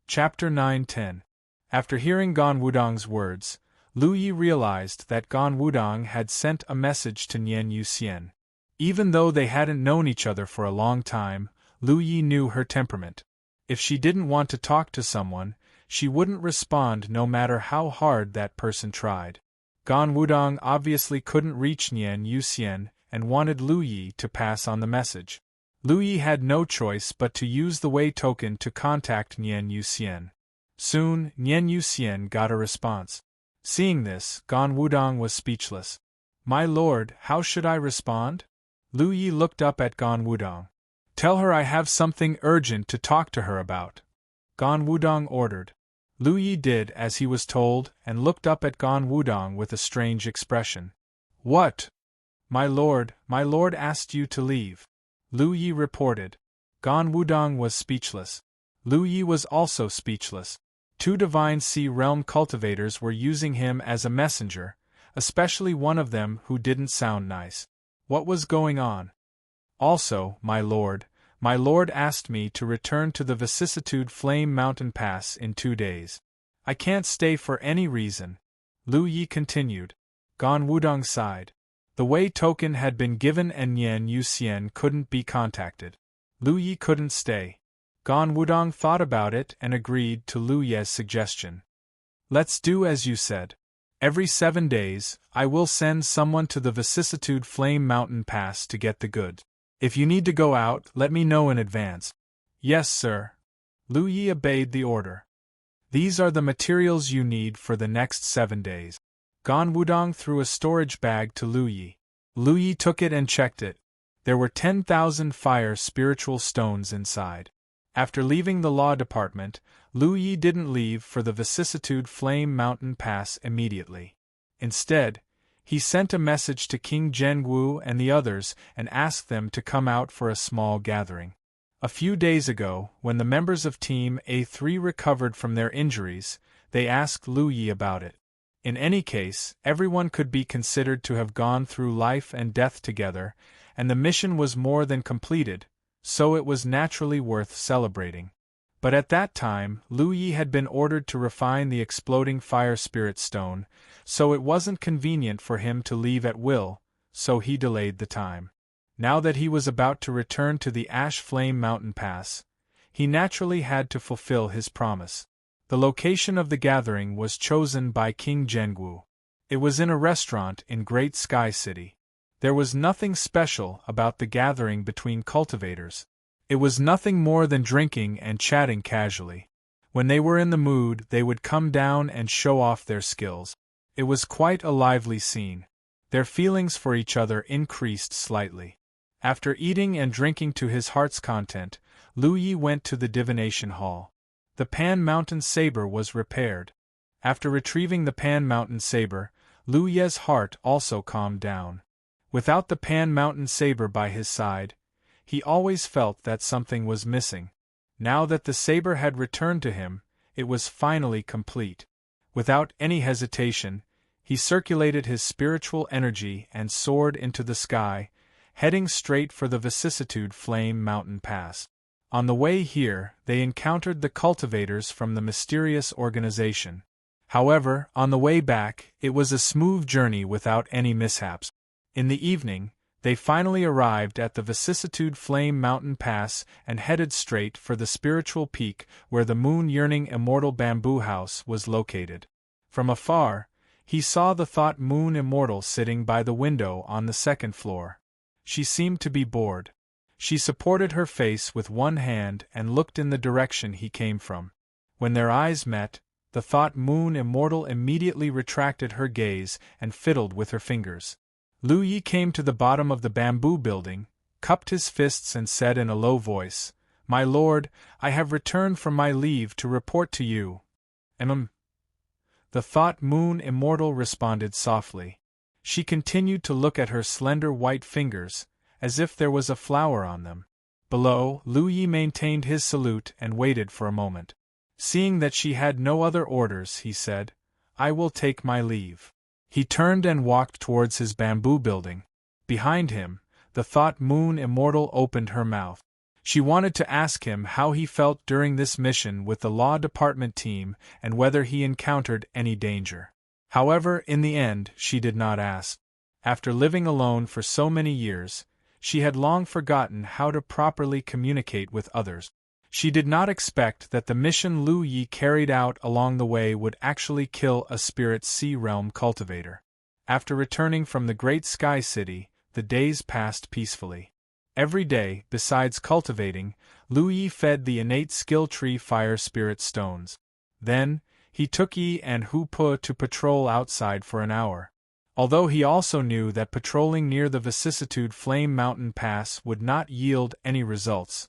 Chapter 9-10. After hearing Gan Wudong's words, Lu Yi realized that Gan Wudong had sent a message to Nian Yuxian. Even though they hadn't known each other for a long time, Lu Yi knew her temperament. If she didn't want to talk to someone, she wouldn't respond no matter how hard that person tried. Gan Wudong obviously couldn't reach Nian Yuxian and wanted Lu Yi to pass on the message. Lu Yi had no choice but to use the Wei token to contact Nian Yuxian. Soon, Nian Yuxian got a response. Seeing this, Gan Wudong was speechless. "My lord, how should I respond?" Lu Yi looked up at Gan Wudong. "Tell her I have something urgent to talk to her about," Gan Wudong ordered. Lu Yi did as he was told and looked up at Gan Wudong with a strange expression. "What?" My lord asked you to leave," Lu Yi reported. Gan Wudong was speechless. Lu Yi was also speechless. Two divine sea realm cultivators were using him as a messenger, especially one of them who didn't sound nice. What was going on? "Also, my lord asked me to return to the Vicissitude Flame Mountain Pass in 2 days. I can't stay for any reason," Lu Yi continued. Gan Wudong sighed. The Wei token had been given and Nian Yuxian couldn't be contacted. Lu Yi couldn't stay. Gan Wudong thought about it and agreed to Lu Yi's suggestion. "Let's do as you said. Every 7 days, I will send someone to the Vicissitude Flame Mountain Pass to get the goods. If you need to go out, let me know in advance." "Yes, sir." Lu Yi obeyed the order. "These are the materials you need for the next 7 days. Gan Wudong threw a storage bag to Lu Yi. Lu Yi took it and checked it. There were 10,000 fire spiritual stones inside. After leaving the law department, Lu Yi didn't leave for the Vicissitude Flame Mountain Pass immediately. Instead, he sent a message to King Zhengwu and the others and asked them to come out for a small gathering. A few days ago, when the members of Team A3 recovered from their injuries, they asked Lu Yi about it. In any case, everyone could be considered to have gone through life and death together, and the mission was more than completed, so it was naturally worth celebrating. But at that time, Lu Yi had been ordered to refine the exploding fire spirit stone, so it wasn't convenient for him to leave at will, so he delayed the time. Now that he was about to return to the Ash Flame Mountain Pass, he naturally had to fulfill his promise. The location of the gathering was chosen by King Zhengwu. It was in a restaurant in Great Sky City. There was nothing special about the gathering between cultivators. It was nothing more than drinking and chatting casually. When they were in the mood, they would come down and show off their skills. It was quite a lively scene. Their feelings for each other increased slightly. After eating and drinking to his heart's content, Lu Yi went to the divination hall. The Pan Mountain Saber was repaired. After retrieving the Pan Mountain Saber, Lu Yi's heart also calmed down. Without the Pan Mountain Saber by his side, he always felt that something was missing. Now that the saber had returned to him, it was finally complete. Without any hesitation, he circulated his spiritual energy and soared into the sky, heading straight for the Vicissitude Flame Mountain Pass. On the way here, they encountered the cultivators from the mysterious organization. However, on the way back, it was a smooth journey without any mishaps. In the evening, they finally arrived at the Vicissitude Flame Mountain Pass and headed straight for the spiritual peak where the moon-yearning immortal bamboo house was located. From afar, he saw the thought moon immortal sitting by the window on the 2nd floor. She seemed to be bored. She supported her face with one hand and looked in the direction he came from. When their eyes met, the thought moon immortal immediately retracted her gaze and fiddled with her fingers. Lu Yi came to the bottom of the bamboo building, cupped his fists and said in a low voice, "My lord, I have returned from my leave to report to you." The thought moon immortal responded softly. She continued to look at her slender white fingers, as if there was a flower on them. Below, Lu Yi maintained his salute and waited for a moment. Seeing that she had no other orders, he said, "I will take my leave." He turned and walked towards his bamboo building. Behind him, the thought moon immortal opened her mouth. She wanted to ask him how he felt during this mission with the law department team and whether he encountered any danger. However, in the end, she did not ask. After living alone for so many years, she had long forgotten how to properly communicate with others. She did not expect that the mission Lu Yi carried out along the way would actually kill a spirit sea realm cultivator. After returning from the great sky city, the days passed peacefully. Every day, besides cultivating, Lu Yi fed the innate skill tree fire spirit stones. Then, he took Yi and Hu Po to patrol outside for an hour. Although he also knew that patrolling near the vicissitude Flame Mountain Pass would not yield any results,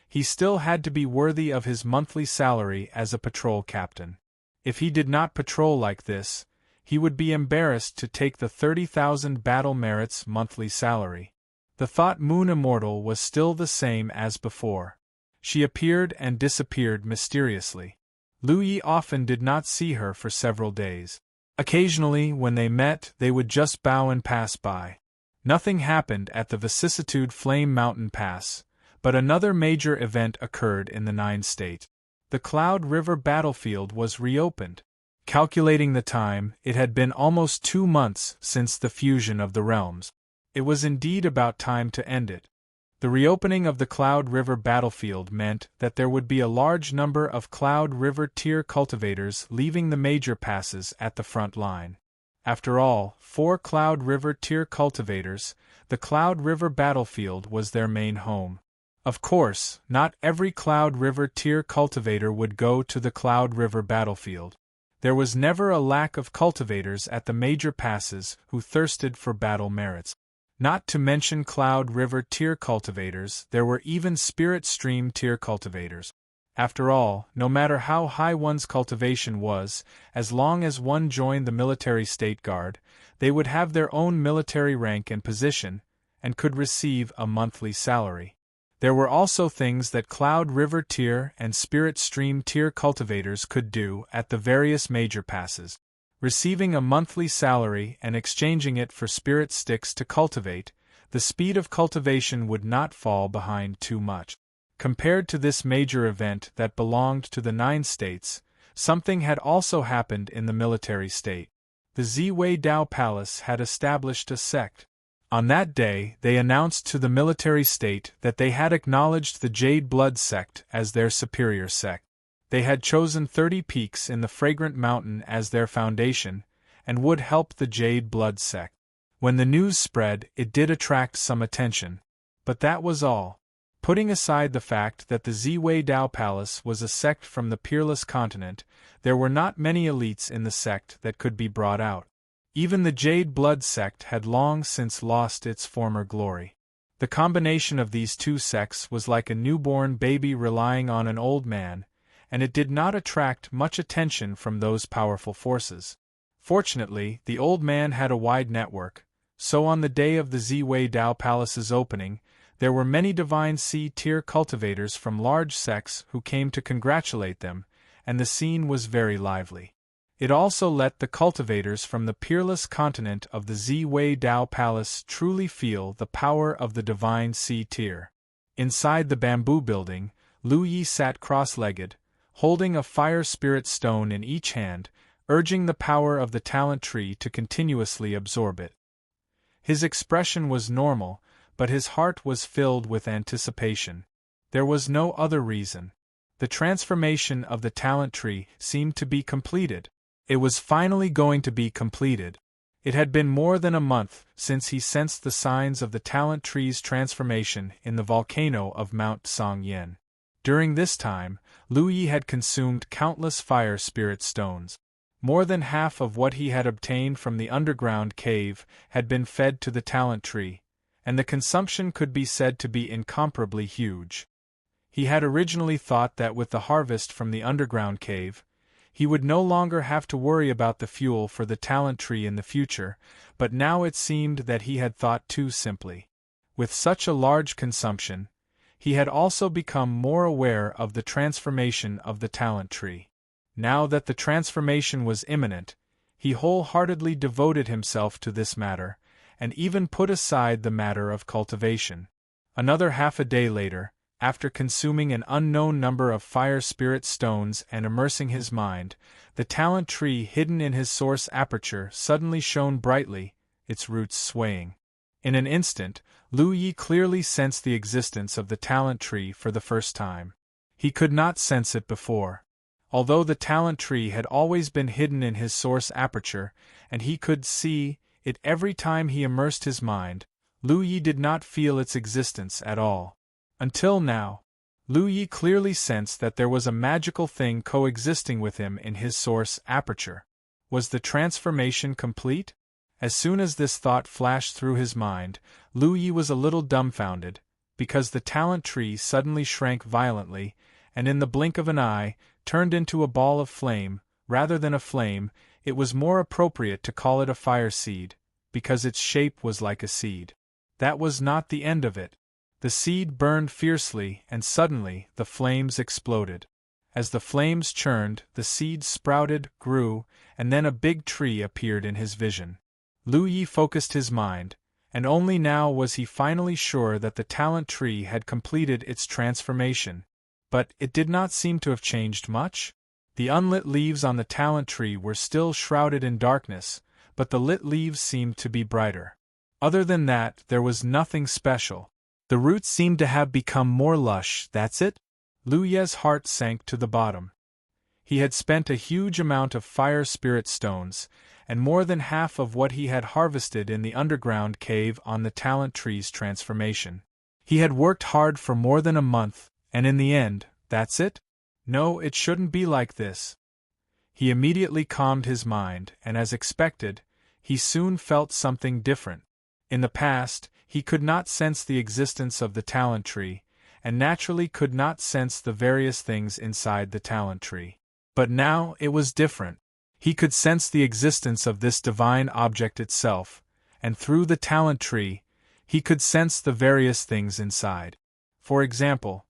he still had to be worthy of his monthly salary as a patrol captain. If he did not patrol like this, he would be embarrassed to take the 30,000 battle merits monthly salary. The thought Moon Immortal was still the same as before. She appeared and disappeared mysteriously. Lu Yi often did not see her for several days. Occasionally, when they met, they would just bow and pass by. Nothing happened at the vicissitude Flame Mountain Pass, but another major event occurred in the Nine State. The Cloud River battlefield was reopened. Calculating the time, it had been almost 2 months since the fusion of the realms. It was indeed about time to end it. The reopening of the Cloud River battlefield meant that there would be a large number of Cloud River tier cultivators leaving the major passes at the front line. After all, for Cloud River tier cultivators, the Cloud River battlefield was their main home. Of course, not every Cloud River tier cultivator would go to the Cloud River battlefield. There was never a lack of cultivators at the major passes who thirsted for battle merits. Not to mention Cloud River tier cultivators, there were even Spirit Stream tier cultivators. After all, no matter how high one's cultivation was, as long as one joined the military state guard, they would have their own military rank and position, and could receive a monthly salary. There were also things that Cloud River tier and Spirit Stream tier cultivators could do at the various major passes. Receiving a monthly salary and exchanging it for spirit sticks to cultivate, the speed of cultivation would not fall behind too much. Compared to this major event that belonged to the 9 states, something had also happened in the military state. The Ziwei Dao Palace had established a sect. On that day, they announced to the military state that they had acknowledged the Jade Blood sect as their superior sect. They had chosen 30 peaks in the Fragrant Mountain as their foundation, and would help the Jade Blood sect. When the news spread, it did attract some attention. But that was all. Putting aside the fact that the Ziwei Dao Palace was a sect from the Peerless Continent, there were not many elites in the sect that could be brought out. Even the Jade Blood sect had long since lost its former glory. The combination of these two sects was like a newborn baby relying on an old man, and it did not attract much attention from those powerful forces. Fortunately, the old man had a wide network, so on the day of the Ziwei Dao Palace's opening, there were many Divine Sea tier cultivators from large sects who came to congratulate them, and the scene was very lively. It also let the cultivators from the Peerless Continent of the Ziwei Dao Palace truly feel the power of the Divine Sea tier. Inside the bamboo building, Lu Yi sat cross-legged, holding a fire spirit stone in each hand, urging the power of the talent tree to continuously absorb it. His expression was normal, but his heart was filled with anticipation. There was no other reason. The transformation of the talent tree seemed to be completed. It was finally going to be completed. It had been more than a month since he sensed the signs of the talent tree's transformation in the volcano of Mount Songyan. During this time, Lu Yi had consumed countless fire spirit stones. More than half of what he had obtained from the underground cave had been fed to the talent tree, and the consumption could be said to be incomparably huge. He had originally thought that with the harvest from the underground cave, he would no longer have to worry about the fuel for the talent tree in the future, but now it seemed that he had thought too simply. With such a large consumption, he had also become more aware of the transformation of the talent tree. Now that the transformation was imminent, he wholeheartedly devoted himself to this matter, and even put aside the matter of cultivation. Another half a day later, After consuming an unknown number of fire spirit stones and immersing his mind, the talent tree hidden in his source aperture suddenly shone brightly, its roots swaying. In an instant, Lu Yi clearly sensed the existence of the talent tree for the first time. He could not sense it before. Although the talent tree had always been hidden in his source aperture, and he could see it every time he immersed his mind, Lu Yi did not feel its existence at all. Until now, Lu Yi clearly sensed that there was a magical thing coexisting with him in his source aperture. Was the transformation complete? As soon as this thought flashed through his mind, Lu Yi was a little dumbfounded, because the talent tree suddenly shrank violently, and in the blink of an eye, turned into a ball of flame. Rather than a flame, it was more appropriate to call it a fire seed, because its shape was like a seed. That was not the end of it. The seed burned fiercely, and suddenly the flames exploded. As the flames churned, the seed sprouted, grew, and then a big tree appeared in his vision. Lu Yi focused his mind, and only now was he finally sure that the talent tree had completed its transformation. But it did not seem to have changed much. The unlit leaves on the talent tree were still shrouded in darkness, but the lit leaves seemed to be brighter. Other than that, there was nothing special. The roots seemed to have become more lush. That's it? Lu Ye's heart sank to the bottom. He had spent a huge amount of fire spirit stones, and more than half of what he had harvested in the underground cave on the talent tree's transformation. He had worked hard for more than a month, and in the end, that's it? No, it shouldn't be like this. He immediately calmed his mind, and as expected, he soon felt something different. In the past, he could not sense the existence of the talent tree, and naturally could not sense the various things inside the talent tree. But now it was different. He could sense the existence of this divine object itself, and through the talent tree, he could sense the various things inside. For example,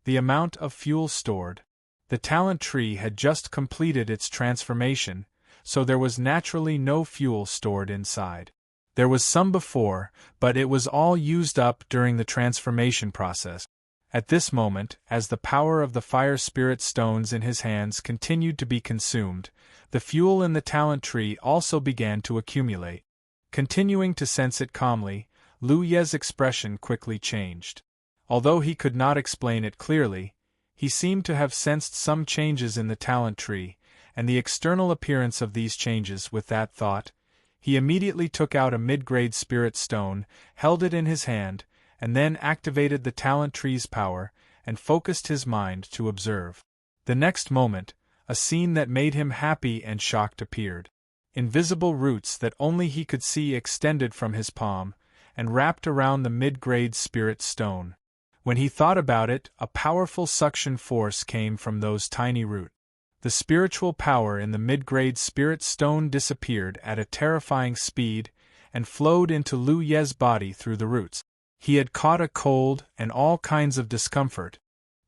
the amount of fuel stored. The talent tree had just completed its transformation, so there was naturally no fuel stored inside. There was some before, but it was all used up during the transformation process. At this moment, as the power of the fire spirit stones in his hands continued to be consumed, the fuel in the talent tree also began to accumulate. Continuing to sense it calmly, Lu Ye's expression quickly changed. Although he could not explain it clearly, he seemed to have sensed some changes in the talent tree, and the external appearance of these changes. With that thought, he immediately took out a mid-grade spirit stone, held it in his hand, and then activated the talent tree's power, and focused his mind to observe. The next moment, a scene that made him happy and shocked appeared. Invisible roots that only he could see extended from his palm, and wrapped around the mid-grade spirit stone. When he thought about it, a powerful suction force came from those tiny roots. The spiritual power in the mid-grade spirit stone disappeared at a terrifying speed, and flowed into Lu Ye's body through the roots. He had caught a cold and all kinds of discomfort.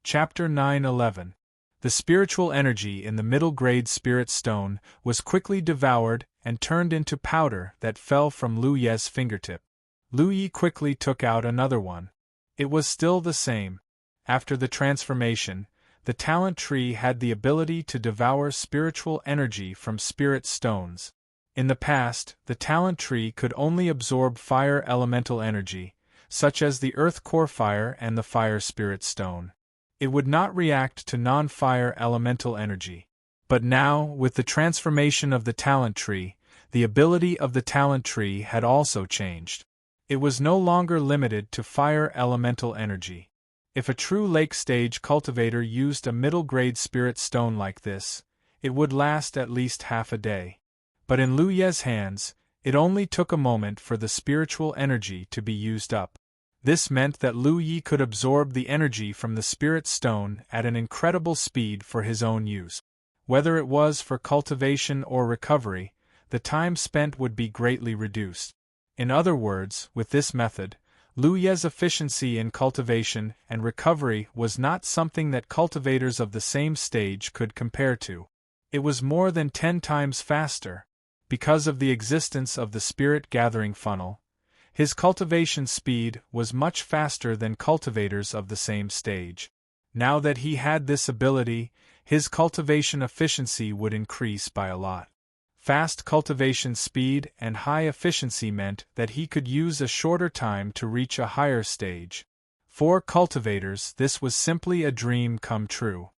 Chapter 9:11. The spiritual energy in the middle-grade spirit stone was quickly devoured and turned into powder that fell from Lu Ye's fingertip. Lu Yi quickly took out another one. It was still the same. After the transformation, the talent tree had the ability to devour spiritual energy from spirit stones. In the past, the talent tree could only absorb fire elemental energy, such as the earth core fire and the fire spirit stone. It would not react to non-fire elemental energy. But now, with the transformation of the talent tree, the ability of the talent tree had also changed. It was no longer limited to fire elemental energy. If a true lake-stage cultivator used a middle-grade spirit stone like this, it would last at least half a day. But in Lu Ye's hands, it only took a moment for the spiritual energy to be used up. This meant that Lu Yi could absorb the energy from the spirit stone at an incredible speed for his own use. Whether it was for cultivation or recovery, the time spent would be greatly reduced. In other words, with this method, Lu Ye's efficiency in cultivation and recovery was not something that cultivators of the same stage could compare to. It was more than 10 times faster. Because of the existence of the spirit gathering funnel, His cultivation speed was much faster than cultivators of the same stage. Now that he had this ability, his cultivation efficiency would increase by a lot. Fast cultivation speed and high efficiency meant that he could use a shorter time to reach a higher stage. For cultivators, this was simply a dream come true.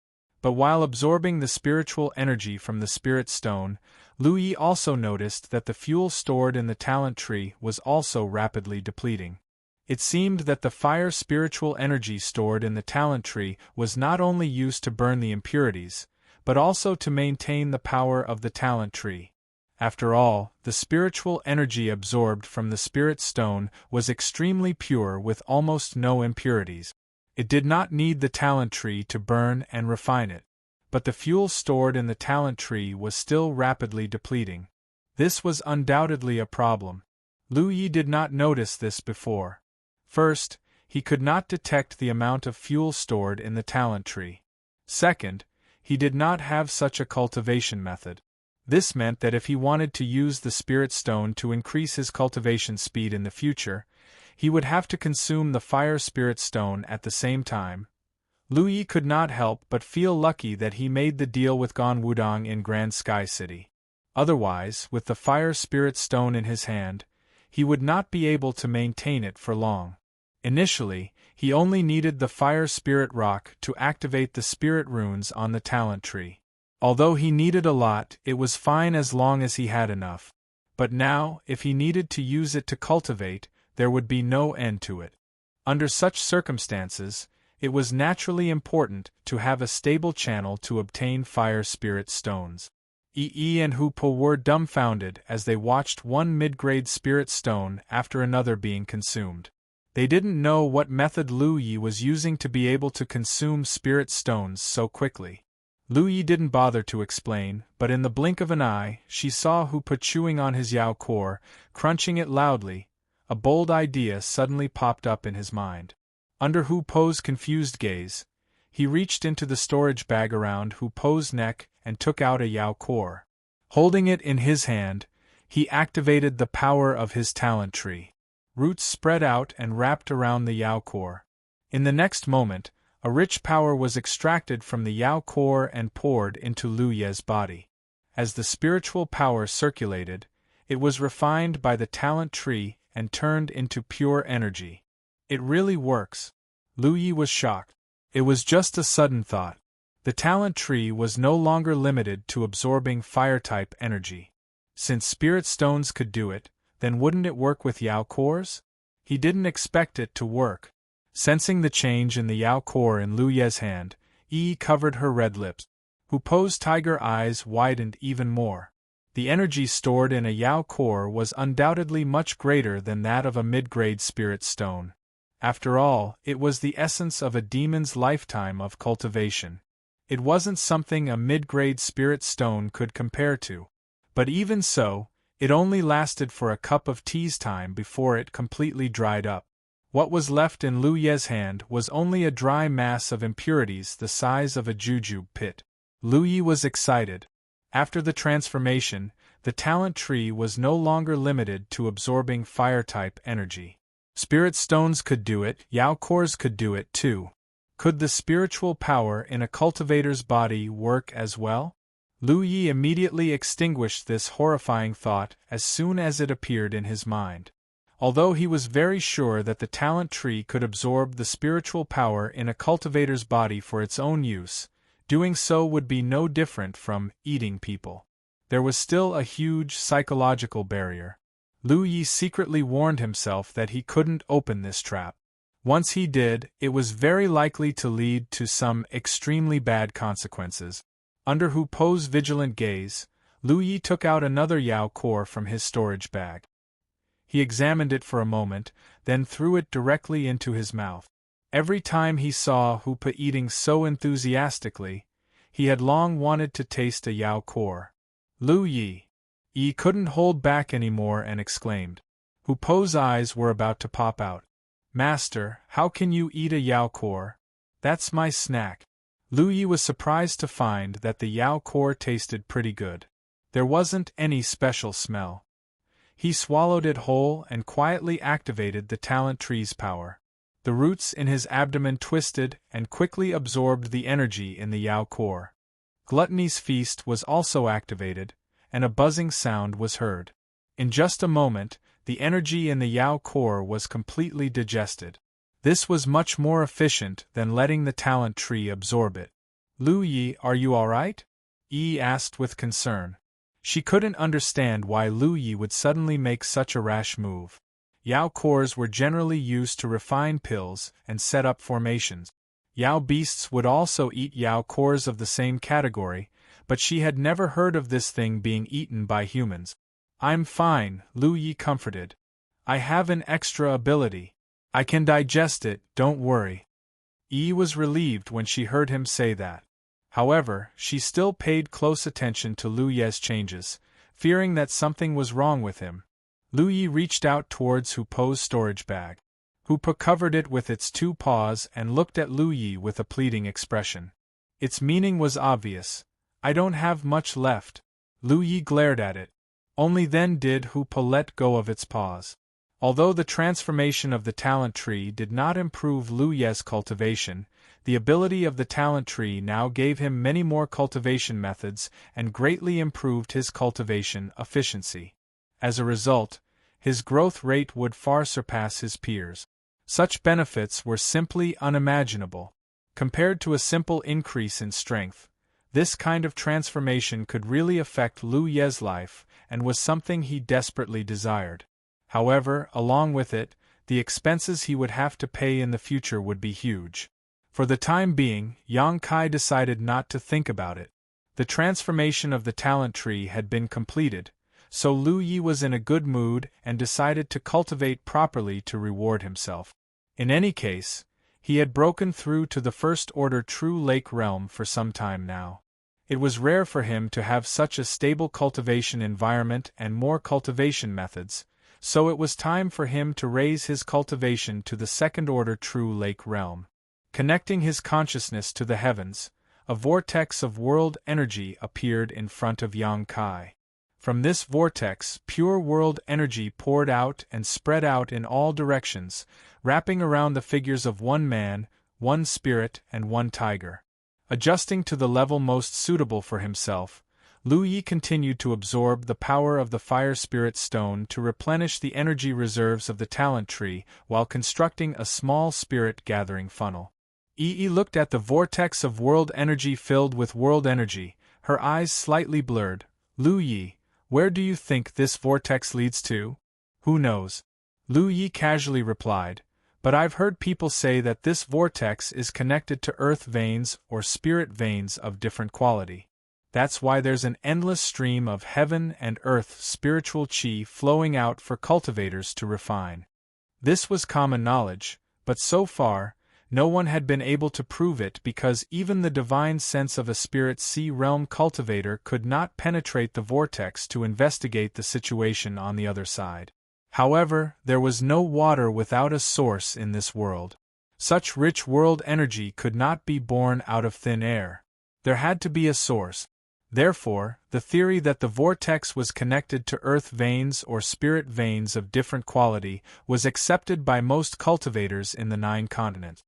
But while absorbing the spiritual energy from the spirit stone, Lu Yi also noticed that the fuel stored in the talent tree was also rapidly depleting. It seemed that the fire spiritual energy stored in the talent tree was not only used to burn the impurities, but also to maintain the power of the talent tree. After all, the spiritual energy absorbed from the spirit stone was extremely pure with almost no impurities. It did not need the talent tree to burn and refine it. But the fuel stored in the talent tree was still rapidly depleting. This was undoubtedly a problem. Lu Yi did not notice this before. First, he could not detect the amount of fuel stored in the talent tree. Second, he did not have such a cultivation method. This meant that if he wanted to use the spirit stone to increase his cultivation speed in the future, he would have to consume the fire spirit stone at the same time. Lu Yi could not help but feel lucky that he made the deal with Gan Wudong in Grand Sky City. Otherwise, with the fire spirit stone in his hand, he would not be able to maintain it for long. Initially, he only needed the fire spirit rock to activate the spirit runes on the talent tree. Although he needed a lot, it was fine as long as he had enough. But now, if he needed to use it to cultivate, there would be no end to it. Under such circumstances, it was naturally important to have a stable channel to obtain fire spirit stones. Yi and Hu Po were dumbfounded as they watched one mid-grade spirit stone after another being consumed. They didn't know what method Lu Yi was using to be able to consume spirit stones so quickly. Lu Yi didn't bother to explain, but in the blink of an eye, she saw Hu Po chewing on his Yao core, crunching it loudly. A bold idea suddenly popped up in his mind. Under Hu Po's confused gaze, he reached into the storage bag around Hu Po's neck and took out a Yao core. Holding it in his hand, he activated the power of his talent tree. Roots spread out and wrapped around the Yao core. In the next moment, a rich power was extracted from the Yao core and poured into Lu Ye's body. As the spiritual power circulated, it was refined by the talent tree and turned into pure energy. It really works. Lu Yi was shocked. It was just a sudden thought. The talent tree was no longer limited to absorbing fire-type energy. Since spirit stones could do it, then wouldn't it work with Yao cores? He didn't expect it to work. Sensing the change in the Yao core in Lu Ye's hand, Yi covered her red lips. Hu Po's tiger eyes widened even more. The energy stored in a Yao core was undoubtedly much greater than that of a mid-grade spirit stone. After all, it was the essence of a demon's lifetime of cultivation. It wasn't something a mid-grade spirit stone could compare to. But even so, it only lasted for a cup of tea's time before it completely dried up. What was left in Lu Ye's hand was only a dry mass of impurities the size of a jujube pit. Lu Yi was excited. After the transformation, the talent tree was no longer limited to absorbing fire-type energy. Spirit stones could do it, Yao cores could do it too. Could the spiritual power in a cultivator's body work as well? Lu Yi immediately extinguished this horrifying thought as soon as it appeared in his mind. Although he was very sure that the talent tree could absorb the spiritual power in a cultivator's body for its own use, doing so would be no different from eating people. There was still a huge psychological barrier. Lu Yi secretly warned himself that he couldn't open this trap. Once he did, it was very likely to lead to some extremely bad consequences. Under Hu Po's vigilant gaze, Lu Yi took out another Yao core from his storage bag. He examined it for a moment, then threw it directly into his mouth. Every time he saw Hu Po eating so enthusiastically, he had long wanted to taste a Yao core. Lu Yi couldn't hold back anymore and exclaimed. Hu Po's eyes were about to pop out. "Master, how can you eat a Yao core? That's my snack." Lu Yi was surprised to find that the Yao core tasted pretty good. There wasn't any special smell. He swallowed it whole and quietly activated the talent tree's power. The roots in his abdomen twisted and quickly absorbed the energy in the Yao core. Gluttony's feast was also activated, and a buzzing sound was heard. In just a moment, the energy in the Yao core was completely digested. This was much more efficient than letting the talent tree absorb it. Lu Yi, are you all right? Yi asked with concern. She couldn't understand why Lu Yi would suddenly make such a rash move. Yao cores were generally used to refine pills and set up formations. Yao beasts would also eat Yao cores of the same category, but she had never heard of this thing being eaten by humans. I'm fine, Lu Yi comforted. I have an extra ability. I can digest it, don't worry. Yi was relieved when she heard him say that. However, she still paid close attention to Lu Ye's changes, fearing that something was wrong with him. Lu Yi reached out towards Hu Po's storage bag. Hu Po covered it with its two paws and looked at Lu Yi with a pleading expression. Its meaning was obvious. I don't have much left. Lu Yi glared at it. Only then did Hu Po let go of its paws. Although the transformation of the talent tree did not improve Lu Ye's cultivation, the ability of the talent tree now gave him many more cultivation methods and greatly improved his cultivation efficiency. As a result, his growth rate would far surpass his peers. Such benefits were simply unimaginable. Compared to a simple increase in strength, this kind of transformation could really affect Lu Ye's life and was something he desperately desired. However, along with it, the expenses he would have to pay in the future would be huge. For the time being, Yang Kai decided not to think about it. The transformation of the talent tree had been completed, so Lu Yi was in a good mood and decided to cultivate properly to reward himself. In any case, he had broken through to the first-order true lake realm for some time now. It was rare for him to have such a stable cultivation environment and more cultivation methods, so it was time for him to raise his cultivation to the second-order true lake realm. Connecting his consciousness to the heavens, a vortex of world energy appeared in front of Yang Kai. From this vortex, pure world energy poured out and spread out in all directions, wrapping around the figures of one man, one spirit, and one tiger. Adjusting to the level most suitable for himself, Lu Yi continued to absorb the power of the fire spirit stone to replenish the energy reserves of the talent tree while constructing a small spirit gathering funnel. Yi looked at the vortex of world energy filled with world energy, her eyes slightly blurred. Lu Yi, where do you think this vortex leads to? Who knows? Lu Yi casually replied, but I've heard people say that this vortex is connected to earth veins or spirit veins of different quality. That's why there's an endless stream of heaven and earth spiritual chi flowing out for cultivators to refine. This was common knowledge, but so far, no one had been able to prove it because even the divine sense of a spirit sea realm cultivator could not penetrate the vortex to investigate the situation on the other side. However, there was no water without a source in this world. Such rich world energy could not be born out of thin air. There had to be a source. Therefore, the theory that the vortex was connected to earth veins or spirit veins of different quality was accepted by most cultivators in the 9 continents.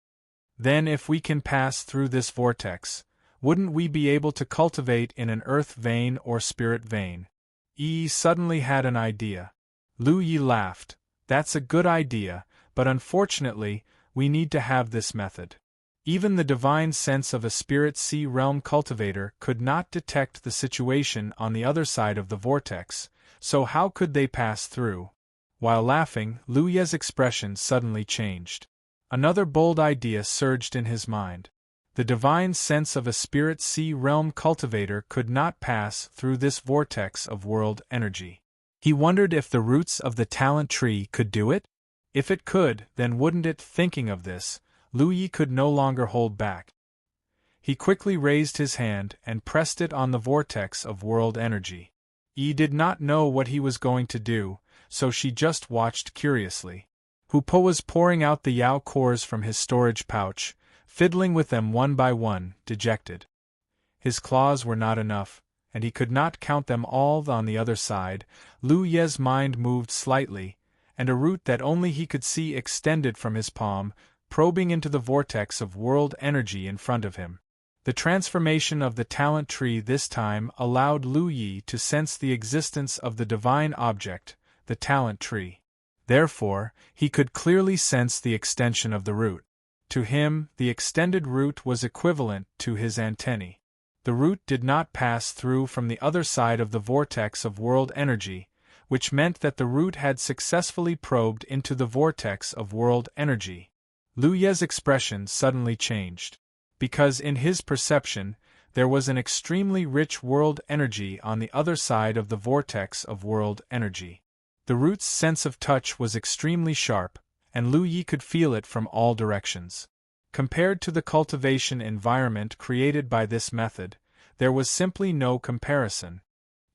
Then if we can pass through this vortex, wouldn't we be able to cultivate in an earth vein or spirit vein? Yi suddenly had an idea. Lu Yi laughed. That's a good idea, but unfortunately, we need to have this method. Even the divine sense of a spirit sea realm cultivator could not detect the situation on the other side of the vortex, so how could they pass through? While laughing, Lu Ye's expression suddenly changed. Another bold idea surged in his mind. The divine sense of a spirit sea realm cultivator could not pass through this vortex of world energy. He wondered if the roots of the talent tree could do it? If it could, then wouldn't it? Thinking of this, Lu Yi could no longer hold back. He quickly raised his hand and pressed it on the vortex of world energy. Yi did not know what he was going to do, so she just watched curiously. Hu Po was pouring out the Yao cores from his storage pouch, fiddling with them one by one, dejected. His claws were not enough, and he could not count them all on the other side. Lu Ye's mind moved slightly, and a root that only he could see extended from his palm, probing into the vortex of world energy in front of him. The transformation of the talent tree this time allowed Lu Yi to sense the existence of the divine object, the talent tree. Therefore, he could clearly sense the extension of the root. To him, the extended root was equivalent to his antennae. The root did not pass through from the other side of the vortex of world energy, which meant that the root had successfully probed into the vortex of world energy. Lu Ye's expression suddenly changed. Because in his perception, there was an extremely rich world energy on the other side of the vortex of world energy. The root's sense of touch was extremely sharp, and Lu Yi could feel it from all directions. Compared to the cultivation environment created by this method, there was simply no comparison.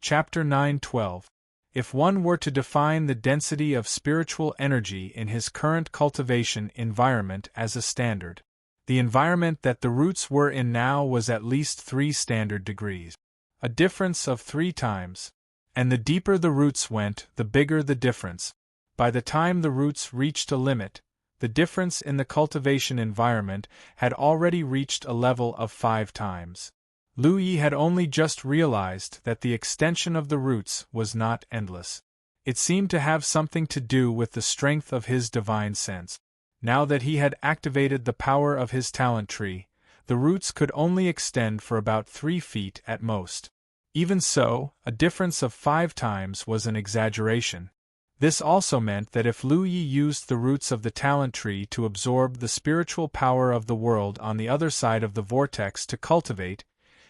Chapter 9:12. If one were to define the density of spiritual energy in his current cultivation environment as a standard, the environment that the roots were in now was at least 3 standard degrees. A difference of 3 times. And the deeper the roots went, the bigger the difference. By the time the roots reached a limit, the difference in the cultivation environment had already reached a level of 5 times. Lu Yi had only just realized that the extension of the roots was not endless. It seemed to have something to do with the strength of his divine sense. Now that he had activated the power of his talent tree, the roots could only extend for about 3 feet at most. Even so, a difference of 5 times was an exaggeration. This also meant that if Lu Yi used the roots of the talent tree to absorb the spiritual power of the world on the other side of the vortex to cultivate,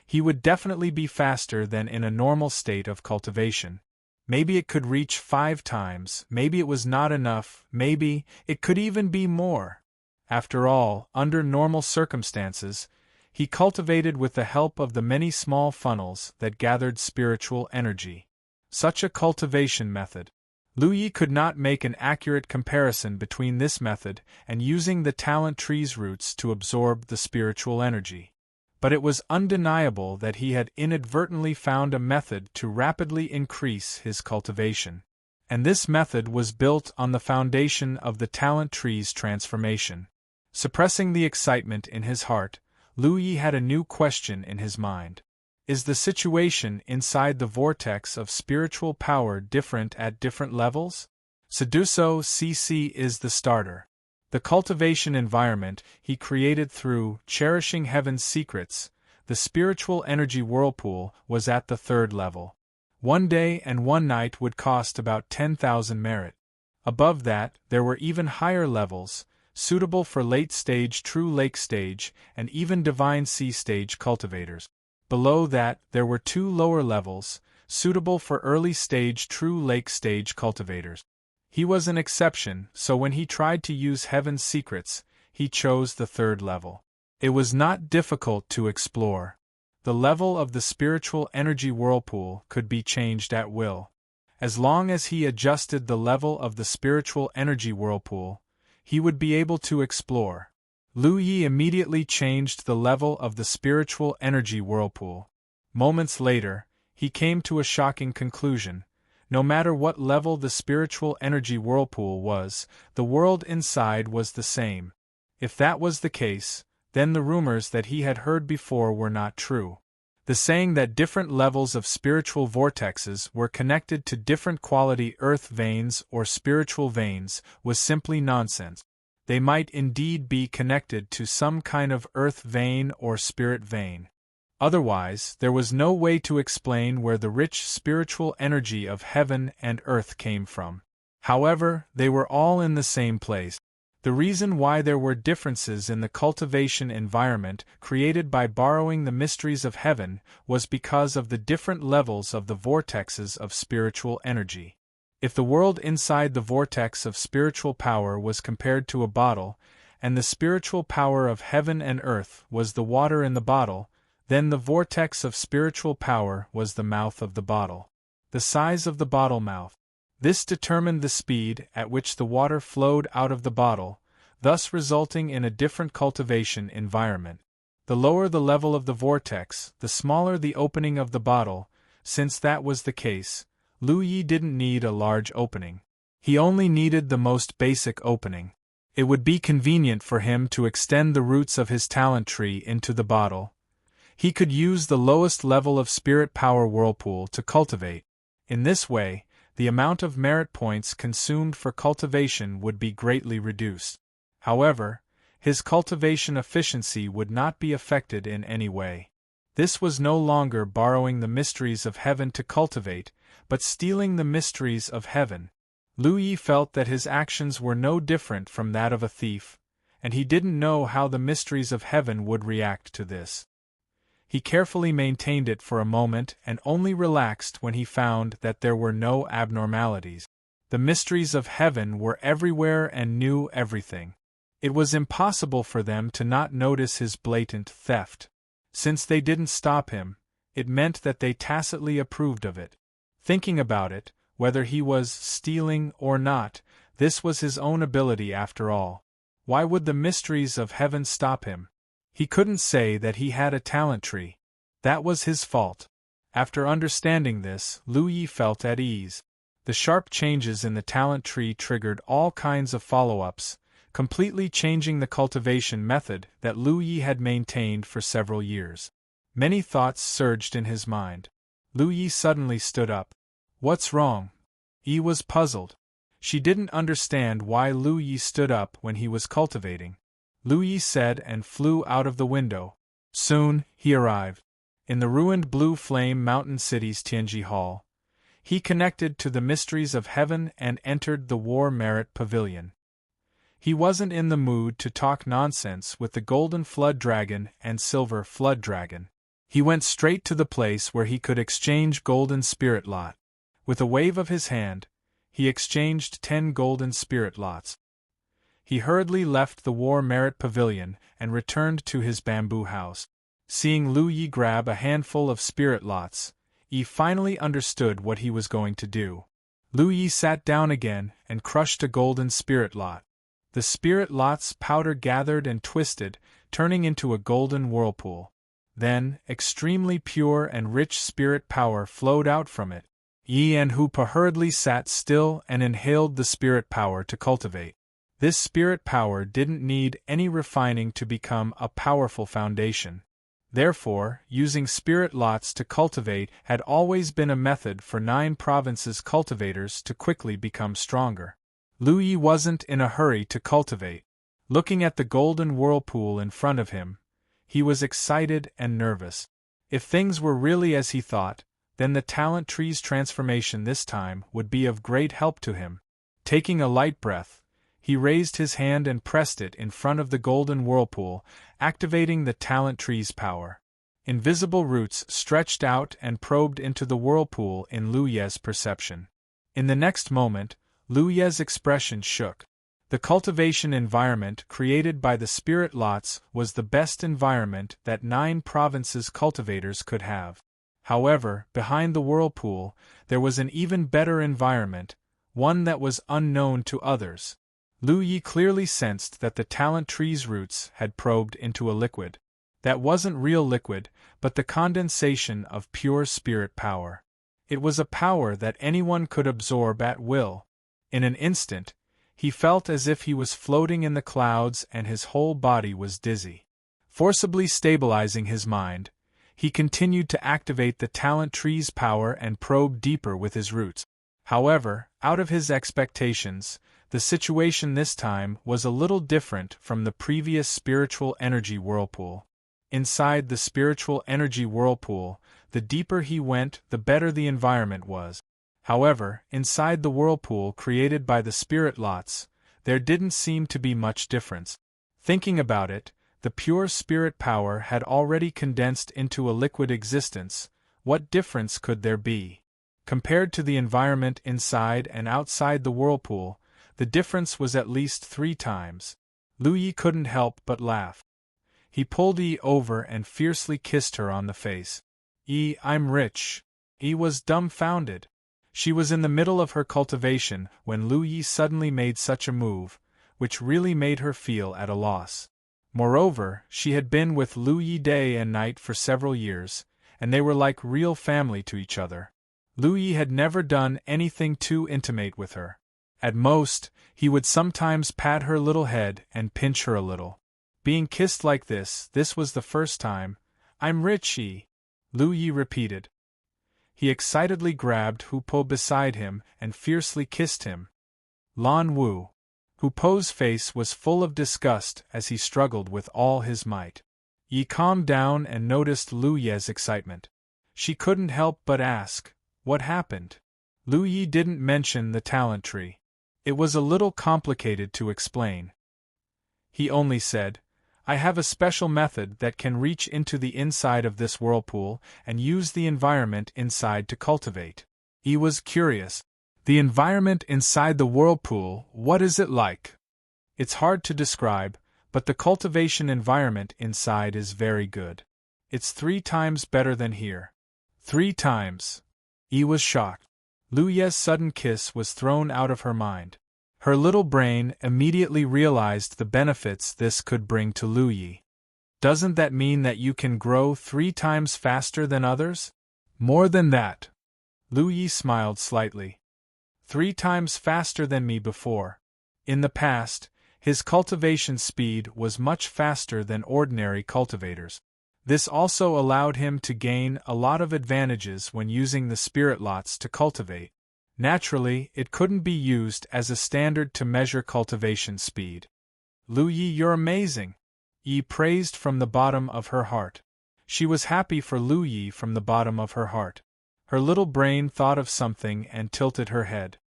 he would definitely be faster than in a normal state of cultivation. Maybe it could reach 5 times, maybe it was not enough, maybe it could even be more. After all, under normal circumstances, he cultivated with the help of the many small funnels that gathered spiritual energy. Such a cultivation method. Lu Yi could not make an accurate comparison between this method and using the talent tree's roots to absorb the spiritual energy. But it was undeniable that he had inadvertently found a method to rapidly increase his cultivation. And this method was built on the foundation of the talent tree's transformation. Suppressing the excitement in his heart, Lu Yi had a new question in his mind. Is the situation inside the vortex of spiritual power different at different levels? Seduso CC is the starter. The cultivation environment he created through cherishing heaven's secrets, the spiritual energy whirlpool, was at the 3rd level. 1 day and 1 night would cost about 10,000 merit. Above that, there were even higher levels, suitable for late-stage true lake stage and even divine sea stage cultivators. Below that, there were 2 lower levels, suitable for early-stage true lake stage cultivators. He was an exception, so when he tried to use heaven's secrets, he chose the 3rd level. It was not difficult to explore. The level of the spiritual energy whirlpool could be changed at will. As long as he adjusted the level of the spiritual energy whirlpool, he would be able to explore. Lu Yi immediately changed the level of the spiritual energy whirlpool. Moments later, he came to a shocking conclusion. No matter what level the spiritual energy whirlpool was, the world inside was the same. If that was the case, then the rumors that he had heard before were not true. The saying that different levels of spiritual vortexes were connected to different quality earth veins or spiritual veins was simply nonsense. They might indeed be connected to some kind of earth vein or spirit vein. Otherwise, there was no way to explain where the rich spiritual energy of heaven and earth came from. However, they were all in the same place. The reason why there were differences in the cultivation environment created by borrowing the mysteries of heaven was because of the different levels of the vortexes of spiritual energy. If the world inside the vortex of spiritual power was compared to a bottle, and the spiritual power of heaven and earth was the water in the bottle, then the vortex of spiritual power was the mouth of the bottle. The size of the bottle mouth. This determined the speed at which the water flowed out of the bottle, thus resulting in a different cultivation environment. The lower the level of the vortex, the smaller the opening of the bottle, Since that was the case, Lu Yi didn't need a large opening. He only needed the most basic opening. It would be convenient for him to extend the roots of his talent tree into the bottle. He could use the lowest level of spirit power whirlpool to cultivate. In this way, the amount of merit points consumed for cultivation would be greatly reduced. However, his cultivation efficiency would not be affected in any way. This was no longer borrowing the mysteries of heaven to cultivate, but stealing the mysteries of heaven. Lu Yi felt that his actions were no different from that of a thief, and he didn't know how the mysteries of heaven would react to this. He carefully maintained it for a moment and only relaxed when he found that there were no abnormalities. The mysteries of heaven were everywhere and knew everything. It was impossible for them to not notice his blatant theft. Since they didn't stop him, it meant that they tacitly approved of it. Thinking about it, whether he was stealing or not, this was his own ability after all. Why would the mysteries of heaven stop him? He couldn't say that he had a talent tree. That was his fault. After understanding this, Lu Yi felt at ease. The sharp changes in the talent tree triggered all kinds of follow-ups, completely changing the cultivation method that Lu Yi had maintained for several years. Many thoughts surged in his mind. Lu Yi suddenly stood up. "What's wrong?" Yi was puzzled. She didn't understand why Lu Yi stood up when he was cultivating. Lu Yi said and flew out of the window. Soon, he arrived. In the ruined Blue Flame Mountain City's Tianji Hall. He connected to the mysteries of heaven and entered the War Merit Pavilion. He wasn't in the mood to talk nonsense with the Golden Flood Dragon and Silver Flood Dragon. He went straight to the place where he could exchange golden spirit lot. With a wave of his hand, he exchanged 10 golden spirit lots. He hurriedly left the War Merit Pavilion and returned to his bamboo house. Seeing Lu Yi grab a handful of spirit lots, Yi finally understood what he was going to do. Lu Yi sat down again and crushed a golden spirit lot. The spirit lot's powder gathered and twisted, turning into a golden whirlpool. Then, extremely pure and rich spirit power flowed out from it. Yi and Hupa hurriedly sat still and inhaled the spirit power to cultivate. This spirit power didn't need any refining to become a powerful foundation. Therefore, using spirit lots to cultivate had always been a method for 9 provinces' cultivators to quickly become stronger. Lu Yi wasn't in a hurry to cultivate. Looking at the golden whirlpool in front of him, he was excited and nervous. If things were really as he thought, then the talent tree's transformation this time would be of great help to him. Taking a light breath, he raised his hand and pressed it in front of the golden whirlpool, activating the talent tree's power. Invisible roots stretched out and probed into the whirlpool in Lu Ye's perception. In the next moment, Lu Ye's expression shook. The cultivation environment created by the spirit lots was the best environment that 9 provinces' cultivators could have. However, behind the whirlpool, there was an even better environment, one that was unknown to others. Lu Yi clearly sensed that the talent tree's roots had probed into a liquid. That wasn't real liquid, but the condensation of pure spirit power. It was a power that anyone could absorb at will. In an instant, he felt as if he was floating in the clouds and his whole body was dizzy. Forcibly stabilizing his mind, he continued to activate the talent tree's power and probe deeper with his roots. However, out of his expectations, the situation this time was a little different from the previous spiritual energy whirlpool. Inside the spiritual energy whirlpool, the deeper he went, the better the environment was. However, inside the whirlpool created by the spirit lots, there didn't seem to be much difference. Thinking about it, the pure spirit power had already condensed into a liquid existence. What difference could there be? Compared to the environment inside and outside the whirlpool, the difference was at least 3 times. Lu Yi couldn't help but laugh. He pulled Yi over and fiercely kissed her on the face. "Yi, I'm rich." Yi was dumbfounded. She was in the middle of her cultivation when Lu Yi suddenly made such a move, which really made her feel at a loss. Moreover, she had been with Lu Yi day and night for several years, and they were like real family to each other. Lu Yi had never done anything too intimate with her. At most, he would sometimes pat her little head and pinch her a little. Being kissed like this was the first time. "I'm rich," Lu Yi repeated. He excitedly grabbed Hu Po beside him and fiercely kissed him. Lan Wu. Hu Po's face was full of disgust as he struggled with all his might. Yi calmed down and noticed Lu Ye's excitement. She couldn't help but ask, "What happened?" Lu Yi didn't mention the talent tree. It was a little complicated to explain. He only said, "I have a special method that can reach into the inside of this whirlpool and use the environment inside to cultivate." Yi was curious. "The environment inside the whirlpool, what is it like?" "It's hard to describe, but the cultivation environment inside is very good. It's 3 times better than here." 3 times. Yi was shocked. Lu Ye's sudden kiss was thrown out of her mind. Her little brain immediately realized the benefits this could bring to Lu Yi. "Doesn't that mean that you can grow 3 times faster than others?" "More than that." Lu Yi smiled slightly. 3 times faster than me before. In the past, his cultivation speed was much faster than ordinary cultivators. This also allowed him to gain a lot of advantages when using the spirit lots to cultivate. Naturally, it couldn't be used as a standard to measure cultivation speed. "Lu Yi, you're amazing!" Yi praised from the bottom of her heart. She was happy for Lu Yi from the bottom of her heart. Her little brain thought of something and tilted her head.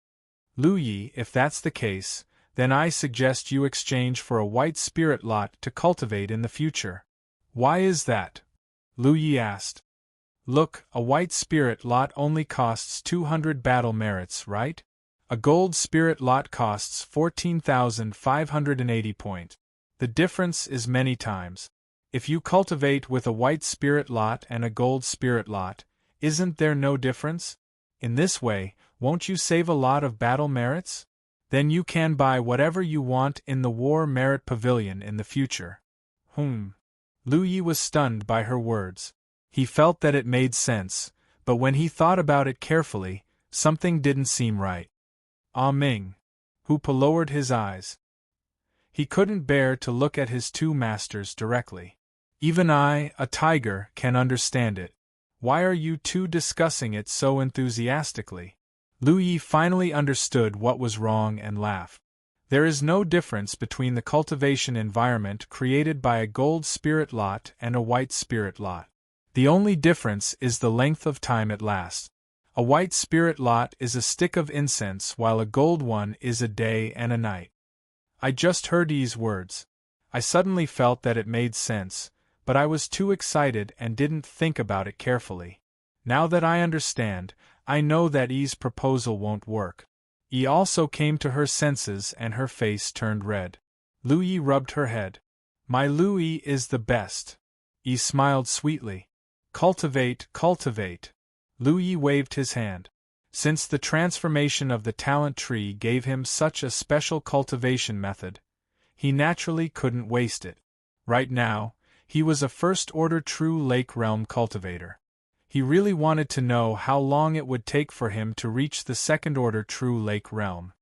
"Lu Yi, if that's the case, then I suggest you exchange for a white spirit lot to cultivate in the future." "Why is that?" Lu Yi asked. "Look, a white spirit lot only costs 200 battle merits, right? A gold spirit lot costs 14,580 points. The difference is many times. If you cultivate with a white spirit lot and a gold spirit lot, isn't there no difference? In this way, won't you save a lot of battle merits? Then you can buy whatever you want in the War Merit Pavilion in the future." Lu Yi was stunned by her words. He felt that it made sense, but when he thought about it carefully, something didn't seem right. "Ah Ming." Hu Po lowered his eyes. He couldn't bear to look at his 2 masters directly. "Even I, a tiger, can understand it. Why are you 2 discussing it so enthusiastically?" Lu Yi finally understood what was wrong and laughed. "There is no difference between the cultivation environment created by a gold spirit lot and a white spirit lot. The only difference is the length of time it lasts. A white spirit lot is a stick of incense while a gold one is a day and a night." I just heard Yi's words. I suddenly felt that it made sense, but I was too excited and didn't think about it carefully. Now that I understand, I know that Yi's proposal won't work. Yi also came to her senses and her face turned red. Lu Yi rubbed her head. "My Lu Yi is the best." Yi smiled sweetly. "Cultivate, cultivate." Lu Yi waved his hand. Since the transformation of the talent tree gave him such a special cultivation method, he naturally couldn't waste it. Right now, he was a first-order true lake realm cultivator. He really wanted to know how long it would take for him to reach the second-order true lake realm.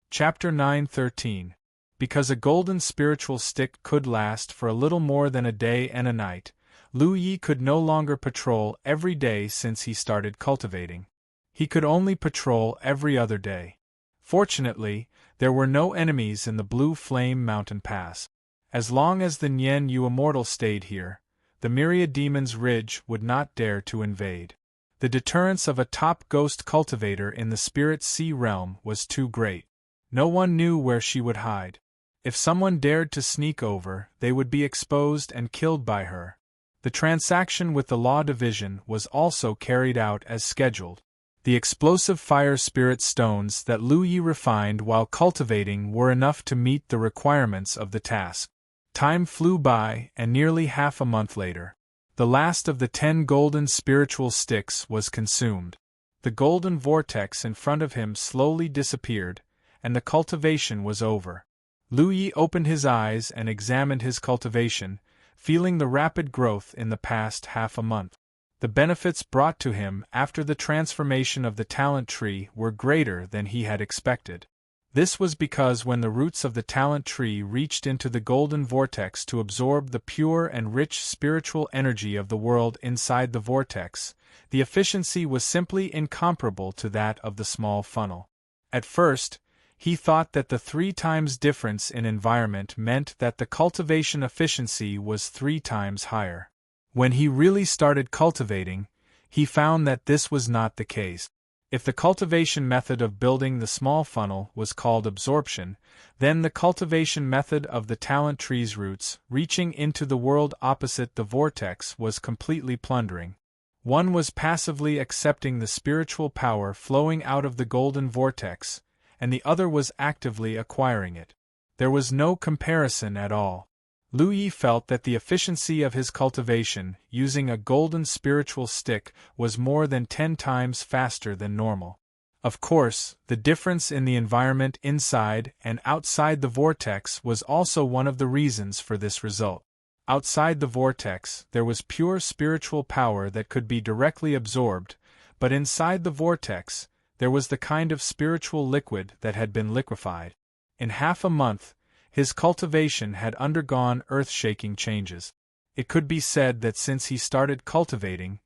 Chapter 9:13. Because a golden spiritual stick could last for a little more than a day and a night, Lu Yi could no longer patrol every day since he started cultivating. He could only patrol every other day. Fortunately, there were no enemies in the Blue Flame Mountain Pass. As long as the Nian Yu Immortal stayed here, the Myriad Demon's Ridge would not dare to invade. The deterrence of a top ghost cultivator in the Spirit Sea realm was too great. No one knew where she would hide. If someone dared to sneak over, they would be exposed and killed by her. The transaction with the Law Division was also carried out as scheduled. The explosive fire spirit stones that Lu Yi refined while cultivating were enough to meet the requirements of the task. Time flew by, and nearly half a month later, the last of the 10 golden spiritual sticks was consumed. The golden vortex in front of him slowly disappeared, and the cultivation was over. Lu Yi opened his eyes and examined his cultivation, feeling the rapid growth in the past half a month. The benefits brought to him after the transformation of the talent tree were greater than he had expected. This was because when the roots of the talent tree reached into the golden vortex to absorb the pure and rich spiritual energy of the world inside the vortex, the efficiency was simply incomparable to that of the small funnel. At first, he thought that the 3 times difference in environment meant that the cultivation efficiency was 3 times higher. When he really started cultivating, he found that this was not the case. If the cultivation method of building the small funnel was called absorption, then the cultivation method of the talent tree's roots, reaching into the world opposite the vortex, was completely plundering. One was passively accepting the spiritual power flowing out of the golden vortex, and the other was actively acquiring it. There was no comparison at all. Lu Yi felt that the efficiency of his cultivation, using a golden spiritual stick, was more than 10 times faster than normal. Of course, the difference in the environment inside and outside the vortex was also one of the reasons for this result. Outside the vortex, there was pure spiritual power that could be directly absorbed, but inside the vortex, there was the kind of spiritual liquid that had been liquefied. In half a month, his cultivation had undergone earth-shaking changes. It could be said that since he started cultivating,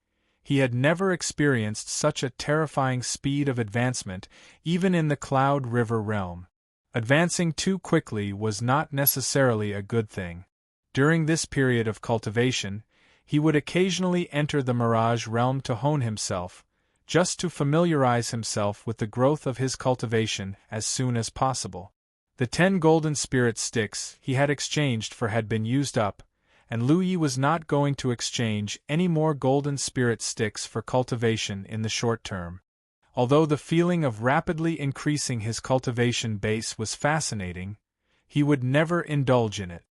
he had never experienced such a terrifying speed of advancement, even in the Cloud River realm. Advancing too quickly was not necessarily a good thing. During this period of cultivation, he would occasionally enter the Mirage realm to hone himself, just to familiarize himself with the growth of his cultivation as soon as possible. The 10 golden spirit sticks he had exchanged for had been used up, and Lu Yi was not going to exchange any more golden spirit sticks for cultivation in the short term. Although the feeling of rapidly increasing his cultivation base was fascinating, he would never indulge in it.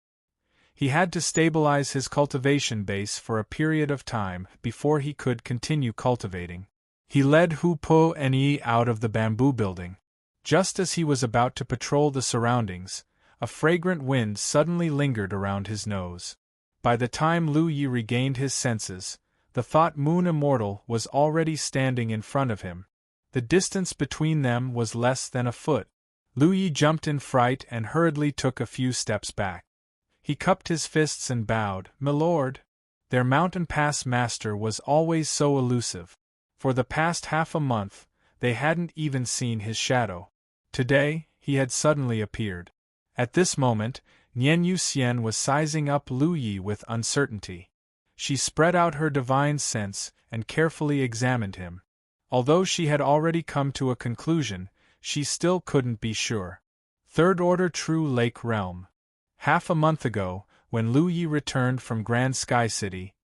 He had to stabilize his cultivation base for a period of time before he could continue cultivating. He led Hu Po and Yi out of the bamboo building. Just as he was about to patrol the surroundings, a fragrant wind suddenly lingered around his nose. By the time Lu Yi regained his senses, the thought moon immortal was already standing in front of him. The distance between them was less than a foot. Lu Yi jumped in fright and hurriedly took a few steps back. He cupped his fists and bowed. "Milord." Their mountain pass master was always so elusive. For the past half a month, they hadn't even seen his shadow. Today, he had suddenly appeared. At this moment, Nian Yuxian was sizing up Lu Yi with uncertainty. She spread out her divine sense and carefully examined him. Although she had already come to a conclusion, she still couldn't be sure. Third-order True Lake Realm. Half a month ago, when Lu Yi returned from Grand Sky City,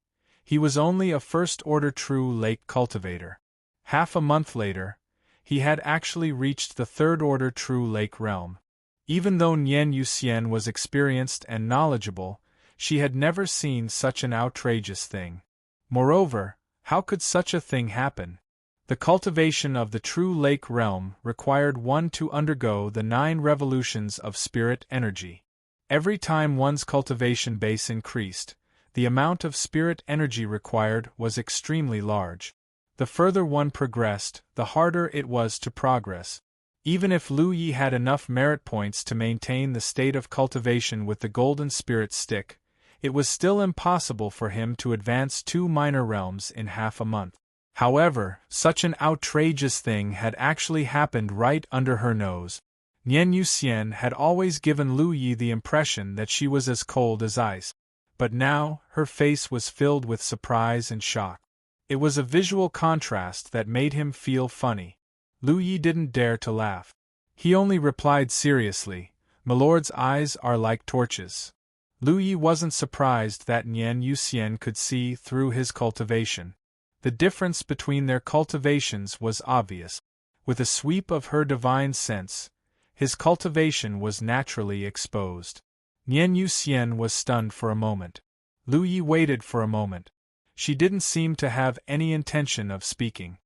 he was only a first-order True Lake cultivator. Half a month later, he had actually reached the third-order True Lake realm. Even though Nian Yuxian was experienced and knowledgeable, she had never seen such an outrageous thing. Moreover, how could such a thing happen? The cultivation of the True Lake realm required one to undergo the 9 revolutions of spirit energy. Every time one's cultivation base increased, the amount of spirit energy required was extremely large. The further one progressed, the harder it was to progress. Even if Lu Yi had enough merit points to maintain the state of cultivation with the golden spirit stick, it was still impossible for him to advance 2 minor realms in half a month. However, such an outrageous thing had actually happened right under her nose. Nian Yuxian had always given Lu Yi the impression that she was as cold as ice. But now, her face was filled with surprise and shock. It was a visual contrast that made him feel funny. Lu Yi didn't dare to laugh. He only replied seriously, "Milord's eyes are like torches." Lu Yi wasn't surprised that Nian Yuxian could see through his cultivation. The difference between their cultivations was obvious. With a sweep of her divine sense, his cultivation was naturally exposed. Nian Yuxian was stunned for a moment. Lu Yi waited for a moment. She didn't seem to have any intention of speaking.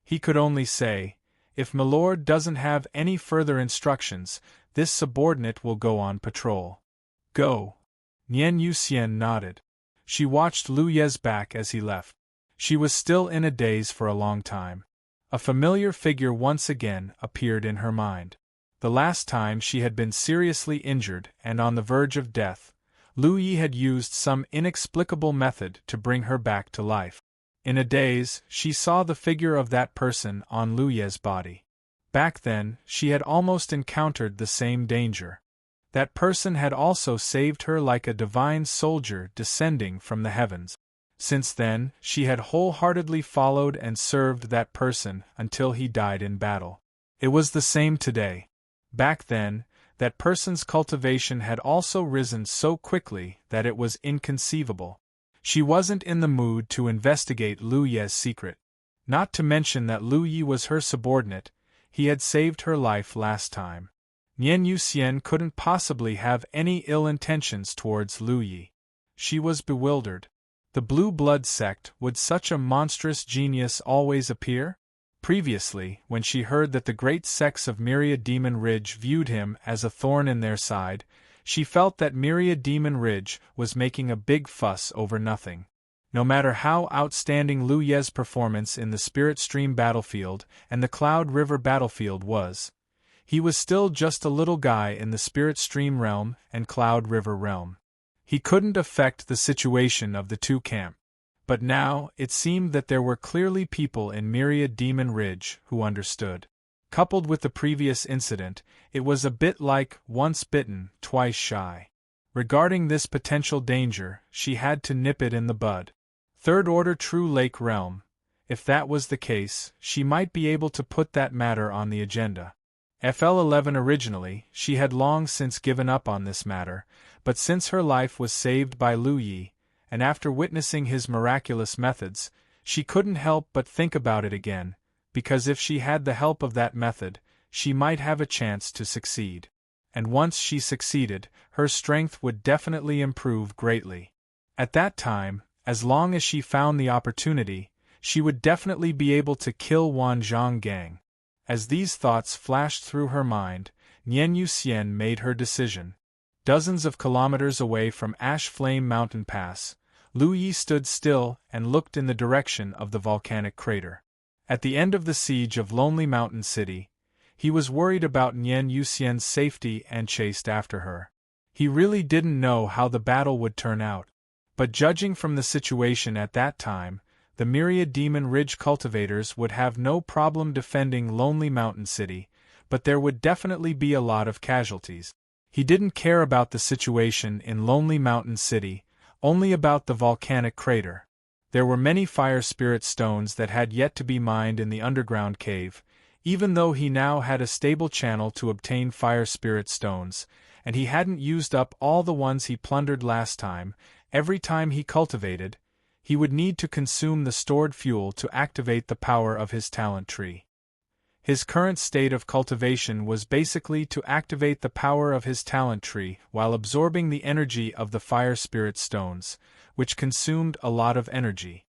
He could only say, "If Milord doesn't have any further instructions, this subordinate will go on patrol." "Go." Nian Yuxian nodded. She watched Lu Ye's back as he left. She was still in a daze for a long time. A familiar figure once again appeared in her mind. The last time she had been seriously injured and on the verge of death, Lu Yi had used some inexplicable method to bring her back to life. In a daze, she saw the figure of that person on Lu Ye's body. Back then, she had almost encountered the same danger. That person had also saved her like a divine soldier descending from the heavens. Since then, she had wholeheartedly followed and served that person until he died in battle. It was the same today. Back then, that person's cultivation had also risen so quickly that it was inconceivable. She wasn't in the mood to investigate Lu Ye's secret. Not to mention that Lu Yi was her subordinate, he had saved her life last time. Nian Yuxian couldn't possibly have any ill intentions towards Lu Yi. She was bewildered. The Blue Blood sect, would such a monstrous genius always appear? Previously, when she heard that the great sects of Myriad Demon Ridge viewed him as a thorn in their side, she felt that Myriad Demon Ridge was making a big fuss over nothing. No matter how outstanding Lu Ye's performance in the Spirit Stream battlefield and the Cloud River battlefield was, he was still just a little guy in the Spirit Stream realm and Cloud River realm. He couldn't affect the situation of the two camps. But now, it seemed that there were clearly people in Myriad Demon Ridge who understood. Coupled with the previous incident, it was a bit like once bitten, twice shy. Regarding this potential danger, she had to nip it in the bud. Third Order True Lake Realm. If that was the case, she might be able to put that matter on the agenda. FL11 originally, she had long since given up on this matter, but since her life was saved by Lu Yi, and after witnessing his miraculous methods, she couldn't help but think about it again, because if she had the help of that method, she might have a chance to succeed. And once she succeeded, her strength would definitely improve greatly. At that time, as long as she found the opportunity, she would definitely be able to kill Wanzhong Gang. As these thoughts flashed through her mind, Nian Yuxian made her decision. Dozens of kilometers away from Ash Flame Mountain Pass, Lu Yi stood still and looked in the direction of the volcanic crater. At the end of the siege of Lonely Mountain City, he was worried about Nian Yuxian's safety and chased after her. He really didn't know how the battle would turn out. But judging from the situation at that time, the Myriad Demon Ridge cultivators would have no problem defending Lonely Mountain City, but there would definitely be a lot of casualties. He didn't care about the situation in Lonely Mountain City, only about the volcanic crater. There were many fire spirit stones that had yet to be mined in the underground cave, even though he now had a stable channel to obtain fire spirit stones, and he hadn't used up all the ones he plundered last time. Every time he cultivated, he would need to consume the stored fuel to activate the power of his talent tree. His current state of cultivation was basically to activate the power of his talent tree while absorbing the energy of the fire spirit stones, which consumed a lot of energy.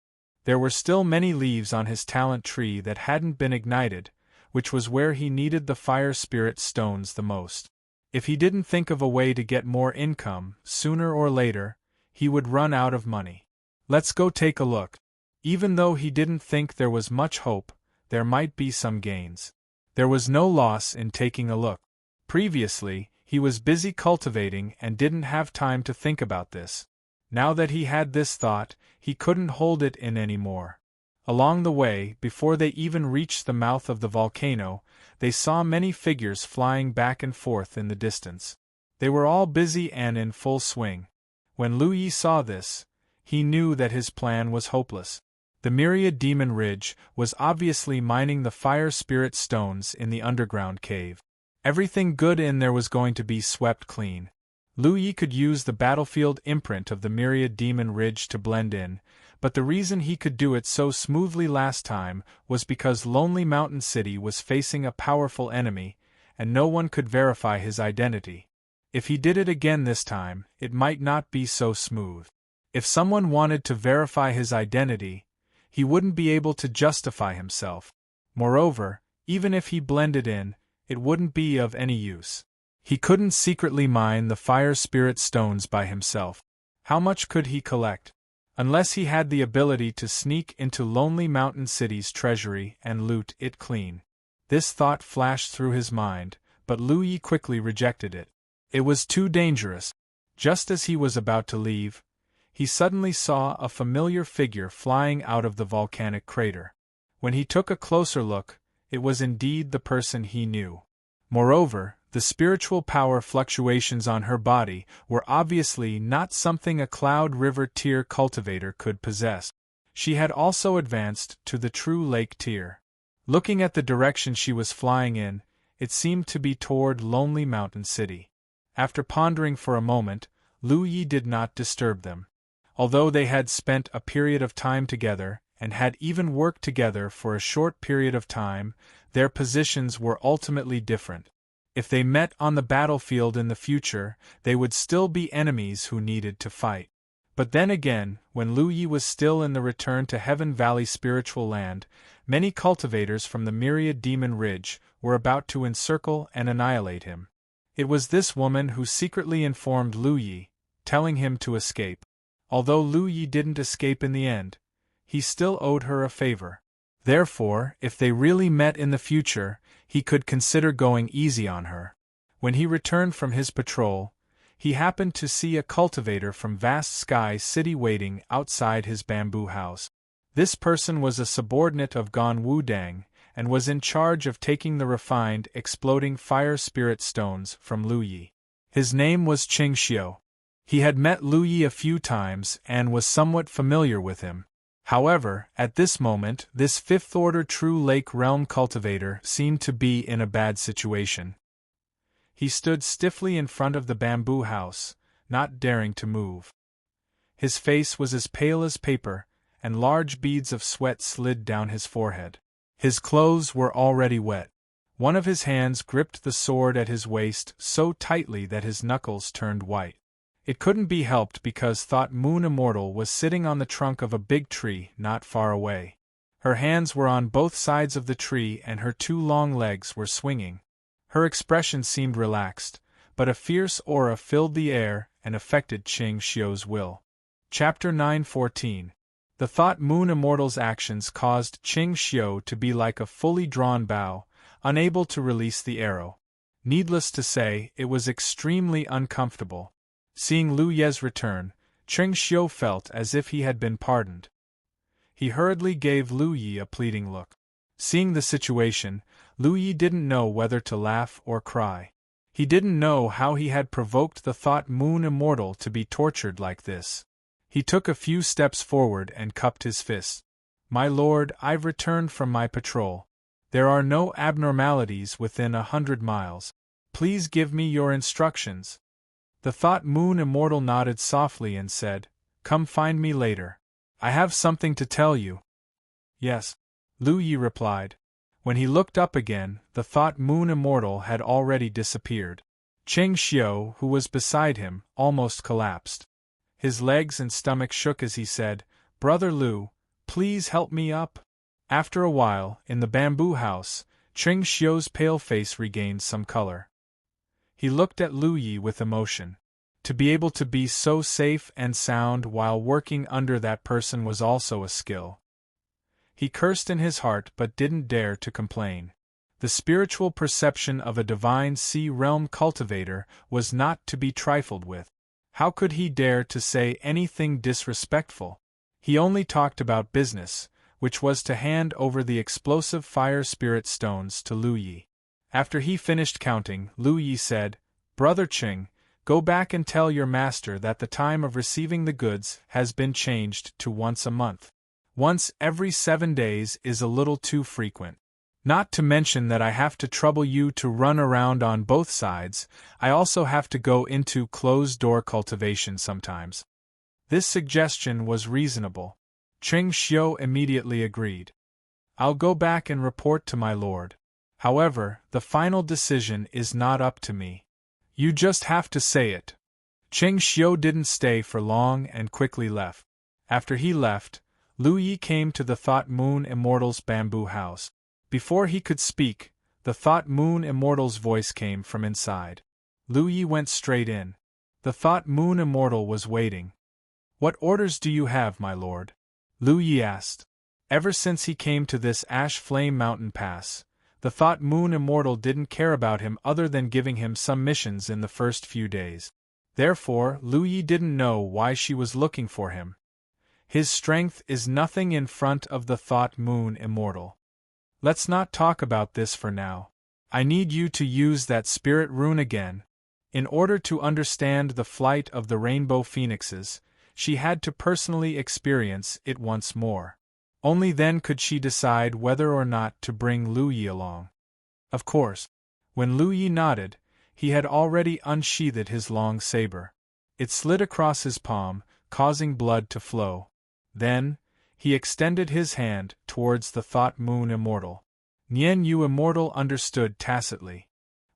There were still many leaves on his talent tree that hadn't been ignited, which was where he needed the fire spirit stones the most. If he didn't think of a way to get more income, sooner or later, he would run out of money. Let's go take a look. Even though he didn't think there was much hope, there might be some gains. There was no loss in taking a look. Previously, he was busy cultivating and didn't have time to think about this. Now that he had this thought, he couldn't hold it in anymore. Along the way, before they even reached the mouth of the volcano, they saw many figures flying back and forth in the distance. They were all busy and in full swing. When Lu Yi saw this, he knew that his plan was hopeless. The Myriad Demon Ridge was obviously mining the fire spirit stones in the underground cave. Everything good in there was going to be swept clean. Lu Yi could use the battlefield imprint of the Myriad Demon Ridge to blend in, but the reason he could do it so smoothly last time was because Lonely Mountain City was facing a powerful enemy, and no one could verify his identity. If he did it again this time, it might not be so smooth. If someone wanted to verify his identity, he wouldn't be able to justify himself. Moreover, even if he blended in, it wouldn't be of any use. He couldn't secretly mine the fire spirit stones by himself. How much could he collect? unless he had the ability to sneak into Lonely Mountain City's treasury and loot it clean. This thought flashed through his mind, but Lu Yi quickly rejected it. It was too dangerous. Just as he was about to leave, he suddenly saw a familiar figure flying out of the volcanic crater. When he took a closer look, it was indeed the person he knew. Moreover, the spiritual power fluctuations on her body were obviously not something a Cloud River tier cultivator could possess. She had also advanced to the true lake tier. Looking at the direction she was flying in, it seemed to be toward Lonely Mountain City. After pondering for a moment, Lu Yi did not disturb them. Although they had spent a period of time together, and had even worked together for a short period of time, their positions were ultimately different. If they met on the battlefield in the future, they would still be enemies who needed to fight. But then again, when Lu Yi was still in the Return to Heaven Valley spiritual land, many cultivators from the Myriad Demon Ridge were about to encircle and annihilate him. It was this woman who secretly informed Lu Yi, telling him to escape. Although Lu Yi didn't escape in the end, he still owed her a favor. Therefore, if they really met in the future, he could consider going easy on her. When he returned from his patrol, he happened to see a cultivator from Vast Sky City waiting outside his bamboo house. This person was a subordinate of Gon Wudang, and was in charge of taking the refined, exploding fire spirit stones from Lu Yi. His name was Qing Xiu. He had met Lu Yi a few times and was somewhat familiar with him. However, at this moment, this fifth-order true lake realm cultivator seemed to be in a bad situation. He stood stiffly in front of the bamboo house, not daring to move. His face was as pale as paper, and large beads of sweat slid down his forehead. His clothes were already wet. One of his hands gripped the sword at his waist so tightly that his knuckles turned white. It couldn't be helped because Thought Moon Immortal was sitting on the trunk of a big tree not far away. Her hands were on both sides of the tree and her two long legs were swinging. Her expression seemed relaxed, but a fierce aura filled the air and affected Qing Xiu's will. Chapter 9:14. The Thought Moon Immortal's actions caused Qing Xiu to be like a fully drawn bow, unable to release the arrow. Needless to say, it was extremely uncomfortable. Seeing Lu Ye's return, Qing Xiu felt as if he had been pardoned. He hurriedly gave Lu Yi a pleading look. Seeing the situation, Lu Yi didn't know whether to laugh or cry. He didn't know how he had provoked the Thought Moon Immortal to be tortured like this. He took a few steps forward and cupped his fist. "My lord, I've returned from my patrol. There are no abnormalities within 100 miles. Please give me your instructions." The Thought Moon Immortal nodded softly and said, "Come find me later. I have something to tell you." "Yes," Lu Yi replied. When he looked up again, the Thought Moon Immortal had already disappeared. Qing Xiu, who was beside him, almost collapsed. His legs and stomach shook as he said, "Brother Lu, please help me up." After a while, in the bamboo house, Qing Xiu's pale face regained some color. He looked at Lu Yi with emotion. To be able to be so safe and sound while working under that person was also a skill. He cursed in his heart but didn't dare to complain. The spiritual perception of a divine sea realm cultivator was not to be trifled with. How could he dare to say anything disrespectful? He only talked about business, which was to hand over the explosive fire spirit stones to Lu Yi. After he finished counting, Lu Yi said, "Brother Qing, go back and tell your master that the time of receiving the goods has been changed to once a month. Once every 7 days is a little too frequent. Not to mention that I have to trouble you to run around on both sides, I also have to go into closed-door cultivation sometimes." This suggestion was reasonable. Qing Xiu immediately agreed. "I'll go back and report to my lord. However, the final decision is not up to me. You just have to say it." Qing Xiu didn't stay for long and quickly left. After he left, Lu Yi came to the Thought Moon Immortal's bamboo house. Before he could speak, the Thought Moon Immortal's voice came from inside. Lu Yi went straight in. The Thought Moon Immortal was waiting. "What orders do you have, my lord?" Lu Yi asked. Ever since he came to this Ash Flame Mountain Pass, the Thought Moon Immortal didn't care about him other than giving him some missions in the first few days. Therefore, Lu Yi didn't know why she was looking for him. His strength is nothing in front of the Thought Moon Immortal. Let's not talk about this for now. I need you to use that spirit rune again. In order to understand the flight of the rainbow phoenixes, she had to personally experience it once more. Only then could she decide whether or not to bring Lu Yi along. Of course, when Lu Yi nodded, he had already unsheathed his long saber. It slid across his palm, causing blood to flow. Then, he extended his hand towards the Thought Moon Immortal. Nian Yu Immortal understood tacitly.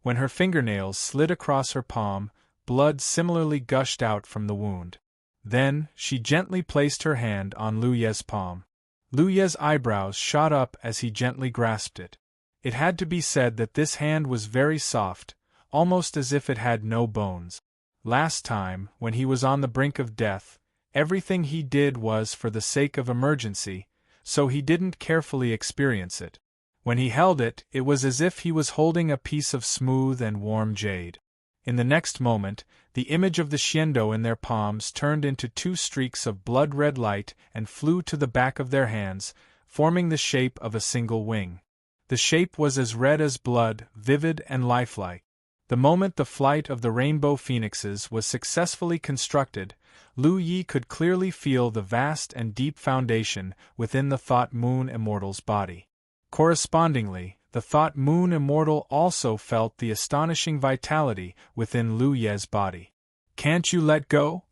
When her fingernails slid across her palm, blood similarly gushed out from the wound. Then, she gently placed her hand on Lu Ye's palm. Lu Ye's eyebrows shot up as he gently grasped it. It had to be said that this hand was very soft, almost as if it had no bones. Last time, when he was on the brink of death, everything he did was for the sake of emergency, so he didn't carefully experience it. When he held it, it was as if he was holding a piece of smooth and warm jade. In the next moment, the image of the Xiando in their palms turned into two streaks of blood-red light and flew to the back of their hands, forming the shape of a single wing. The shape was as red as blood, vivid and lifelike. The moment the flight of the rainbow phoenixes was successfully constructed, Lu Yi could clearly feel the vast and deep foundation within the Thought Moon Immortal's body. Correspondingly, the Thought Moon Immortal also felt the astonishing vitality within Lu Ye's body. "Can't you let go?"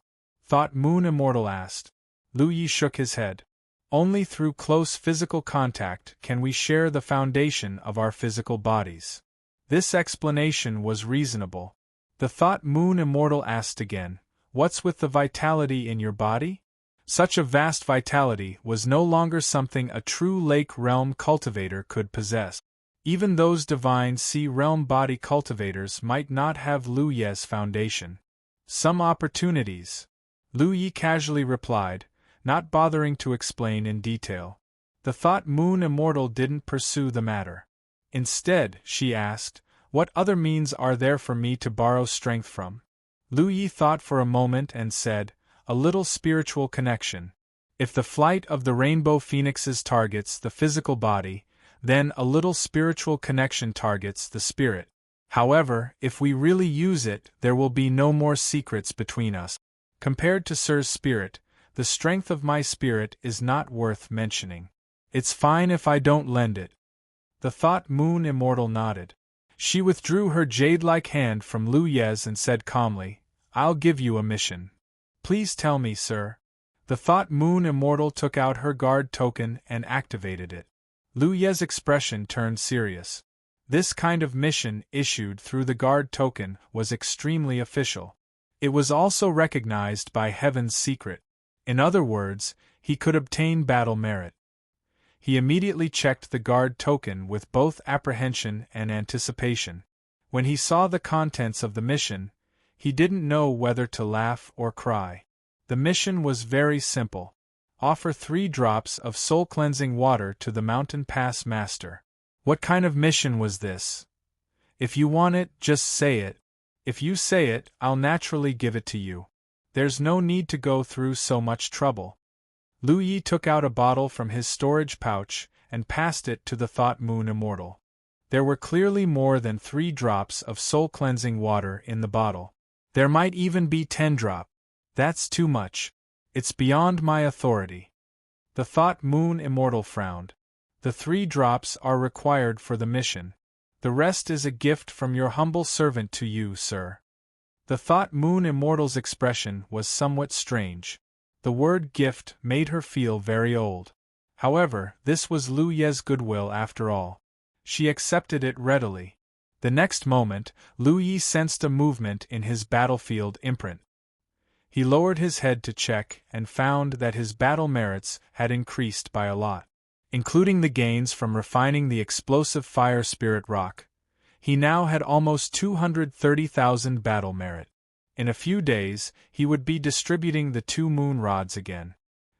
Thought Moon Immortal asked. Lu Yi shook his head. "Only through close physical contact can we share the foundation of our physical bodies." This explanation was reasonable. The Thought Moon Immortal asked again, "What's with the vitality in your body?" Such a vast vitality was no longer something a true Lake Realm cultivator could possess. Even those divine Sea Realm body cultivators might not have Lu Ye's foundation. "Some opportunities," Lu Yi casually replied, not bothering to explain in detail. The Thought Moon Immortal didn't pursue the matter. Instead, she asked, "What other means are there for me to borrow strength from?" Lu Yi thought for a moment and said, "A little spiritual connection. If the flight of the rainbow phoenixes targets the physical body, then a little spiritual connection targets the spirit. However, if we really use it, there will be no more secrets between us. Compared to Sir's spirit, the strength of my spirit is not worth mentioning. It's fine if I don't lend it." The Thought Moon Immortal nodded. She withdrew her jade-like hand from Lu Ye's and said calmly, "I'll give you a mission." "Please tell me, sir." The Thought Moon Immortal took out her guard token and activated it. Lu Ye's expression turned serious. This kind of mission issued through the guard token was extremely official. It was also recognized by Heaven's Secret. In other words, he could obtain battle merit. He immediately checked the guard token with both apprehension and anticipation. When he saw the contents of the mission, he didn't know whether to laugh or cry. The mission was very simple. Offer 3 drops of soul-cleansing water to the Mountain Pass Master. What kind of mission was this? If you want it, just say it. If you say it, I'll naturally give it to you. There's no need to go through so much trouble. Lu Yi took out a bottle from his storage pouch and passed it to the Thought Moon Immortal. There were clearly more than 3 drops of soul-cleansing water in the bottle. There might even be 10 drops. That's too much. It's beyond my authority. The Thought Moon Immortal frowned. The 3 drops are required for the mission. The rest is a gift from your humble servant to you, sir. The Thought Moon Immortal's expression was somewhat strange. The word gift made her feel very old. However, this was Lu Ye's goodwill after all. She accepted it readily. The next moment, Lu Yi sensed a movement in his battlefield imprint. He lowered his head to check and found that his battle merits had increased by a lot. Including the gains from refining the explosive fire spirit rock, he now had almost 230,000 battle merit. In a few days, he would be distributing the 2 moon rods again.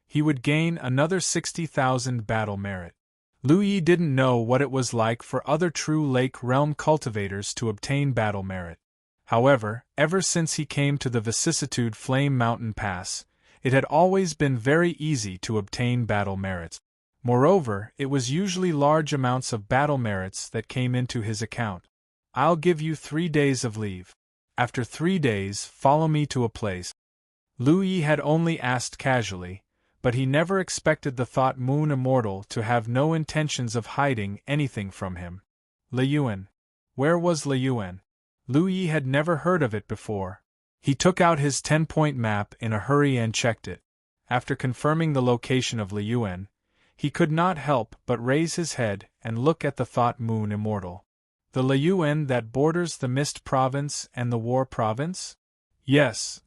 He would gain another 60,000 battle merit. Lu Yi didn't know what it was like for other true Lake Realm cultivators to obtain battle merit. However, ever since he came to the vicissitude Flame Mountain Pass, it had always been very easy to obtain battle merits. Moreover, it was usually large amounts of battle merits that came into his account. I'll give you 3 days of leave. After 3 days, follow me to a place. Lu Yi had only asked casually, but he never expected the Thought Moon Immortal to have no intentions of hiding anything from him. Liyuan. Where was Liyuan? Lu Yi had never heard of it before. He took out his 10-point map in a hurry and checked it. After confirming the location of Liyuan, he could not help but raise his head and look at the Thought Moon Immortal. The Liyuan that borders the Mist Province and the War Province? Yes.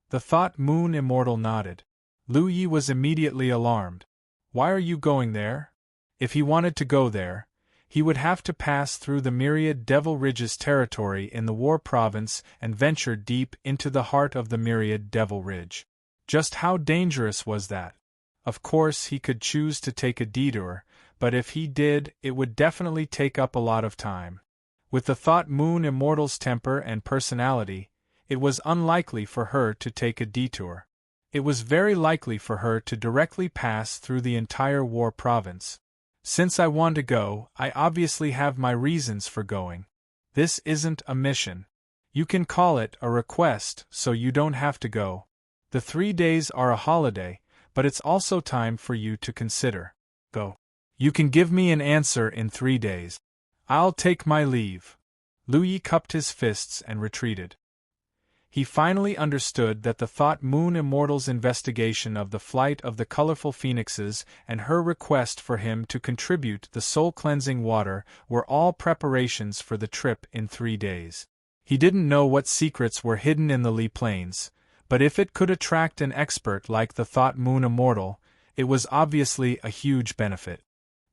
The Thought Moon Immortal nodded. Lu Yi was immediately alarmed. Why are you going there? If he wanted to go there, he would have to pass through the myriad Devil Ridges territory in the War Province and venture deep into the heart of the myriad Devil Ridge. Just how dangerous was that? Of course he could choose to take a detour, but if he did, it would definitely take up a lot of time. With the Thought Moon Immortal's temper and personality, it was unlikely for her to take a detour. It was very likely for her to directly pass through the entire War Province. Since I want to go, I obviously have my reasons for going. This isn't a mission. You can call it a request, so you don't have to go. The 3 days are a holiday, but it's also time for you to consider. Go. You can give me an answer in 3 days. I'll take my leave. Lu Yi cupped his fists and retreated. He finally understood that the Thought Moon Immortal's investigation of the flight of the colorful phoenixes and her request for him to contribute the soul-cleansing water were all preparations for the trip in 3 days. He didn't know what secrets were hidden in the Li Plains, but if it could attract an expert like the Thought Moon Immortal, it was obviously a huge benefit.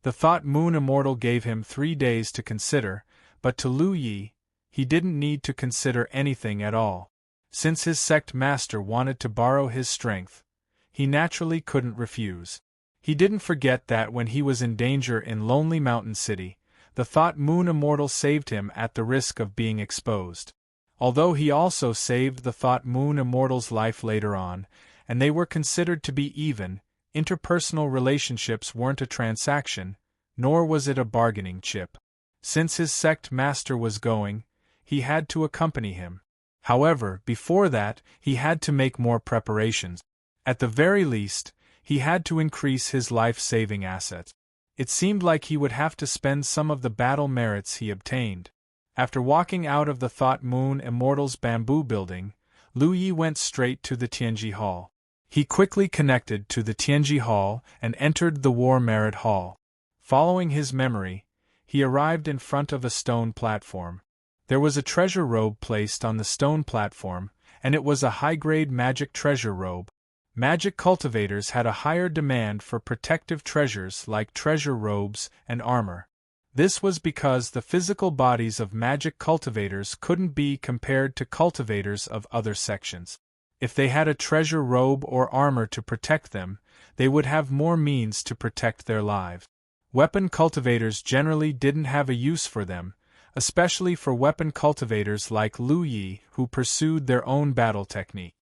The Thought Moon Immortal gave him 3 days to consider, but to Lu Yi, he didn't need to consider anything at all. Since his sect master wanted to borrow his strength, he naturally couldn't refuse. He didn't forget that when he was in danger in Lonely Mountain City, the Thought Moon Immortal saved him at the risk of being exposed. Although he also saved the Thought Moon Immortal's life later on, and they were considered to be even, interpersonal relationships weren't a transaction, nor was it a bargaining chip. Since his sect master was going, he had to accompany him. However, before that, he had to make more preparations. At the very least, he had to increase his life-saving assets. It seemed like he would have to spend some of the battle merits he obtained. After walking out of the Thought Moon Immortal's bamboo building, Lu Yi went straight to the Tianji Hall. He quickly connected to the Tianji Hall and entered the War Merit Hall. Following his memory, he arrived in front of a stone platform. There was a treasure robe placed on the stone platform, and it was a high-grade magic treasure robe. Magic cultivators had a higher demand for protective treasures like treasure robes and armor. This was because the physical bodies of magic cultivators couldn't be compared to cultivators of other sections. If they had a treasure robe or armor to protect them, they would have more means to protect their lives. Weapon cultivators generally didn't have a use for them, especially for weapon cultivators like Lu Yi who pursued their own battle technique.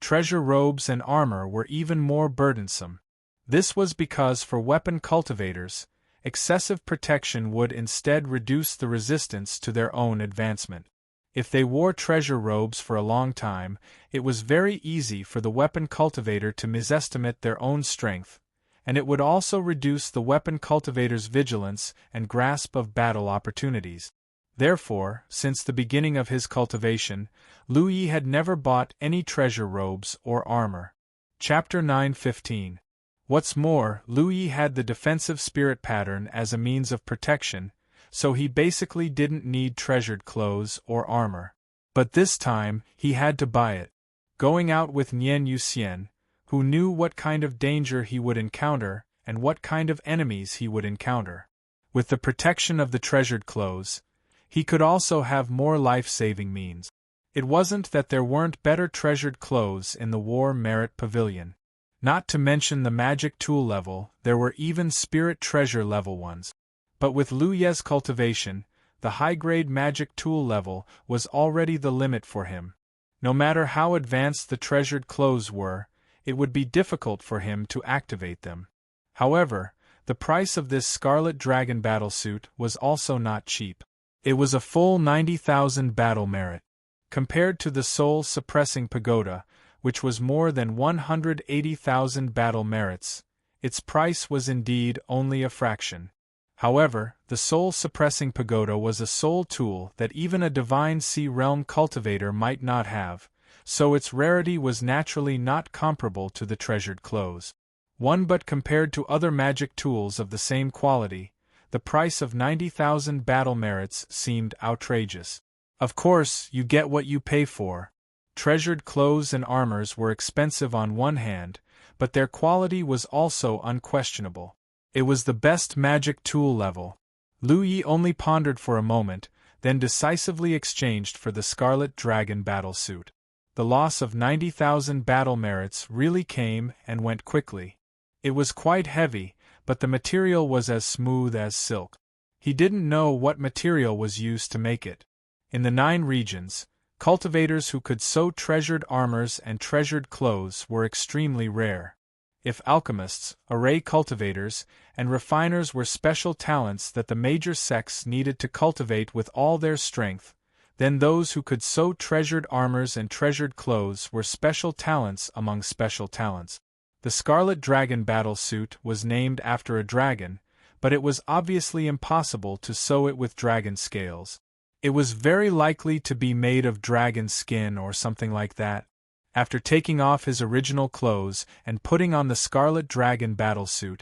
Treasure robes and armor were even more burdensome. This was because for weapon cultivators, excessive protection would instead reduce the resistance to their own advancement. If they wore treasure robes for a long time, it was very easy for the weapon cultivator to misestimate their own strength, and it would also reduce the weapon cultivator's vigilance and grasp of battle opportunities. Therefore, since the beginning of his cultivation, Lu Yi had never bought any treasure robes or armor. Chapter 9:15. What's more, Lu Yi had the defensive spirit pattern as a means of protection, so he basically didn't need treasured clothes or armor. But this time, he had to buy it. Going out with Nian Yuxian, who knew what kind of danger he would encounter and what kind of enemies he would encounter. With the protection of the treasured clothes, he could also have more life-saving means. It wasn't that there weren't better treasured clothes in the War Merit Pavilion. Not to mention the magic tool level, there were even spirit treasure level ones. But with Lu Ye's cultivation, the high-grade magic tool level was already the limit for him. No matter how advanced the treasured clothes were, it would be difficult for him to activate them. However, the price of this Scarlet Dragon battlesuit was also not cheap. It was a full 90,000 battle merit. Compared to the soul-suppressing pagoda, which was more than 180,000 battle merits, its price was indeed only a fraction. However, the soul-suppressing pagoda was a soul tool that even a divine sea realm cultivator might not have, so its rarity was naturally not comparable to the treasured clothes. But compared to other magic tools of the same quality, the price of 90,000 battle merits seemed outrageous. Of course, you get what you pay for. Treasured clothes and armors were expensive on one hand, but their quality was also unquestionable. It was the best magic tool level. Lu Yi only pondered for a moment, then decisively exchanged for the Scarlet Dragon battlesuit. The loss of 90,000 battle merits really came and went quickly. It was quite heavy, but the material was as smooth as silk. He didn't know what material was used to make it. In the 9 regions, cultivators who could sew treasured armors and treasured clothes were extremely rare. If alchemists, array cultivators, and refiners were special talents that the major sects needed to cultivate with all their strength, then those who could sew treasured armors and treasured clothes were special talents among special talents. The Scarlet Dragon battlesuit was named after a dragon, but it was obviously impossible to sew it with dragon scales. It was very likely to be made of dragon skin or something like that. After taking off his original clothes and putting on the Scarlet Dragon battlesuit,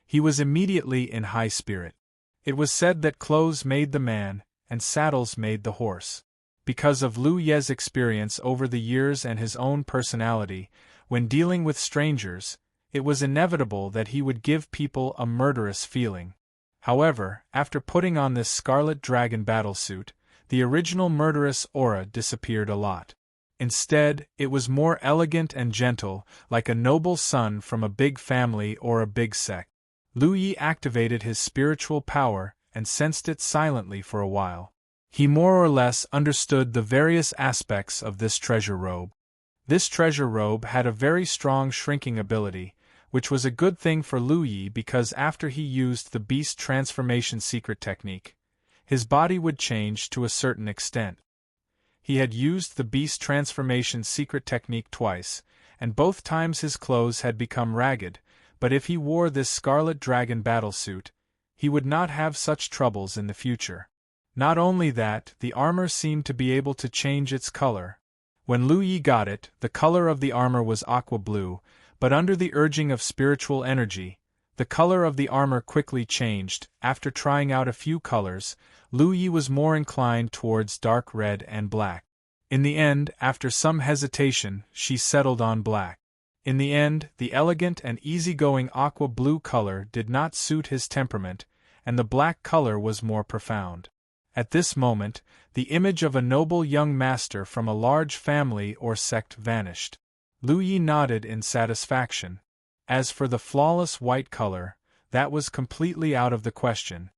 he was immediately in high spirit. It was said that clothes made the man, and saddles made the horse. Because of Lu Ye's experience over the years and his own personality, when dealing with strangers, it was inevitable that he would give people a murderous feeling. However, after putting on this Scarlet Dragon battlesuit, the original murderous aura disappeared a lot. Instead, it was more elegant and gentle, like a noble son from a big family or a big sect. Lu Yi activated his spiritual power and sensed it silently for a while. He more or less understood the various aspects of this treasure robe. This treasure robe had a very strong shrinking ability, which was a good thing for Lu Yi because after he used the beast transformation secret technique, his body would change to a certain extent. He had used the beast transformation secret technique twice, and both times his clothes had become ragged, but if he wore this Scarlet Dragon battlesuit, he would not have such troubles in the future. Not only that, the armor seemed to be able to change its color. When Lu Yi got it, the color of the armor was aqua blue, but under the urging of spiritual energy, the color of the armor quickly changed. After trying out a few colors, Lu Yi was more inclined towards dark red and black. In the end, after some hesitation, she settled on black. In the end, the elegant and easygoing aqua blue color did not suit his temperament, and the black color was more profound. At this moment, the image of a noble young master from a large family or sect vanished. Lu Yi nodded in satisfaction. As for the flawless white color, that was completely out of the question.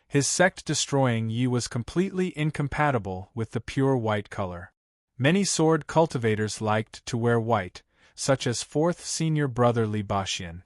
His sect-destroying Yi was completely incompatible with the pure white color. Many sword cultivators liked to wear white, such as 4th senior brother Li Baxian.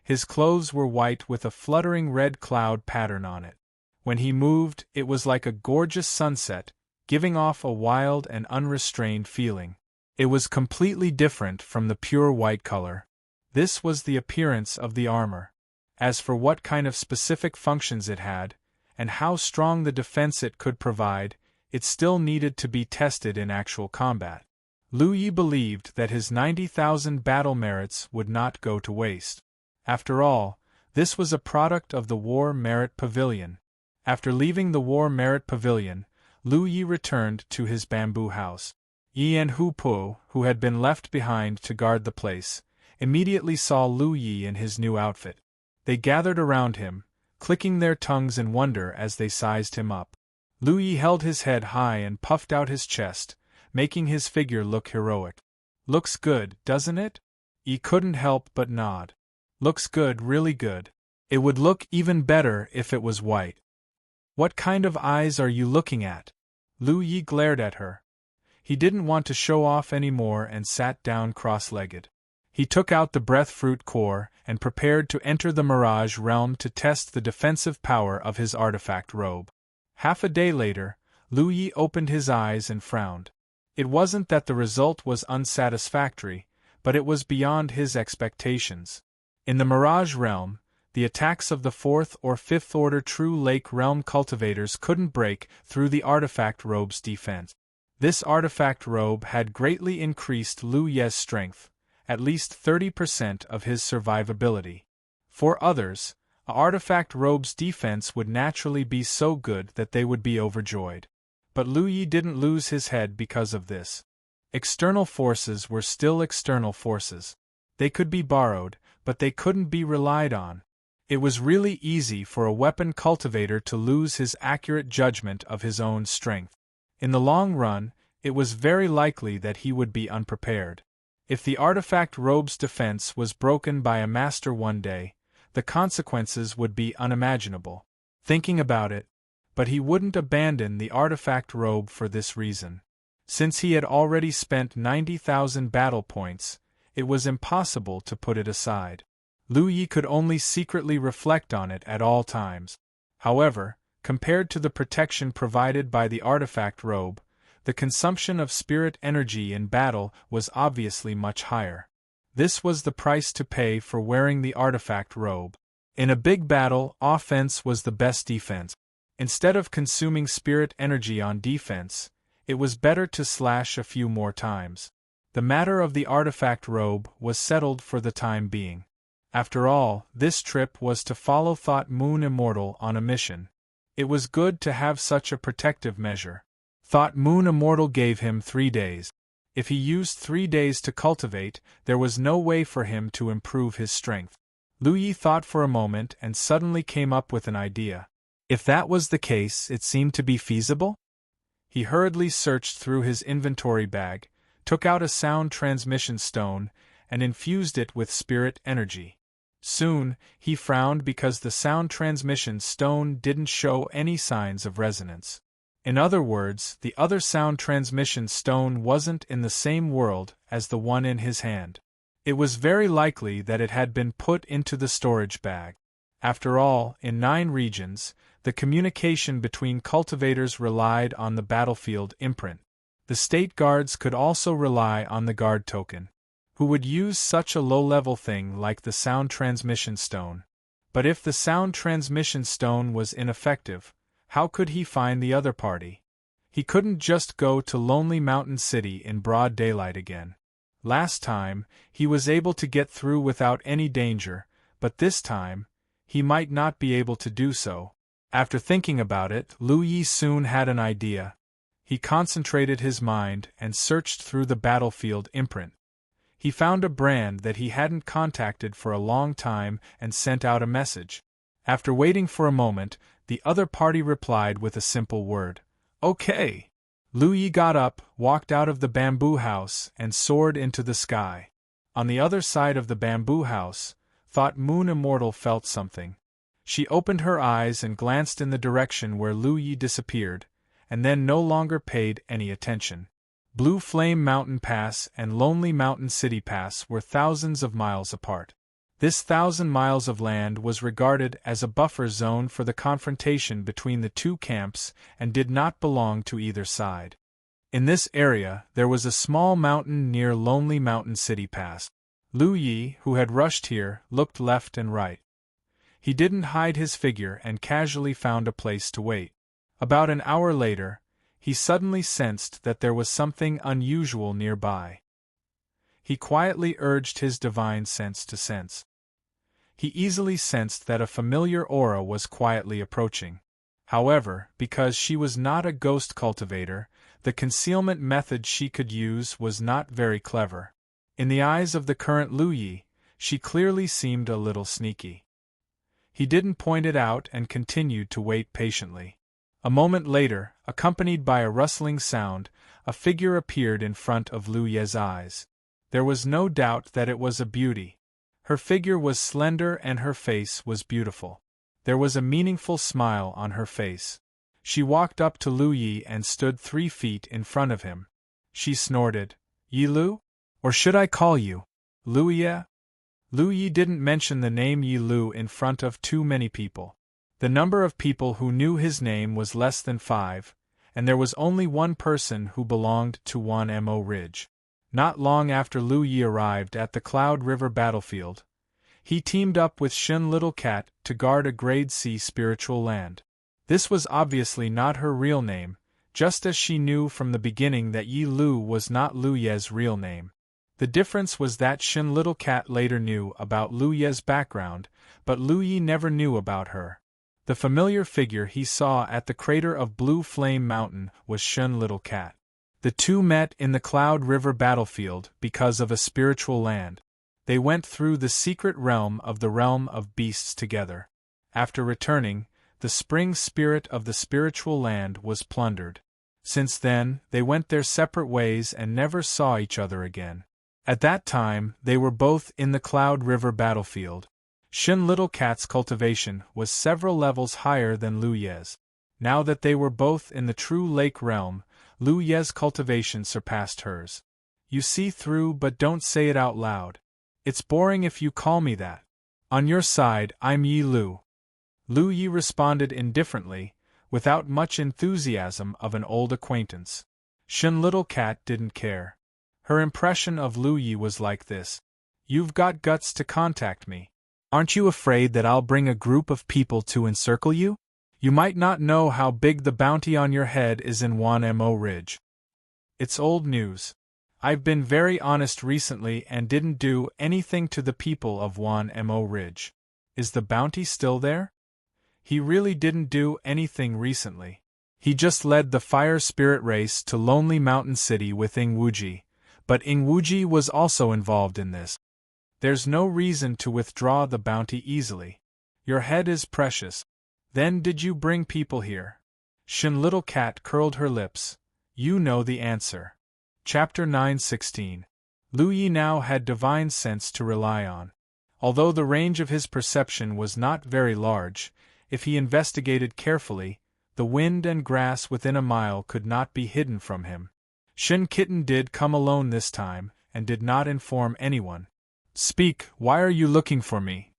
His clothes were white with a fluttering red cloud pattern on it. When he moved, it was like a gorgeous sunset, giving off a wild and unrestrained feeling. It was completely different from the pure white color. This was the appearance of the armor. As for what kind of specific functions it had, and how strong the defense it could provide, it still needed to be tested in actual combat. Lu Yi believed that his 90,000 battle merits would not go to waste. After all, this was a product of the War Merit Pavilion. After leaving the War Merit Pavilion, Lu Yi returned to his bamboo house. Yi and Hu Po, who had been left behind to guard the place, immediately saw Lu Yi in his new outfit. They gathered around him, clicking their tongues in wonder as they sized him up. Lu Yi held his head high and puffed out his chest, making his figure look heroic. "Looks good, doesn't it?" He couldn't help but nod. "Looks good, really good. It would look even better if it was white." "What kind of eyes are you looking at?" Lu Yi glared at her. He didn't want to show off any more and sat down cross-legged. He took out the breathfruit core and prepared to enter the Mirage realm to test the defensive power of his artifact robe. Half a day later, Lu Yi opened his eyes and frowned. It wasn't that the result was unsatisfactory, but it was beyond his expectations. In the Mirage realm, the attacks of the 4th or 5th order True Lake realm cultivators couldn't break through the artifact robe's defense. This artifact robe had greatly increased Lu Ye's strength, at least 30% of his survivability. For others, a artifact robe's defense would naturally be so good that they would be overjoyed. But Lu Yi didn't lose his head because of this. External forces were still external forces. They could be borrowed, but they couldn't be relied on. It was really easy for a weapon cultivator to lose his accurate judgment of his own strength. In the long run, it was very likely that he would be unprepared. If the artifact robe's defense was broken by a master one day, the consequences would be unimaginable. Thinking about it, but he wouldn't abandon the artifact robe for this reason. Since he had already spent 90,000 battle points, it was impossible to put it aside. Lu Yi could only secretly reflect on it at all times. However, compared to the protection provided by the artifact robe, the consumption of spirit energy in battle was obviously much higher. This was the price to pay for wearing the artifact robe. In a big battle, offense was the best defense. Instead of consuming spirit energy on defense, it was better to slash a few more times. The matter of the artifact robe was settled for the time being. After all, this trip was to follow Thought Moon Immortal on a mission. It was good to have such a protective measure. Thought Moon Immortal gave him 3 days. If he used 3 days to cultivate, there was no way for him to improve his strength. Lu Yi thought for a moment and suddenly came up with an idea. If that was the case, it seemed to be feasible? He hurriedly searched through his inventory bag, took out a sound transmission stone, and infused it with spirit energy. Soon, he frowned because the sound transmission stone didn't show any signs of resonance. In other words, the other sound transmission stone wasn't in the same world as the one in his hand. It was very likely that it had been put into the storage bag. After all, in 9 regions, the communication between cultivators relied on the battlefield imprint. The state guards could also rely on the guard token. Who would use such a low-level thing like the sound transmission stone? But if the sound transmission stone was ineffective, how could he find the other party? He couldn't just go to Lonely Mountain City in broad daylight again. Last time, he was able to get through without any danger, but this time, he might not be able to do so. After thinking about it, Lu Yi soon had an idea. He concentrated his mind and searched through the battlefield imprint. He found a brand that he hadn't contacted for a long time and sent out a message. After waiting for a moment, the other party replied with a simple word. "Okay." Lu Yi got up, walked out of the bamboo house, and soared into the sky. On the other side of the bamboo house, Thought Moon Immortal felt something. She opened her eyes and glanced in the direction where Lu Yi disappeared, and then no longer paid any attention. Blue Flame Mountain Pass and Lonely Mountain City Pass were thousands of miles apart. This 1,000 miles of land was regarded as a buffer zone for the confrontation between the two camps and did not belong to either side. In this area, there was a small mountain near Lonely Mountain City Pass. Lu Yi, who had rushed here, looked left and right. He didn't hide his figure and casually found a place to wait. About an hour later, he suddenly sensed that there was something unusual nearby. He quietly urged his divine sense to sense. He easily sensed that a familiar aura was quietly approaching. However, because she was not a ghost cultivator, the concealment method she could use was not very clever. In the eyes of the current Lu Yi, she clearly seemed a little sneaky. He didn't point it out and continued to wait patiently. A moment later, accompanied by a rustling sound, a figure appeared in front of Lu Ye's eyes. There was no doubt that it was a beauty. Her figure was slender and her face was beautiful. There was a meaningful smile on her face. She walked up to Lu Yi and stood 3 feet in front of him. She snorted, "Yi Lu? Or should I call you Lu Ye?" Lu Yi didn't mention the name Yi Lu in front of too many people. The number of people who knew his name was less than 5, and there was only one person who belonged to Wanmo Ridge. Not long after Lu Yi arrived at the Cloud River battlefield, he teamed up with Shin Little Cat to guard a Grade C spiritual land. This was obviously not her real name, just as she knew from the beginning that Yi Lu was not Lu Ye's real name. The difference was that Shin Little Cat later knew about Lu Ye's background, but Lu Yi never knew about her. The familiar figure he saw at the crater of Blue Flame Mountain was Shin Little Cat. The two met in the Cloud River battlefield because of a spiritual land. They went through the secret realm of beasts together. After returning, the spring spirit of the spiritual land was plundered. Since then, they went their separate ways and never saw each other again. At that time, they were both in the Cloud River battlefield. Shin Little Cat's cultivation was several levels higher than Lu Ye's. Now that they were both in the true lake realm, Lu Ye's cultivation surpassed hers. You see through but don't say it out loud. It's boring if you call me that. On your side, I'm Yi Lu. Lu Yi responded indifferently, without much enthusiasm of an old acquaintance. Shin Little Cat didn't care. Her impression of Lu Yi was like this: "You've got guts to contact me. Aren't you afraid that I'll bring a group of people to encircle you? You might not know how big the bounty on your head is in Wanmo Ridge." It's old news. I've been very honest recently and didn't do anything to the people of Wanmo Ridge. Is the bounty still there? He really didn't do anything recently. He just led the fire spirit race to Lonely Mountain City with Ingwuji, but Ingwuji was also involved in this. There's no reason to withdraw the bounty easily. Your head is precious. Then did you bring people here? Shin Little Cat curled her lips. You know the answer. Chapter 9:16. Lu Yi now had divine sense to rely on. Although the range of his perception was not very large, if he investigated carefully, the wind and grass within a mile could not be hidden from him. Shin Kitten did come alone this time, and did not inform anyone. "Speak, why are you looking for me?"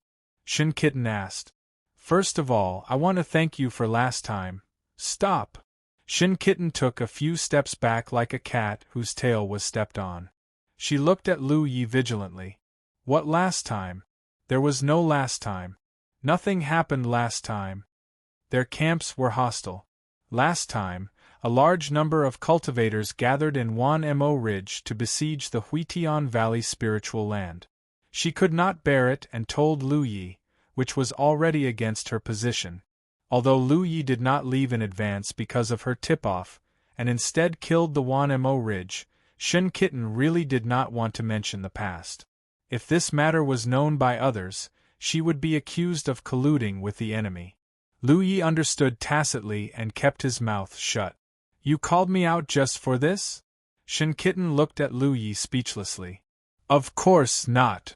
Shin Kitten asked. "First of all, I want to thank you for last time." "Stop!" Shin Kitten took a few steps back like a cat whose tail was stepped on. She looked at Lu Yi vigilantly. "What last time? There was no last time. Nothing happened last time. Their camps were hostile. Last time, a large number of cultivators gathered in Wanmo Ridge to besiege the Huitian Valley spiritual land. She could not bear it and told Lu Yi, which was already against her position. Although Lu Yi did not leave in advance because of her tip-off, and instead killed the Wanmo Ridge, Shin Kitten really did not want to mention the past. If this matter was known by others, she would be accused of colluding with the enemy. Lu Yi understood tacitly and kept his mouth shut. "You called me out just for this?" Shin Kitten looked at Lu Yi speechlessly. "Of course not.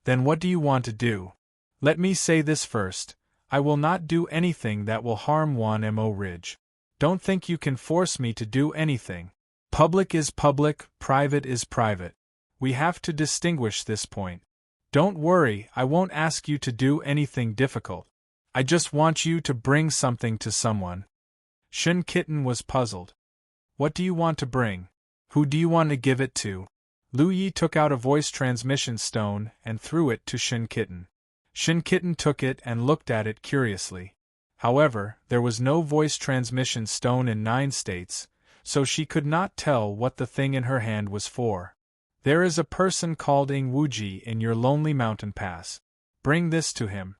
Then what do you want to do? Let me say this first. I will not do anything that will harm Wanmo Ridge. Don't think you can force me to do anything. Public is public, private is private. We have to distinguish this point. Don't worry, I won't ask you to do anything difficult. I just want you to bring something to someone." Shin Kitten was puzzled. "What do you want to bring? Who do you want to give it to?" Lu Yi took out a voice transmission stone and threw it to Shin Kitten. Shin Kitten took it and looked at it curiously. However, there was no voice transmission stone in 9 states, so she could not tell what the thing in her hand was for. "There is a person called Ingwuji in your Lonely Mountain Pass. Bring this to him."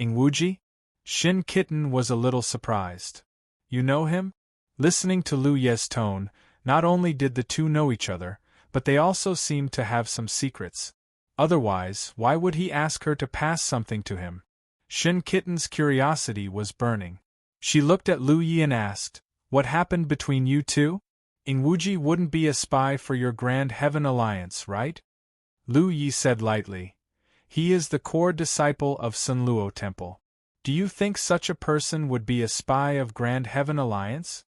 "Ingwuji?" Shin Kitten was a little surprised. "You know him?" Listening to Lu Ye's tone, not only did the two know each other, but they also seemed to have some secrets. Otherwise, why would he ask her to pass something to him? Shin Kitten's curiosity was burning. She looked at Lu Yi and asked, "What happened between you two?" Ingwuji wouldn't be a spy for your Grand Heaven Alliance, right? Lu Yi said lightly. He is the core disciple of Sunluo Temple. Do you think such a person would be a spy of Grand Heaven Alliance?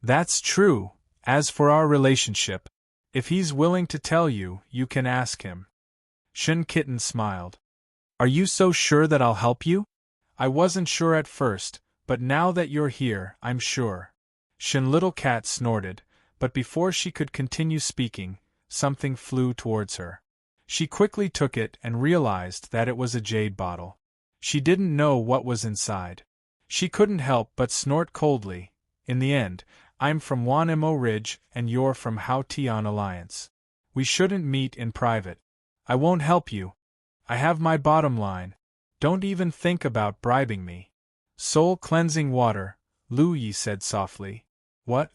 That's true. As for our relationship, if he's willing to tell you, you can ask him. Shen Kitten smiled. Are you so sure that I'll help you? I wasn't sure at first, but now that you're here, I'm sure. Shen Little Cat snorted, but before she could continue speaking, something flew towards her. She quickly took it and realized that it was a jade bottle. She didn't know what was inside. She couldn't help but snort coldly. In the end, I'm from Wanemo Ridge and you're from Hao Tian Alliance. We shouldn't meet in private. I won't help you. I have my bottom line. Don't even think about bribing me. Soul cleansing water, Lu Yi said softly. What?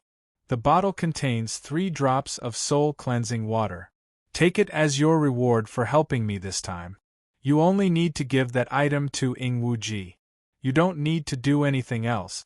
The bottle contains 3 drops of soul cleansing water. Take it as your reward for helping me this time. You only need to give that item to Ingwuji. You don't need to do anything else.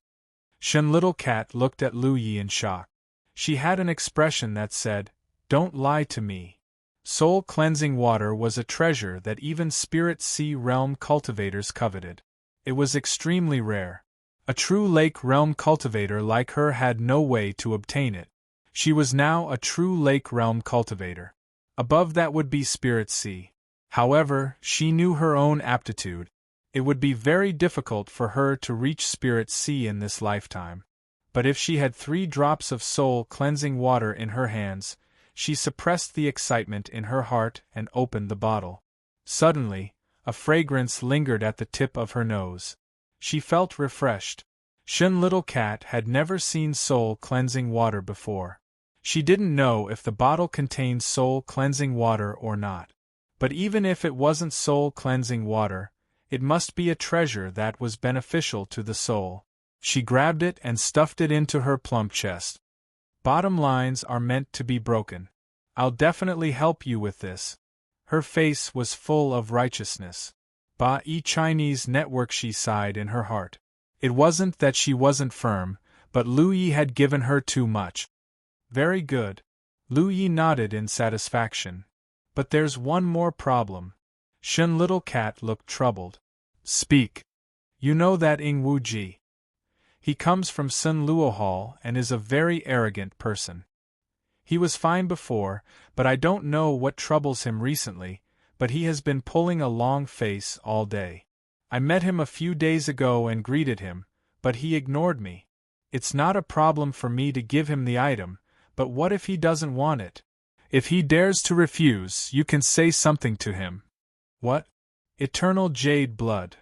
Shen Little Cat looked at Lu Yi in shock. She had an expression that said, Don't lie to me. Soul cleansing water was a treasure that even Spirit Sea Realm cultivators coveted. It was extremely rare. A true Lake Realm cultivator like her had no way to obtain it. She was now a true Lake Realm cultivator. Above that would be Spirit Sea. However, she knew her own aptitude. It would be very difficult for her to reach Spirit Sea in this lifetime. But if she had 3 drops of soul cleansing water in her hands, she suppressed the excitement in her heart and opened the bottle. Suddenly, a fragrance lingered at the tip of her nose. She felt refreshed. Shen Little Cat had never seen soul cleansing water before. She didn't know if the bottle contained soul cleansing water or not. But even if it wasn't soul cleansing water, it must be a treasure that was beneficial to the soul. She grabbed it and stuffed it into her plump chest. Bottom lines are meant to be broken. I'll definitely help you with this. Her face was full of righteousness. Ba-e Chinese network, she sighed in her heart. It wasn't that she wasn't firm, but Lu Yi had given her too much. Very good. Lu Yi nodded in satisfaction. But there's one more problem. Shen Little Cat looked troubled. Speak. You know that Ingwuji. He comes from Sunluo Hall and is a very arrogant person. He was fine before, but I don't know what troubles him recently, but he has been pulling a long face all day. I met him a few days ago and greeted him, but he ignored me. It's not a problem for me to give him the item, but what if he doesn't want it? If he dares to refuse, you can say something to him. What? Eternal jade blood.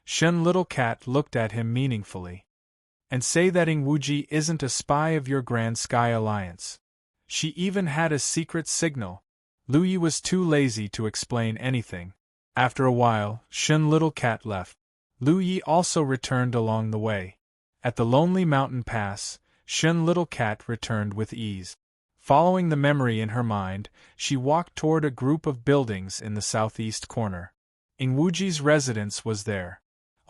Shen Little Cat looked at him meaningfully. And say that Ingwuji isn't a spy of your Grand Sky Alliance. She even had a secret signal. Lu Yi was too lazy to explain anything. After a while, Shen Little Cat left. Lu Yi also returned along the way. At the lonely mountain pass, Shen Little Cat returned with ease. Following the memory in her mind, she walked toward a group of buildings in the southeast corner. Ingwuji's residence was there.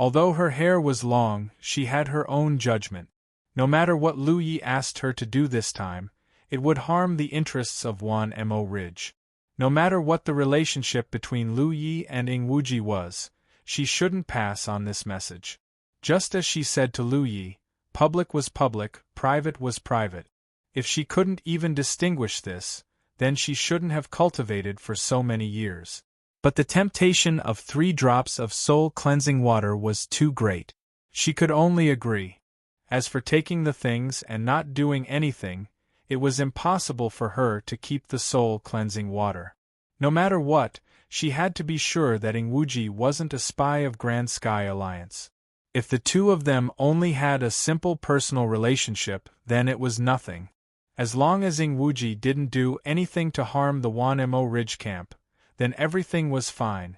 Although her hair was long, she had her own judgment. No matter what Lu Yi asked her to do this time, it would harm the interests of Wanemo Ridge. No matter what the relationship between Lu Yi and Ingwuji was, she shouldn't pass on this message. Just as she said to Lu Yi, public was public, private was private. If she couldn't even distinguish this, then she shouldn't have cultivated for so many years. But the temptation of 3 drops of soul-cleansing water was too great. She could only agree. As for taking the things and not doing anything, it was impossible for her to keep the soul-cleansing water. No matter what, she had to be sure that Ingwuji wasn't a spy of Grand Sky Alliance. If the two of them only had a simple personal relationship, then it was nothing. As long as Ingwuji didn't do anything to harm the Wanemo Ridge camp, then everything was fine.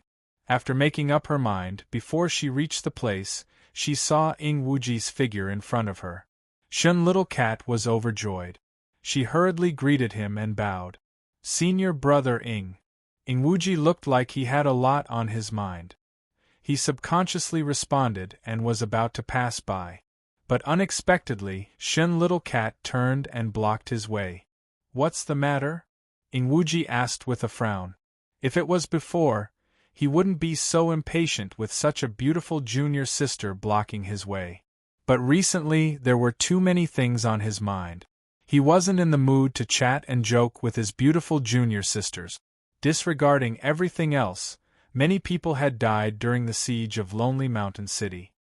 After making up her mind, before she reached the place, she saw Ingwuji's figure in front of her. Shen Little Cat was overjoyed. She hurriedly greeted him and bowed. Senior brother Ing. Ingwuji looked like he had a lot on his mind. He subconsciously responded and was about to pass by. But unexpectedly, Shen Little Cat turned and blocked his way. "What's the matter?" Ingwuji asked with a frown. If it was before, he wouldn't be so impatient with such a beautiful junior sister blocking his way. But recently there were too many things on his mind. He wasn't in the mood to chat and joke with his beautiful junior sisters. Disregarding everything else, many people had died during the siege of Lonely Mountain City.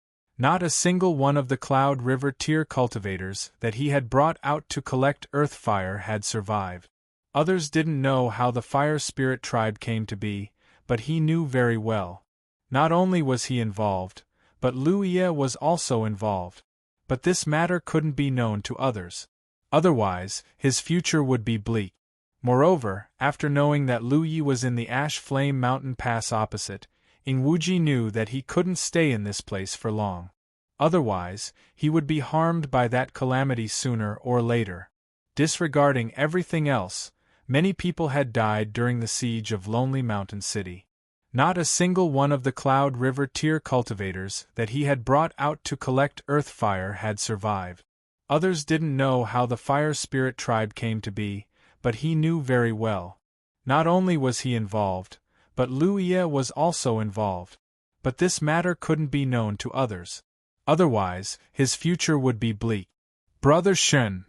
Not a single one of the Cloud River tier cultivators that he had brought out to collect earth fire had survived. Others didn't know how the fire spirit tribe came to be, but he knew very well. Not only was he involved, but Lu Ye was also involved. But this matter couldn't be known to others. Otherwise, his future would be bleak. Moreover, after knowing that Lu Yi was in the Ash Flame Mountain Pass opposite, Ingwuji knew that he couldn't stay in this place for long. Otherwise, he would be harmed by that calamity sooner or later. Disregarding everything else, many people had died during the siege of Lonely Mountain City. Not a single one of the Cloud River tier cultivators that he had brought out to collect earth fire had survived. Others didn't know how the fire spirit tribe came to be, but he knew very well. Not only was he involved, but Lu Ye was also involved. But this matter couldn't be known to others. Otherwise, his future would be bleak. Brother Shen.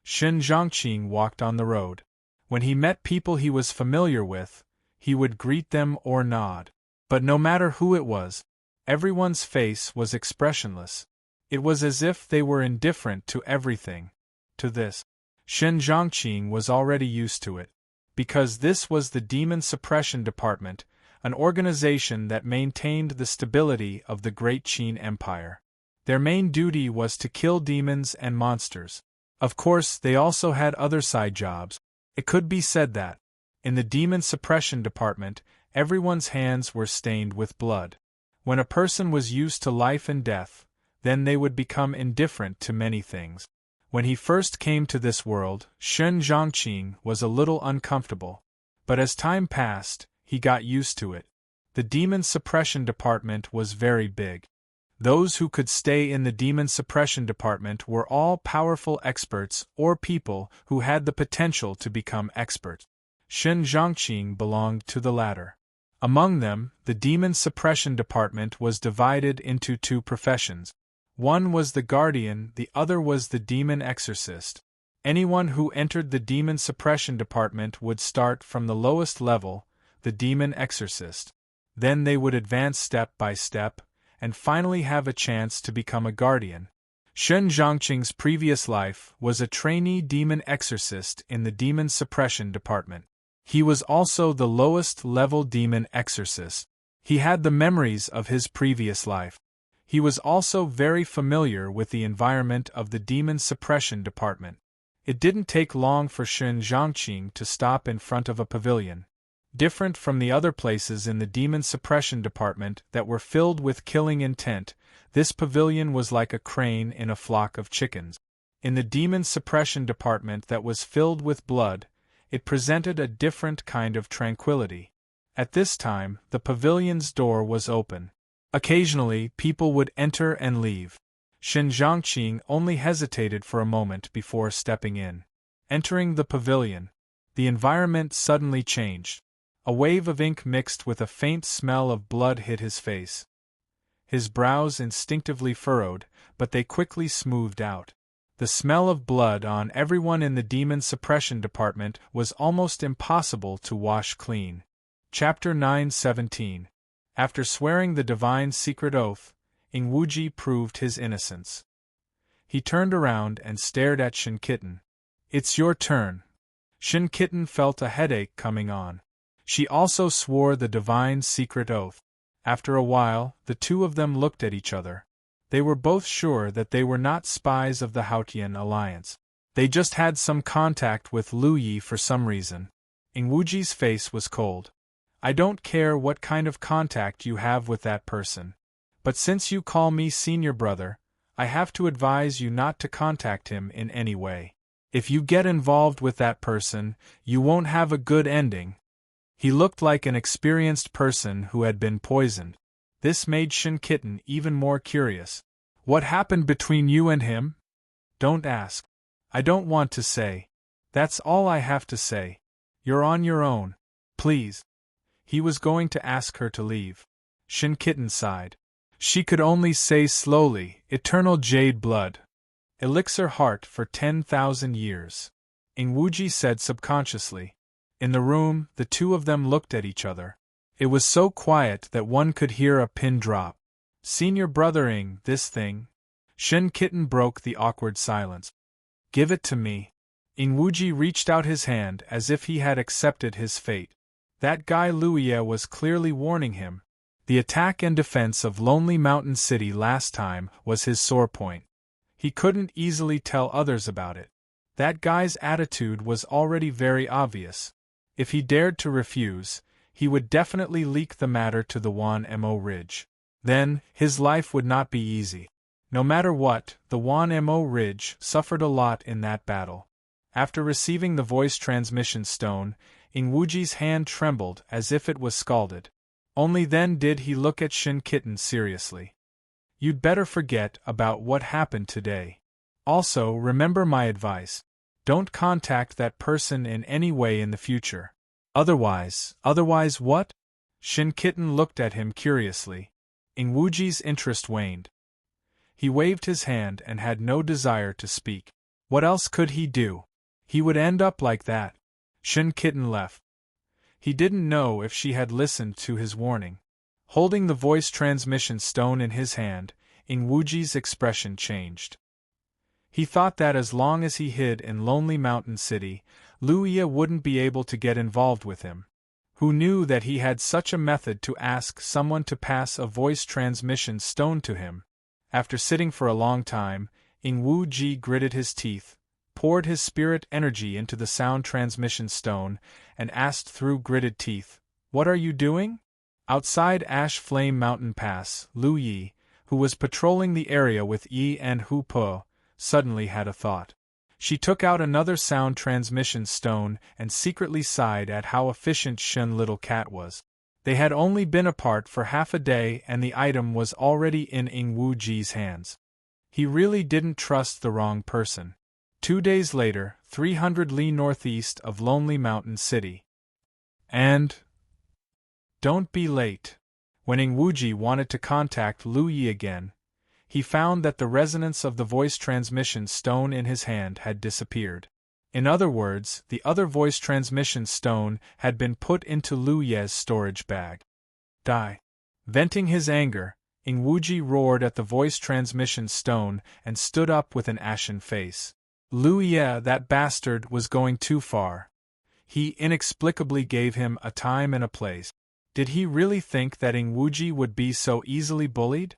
Shen Zhongqing walked on the road. When he met people he was familiar with, he would greet them or nod. But no matter who it was, everyone's face was expressionless. It was as if they were indifferent to everything. To this, Shen Zhongqing was already used to it. Because this was the Demon Suppression Department, an organization that maintained the stability of the Great Qin Empire. Their main duty was to kill demons and monsters. Of course, they also had other side jobs. It could be said that, in the Demon Suppression Department, everyone's hands were stained with blood. When a person was used to life and death, then they would become indifferent to many things. When he first came to this world, Shen Zhongqing was a little uncomfortable. But as time passed, he got used to it. The Demon Suppression Department was very big. Those who could stay in the Demon Suppression Department were all powerful experts or people who had the potential to become experts. Shen Zhongqing belonged to the latter. Among them, the Demon Suppression Department was divided into two professions. One was the guardian, the other was the demon exorcist. Anyone who entered the Demon Suppression Department would start from the lowest level, the demon exorcist. Then they would advance step by step, and finally have a chance to become a guardian. Shen Zhongqing's previous life was a trainee demon exorcist in the Demon Suppression Department. He was also the lowest level demon exorcist. He had the memories of his previous life. He was also very familiar with the environment of the Demon Suppression Department. It didn't take long for Shen Zhongqing to stop in front of a pavilion. Different from the other places in the Demon Suppression Department that were filled with killing intent, this pavilion was like a crane in a flock of chickens. In the Demon Suppression Department that was filled with blood, it presented a different kind of tranquility. At this time, the pavilion's door was open. Occasionally, people would enter and leave. Shen Zhongqing only hesitated for a moment before stepping in. Entering the pavilion, the environment suddenly changed. A wave of ink mixed with a faint smell of blood hit his face. His brows instinctively furrowed, but they quickly smoothed out. The smell of blood on everyone in the Demon Suppression Department was almost impossible to wash clean. Chapter 9:17. After swearing the divine secret oath, Ingwuji proved his innocence. He turned around and stared at Shinkitten. "It's your turn." Shinkitten felt a headache coming on. She also swore the divine secret oath. After a while, the two of them looked at each other. They were both sure that they were not spies of the Haotian alliance. They just had some contact with Lu Yi for some reason. Ingwuji's face was cold. "I don't care what kind of contact you have with that person. But since you call me senior brother, I have to advise you not to contact him in any way. If you get involved with that person, you won't have a good ending." He looked like an experienced person who had been poisoned. This made Shinkitten even more curious. What happened between you and him? Don't ask. I don't want to say. That's all I have to say. You're on your own. Please. He was going to ask her to leave. Shin Kitten sighed. She could only say slowly, eternal jade blood. Elixir heart for 10,000 years. Ingwuji said subconsciously. In the room, the two of them looked at each other. It was so quiet that one could hear a pin drop. Senior brothering, this thing. Shin Kitten broke the awkward silence. Give it to me. Ingwuji reached out his hand as if he had accepted his fate. That guy Luya was clearly warning him. The attack and defense of Lonely Mountain City last time was his sore point. He couldn't easily tell others about it. That guy's attitude was already very obvious. If he dared to refuse, he would definitely leak the matter to the Wan Mo Ridge. Then, his life would not be easy. No matter what, the Wan Mo Ridge suffered a lot in that battle. After receiving the voice transmission stone, Ingwuji's hand trembled as if it was scalded. Only then did he look at Shin Kitten seriously. You'd better forget about what happened today. Also, remember my advice. Don't contact that person in any way in the future. Otherwise what? Shin Kitten looked at him curiously. Ingwuji's interest waned. He waved his hand and had no desire to speak. What else could he do? He would end up like that. Shin Kitten left. He didn't know if she had listened to his warning. Holding the voice transmission stone in his hand, Ingwuji's expression changed. He thought that as long as he hid in Lonely Mountain City, Luya wouldn't be able to get involved with him. Who knew that he had such a method to ask someone to pass a voice transmission stone to him? After sitting for a long time, Ingwuji gritted his teeth, poured his spirit energy into the sound transmission stone, and asked through gritted teeth, "What are you doing?" Outside Ash Flame Mountain Pass, Lu Yi, who was patrolling the area with Yi and Hu Po, suddenly had a thought. She took out another sound transmission stone and secretly sighed at how efficient Shin Little Cat was. They had only been apart for half a day and the item was already in Ingwuji's hands. He really didn't trust the wrong person. 2 days later, 300 li northeast of Lonely Mountain City. And don't be late. When Ingwuji wanted to contact Lu Yi again, he found that the resonance of the voice transmission stone in his hand had disappeared. In other words, the other voice transmission stone had been put into Lu Ye's storage bag. Die. Venting his anger, Ingwuji roared at the voice transmission stone and stood up with an ashen face. Lu Ye, that bastard, was going too far. He inexplicably gave him a time and a place. Did he really think that Ingwuji would be so easily bullied?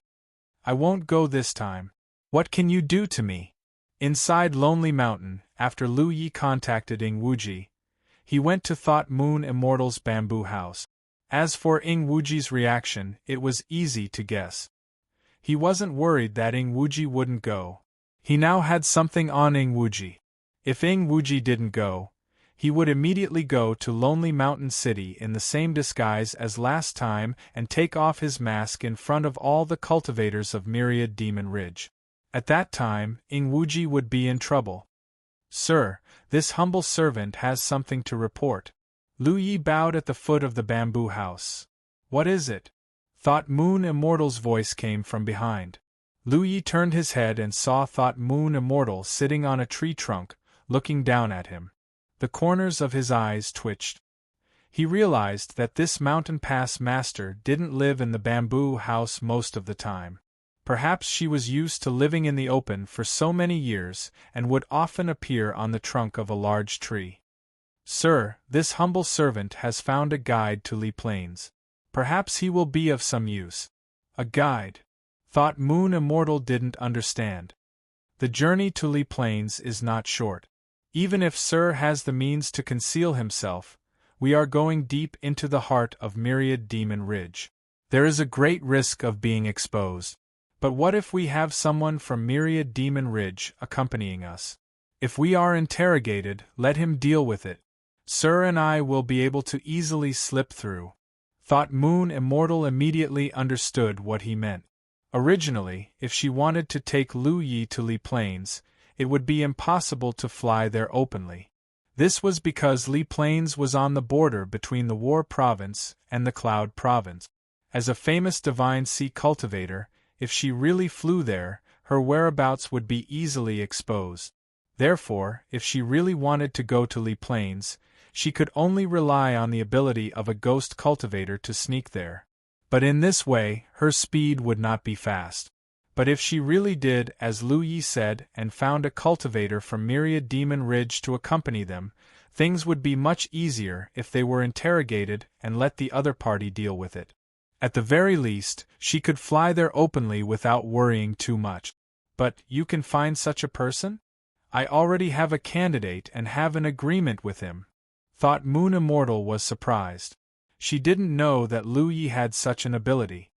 I won't go this time. What can you do to me? Inside Lonely Mountain, after Lu Yi contacted Ingwuji, he went to Thought Moon Immortal's bamboo house. As for Ingwuji's reaction, it was easy to guess. He wasn't worried that Ingwuji wouldn't go. He now had something on Ingwuji. If Ingwuji didn't go, he would immediately go to Lonely Mountain City in the same disguise as last time and take off his mask in front of all the cultivators of Myriad Demon Ridge. At that time, Ingwuji would be in trouble. Sir, this humble servant has something to report. Lu Yi bowed at the foot of the bamboo house. What is it? Thought Moon Immortal's voice came from behind. Lu Yi turned his head and saw Thought Moon Immortal sitting on a tree trunk, looking down at him. The corners of his eyes twitched. He realized that this mountain pass master didn't live in the bamboo house most of the time. Perhaps she was used to living in the open for so many years and would often appear on the trunk of a large tree. Sir, this humble servant has found a guide to Li Plains. Perhaps he will be of some use. A guide? Thought Moon Immortal didn't understand. The journey to Li Plains is not short. Even if Sir has the means to conceal himself, we are going deep into the heart of Myriad Demon Ridge. There is a great risk of being exposed. But what if we have someone from Myriad Demon Ridge accompanying us? If we are interrogated, let him deal with it. Sir and I will be able to easily slip through. Thought Moon Immortal immediately understood what he meant. Originally, if she wanted to take Lu Yi to Li Plains, it would be impossible to fly there openly. This was because Li Plains was on the border between the War Province and the Cloud Province. As a famous divine sea cultivator, if she really flew there, her whereabouts would be easily exposed. Therefore, if she really wanted to go to Li Plains, she could only rely on the ability of a ghost cultivator to sneak there. But in this way, her speed would not be fast. But if she really did as Lu Yi said and found a cultivator from Myriad Demon Ridge to accompany them, things would be much easier if they were interrogated and let the other party deal with it. At the very least, she could fly there openly without worrying too much. But you can find such a person? I already have a candidate and have an agreement with him. Thought Moon Immortal was surprised. She didn't know that Lu Yi had such an ability.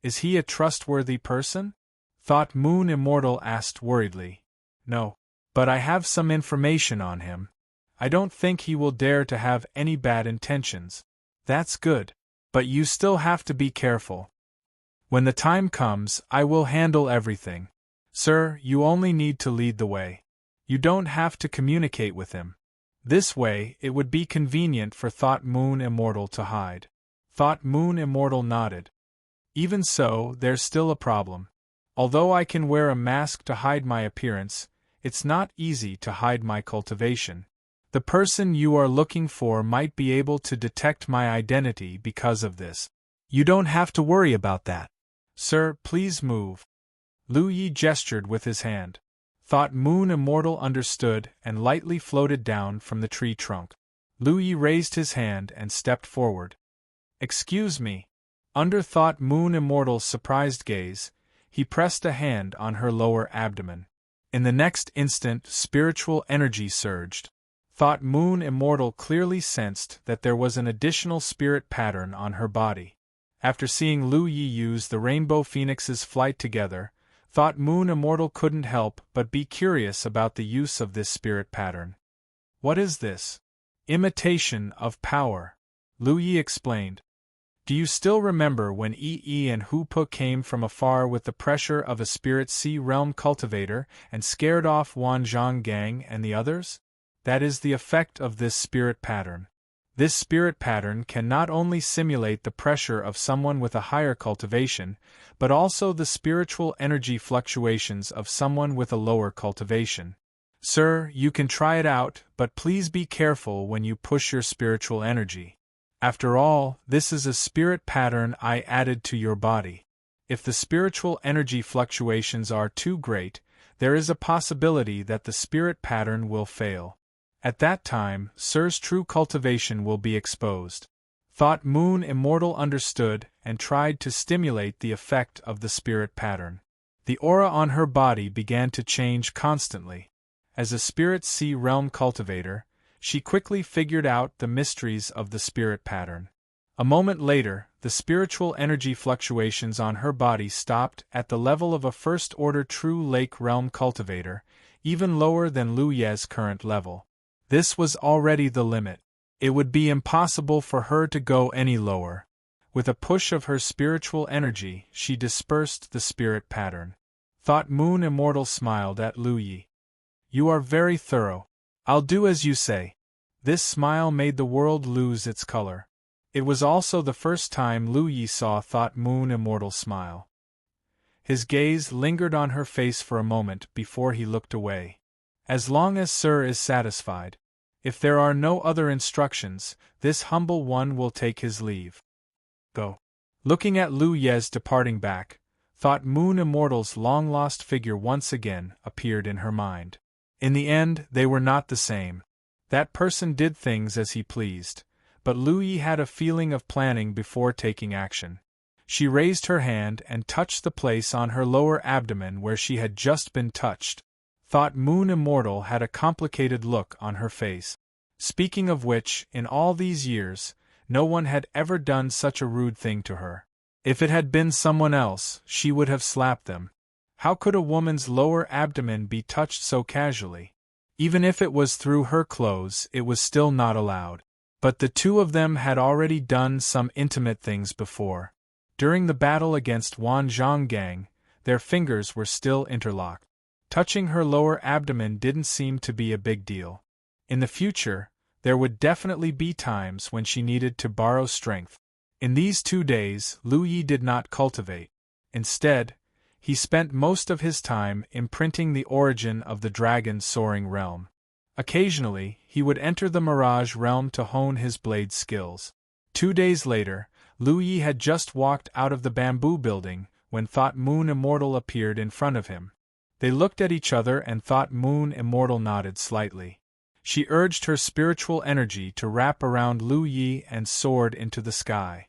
Is he a trustworthy person? Thought Moon Immortal asked worriedly. No. But I have some information on him. I don't think he will dare to have any bad intentions. That's good. But you still have to be careful. When the time comes, I will handle everything. Sir, you only need to lead the way. You don't have to communicate with him. This way, it would be convenient for Thought Moon Immortal to hide. Thought Moon Immortal nodded. Even so, there's still a problem. Although I can wear a mask to hide my appearance, it's not easy to hide my cultivation. The person you are looking for might be able to detect my identity because of this. You don't have to worry about that. Sir, please move. Lu Yi gestured with his hand. Thought Moon Immortal understood and lightly floated down from the tree trunk. Lu Yi raised his hand and stepped forward. Excuse me. Under Thought Moon Immortal's surprised gaze, he pressed a hand on her lower abdomen. In the next instant, spiritual energy surged. Thought Moon Immortal clearly sensed that there was an additional spirit pattern on her body. After seeing Lu Yi use the Rainbow Phoenix's flight together, Thought Moon Immortal couldn't help but be curious about the use of this spirit pattern. What is this? Imitation of power, Lu Yi explained. Do you still remember when Yi and Hupa came from afar with the pressure of a spirit sea realm cultivator and scared off Wan Zhang Gang and the others? That is the effect of this spirit pattern. This spirit pattern can not only simulate the pressure of someone with a higher cultivation, but also the spiritual energy fluctuations of someone with a lower cultivation. Sir, you can try it out, but please be careful when you push your spiritual energy. After all, this is a spirit pattern I added to your body. If the spiritual energy fluctuations are too great, there is a possibility that the spirit pattern will fail. At that time, Sir's true cultivation will be exposed. Thought Moon Immortal understood and tried to stimulate the effect of the spirit pattern. The aura on her body began to change constantly. As a spirit sea realm cultivator, she quickly figured out the mysteries of the spirit pattern. A moment later, the spiritual energy fluctuations on her body stopped at the level of a first-order true lake realm cultivator, even lower than Lu Ye's current level. This was already the limit. It would be impossible for her to go any lower. With a push of her spiritual energy, she dispersed the spirit pattern. Thought Moon Immortal smiled at Lu Yi. You are very thorough. I'll do as you say. This smile made the world lose its color. It was also the first time Lu Yi saw Thought Moon Immortal smile. His gaze lingered on her face for a moment before he looked away. As long as Sir is satisfied. If there are no other instructions, this humble one will take his leave. Go. Looking at Lu Ye's departing back, Thought Moon Immortal's long-lost figure once again appeared in her mind. In the end, they were not the same. That person did things as he pleased, but Lu Yi had a feeling of planning before taking action. She raised her hand and touched the place on her lower abdomen where she had just been touched. Thought Moon Immortal had a complicated look on her face. Speaking of which, in all these years, no one had ever done such a rude thing to her. If it had been someone else, she would have slapped them. How could a woman's lower abdomen be touched so casually? Even if it was through her clothes, it was still not allowed. But the two of them had already done some intimate things before. During the battle against Wan Zhonggang, their fingers were still interlocked. Touching her lower abdomen didn't seem to be a big deal. In the future, there would definitely be times when she needed to borrow strength. In these 2 days, Lu Yi did not cultivate. Instead, he spent most of his time imprinting the origin of the dragon's soaring realm. Occasionally, he would enter the Mirage realm to hone his blade skills. 2 days later, Lu Yi had just walked out of the bamboo building when Thought Moon Immortal appeared in front of him. They looked at each other and Thought Moon Immortal nodded slightly. She urged her spiritual energy to wrap around Lu Yi and soared into the sky.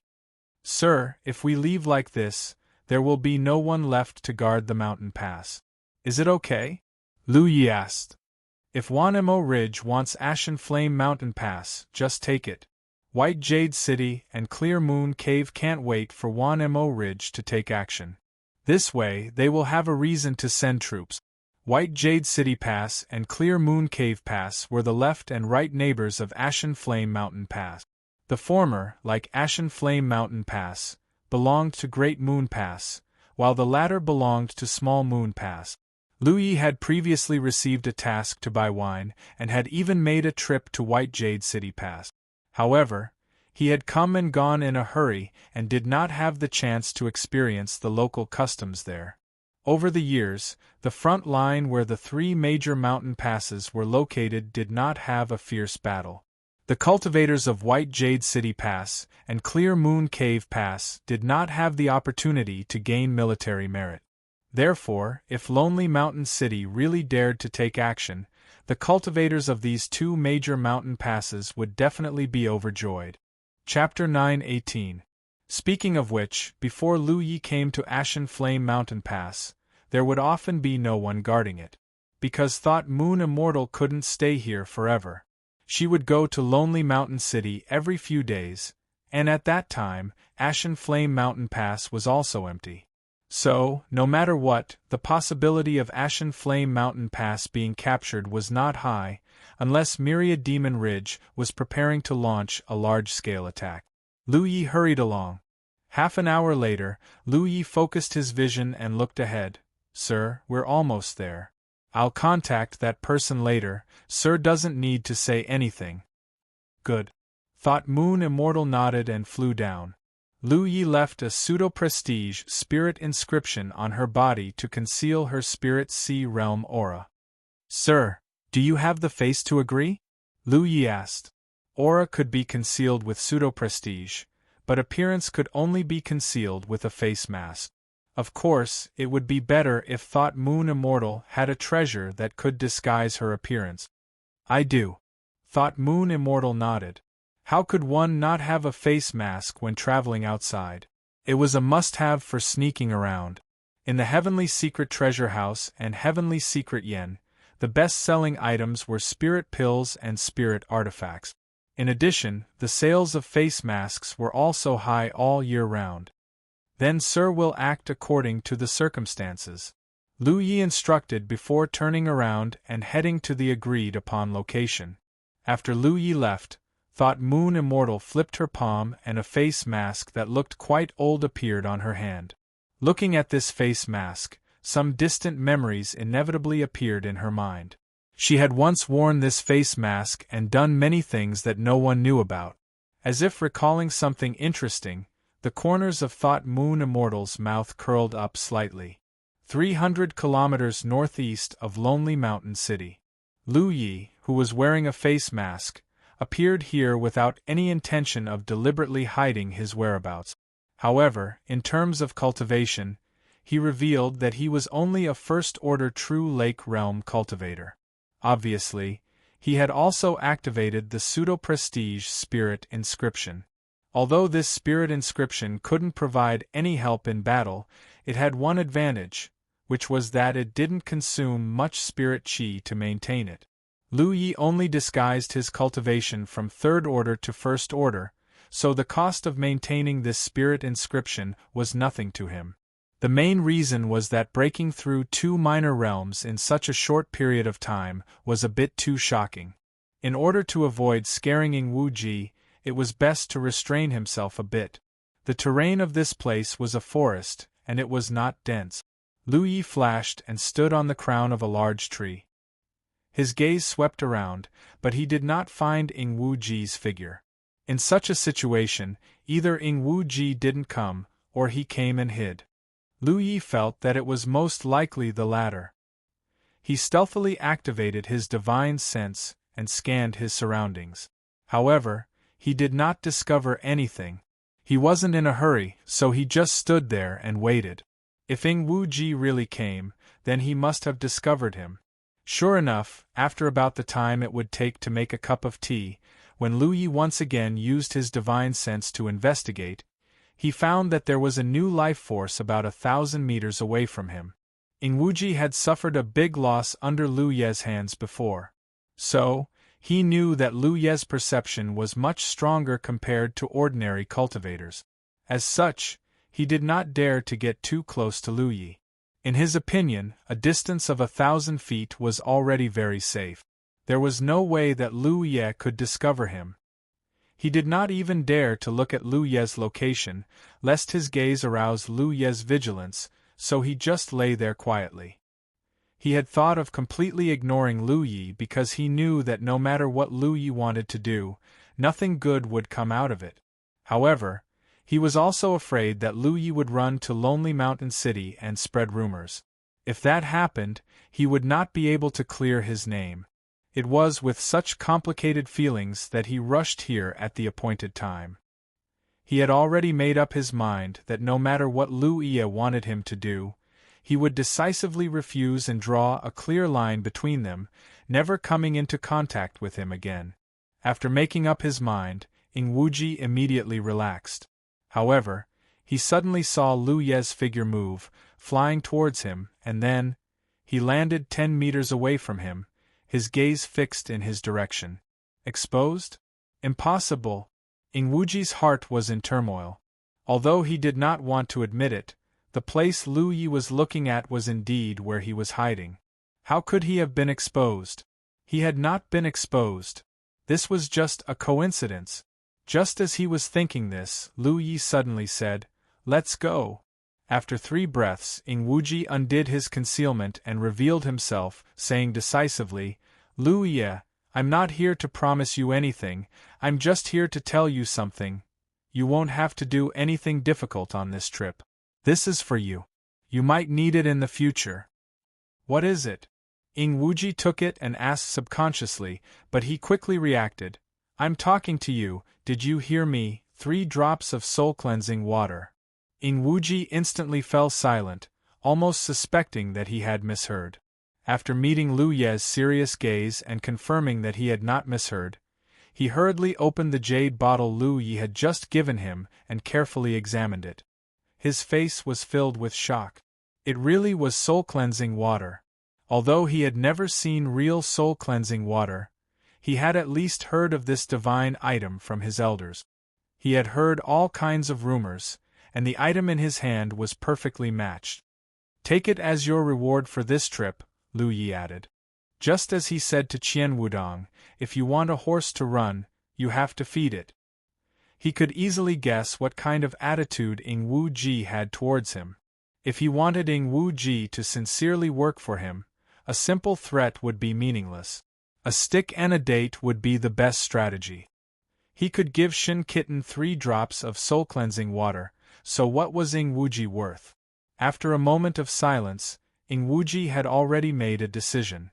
Sir, if we leave like this, there will be no one left to guard the mountain pass. Is it okay? Lu Yi asked. If Wanemo Ridge wants Ashen Flame Mountain Pass, just take it. White Jade City and Clear Moon Cave can't wait for Wanemo Ridge to take action. This way, they will have a reason to send troops. White Jade City Pass and Clear Moon Cave Pass were the left and right neighbors of Ashen Flame Mountain Pass. The former, like Ashen Flame Mountain Pass, belonged to Great Moon Pass, while the latter belonged to Small Moon Pass. Lu Yi had previously received a task to buy wine and had even made a trip to White Jade City Pass. However, he had come and gone in a hurry and did not have the chance to experience the local customs there. Over the years, the front line where the 3 major mountain passes were located did not have a fierce battle. The cultivators of White Jade City Pass and Clear Moon Cave Pass did not have the opportunity to gain military merit. Therefore, if Lonely Mountain City really dared to take action, the cultivators of these 2 major mountain passes would definitely be overjoyed. Chapter 9:18. Speaking of which, before Lu Yi came to Ashen Flame Mountain Pass, there would often be no one guarding it. Because Thought Moon Immortal couldn't stay here forever. She would go to Lonely Mountain City every few days, and at that time, Ashen Flame Mountain Pass was also empty. So, no matter what, the possibility of Ashen Flame Mountain Pass being captured was not high, unless Myriad Demon Ridge was preparing to launch a large-scale attack. Lu Yi hurried along. Half an hour later, Lu Yi focused his vision and looked ahead. Sir, we're almost there. I'll contact that person later, Sir doesn't need to say anything. Good. Thought Moon Immortal nodded and flew down. Lu Yi left a pseudo-prestige spirit inscription on her body to conceal her Spirit Sea Realm aura. Sir, do you have the face to agree? Lu Yi asked. Aura could be concealed with pseudo-prestige, but appearance could only be concealed with a face mask. Of course, it would be better if Thought Moon Immortal had a treasure that could disguise her appearance. I do. Thought Moon Immortal nodded. How could one not have a face mask when traveling outside? It was a must-have for sneaking around. In the Heavenly Secret Treasure House and Heavenly Secret Yen, the best-selling items were spirit pills and spirit artifacts. In addition, the sales of face masks were also high all year round. Then Sir will act according to the circumstances. Lu Yi instructed before turning around and heading to the agreed-upon location. After Lu Yi left, Thought Moon Immortal flipped her palm and a face mask that looked quite old appeared on her hand. Looking at this face mask, some distant memories inevitably appeared in her mind. She had once worn this face mask and done many things that no one knew about. As if recalling something interesting, the corners of Thought Moon Immortal's mouth curled up slightly. 300 kilometers northeast of Lonely Mountain City. Lu Yi, who was wearing a face mask, appeared here without any intention of deliberately hiding his whereabouts. However, in terms of cultivation, he revealed that he was only a first-order True Lake Realm cultivator. Obviously, he had also activated the pseudo-prestige spirit inscription. Although this spirit inscription couldn't provide any help in battle, it had one advantage, which was that it didn't consume much spirit chi to maintain it. Lu Yi only disguised his cultivation from third order to first order, so the cost of maintaining this spirit inscription was nothing to him. The main reason was that breaking through 2 minor realms in such a short period of time was a bit too shocking. In order to avoid scaring Wu Ji, it was best to restrain himself a bit. The terrain of this place was a forest, and it was not dense. Lu Yi flashed and stood on the crown of a large tree. His gaze swept around, but he did not find Ing Wu Ji's figure. In such a situation, either Ing Wu Ji didn't come, or he came and hid. Lu Yi felt that it was most likely the latter. He stealthily activated his divine sense and scanned his surroundings. However, he did not discover anything. He wasn't in a hurry, so he just stood there and waited. If Ing Wu Ji really came, then he must have discovered him. Sure enough, after about the time it would take to make a cup of tea, when Lu Yi once again used his divine sense to investigate, he found that there was a new life force about 1,000 meters away from him. Ing Wu Ji had suffered a big loss under Lu Ye's hands before. So, he knew that Lu Ye's perception was much stronger compared to ordinary cultivators. As such, he did not dare to get too close to Lu Yi. In his opinion, a distance of 1,000 feet was already very safe. There was no way that Lu Ye could discover him. He did not even dare to look at Lu Ye's location, lest his gaze arouse Lu Ye's vigilance, so he just lay there quietly. He had thought of completely ignoring Lu Yi because he knew that no matter what Lu Yi wanted to do, nothing good would come out of it. However, he was also afraid that Lu Yi would run to Lonely Mountain City and spread rumors. If that happened, he would not be able to clear his name. It was with such complicated feelings that he rushed here at the appointed time. He had already made up his mind that no matter what Lu Yi wanted him to do, he would decisively refuse and draw a clear line between them, never coming into contact with him again. After making up his mind, Ing Wu Ji immediately relaxed. However, he suddenly saw Lu Ye's figure move, flying towards him, and then he landed 10 meters away from him, his gaze fixed in his direction. Exposed? Impossible! Ing Wu Ji's heart was in turmoil. Although he did not want to admit it, the place Lu Yi was looking at was indeed where he was hiding. How could he have been exposed? He had not been exposed. This was just a coincidence. Just as he was thinking this, Lu Yi suddenly said, "Let's go." After 3 breaths, Ing Wu Ji undid his concealment and revealed himself, saying decisively, "Lu Yi, I'm not here to promise you anything, I'm just here to tell you something. You won't have to do anything difficult on this trip. This is for you. You might need it in the future." "What is it?" Ing Wu Ji took it and asked subconsciously, but he quickly reacted. "I'm talking to you, did you hear me? 3 drops of soul-cleansing water." Ing Wu Ji instantly fell silent, almost suspecting that he had misheard. After meeting Lu Ye's serious gaze and confirming that he had not misheard, he hurriedly opened the jade bottle Lu Yi had just given him and carefully examined it. His face was filled with shock. It really was soul-cleansing water. Although he had never seen real soul-cleansing water, he had at least heard of this divine item from his elders. He had heard all kinds of rumors, and the item in his hand was perfectly matched. "Take it as your reward for this trip," Lu Yi added. Just as he said to Qian Wudong, "If you want a horse to run, you have to feed it." He could easily guess what kind of attitude Ing Wu Ji had towards him. If he wanted Ing Wu Ji to sincerely work for him, a simple threat would be meaningless. A stick and a date would be the best strategy. He could give Shin Kitten 3 drops of soul-cleansing water, so what was Ing Wu Ji worth? After a moment of silence, Ing Wu Ji had already made a decision.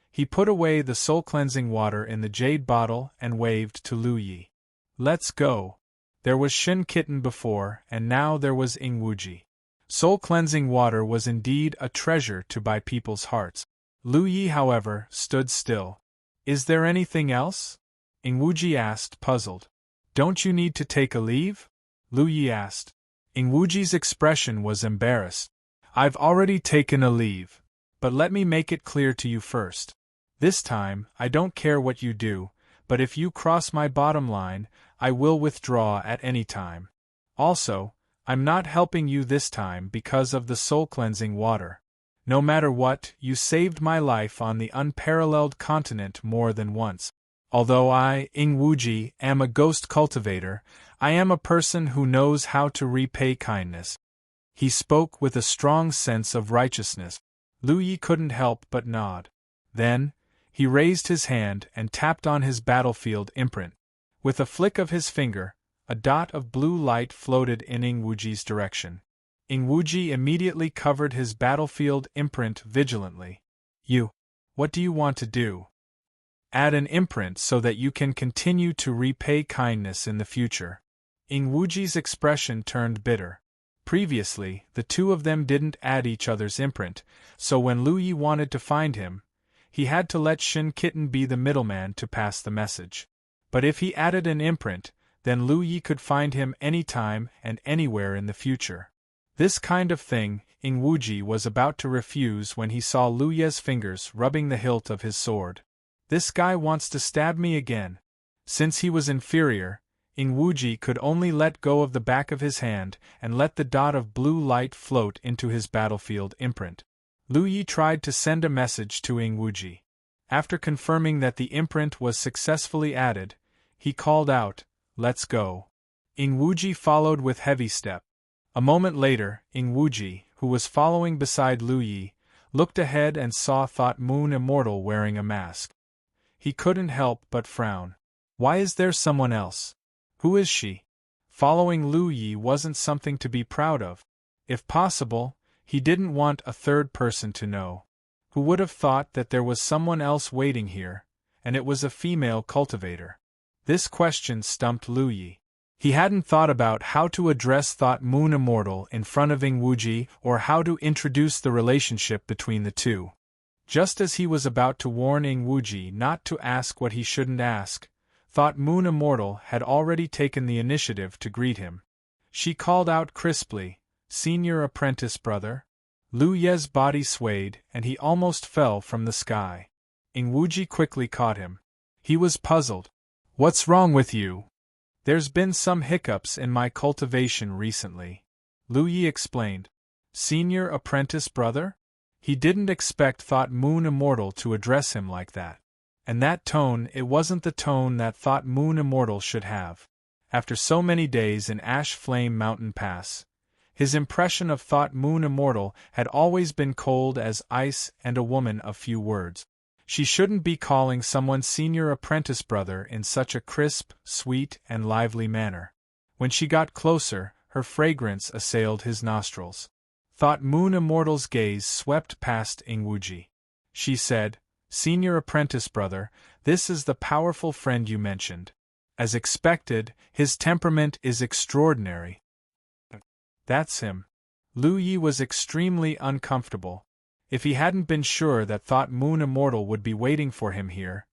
He put away the soul-cleansing water in the jade bottle and waved to Lu Yi. "Let's go." There was Shin Kitten before, and now there was Ing Wu Ji. Soul-cleansing water was indeed a treasure to buy people's hearts. Lu Yi, however, stood still. "Is there anything else?" Ing Wu Ji asked, puzzled. "Don't you need to take a leave?" Lu Yi asked. Ing Wu Ji's expression was embarrassed. "I've already taken a leave. But let me make it clear to you first. This time, I don't care what you do, but if you cross my bottom line, I will withdraw at any time. Also, I'm not helping you this time because of the soul-cleansing water. No matter what, you saved my life on the unparalleled continent more than once. Although I, Ing Wuji, am a ghost cultivator, I am a person who knows how to repay kindness. He spoke with a strong sense of righteousness. Lu Yi couldn't help but nod. Then, he raised his hand and tapped on his battlefield imprint. With a flick of his finger, a dot of blue light floated in Ing Wuji's direction. Ing Wuji immediately covered his battlefield imprint vigilantly. What do you want to do? Add an imprint so that you can continue to repay kindness in the future. Ing Wuji's expression turned bitter. Previously, the two of them didn't add each other's imprint, so when Lu Yi wanted to find him, he had to let Shin Kitten be the middleman to pass the message. But if he added an imprint, then Lu Yi could find him anytime and anywhere in the future. This kind of thing, Ing Wuji was about to refuse when he saw Lu Ye's fingers rubbing the hilt of his sword. This guy wants to stab me again. Since he was inferior, Ing Wuji could only let go of the back of his hand and let the dot of blue light float into his battlefield imprint. Lu Yi tried to send a message to Ing Wuji. After confirming that the imprint was successfully added, he called out, "Let's go." Ing Wuji followed with heavy step. A moment later, Ing Wuji, who was following beside Lu Yi, looked ahead and saw Thought Moon Immortal wearing a mask. He couldn't help but frown. Why is there someone else? Who is she? Following Lu Yi wasn't something to be proud of. If possible, he didn't want a third person to know. Who would have thought that there was someone else waiting here, and it was a female cultivator? This question stumped Lu Yi. He hadn't thought about how to address Thought Moon Immortal in front of Ing Wuji or how to introduce the relationship between the two. Just as he was about to warn Ing Wuji not to ask what he shouldn't ask, Thought Moon Immortal had already taken the initiative to greet him. She called out crisply, "Senior apprentice brother?" Lu Ye's body swayed and he almost fell from the sky. Ing Wuji quickly caught him. He was puzzled. "What's wrong with you?" "There's been some hiccups in my cultivation recently," Lu Yi explained. "Senior apprentice brother?" He didn't expect Thought Moon Immortal to address him like that. And that tone, it wasn't the tone that Thought Moon Immortal should have. After so many days in Ash Flame Mountain Pass, his impression of Thought Moon Immortal had always been cold as ice and a woman of few words. She shouldn't be calling someone senior apprentice brother in such a crisp, sweet, and lively manner. When she got closer, her fragrance assailed his nostrils. Thought Moon Immortal's gaze swept past Ing Wuji. She said, "Senior apprentice brother, this is the powerful friend you mentioned. As expected, his temperament is extraordinary." "That's him." Lu Yi was extremely uncomfortable. If he hadn't been sure that Thought Moon Immortal would be waiting for him here,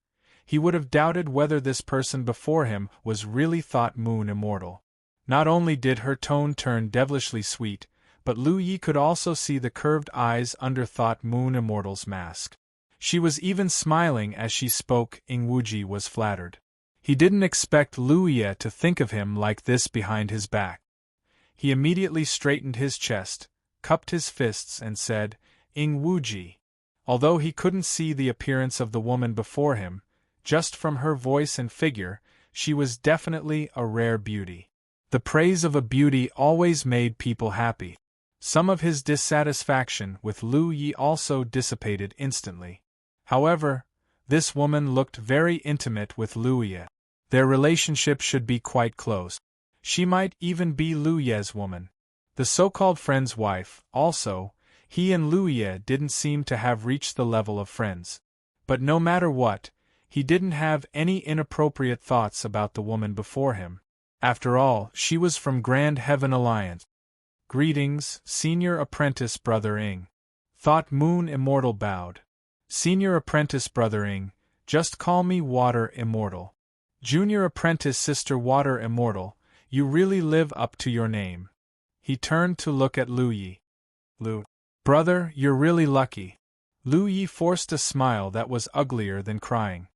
he would have doubted whether this person before him was really Thought Moon Immortal. Not only did her tone turn devilishly sweet, but Lu Yi could also see the curved eyes under Thought Moon Immortal's mask. She was even smiling as she spoke. Ing Wuji was flattered. He didn't expect Lu Yi to think of him like this behind his back. He immediately straightened his chest, cupped his fists and said, "Ing Wuji." Although he couldn't see the appearance of the woman before him, just from her voice and figure, she was definitely a rare beauty. The praise of a beauty always made people happy. Some of his dissatisfaction with Lu Yi also dissipated instantly. However, this woman looked very intimate with Lu Yi. Their relationship should be quite close. She might even be Lu Ye's woman. The so-called friend's wife, also. He and Lu Yi didn't seem to have reached the level of friends. But no matter what, he didn't have any inappropriate thoughts about the woman before him. After all, she was from Grand Heaven Alliance. "Greetings, Senior Apprentice Brother Ing." Thought Moon Immortal bowed. "Senior Apprentice Brother Ing, just call me Water Immortal." "Junior Apprentice Sister Water Immortal, you really live up to your name." He turned to look at Lu Yi. "Brother, you're really lucky." Lu Yi forced a smile that was uglier than crying.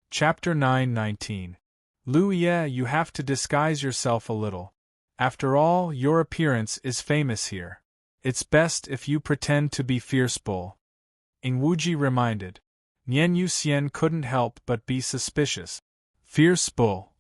Chapter 9:19. "Lu Yi, you have to disguise yourself a little. After all, your appearance is famous here. It's best if you pretend to be Fierce Bull," Ing Wuji reminded. Nian Yuxian couldn't help but be suspicious. Fierce bull.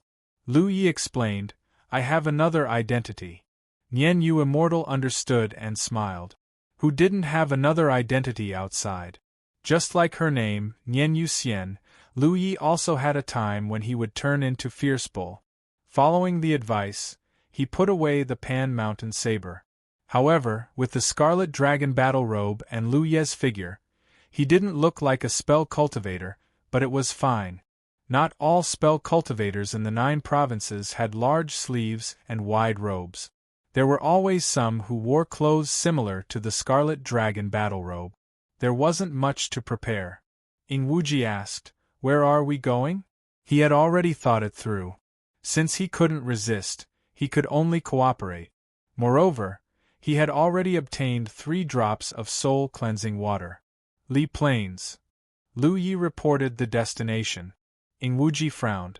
Lu Yi explained, I have another identity. Nian Yu Immortal understood and smiled. Who didn't have another identity outside? Just like her name, Nian Yuxian, Lu Yi also had a time when he would turn into Fierce Bull. Following the advice, he put away the Pan Mountain Saber. However, with the Scarlet Dragon battle robe and Lu Ye's figure, he didn't look like a spell cultivator, but it was fine. Not all spell cultivators in the 9 provinces had large sleeves and wide robes. There were always some who wore clothes similar to the Scarlet Dragon battle robe. There wasn't much to prepare. Ing Wuji asked, Where are we going? He had already thought it through. Since he couldn't resist, he could only cooperate. Moreover, he had already obtained 3 drops of soul-cleansing water. Li Plains. Lu Yi reported the destination. Ing Wuji frowned.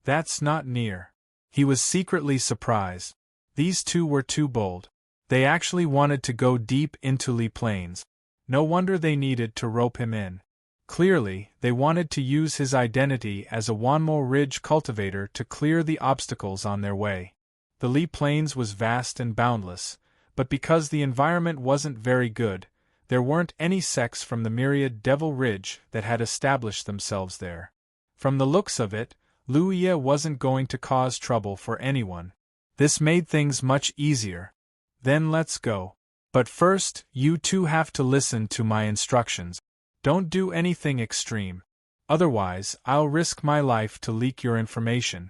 That's not near. He was secretly surprised. These two were too bold. They actually wanted to go deep into Li Plains. No wonder they needed to rope him in. Clearly, they wanted to use his identity as a Wanmo Ridge cultivator to clear the obstacles on their way. The Li Plains was vast and boundless, but because the environment wasn't very good, there weren't any sects from the myriad Devil Ridge that had established themselves there. From the looks of it, Lu Ye wasn't going to cause trouble for anyone. This made things much easier. Then let's go. But first, you two have to listen to my instructions. Don't do anything extreme. Otherwise, I'll risk my life to leak your information.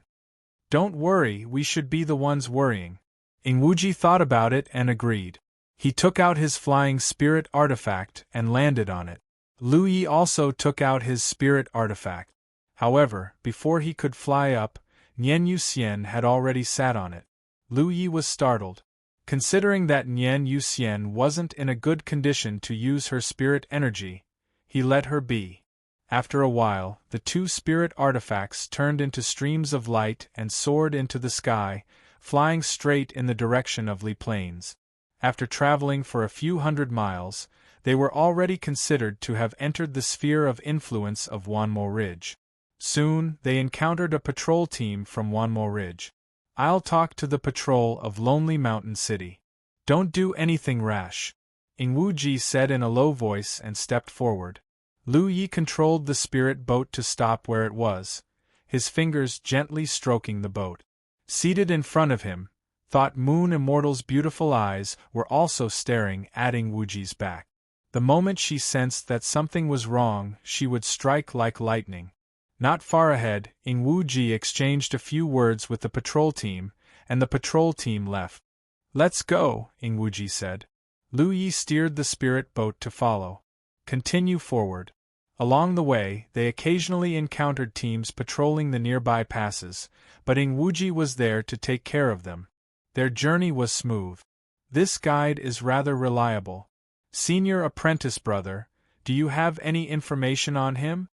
Don't worry, we should be the ones worrying. Ing Wuji thought about it and agreed. He took out his flying spirit artifact and landed on it. Lu Yi also took out his spirit artifact. However, before he could fly up, Nian Yuxian had already sat on it. Lu Yi was startled. Considering that Nian Yuxian wasn't in a good condition to use her spirit energy, he let her be. After a while, the 2 spirit artifacts turned into streams of light and soared into the sky, flying straight in the direction of Li Plains. After traveling for a few hundred miles, they were already considered to have entered the sphere of influence of Wanmo Ridge. Soon, they encountered a patrol team from Wanmo Ridge. I'll talk to the patrol of Lonely Mountain City. Don't do anything rash, Ing Wuji said in a low voice and stepped forward. Lu Yi controlled the spirit boat to stop where it was, his fingers gently stroking the boat. Seated in front of him, Thought Moon Immortal's beautiful eyes were also staring at Ing Wuji's back. The moment she sensed that something was wrong, she would strike like lightning. Not far ahead, Ing Wuji exchanged a few words with the patrol team, and the patrol team left. Let's go, Ing Wuji said. Lu Yi steered the spirit boat to follow. Continue forward. Along the way, they occasionally encountered teams patrolling the nearby passes, but Ing Wuji was there to take care of them. Their journey was smooth. This guide is rather reliable. Senior apprentice brother, do you have any information on him?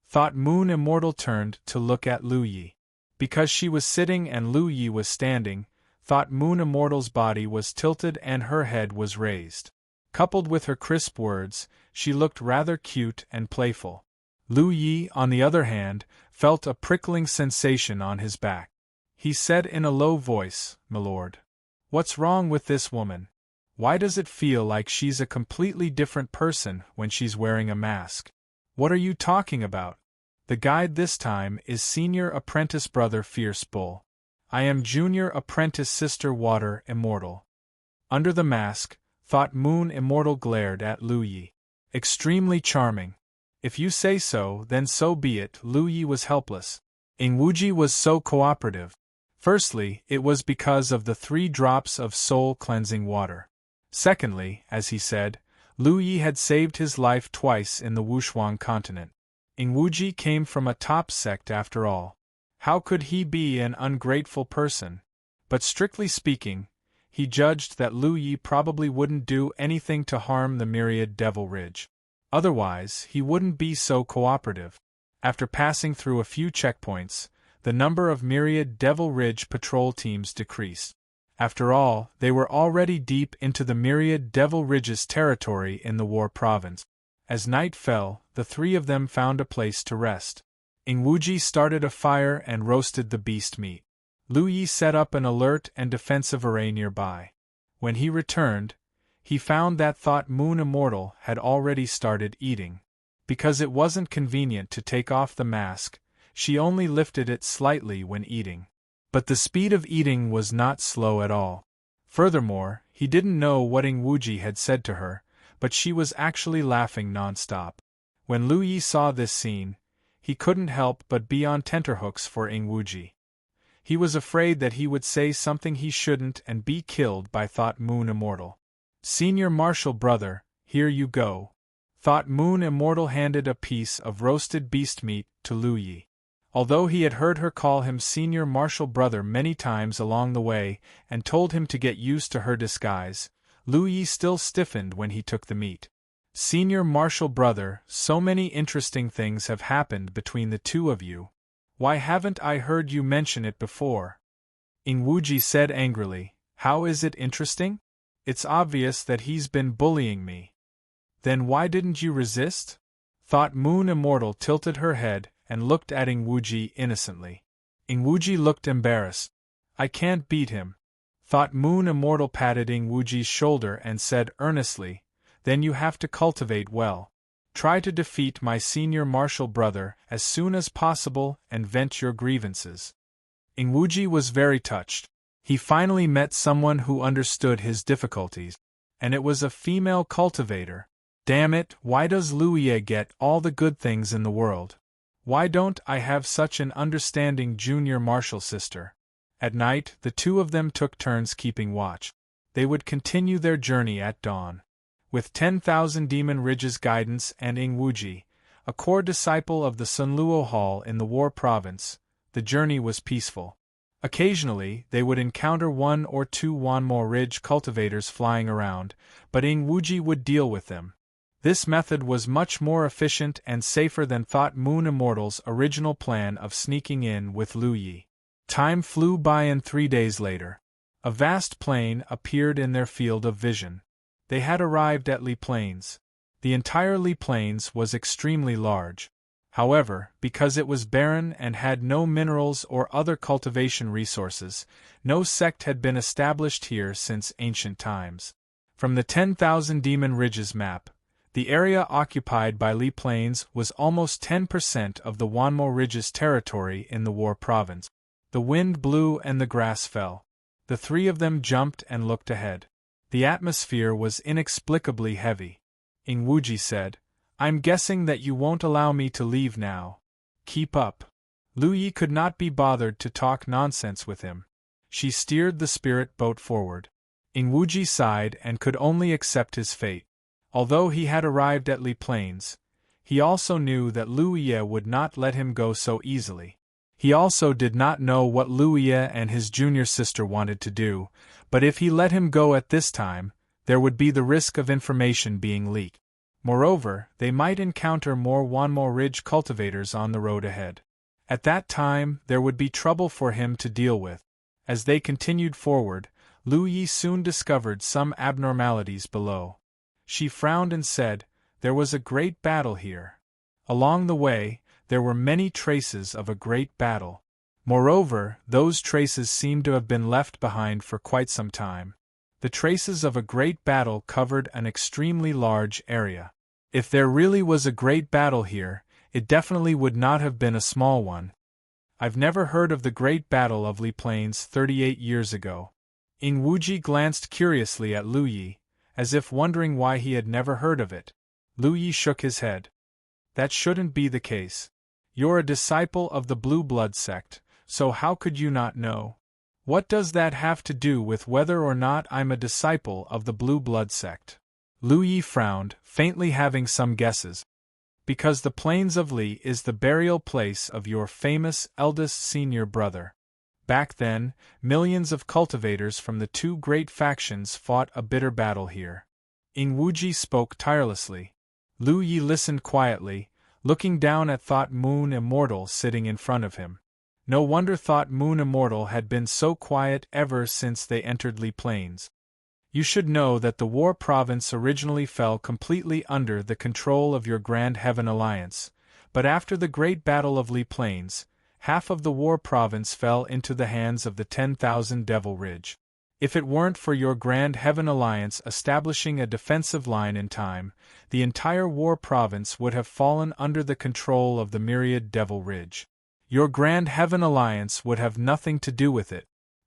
Thought Moon Immortal turned to look at Lu Yi. Because she was sitting and Lu Yi was standing, Thought Moon Immortal's body was tilted and her head was raised. Coupled with her crisp words, she looked rather cute and playful. Lu Yi, on the other hand, felt a prickling sensation on his back. He said in a low voice, "My lord. What's wrong with this woman? Why does it feel like she's a completely different person when she's wearing a mask?" "What are you talking about?" The guide this time is Senior Apprentice Brother Fierce Bull. I am Junior Apprentice Sister Water Immortal. Under the mask, Thought Moon Immortal glared at Lu Yi. Extremely charming. If you say so, then so be it. Lu Yi was helpless. Ing Wuji was so cooperative. Firstly, it was because of the 3 drops of soul-cleansing water. Secondly, as he said, Lu Yi had saved his life twice in the Wushuang continent. Ing Wuji came from a top sect after all. How could he be an ungrateful person? But strictly speaking, he judged that Lu Yi probably wouldn't do anything to harm the myriad Devil Ridge. Otherwise, he wouldn't be so cooperative. After passing through a few checkpoints, the number of myriad Devil Ridge patrol teams decreased. After all, they were already deep into the myriad Devil Ridge's territory in the War Province. As night fell, the three of them found a place to rest. Ingwuji started a fire and roasted the beast meat. Lu Yi set up an alert and defensive array nearby. When he returned, he found that Thought Moon Immortal had already started eating. Because it wasn't convenient to take off the mask, she only lifted it slightly when eating. But the speed of eating was not slow at all. Furthermore, he didn't know what Ingwuji had said to her, but she was actually laughing non-stop. When Lu Yi saw this scene, he couldn't help but be on tenterhooks for Ingwuji. He was afraid that he would say something he shouldn't and be killed by Thought Moon Immortal. "Senior Marshal Brother, here you go." Thought Moon Immortal handed a piece of roasted beast meat to Lu Yi. Although he had heard her call him Senior Marshal Brother many times along the way and told him to get used to her disguise, Lu Yi still stiffened when he took the meat. "Senior Marshal Brother, so many interesting things have happened between the two of you. Why haven't I heard you mention it before?" Ingwuji said angrily, "How is it interesting? It's obvious that he's been bullying me." "Then why didn't you resist?" Thought Moon Immortal tilted her head and looked at Ingwuji innocently. Ingwuji looked embarrassed. "I can't beat him." Thought Moon Immortal patted Ingwuji's shoulder and said earnestly, "Then you have to cultivate well. Try to defeat my Senior Marshal Brother as soon as possible and vent your grievances." Ingwuji was very touched. He finally met someone who understood his difficulties. And it was a female cultivator. Damn it, why does Lu Yi get all the good things in the world? Why don't I have such an understanding junior marshal sister? At night, the two of them took turns keeping watch. They would continue their journey at dawn. With 10,000 Demon Ridge's guidance and Ingwuji, a core disciple of the Sunluo Hall in the War Province, the journey was peaceful. Occasionally, they would encounter one or two Wanmo Ridge cultivators flying around, but Ingwuji would deal with them. This method was much more efficient and safer than Thought Moon Immortal's original plan of sneaking in with Lu Yi. Time flew by and 3 days later, a vast plain appeared in their field of vision. They had arrived at Li Plains. The entire Li Plains was extremely large. However, because it was barren and had no minerals or other cultivation resources, no sect had been established here since ancient times. From the 10,000 Demon Ridges map, the area occupied by Li Plains was almost 10% of the Wanmo Ridge's territory in the War Province. The wind blew and the grass fell. The three of them jumped and looked ahead. The atmosphere was inexplicably heavy. Ingwuji said, "I'm guessing that you won't allow me to leave now. Keep up." Lu Yi could not be bothered to talk nonsense with him. She steered the spirit boat forward. Ingwuji sighed and could only accept his fate. Although he had arrived at Li Plains, he also knew that Lu Yi would not let him go so easily. He also did not know what Lu Yi and his junior sister wanted to do, but if he let him go at this time, there would be the risk of information being leaked. Moreover, they might encounter more Wanmo Ridge cultivators on the road ahead. At that time, there would be trouble for him to deal with. As they continued forward, Lu Yi soon discovered some abnormalities below. She frowned and said, "There was a great battle here." Along the way, there were many traces of a great battle. Moreover, those traces seemed to have been left behind for quite some time. The traces of a great battle covered an extremely large area. If there really was a great battle here, it definitely would not have been a small one. "I've never heard of the Great Battle of Li Plains 38 years ago." Ingwuji glanced curiously at Lu Yi, as if wondering why he had never heard of it. Lu Yi shook his head. "That shouldn't be the case. You're a disciple of the Blue Blood sect, so how could you not know? What does that have to do with whether or not I'm a disciple of the Blue Blood sect?" Lu Yi frowned, faintly having some guesses. "Because the Plains of Li is the burial place of your famous eldest senior brother. Back then, millions of cultivators from the two great factions fought a bitter battle here." Ingwuji spoke tirelessly. Lu Yi listened quietly, looking down at Thought Moon Immortal sitting in front of him. No wonder Thought Moon Immortal had been so quiet ever since they entered Li Plains. You should know that the War Province originally fell completely under the control of your Grand Heaven Alliance, but after the Great Battle of Lee Plains, half of the War Province fell into the hands of the 10,000 Devil Ridge. If it weren't for your Grand Heaven Alliance establishing a defensive line in time, the entire War Province would have fallen under the control of the myriad Devil Ridge. Your Grand Heaven Alliance would have nothing to do with it.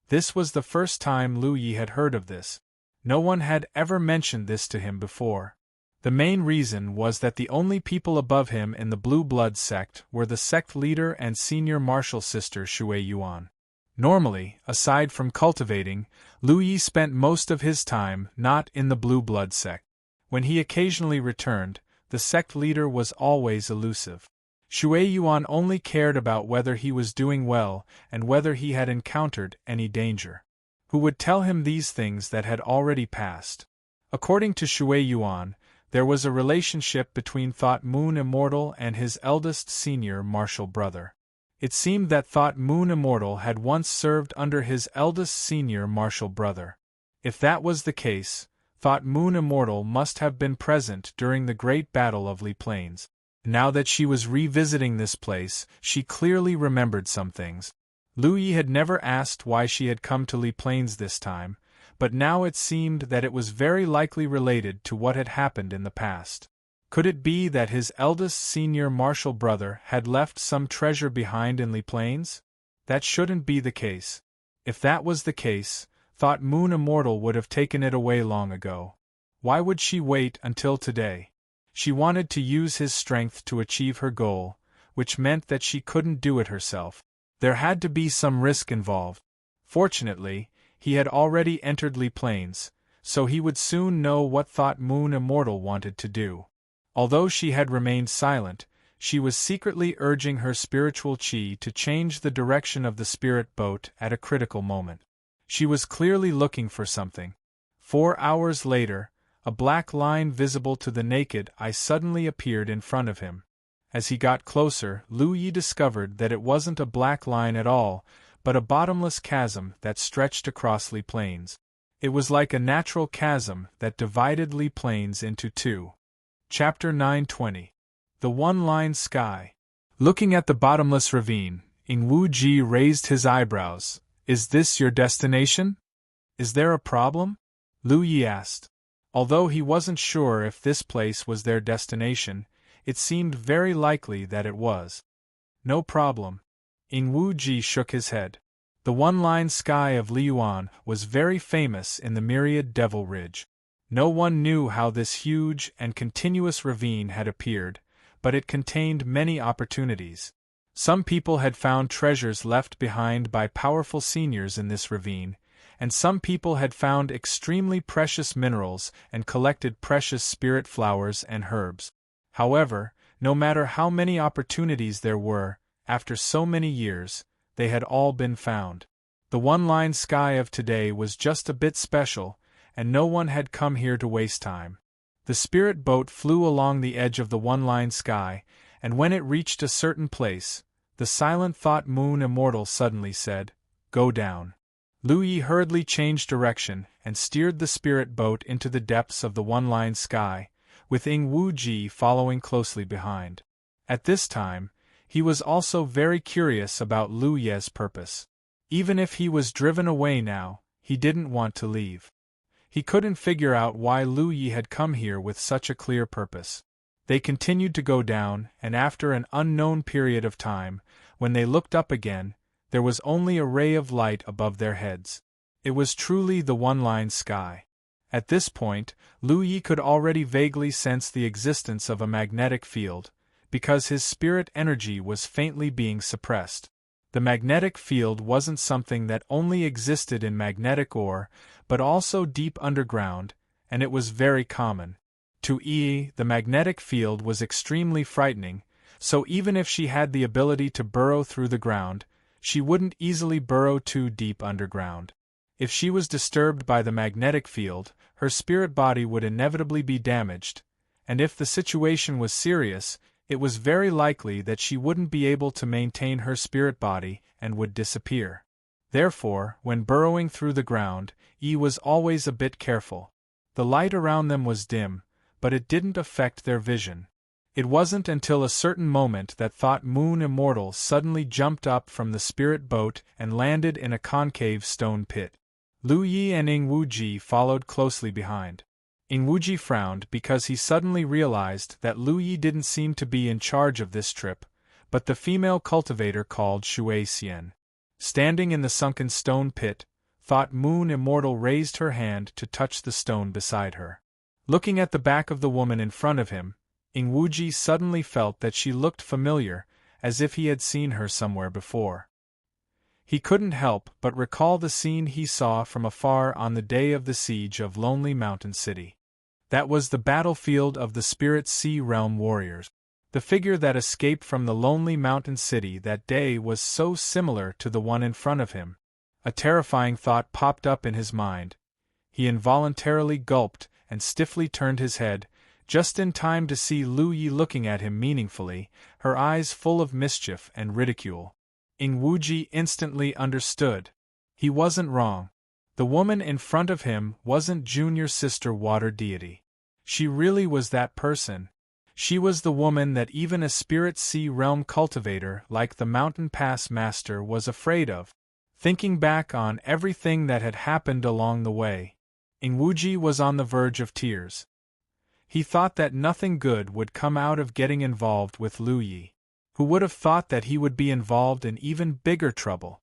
This was the first time Lu Yi had heard of this. No one had ever mentioned this to him before. The main reason was that the only people above him in the Blue Blood sect were the sect leader and senior martial sister Shui Yuan. Normally, aside from cultivating, Lu Yi spent most of his time not in the Blue Blood sect. When he occasionally returned, the sect leader was always elusive. Shui Yuan only cared about whether he was doing well and whether he had encountered any danger. Who would tell him these things that had already passed? According to Shui Yuan, there was a relationship between Thought Moon Immortal and his eldest senior martial brother. It seemed that Thought Moon Immortal had once served under his eldest senior martial brother. If that was the case, Thought Moon Immortal must have been present during the Great Battle of Lee Plains. Now that she was revisiting this place, she clearly remembered some things. Lu Yi had never asked why she had come to Lee Plains this time, but now it seemed that it was very likely related to what had happened in the past. Could it be that his eldest senior martial brother had left some treasure behind in Lee Plains? That shouldn't be the case. If that was the case, Thought Moon Immortal would have taken it away long ago. Why would she wait until today? She wanted to use his strength to achieve her goal, which meant that she couldn't do it herself. There had to be some risk involved. Fortunately, he had already entered Lee Plains, so he would soon know what Thought Moon Immortal wanted to do. Although she had remained silent, she was secretly urging her spiritual chi to change the direction of the spirit boat at a critical moment. She was clearly looking for something. 4 hours later, a black line visible to the naked eye suddenly appeared in front of him. As he got closer, Lu Yi discovered that it wasn't a black line at all, but a bottomless chasm that stretched across Lee Plains. It was like a natural chasm that divided Lee Plains into two. Chapter 920. The One-Line Sky. Looking at the bottomless ravine, Ing Wu Ji raised his eyebrows. Is this your destination? Is there a problem? Lu Yi asked. Although he wasn't sure if this place was their destination, it seemed very likely that it was. No problem. Ing Wu Ji shook his head. The one-line sky of Liyuan was very famous in the myriad Devil Ridge. No one knew how this huge and continuous ravine had appeared, but it contained many opportunities. Some people had found treasures left behind by powerful seniors in this ravine, and some people had found extremely precious minerals and collected precious spirit flowers and herbs. However, no matter how many opportunities there were, after so many years, they had all been found. The one-line sky of today was just a bit special, and no one had come here to waste time. The spirit boat flew along the edge of the one-line sky, and when it reached a certain place, the silent Thought Moon Immortal suddenly said, "Go down." Lu Yi hurriedly changed direction and steered the spirit boat into the depths of the one-line sky, with Ing Wu Ji following closely behind. At this time, he was also very curious about Lu Ye's purpose. Even if he was driven away now, he didn't want to leave. He couldn't figure out why Lu Yi had come here with such a clear purpose. They continued to go down, and after an unknown period of time, when they looked up again, there was only a ray of light above their heads. It was truly the one-line sky. At this point, Lu Yi could already vaguely sense the existence of a magnetic field, because his spirit energy was faintly being suppressed. The magnetic field wasn't something that only existed in magnetic ore, but also deep underground, and it was very common. To Yi, the magnetic field was extremely frightening, so even if she had the ability to burrow through the ground, she wouldn't easily burrow too deep underground. If she was disturbed by the magnetic field, her spirit body would inevitably be damaged, and if the situation was serious, it was very likely that she wouldn't be able to maintain her spirit body and would disappear. Therefore, when burrowing through the ground, Yi was always a bit careful. The light around them was dim, but it didn't affect their vision. It wasn't until a certain moment that Thought Moon Immortal suddenly jumped up from the spirit boat and landed in a concave stone pit. Lu Yi and Ing Wuji followed closely behind. Ing Wuji frowned because he suddenly realized that Lu Yi didn't seem to be in charge of this trip, but the female cultivator called Shui Xian. Standing in the sunken stone pit, Thought Moon Immortal raised her hand to touch the stone beside her. Looking at the back of the woman in front of him, Ing Wuji suddenly felt that she looked familiar, as if he had seen her somewhere before. He couldn't help but recall the scene he saw from afar on the day of the siege of Lonely Mountain City. That was the battlefield of the Spirit Sea Realm warriors. The figure that escaped from the Lonely Mountain City that day was so similar to the one in front of him. A terrifying thought popped up in his mind. He involuntarily gulped and stiffly turned his head, just in time to see Lu Yi looking at him meaningfully, her eyes full of mischief and ridicule. Ing Wuji instantly understood. He wasn't wrong. The woman in front of him wasn't Junior Sister Water Deity. She really was that person. She was the woman that even a Spirit Sea Realm cultivator like the Mountain Pass Master was afraid of. Thinking back on everything that had happened along the way, Ing Wuji was on the verge of tears. He thought that nothing good would come out of getting involved with Lu Yi. Who would have thought that he would be involved in even bigger trouble?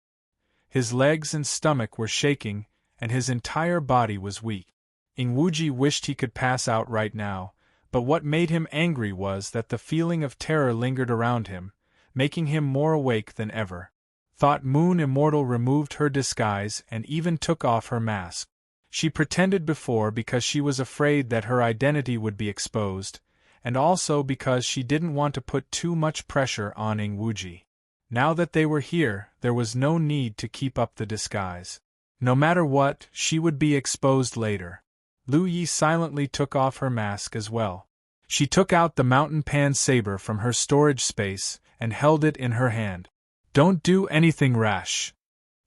His legs and stomach were shaking, and his entire body was weak. Ing Wuji wished he could pass out right now, but what made him angry was that the feeling of terror lingered around him, making him more awake than ever. Thought Moon Immortal removed her disguise and even took off her mask. She pretended before because she was afraid that her identity would be exposed, and also because she didn't want to put too much pressure on Ing Wuji. Now that they were here, there was no need to keep up the disguise. No matter what, she would be exposed later. Lu Yi silently took off her mask as well. She took out the mountain pan saber from her storage space and held it in her hand. "Don't do anything rash."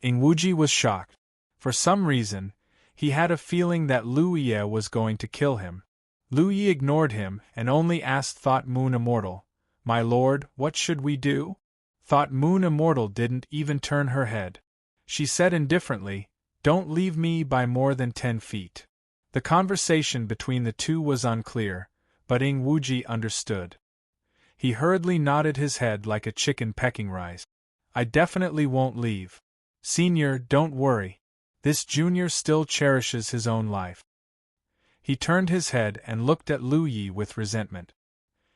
Ing Wuji was shocked. For some reason, he had a feeling that Lu Yi was going to kill him. Lu Yi ignored him and only asked Thought Moon Immortal, "My lord, what should we do?" Thought Moon Immortal didn't even turn her head. She said indifferently, "Don't leave me by more than 10 feet." The conversation between the two was unclear, but Ing Wuji understood. He hurriedly nodded his head like a chicken pecking rice. "I definitely won't leave. Senior, don't worry. This junior still cherishes his own life." He turned his head and looked at Lu Yi with resentment.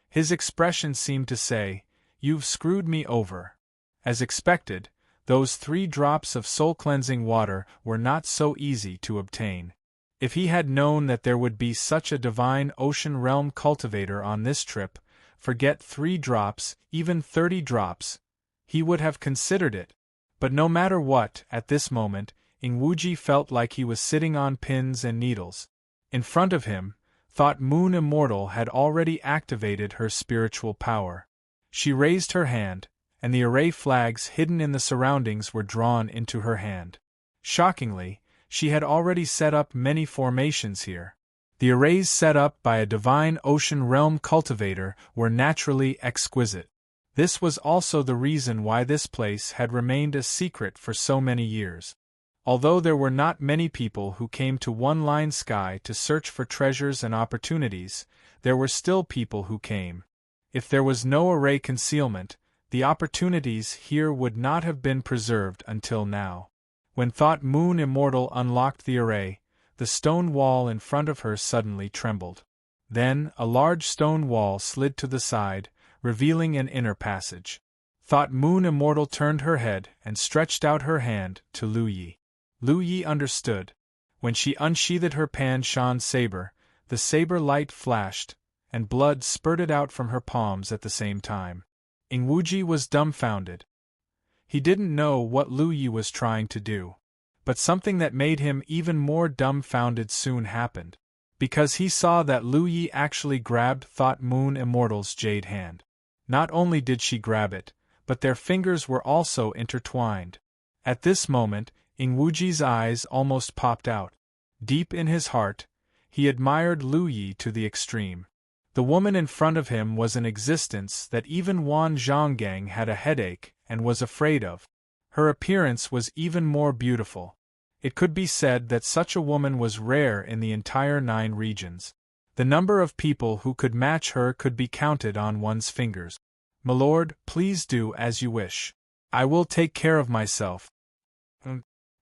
His expression seemed to say, "You've screwed me over." As expected, those 3 drops of soul-cleansing water were not so easy to obtain. If he had known that there would be such a divine ocean realm cultivator on this trip, forget 3 drops, even 30 drops, he would have considered it. But no matter what, at this moment, Ing Wuji felt like he was sitting on pins and needles. In front of him, Thought Moon Immortal had already activated her spiritual power. She raised her hand, and the array flags hidden in the surroundings were drawn into her hand. Shockingly, she had already set up many formations here. The arrays set up by a divine ocean realm cultivator were naturally exquisite. This was also the reason why this place had remained a secret for so many years. Although there were not many people who came to One Line Sky to search for treasures and opportunities, there were still people who came. If there was no array concealment, the opportunities here would not have been preserved until now. When Thought Moon Immortal unlocked the array, the stone wall in front of her suddenly trembled. Then, a large stone wall slid to the side, revealing an inner passage. Thought Moon Immortal turned her head and stretched out her hand to Lu Yi. Lu Yi understood. When she unsheathed her Pan-Shan saber, the saber light flashed, and blood spurted out from her palms at the same time. Ing Wuji was dumbfounded. He didn't know what Lu Yi was trying to do. But something that made him even more dumbfounded soon happened. Because he saw that Lu Yi actually grabbed Thought Moon Immortal's jade hand. Not only did she grab it, but their fingers were also intertwined. At this moment, Ingwuji's eyes almost popped out. Deep in his heart, he admired Lu Yi to the extreme. The woman in front of him was an existence that even Wan Zhonggang had a headache and was afraid of. Her appearance was even more beautiful. It could be said that such a woman was rare in the entire 9 regions. The number of people who could match her could be counted on one's fingers. "Milord, please do as you wish. I will take care of myself."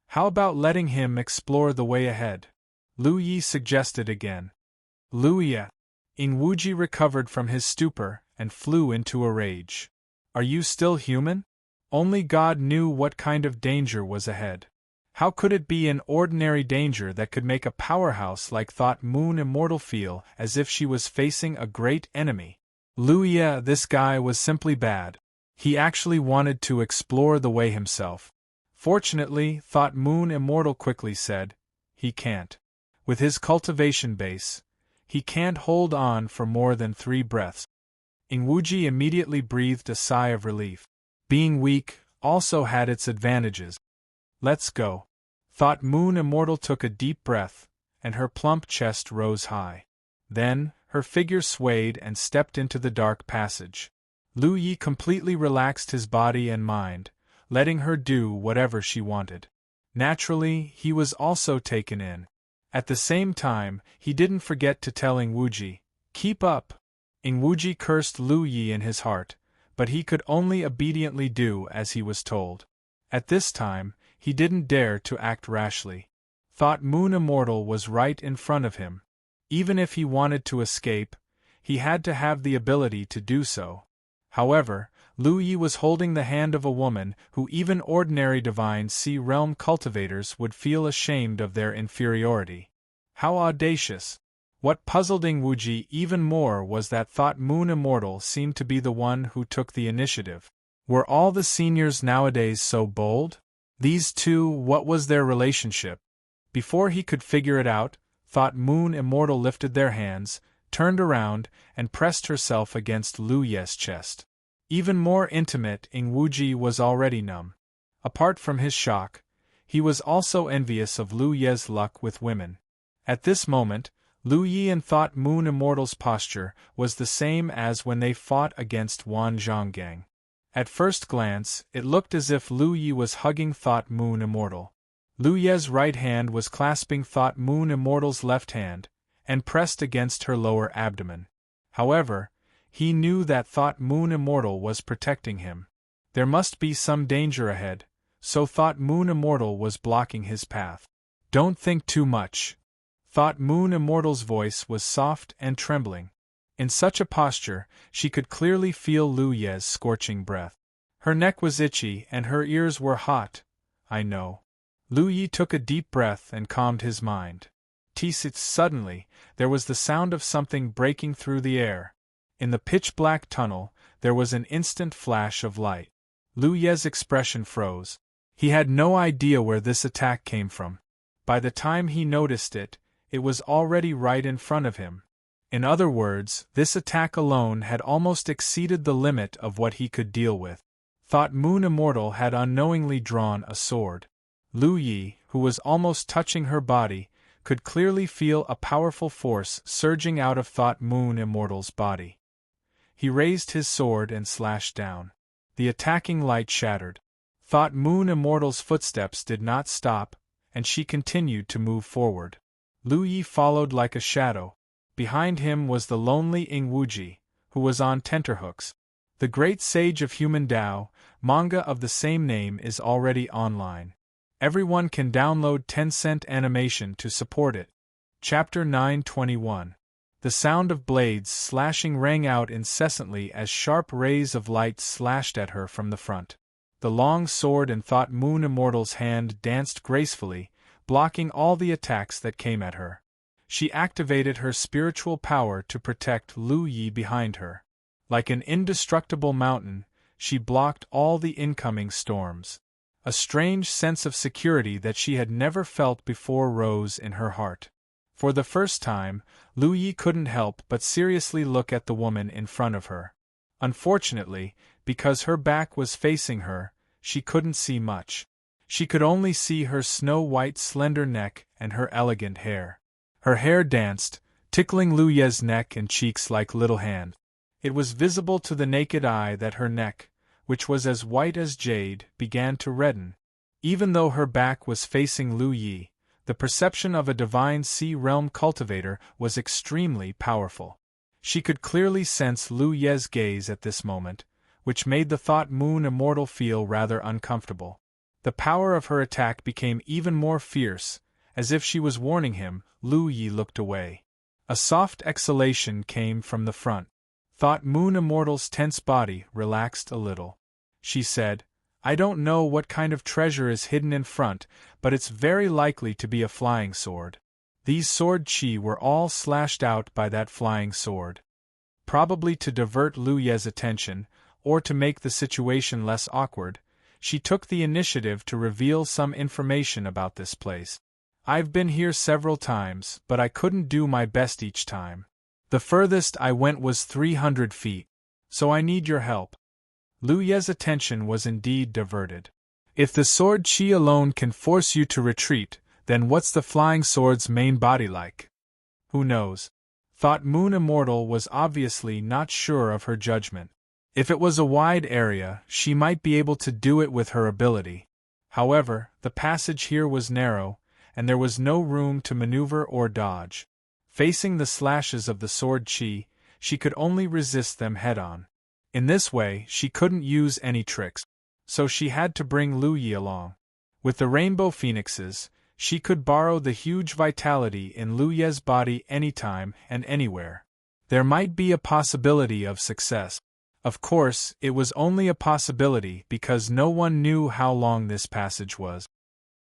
"How about letting him explore the way ahead?" Lu Yi suggested again. "Lu Yi." Ingwuji recovered from his stupor and flew into a rage. "Are you still human?" Only God knew what kind of danger was ahead. How could it be an ordinary danger that could make a powerhouse like Thought Moon Immortal feel as if she was facing a great enemy? Lu Yi, this guy was simply bad. He actually wanted to explore the way himself. Fortunately, Thought Moon Immortal quickly said, "He can't. With his cultivation base, he can't hold on for more than 3 breaths." Ingwuji immediately breathed a sigh of relief. Being weak also had its advantages. "Let's go." Thought Moon Immortal took a deep breath, and her plump chest rose high. Then, her figure swayed and stepped into the dark passage. Lu Yi completely relaxed his body and mind, letting her do whatever she wanted. Naturally, he was also taken in. At the same time, he didn't forget to tell Ingwuji, "Keep up." Ingwuji cursed Lu Yi in his heart, but he could only obediently do as he was told. At this time, he didn't dare to act rashly. Thought Moon Immortal was right in front of him. Even if he wanted to escape, he had to have the ability to do so. However, Lu Yi was holding the hand of a woman who even ordinary Divine Sea Realm cultivators would feel ashamed of their inferiority. How audacious! What puzzled Ingwuji even more was that Thought Moon Immortal seemed to be the one who took the initiative. Were all the seniors nowadays so bold? These two, what was their relationship? Before he could figure it out, Thought Moon Immortal lifted their hands, turned around, and pressed herself against Lu Yi's chest. Even more intimate, Ingwuji was already numb. Apart from his shock, he was also envious of Lu Yi's luck with women. At this moment, Lu Yi and Thought Moon Immortal's posture was the same as when they fought against Wan Zhonggang. At first glance, it looked as if Lu Yi was hugging Thought Moon Immortal. Lu Yi's right hand was clasping Thought Moon Immortal's left hand, and pressed against her lower abdomen. However, he knew that Thought Moon Immortal was protecting him. There must be some danger ahead, so Thought Moon Immortal was blocking his path. "Don't think too much." Thought Moon Immortal's voice was soft and trembling. In such a posture, she could clearly feel Lu Yi's scorching breath. Her neck was itchy and her ears were hot. "I know." Lu Yi took a deep breath and calmed his mind. Suddenly, there was the sound of something breaking through the air. In the pitch-black tunnel, there was an instant flash of light. Lu Yi's expression froze. He had no idea where this attack came from. By the time he noticed it, it was already right in front of him. In other words, this attack alone had almost exceeded the limit of what he could deal with. Thought Moon Immortal had unknowingly drawn a sword. Lu Yi, who was almost touching her body, could clearly feel a powerful force surging out of Thought Moon Immortal's body. He raised his sword and slashed down. The attacking light shattered. Thought Moon Immortal's footsteps did not stop, and she continued to move forward. Lu Yi followed like a shadow. Behind him was the lonely Ingwuji, who was on tenterhooks. The Great Sage of Human Tao, manga of the same name, is already online. Everyone can download Tencent Animation to support it. Chapter 921. The sound of blades slashing rang out incessantly as sharp rays of light slashed at her from the front. The long sword in Thought Moon Immortal's hand danced gracefully, blocking all the attacks that came at her. She activated her spiritual power to protect Lu Yi behind her. Like an indestructible mountain, she blocked all the incoming storms. A strange sense of security that she had never felt before rose in her heart. For the first time, Lu Yi couldn't help but seriously look at the woman in front of her. Unfortunately, because her back was facing her, she couldn't see much. She could only see her snow-white slender neck and her elegant hair. Her hair danced, tickling Lu Ye's neck and cheeks like little hands. It was visible to the naked eye that her neck, which was as white as jade, began to redden. Even though her back was facing Lu Yi, the perception of a divine sea realm cultivator was extremely powerful. She could clearly sense Lu Ye's gaze at this moment, which made the Thought Moon Immortal feel rather uncomfortable. The power of her attack became even more fierce. As if she was warning him, Lu Yi looked away. A soft exhalation came from the front. Thought Moon Immortal's tense body relaxed a little. She said, "I don't know what kind of treasure is hidden in front, but it's very likely to be a flying sword. These sword chi were all slashed out by that flying sword. Probably to divert Lu Ye's attention, or to make the situation less awkward, she took the initiative to reveal some information about this place. I've been here several times, but I couldn't do my best each time. The furthest I went was 300 feet, so I need your help." Lu Ye's attention was indeed diverted. If the sword chi alone can force you to retreat, then what's the flying sword's main body like? Who knows? Thought Moon Immortal was obviously not sure of her judgment. If it was a wide area, she might be able to do it with her ability. However, the passage here was narrow, and there was no room to maneuver or dodge. Facing the slashes of the sword chi, she could only resist them head-on. In this way, she couldn't use any tricks, so she had to bring Lu Yi along. With the rainbow phoenixes, she could borrow the huge vitality in Lu Ye's body anytime and anywhere. There might be a possibility of success. Of course, it was only a possibility because no one knew how long this passage was.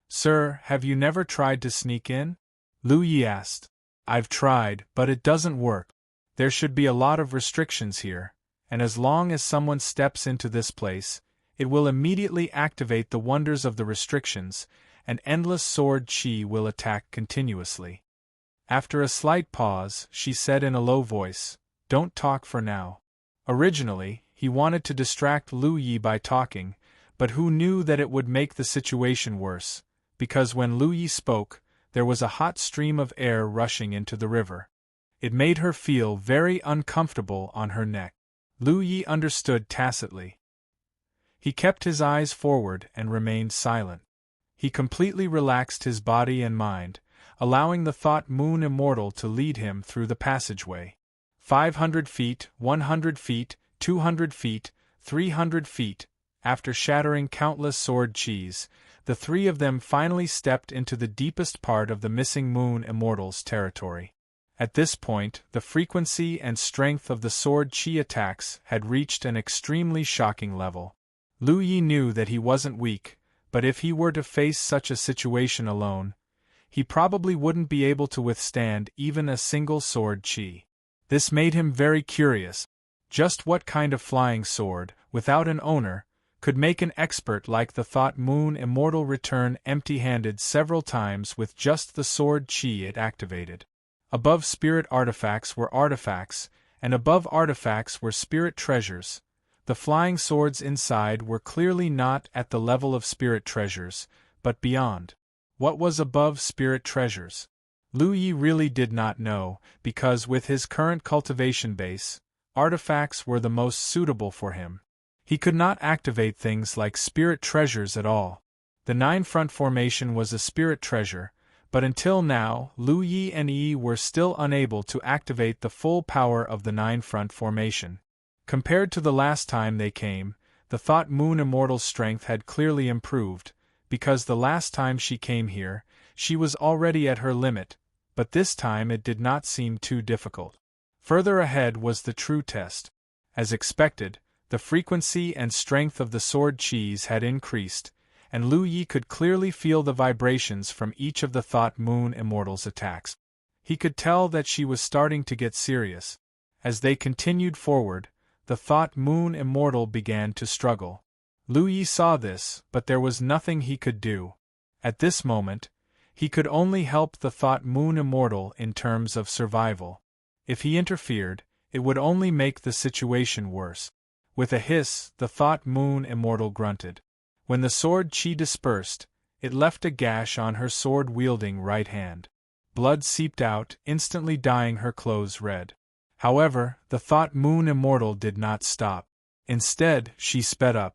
"Sir, have you never tried to sneak in?" Lu Yi asked. "I've tried, but it doesn't work. There should be a lot of restrictions here, and as long as someone steps into this place, it will immediately activate the wonders of the restrictions, and endless sword chi will attack continuously." After a slight pause, she said in a low voice, "Don't talk for now." Originally, he wanted to distract Lu Yi by talking, but who knew that it would make the situation worse, because when Lu Yi spoke, there was a hot stream of air rushing into the river. It made her feel very uncomfortable on her neck. Lu Yi understood tacitly. He kept his eyes forward and remained silent. He completely relaxed his body and mind, allowing the Thought Moon Immortal to lead him through the passageway. 500 feet, 100 feet, 200 feet, 300 feet, after shattering countless sword chis, the three of them finally stepped into the deepest part of the missing Moon Immortal's territory. At this point, the frequency and strength of the sword chi attacks had reached an extremely shocking level. Lu Yi knew that he wasn't weak, but if he were to face such a situation alone, he probably wouldn't be able to withstand even a single sword chi. This made him very curious. Just what kind of flying sword, without an owner, could make an expert like the Thought Moon Immortal return empty-handed several times with just the sword chi it activated? Above spirit artifacts were artifacts, and above artifacts were spirit treasures. The flying swords inside were clearly not at the level of spirit treasures, but beyond. What was above spirit treasures? Lu Yi really did not know, because with his current cultivation base, artifacts were the most suitable for him. He could not activate things like spirit treasures at all. The nine-front formation was a spirit treasure, but until now, Lu Yi and Yi were still unable to activate the full power of the nine-front formation. Compared to the last time they came, the Thought Moon Immortal's strength had clearly improved, because the last time she came here, she was already at her limit, but this time it did not seem too difficult. Further ahead was the true test. As expected, the frequency and strength of the sword chis had increased, and Lu Yi could clearly feel the vibrations from each of the Thought Moon Immortal's attacks. He could tell that she was starting to get serious. As they continued forward, the Thought Moon Immortal began to struggle. Lu Yi saw this, but there was nothing he could do. At this moment, he could only help the Thought Moon Immortal in terms of survival. If he interfered, it would only make the situation worse. With a hiss, the Thought Moon Immortal grunted. When the sword chi dispersed, It left a gash on her sword-wielding right hand. Blood seeped out, instantly dyeing her clothes red. However, the thought moon immortal did not stop. Instead, she sped up.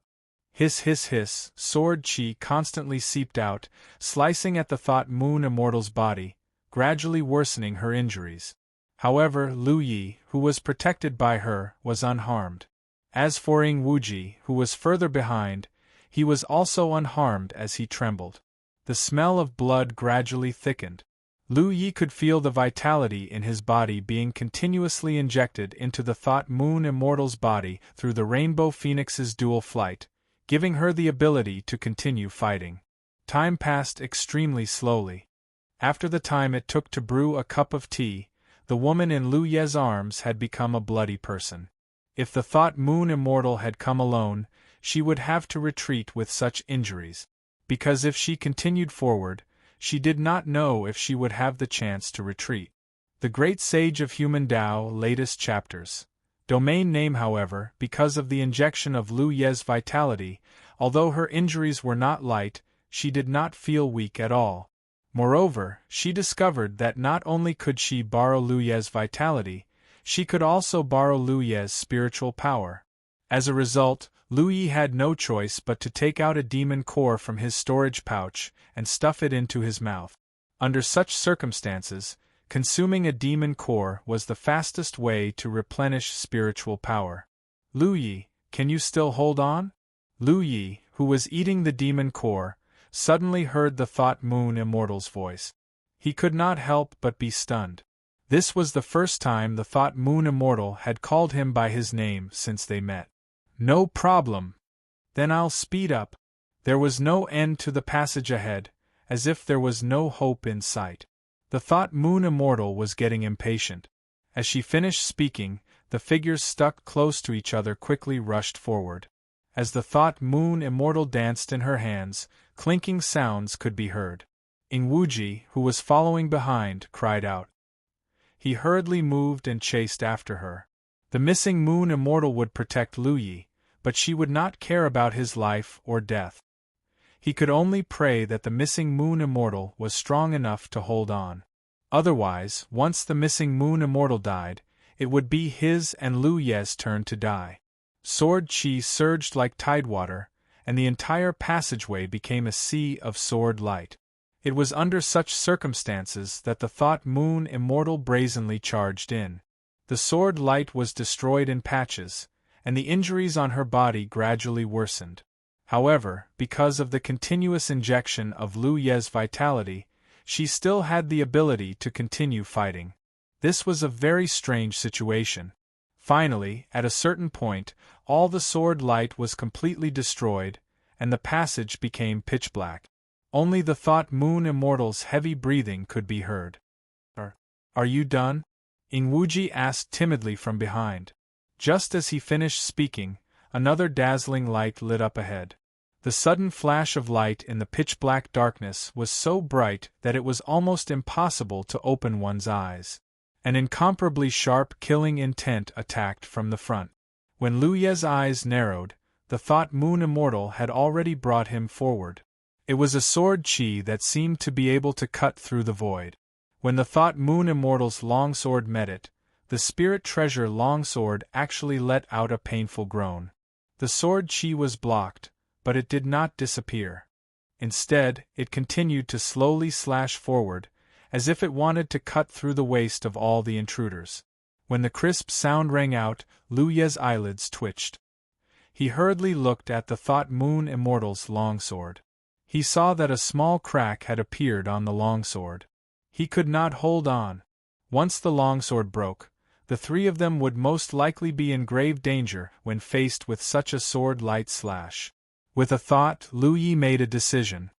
Hiss hiss hiss, sword chi constantly seeped out, slicing at the thought moon immortal's body, gradually worsening her injuries. However, Lu Yi, who was protected by her, was unharmed. As for Ying Wuji, who was further behind, he was also unharmed as he trembled. The smell of blood gradually thickened. Lu Yi could feel the vitality in his body being continuously injected into the thought moon immortal's body through the Rainbow Phoenix's dual flight, giving her the ability to continue fighting. Time passed extremely slowly. After the time it took to brew a cup of tea, the woman in Lu Ye's arms had become a bloody person. If the thought moon immortal had come alone, she would have to retreat with such injuries. Because if she continued forward, she did not know if she would have the chance to retreat. The Great Sage of Human Tao, latest chapters. Domain name. However, because of the injection of Lu Ye's vitality, although her injuries were not light, she did not feel weak at all. Moreover, she discovered that not only could she borrow Lu Ye's vitality, she could also borrow Lu Ye's spiritual power. As a result, Lu Yi had no choice but to take out a demon core from his storage pouch and stuff it into his mouth. Under such circumstances, consuming a demon core was the fastest way to replenish spiritual power. Lu Yi, can you still hold on? Lu Yi, who was eating the demon core, suddenly heard the thought moon immortal's voice. He could not help but be stunned. This was the first time the thought moon immortal had called him by his name since they met. No problem. Then I'll speed up. There was no end to the passage ahead, as if there was no hope in sight. The thought moon immortal was getting impatient. As she finished speaking, the figures stuck close to each other quickly rushed forward. As the thought moon immortal danced in her hands, clinking sounds could be heard. Ying Wuji, who was following behind, cried out. He hurriedly moved and chased after her. The missing moon immortal would protect Lu Yi, but she would not care about his life or death. He could only pray that the missing moon immortal was strong enough to hold on. Otherwise, once the missing moon immortal died, it would be his and Lu Ye's turn to die. Sword chi surged like tidewater, and the entire passageway became a sea of sword light. It was under such circumstances that the thought moon immortal brazenly charged in. The sword light was destroyed in patches, and the injuries on her body gradually worsened. However, because of the continuous injection of Lu Ye's vitality, she still had the ability to continue fighting. This was a very strange situation. Finally, at a certain point, all the sword light was completely destroyed, and the passage became pitch black. Only the thought moon immortal's heavy breathing could be heard. Are you done? Ying Wuji asked timidly from behind. Just as he finished speaking, another dazzling light lit up ahead. The sudden flash of light in the pitch-black darkness was so bright that it was almost impossible to open one's eyes. An incomparably sharp killing intent attacked from the front. When Lu Ye's eyes narrowed, the thought moon immortal had already brought him forward. It was a sword chi that seemed to be able to cut through the void. When the thought moon immortal's longsword met it, the spirit treasure longsword actually let out a painful groan. The sword chi was blocked, but it did not disappear. Instead, it continued to slowly slash forward, as if it wanted to cut through the waist of all the intruders. When the crisp sound rang out, Lu Ye's eyelids twitched. He hurriedly looked at the thought moon immortal's longsword. He saw that a small crack had appeared on the longsword. He could not hold on. Once the longsword broke, the three of them would most likely be in grave danger when faced with such a sword-light slash. With a thought, Lu Yi made a decision.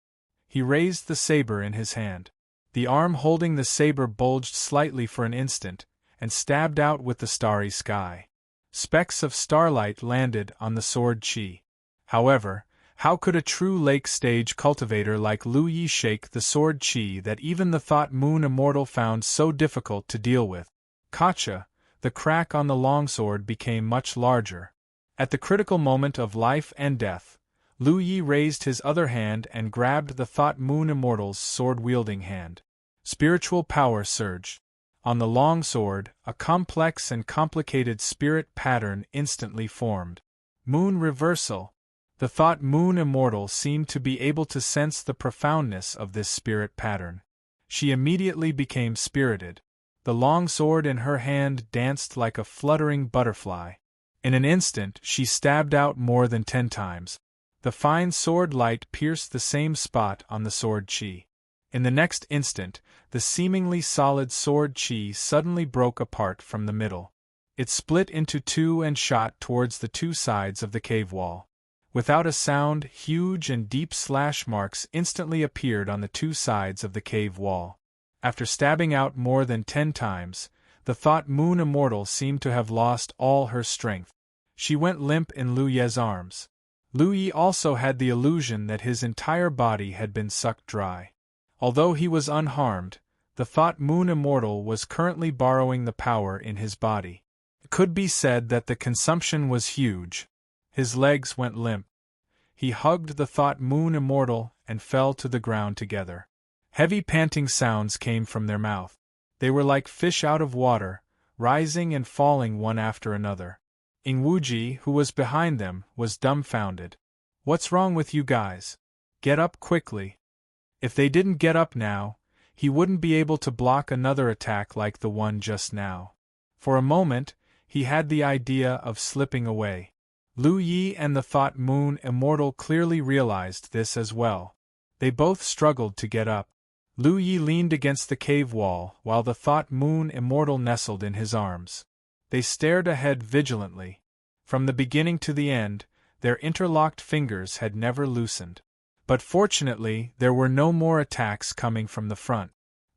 He raised the saber in his hand. The arm holding the saber bulged slightly for an instant, and stabbed out with the starry sky. Specks of starlight landed on the sword chi. However, how could a true lake-stage cultivator like Lu Yi shake the sword chi that even the thought moon immortal found so difficult to deal with? Gotcha! The crack on the longsword became much larger. At the critical moment of life and death, Lu Yi raised his other hand and grabbed the Thought Moon Immortal's sword-wielding hand. Spiritual power surged. On the long sword, a complex and complicated spirit pattern instantly formed. Moon Reversal. The Thought Moon Immortal seemed to be able to sense the profoundness of this spirit pattern. She immediately became spirited. The long sword in her hand danced like a fluttering butterfly. In an instant she stabbed out more than 10 times. The fine sword light pierced the same spot on the sword chi. In the next instant, the seemingly solid sword chi suddenly broke apart from the middle. It split into two and shot towards the two sides of the cave wall. Without a sound, huge and deep slash marks instantly appeared on the two sides of the cave wall. After stabbing out more than 10 times, the Thought Moon Immortal seemed to have lost all her strength. She went limp in Lu Ye's arms. Lu Yi also had the illusion that his entire body had been sucked dry. Although he was unharmed, the Thought Moon Immortal was currently borrowing the power in his body. It could be said that the consumption was huge. His legs went limp. He hugged the Thought Moon Immortal and fell to the ground together. Heavy panting sounds came from their mouth. They were like fish out of water, rising and falling one after another. Ing Wuji, who was behind them, was dumbfounded. "What's wrong with you guys? Get up quickly." If they didn't get up now, he wouldn't be able to block another attack like the one just now. For a moment, he had the idea of slipping away. Lu Yi and the Thought Moon Immortal clearly realized this as well. They both struggled to get up. Lu Yi leaned against the cave wall while the Thought Moon Immortal nestled in his arms. They stared ahead vigilantly. From the beginning to the end, their interlocked fingers had never loosened. But fortunately, there were no more attacks coming from the front.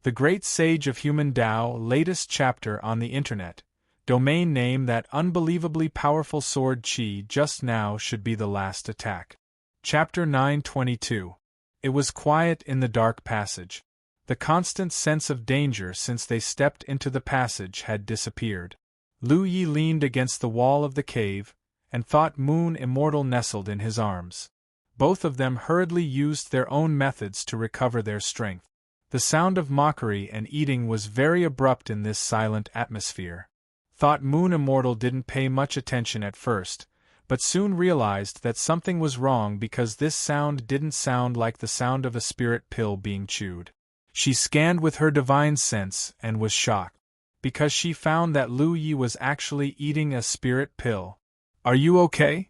The Great Sage of Human Tao, latest chapter on the internet. Domain name: that unbelievably powerful sword chi just now should be the last attack. Chapter 922. It was quiet in the dark passage. The constant sense of danger since they stepped into the passage had disappeared. Lu Yi leaned against the wall of the cave, and Thought Moon Immortal nestled in his arms. Both of them hurriedly used their own methods to recover their strength. The sound of mockery and eating was very abrupt in this silent atmosphere. Thought Moon Immortal didn't pay much attention at first, but soon realized that something was wrong because this sound didn't sound like the sound of a spirit pill being chewed. She scanned with her divine sense and was shocked, because she found that Lu Yi was actually eating a spirit pill. "Are you okay?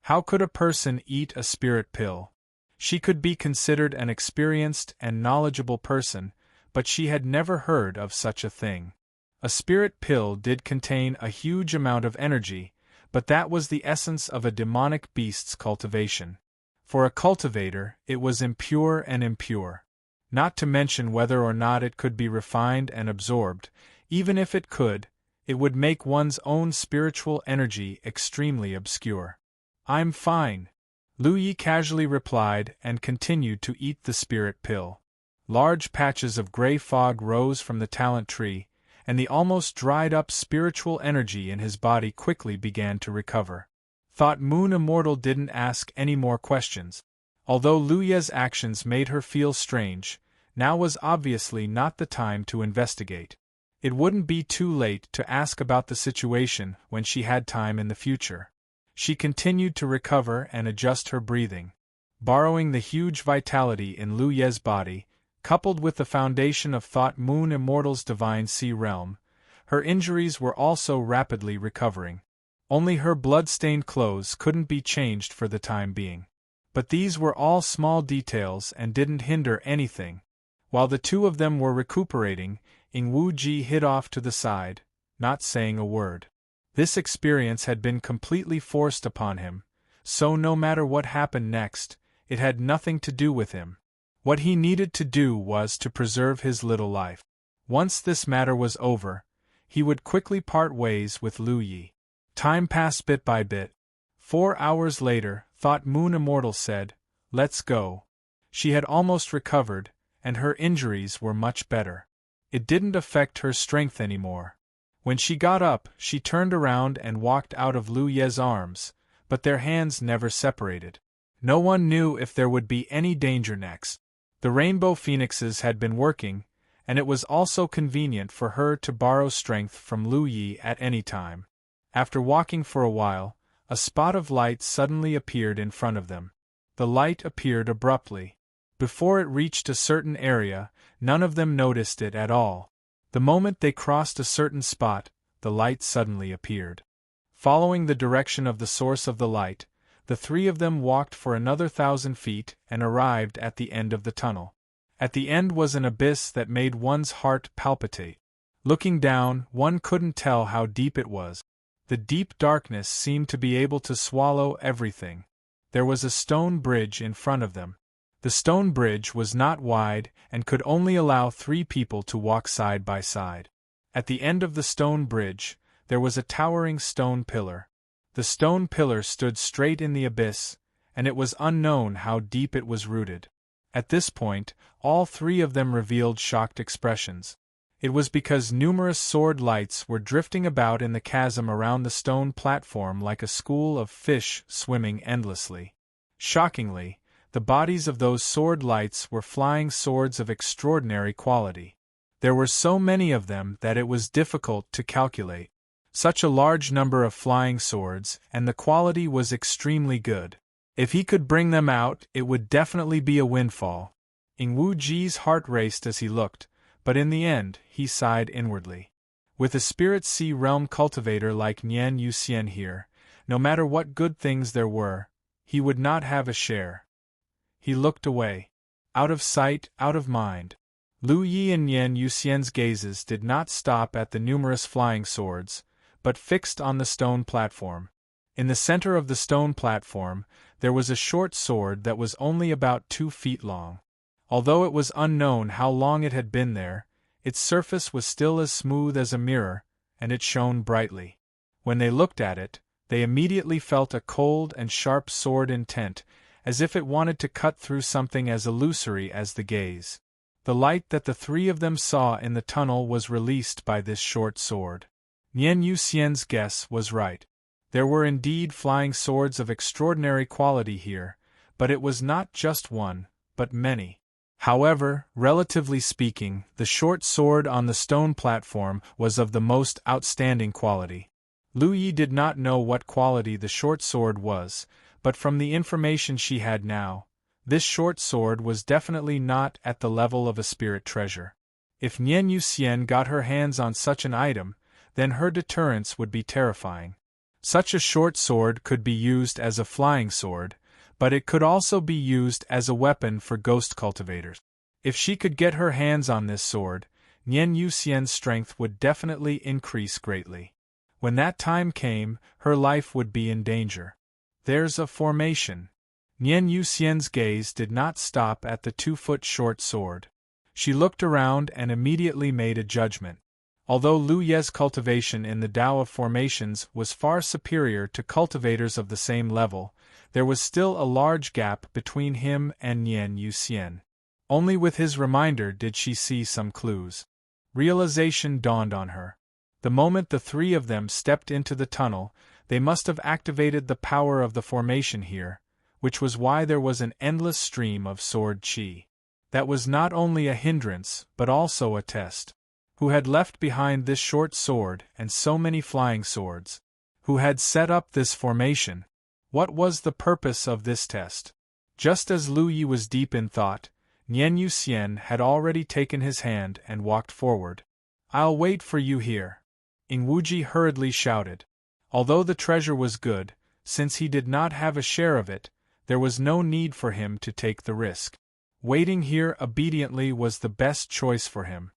How could a person eat a spirit pill?" She could be considered an experienced and knowledgeable person, but she had never heard of such a thing. A spirit pill did contain a huge amount of energy, but that was the essence of a demonic beast's cultivation. For a cultivator, it was impure and impure. Not to mention whether or not it could be refined and absorbed. Even if it could, it would make one's own spiritual energy extremely obscure. "I'm fine," Lu Yi casually replied and continued to eat the spirit pill. Large patches of gray fog rose from the talent tree, and the almost dried-up spiritual energy in his body quickly began to recover. Thought Moon Immortal didn't ask any more questions. Although Lu Ye's actions made her feel strange, now was obviously not the time to investigate. It wouldn't be too late to ask about the situation when she had time in the future. She continued to recover and adjust her breathing. Borrowing the huge vitality in Lu Ye's body, coupled with the foundation of Thought Moon Immortal's divine sea realm, her injuries were also rapidly recovering. Only her blood-stained clothes couldn't be changed for the time being. But these were all small details and didn't hinder anything. While the two of them were recuperating, Ing Wuji hid off to the side, not saying a word. This experience had been completely forced upon him, so no matter what happened next, it had nothing to do with him. What he needed to do was to preserve his little life. Once this matter was over, he would quickly part ways with Lu Yi. Time passed bit by bit. 4 hours later, Thought Moon Immortal said, "Let's go." She had almost recovered, and her injuries were much better. It didn't affect her strength anymore. When she got up, she turned around and walked out of Lu Ye's arms, but their hands never separated. No one knew if there would be any danger next. The rainbow phoenixes had been working, and it was also convenient for her to borrow strength from Lu Yi at any time. After walking for a while, a spot of light suddenly appeared in front of them. The light appeared abruptly. Before it reached a certain area, none of them noticed it at all. The moment they crossed a certain spot, the light suddenly appeared. Following the direction of the source of the light, the three of them walked for another 1,000 feet and arrived at the end of the tunnel. At the end was an abyss that made one's heart palpitate. Looking down, one couldn't tell how deep it was. The deep darkness seemed to be able to swallow everything. There was a stone bridge in front of them. The stone bridge was not wide and could only allow 3 people to walk side by side. At the end of the stone bridge, there was a towering stone pillar. The stone pillar stood straight in the abyss, and it was unknown how deep it was rooted. At this point, all 3 of them revealed shocked expressions. It was because numerous sword lights were drifting about in the chasm around the stone platform like a school of fish swimming endlessly. Shockingly, the bodies of those sword lights were flying swords of extraordinary quality. There were so many of them that it was difficult to calculate. Such a large number of flying swords, and the quality was extremely good. If he could bring them out, it would definitely be a windfall. Ing Wu Ji's heart raced as he looked, but in the end, he sighed inwardly. With a spirit sea realm cultivator like Nian Yuxian here, no matter what good things there were, he would not have a share. He looked away. Out of sight, out of mind. Lu Yi and Nian Yuxian's gazes did not stop at the numerous flying swords, but fixed on the stone platform. In the center of the stone platform, there was a short sword that was only about 2 feet long. Although it was unknown how long it had been there, its surface was still as smooth as a mirror, and it shone brightly. When they looked at it, they immediately felt a cold and sharp sword intent, as if it wanted to cut through something as illusory as the gaze. The light that the 3 of them saw in the tunnel was released by this short sword. Nian Yuxian's guess was right. There were indeed flying swords of extraordinary quality here, but it was not just one, but many. However, relatively speaking, the short sword on the stone platform was of the most outstanding quality. Lu Yi did not know what quality the short sword was, but from the information she had now, this short sword was definitely not at the level of a spirit treasure. If Nian Yuxian got her hands on such an item, then her deterrence would be terrifying. Such a short sword could be used as a flying sword, but it could also be used as a weapon for ghost cultivators. If she could get her hands on this sword, Nian Yuxian's strength would definitely increase greatly. When that time came, her life would be in danger. There's a formation. Nian Yuxian's gaze did not stop at the 2-foot short sword. She looked around and immediately made a judgment. Although Lu Ye's cultivation in the Tao of formations was far superior to cultivators of the same level, there was still a large gap between him and Nian Yuxian. Only with his reminder did she see some clues. Realization dawned on her. The moment the 3 of them stepped into the tunnel, they must have activated the power of the formation here, which was why there was an endless stream of sword qi. That was not only a hindrance, but also a test. Who had left behind this short sword and so many flying swords? Who had set up this formation? What was the purpose of this test? Just as Lu Yi was deep in thought, Nian Yuxian had already taken his hand and walked forward. "I'll wait for you here," Ing Wuji hurriedly shouted. Although the treasure was good, since he did not have a share of it, there was no need for him to take the risk. Waiting here obediently was the best choice for him.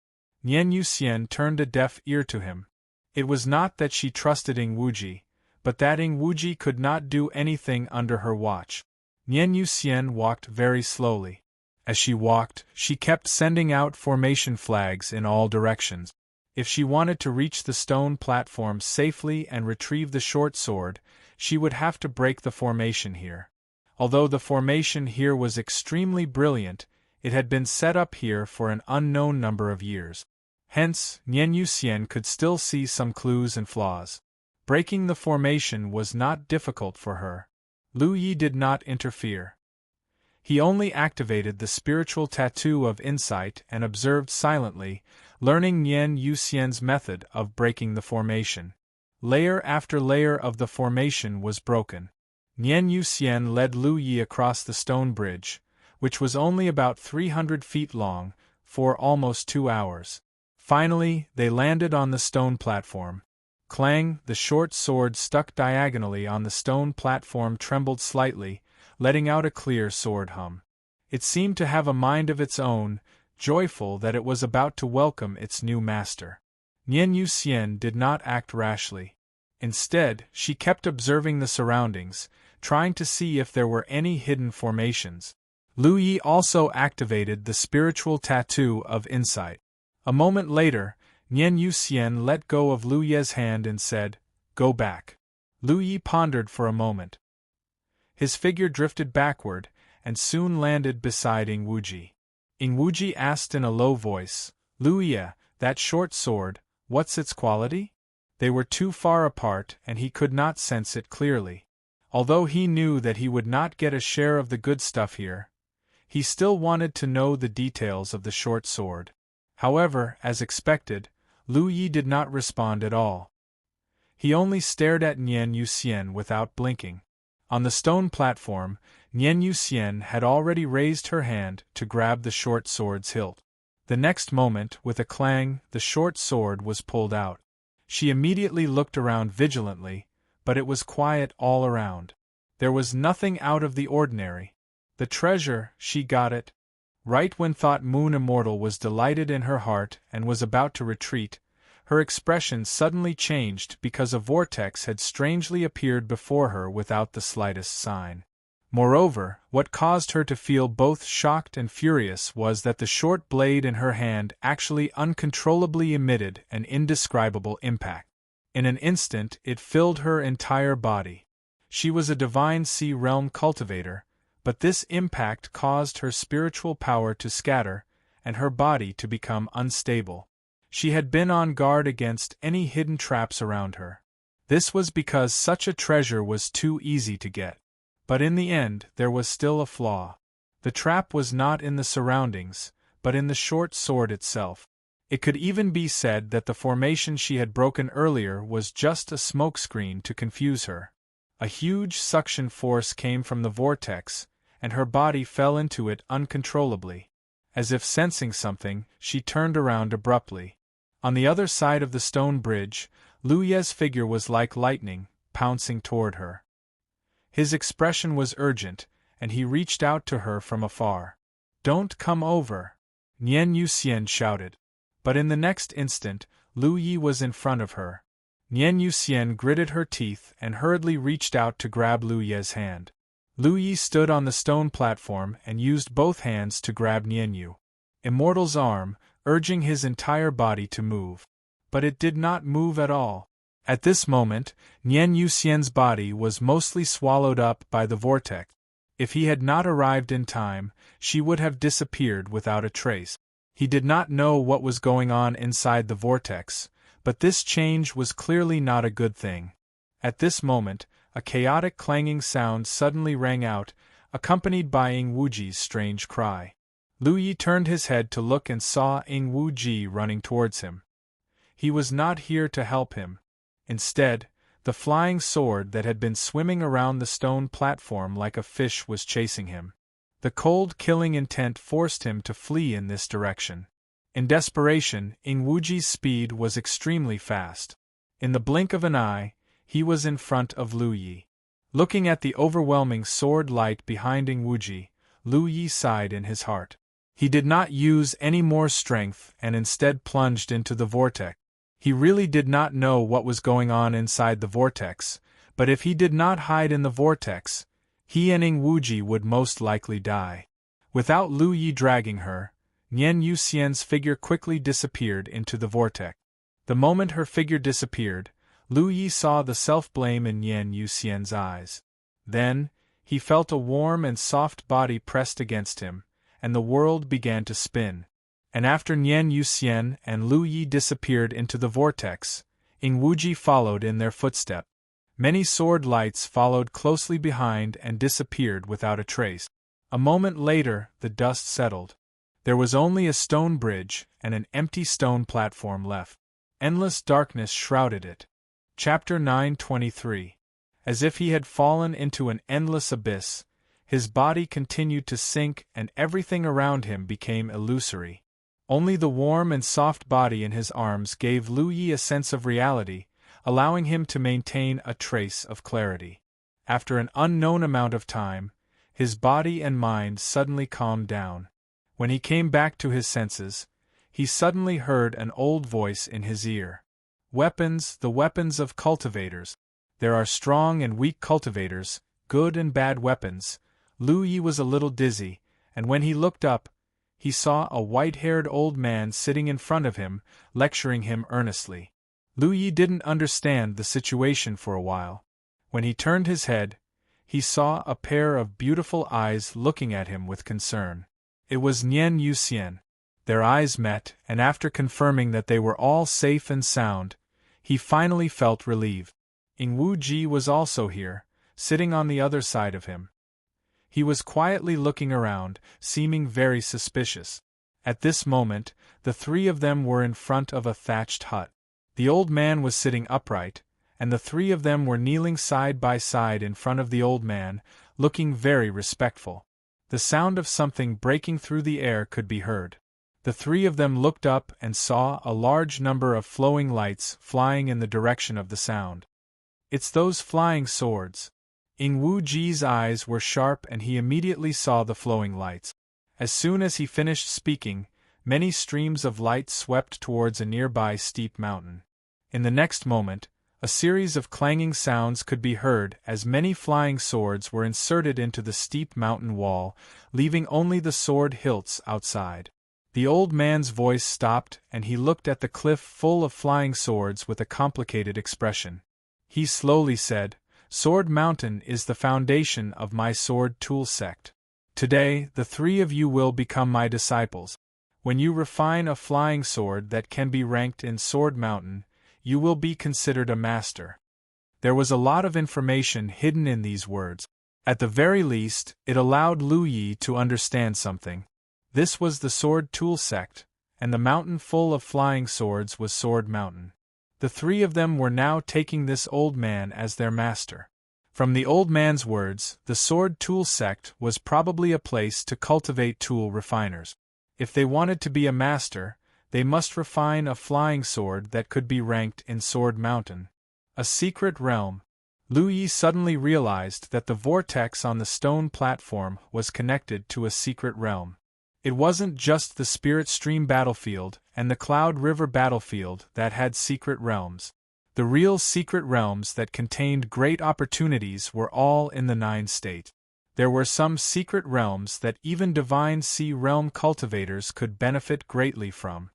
Nian Yuxian turned a deaf ear to him. It was not that she trusted Ing Wuji, but that Ing Wuji could not do anything under her watch. Nian Yuxian walked very slowly. As she walked, she kept sending out formation flags in all directions. If she wanted to reach the stone platform safely and retrieve the short sword, she would have to break the formation here. Although the formation here was extremely brilliant, it had been set up here for an unknown number of years. Hence, Nian Yuxian could still see some clues and flaws. Breaking the formation was not difficult for her. Lu Yi did not interfere. He only activated the spiritual tattoo of insight and observed silently, learning Nian Yuxian's method of breaking the formation. Layer after layer of the formation was broken. Nian Yuxian led Lu Yi across the stone bridge, which was only about 300 feet long, for almost 2 hours. Finally, they landed on the stone platform. Clang, the short sword stuck diagonally on the stone platform trembled slightly, letting out a clear sword hum. It seemed to have a mind of its own, joyful that it was about to welcome its new master. Nian Yuxian did not act rashly. Instead, she kept observing the surroundings, trying to see if there were any hidden formations. Lu Yi also activated the spiritual tattoo of insight. A moment later, Nian Yuxian let go of Lu Ye's hand and said, "Go back." Lu Yi pondered for a moment. His figure drifted backward, and soon landed beside Ing Wuji. Ing Wuji asked in a low voice, "Lu Yi, that short sword, what's its quality?" They were too far apart and he could not sense it clearly. Although he knew that he would not get a share of the good stuff here, he still wanted to know the details of the short sword. However, as expected, Lu Yi did not respond at all. He only stared at Nian Yuxian without blinking. On the stone platform, Nian Yuxian had already raised her hand to grab the short sword's hilt. The next moment, with a clang, the short sword was pulled out. She immediately looked around vigilantly, but it was quiet all around. There was nothing out of the ordinary. The treasure, she got it. Right when thought Moon Immortal was delighted in her heart and was about to retreat, her expression suddenly changed because a vortex had strangely appeared before her without the slightest sign. Moreover, what caused her to feel both shocked and furious was that the short blade in her hand actually uncontrollably emitted an indescribable impact. In an instant it filled her entire body. She was a divine sea realm cultivator, but this impact caused her spiritual power to scatter, and her body to become unstable. She had been on guard against any hidden traps around her. This was because such a treasure was too easy to get. But in the end, there was still a flaw. The trap was not in the surroundings, but in the short sword itself. It could even be said that the formation she had broken earlier was just a smokescreen to confuse her. A huge suction force came from the vortex, and her body fell into it uncontrollably. As if sensing something, she turned around abruptly. On the other side of the stone bridge, Lu Ye's figure was like lightning, pouncing toward her. His expression was urgent, and he reached out to her from afar. "Don't come over!" Nian Yuxian shouted. But in the next instant, Lu Yi was in front of her. Nian Yuxian gritted her teeth and hurriedly reached out to grab Lu Ye's hand. Lu Yi stood on the stone platform and used both hands to grab Nian Yu Immortal's arm, urging his entire body to move. But it did not move at all. At this moment, Nian Yuxian's body was mostly swallowed up by the vortex. If he had not arrived in time, she would have disappeared without a trace. He did not know what was going on inside the vortex, but this change was clearly not a good thing. At this moment, a chaotic clanging sound suddenly rang out, accompanied by Ing Wuji's strange cry. Lu Yi turned his head to look and saw Ing Wuji running towards him. He was not here to help him. Instead, the flying sword that had been swimming around the stone platform like a fish was chasing him. The cold killing intent forced him to flee in this direction. In desperation, Ing Wuji's speed was extremely fast. In the blink of an eye, he was in front of Lu Yi. Looking at the overwhelming sword light behind Ing Wuji, Lu Yi sighed in his heart. He did not use any more strength and instead plunged into the vortex. He really did not know what was going on inside the vortex, but if he did not hide in the vortex, he and Ing Wuji would most likely die. Without Lu Yi dragging her, Nian Yuxian's figure quickly disappeared into the vortex. The moment her figure disappeared, Lu Yi saw the self-blame in Nian Yuxian's eyes. Then, he felt a warm and soft body pressed against him, and the world began to spin. And after Nian Yuxian and Lu Yi disappeared into the vortex, Ing Wuji followed in their footsteps. Many sword lights followed closely behind and disappeared without a trace. A moment later, the dust settled. There was only a stone bridge and an empty stone platform left. Endless darkness shrouded it. Chapter 9:23. As if he had fallen into an endless abyss, his body continued to sink and everything around him became illusory. Only the warm and soft body in his arms gave Lu Yi a sense of reality, allowing him to maintain a trace of clarity. After an unknown amount of time, his body and mind suddenly calmed down. When he came back to his senses, he suddenly heard an old voice in his ear. Weapons, the weapons of cultivators. There are strong and weak cultivators, good and bad weapons. Lu Yi was a little dizzy, and when he looked up, he saw a white-haired old man sitting in front of him, lecturing him earnestly. Lu Yi didn't understand the situation for a while. When he turned his head, he saw a pair of beautiful eyes looking at him with concern. It was Nian Yuxian. Their eyes met, and after confirming that they were all safe and sound, he finally felt relieved. Ing Wu Ji was also here, sitting on the other side of him. He was quietly looking around, seeming very suspicious. At this moment, the three of them were in front of a thatched hut. The old man was sitting upright, and the three of them were kneeling side by side in front of the old man, looking very respectful. The sound of something breaking through the air could be heard. The three of them looked up and saw a large number of flowing lights flying in the direction of the sound. "It's those flying swords." Ing Wu Ji's eyes were sharp and he immediately saw the flowing lights. As soon as he finished speaking, many streams of light swept towards a nearby steep mountain. In the next moment, a series of clanging sounds could be heard as many flying swords were inserted into the steep mountain wall, leaving only the sword hilts outside. The old man's voice stopped and he looked at the cliff full of flying swords with a complicated expression. He slowly said, "Sword Mountain is the foundation of my sword tool sect. Today, the three of you will become my disciples. When you refine a flying sword that can be ranked in Sword Mountain, you will be considered a master." There was a lot of information hidden in these words. At the very least, it allowed Lu Yi to understand something. This was the sword tool sect, and the mountain full of flying swords was Sword Mountain. The three of them were now taking this old man as their master. From the old man's words, the sword tool sect was probably a place to cultivate tool refiners. If they wanted to be a master, they must refine a flying sword that could be ranked in Sword Mountain. A secret realm. Lu Yi suddenly realized that the vortex on the stone platform was connected to a secret realm. It wasn't just the Spirit Stream battlefield and the Cloud River battlefield that had secret realms. The real secret realms that contained great opportunities were all in the 9 states. There were some secret realms that even Divine Sea Realm cultivators could benefit greatly from.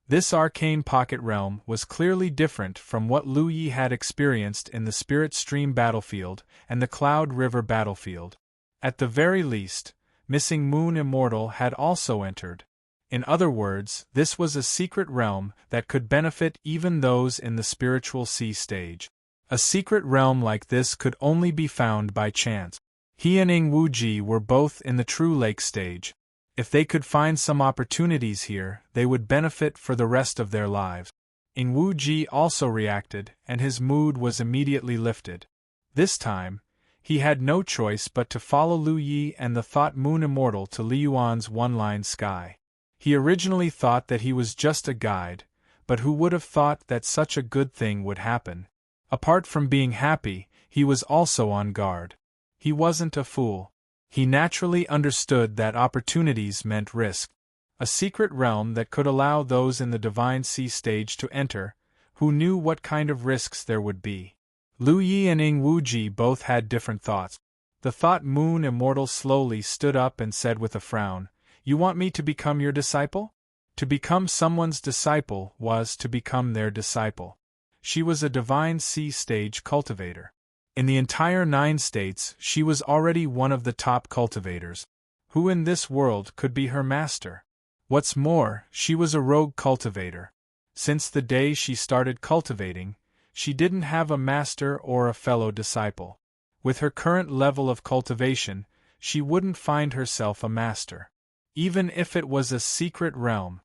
This arcane pocket realm was clearly different from what Lu Yi had experienced in the Spirit Stream battlefield and the Cloud River battlefield. At the very least, Missing Moon Immortal had also entered. In other words, this was a secret realm that could benefit even those in the spiritual sea stage. A secret realm like this could only be found by chance. He and Ing Wu Ji were both in the True Lake stage. If they could find some opportunities here, they would benefit for the rest of their lives. Ing Wu Ji also reacted, and his mood was immediately lifted. This time, he had no choice but to follow Lu Yi and the Thought Moon Immortal to Liyuan's one-line sky. He originally thought that he was just a guide, but who would have thought that such a good thing would happen? Apart from being happy, he was also on guard. He wasn't a fool. He naturally understood that opportunities meant risk. A secret realm that could allow those in the Divine Sea stage to enter, who knew what kind of risks there would be. Lu Yi and Ing Wu Ji both had different thoughts. The Thought Moon Immortal slowly stood up and said with a frown, "You want me to become your disciple?" To become someone's disciple was to become their disciple. She was a Divine Sea stage cultivator. In the entire 9 states, she was already one of the top cultivators. Who in this world could be her master? What's more, she was a rogue cultivator. Since the day she started cultivating, she didn't have a master or a fellow disciple. With her current level of cultivation, she wouldn't find herself a master. Even if it was a secret realm.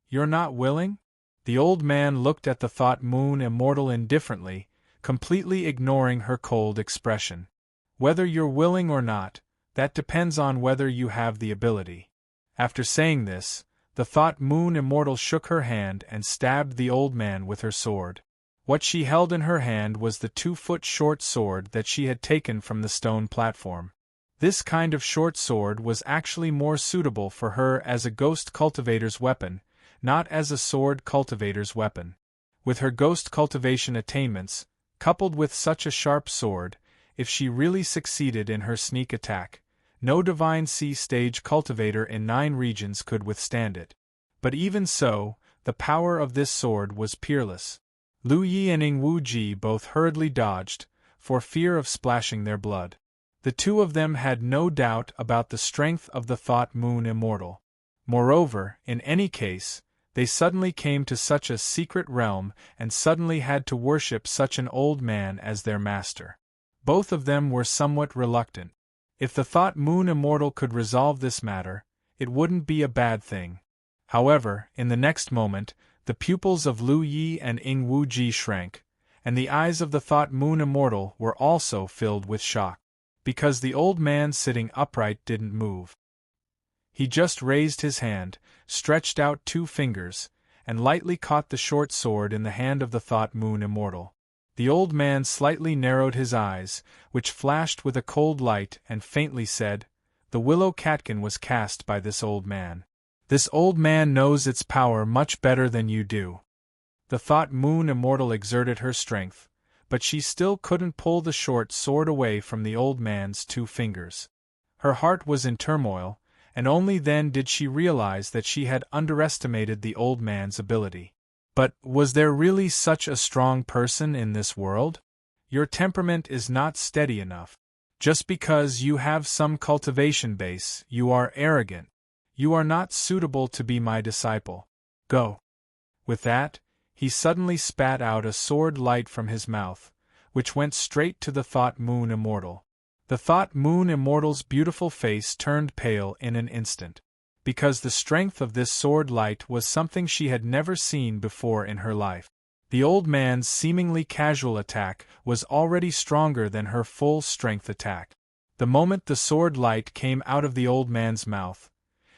You're not willing? The old man looked at the thought moon immortal indifferently, completely ignoring her cold expression. Whether you're willing or not, that depends on whether you have the ability. After saying this, the thought moon immortal shook her hand and stabbed the old man with her sword. What she held in her hand was the 2-foot short sword that she had taken from the stone platform. This kind of short sword was actually more suitable for her as a ghost cultivator's weapon, not as a sword cultivator's weapon. With her ghost cultivation attainments, coupled with such a sharp sword, if she really succeeded in her sneak attack, no divine C-stage cultivator in 9 regions could withstand it. But even so, the power of this sword was peerless. Lu Yi and Ing Wu Ji both hurriedly dodged, for fear of splashing their blood. The two of them had no doubt about the strength of the thought moon immortal. Moreover, in any case, they suddenly came to such a secret realm and suddenly had to worship such an old man as their master. Both of them were somewhat reluctant. If the thought moon immortal could resolve this matter, it wouldn't be a bad thing. However, in the next moment, the pupils of Lu Yi and Ing Wu Ji shrank, and the eyes of the thought moon immortal were also filled with shock. Because the old man sitting upright didn't move. He just raised his hand, stretched out 2 fingers, and lightly caught the short sword in the hand of the thought moon immortal. The old man slightly narrowed his eyes, which flashed with a cold light, and faintly said, "The willow catkin was cast by this old man. This old man knows its power much better than you do." The thought moon immortal exerted her strength, but she still couldn't pull the short sword away from the old man's 2 fingers. Her heart was in turmoil, and only then did she realize that she had underestimated the old man's ability. But was there really such a strong person in this world? Your temperament is not steady enough. Just because you have some cultivation base, you are arrogant. You are not suitable to be my disciple. Go. With that, he suddenly spat out a sword light from his mouth, which went straight to the thought moon immortal. The thought moon immortal's beautiful face turned pale in an instant, because the strength of this sword light was something she had never seen before in her life. The old man's seemingly casual attack was already stronger than her full-strength attack. The moment the sword light came out of the old man's mouth,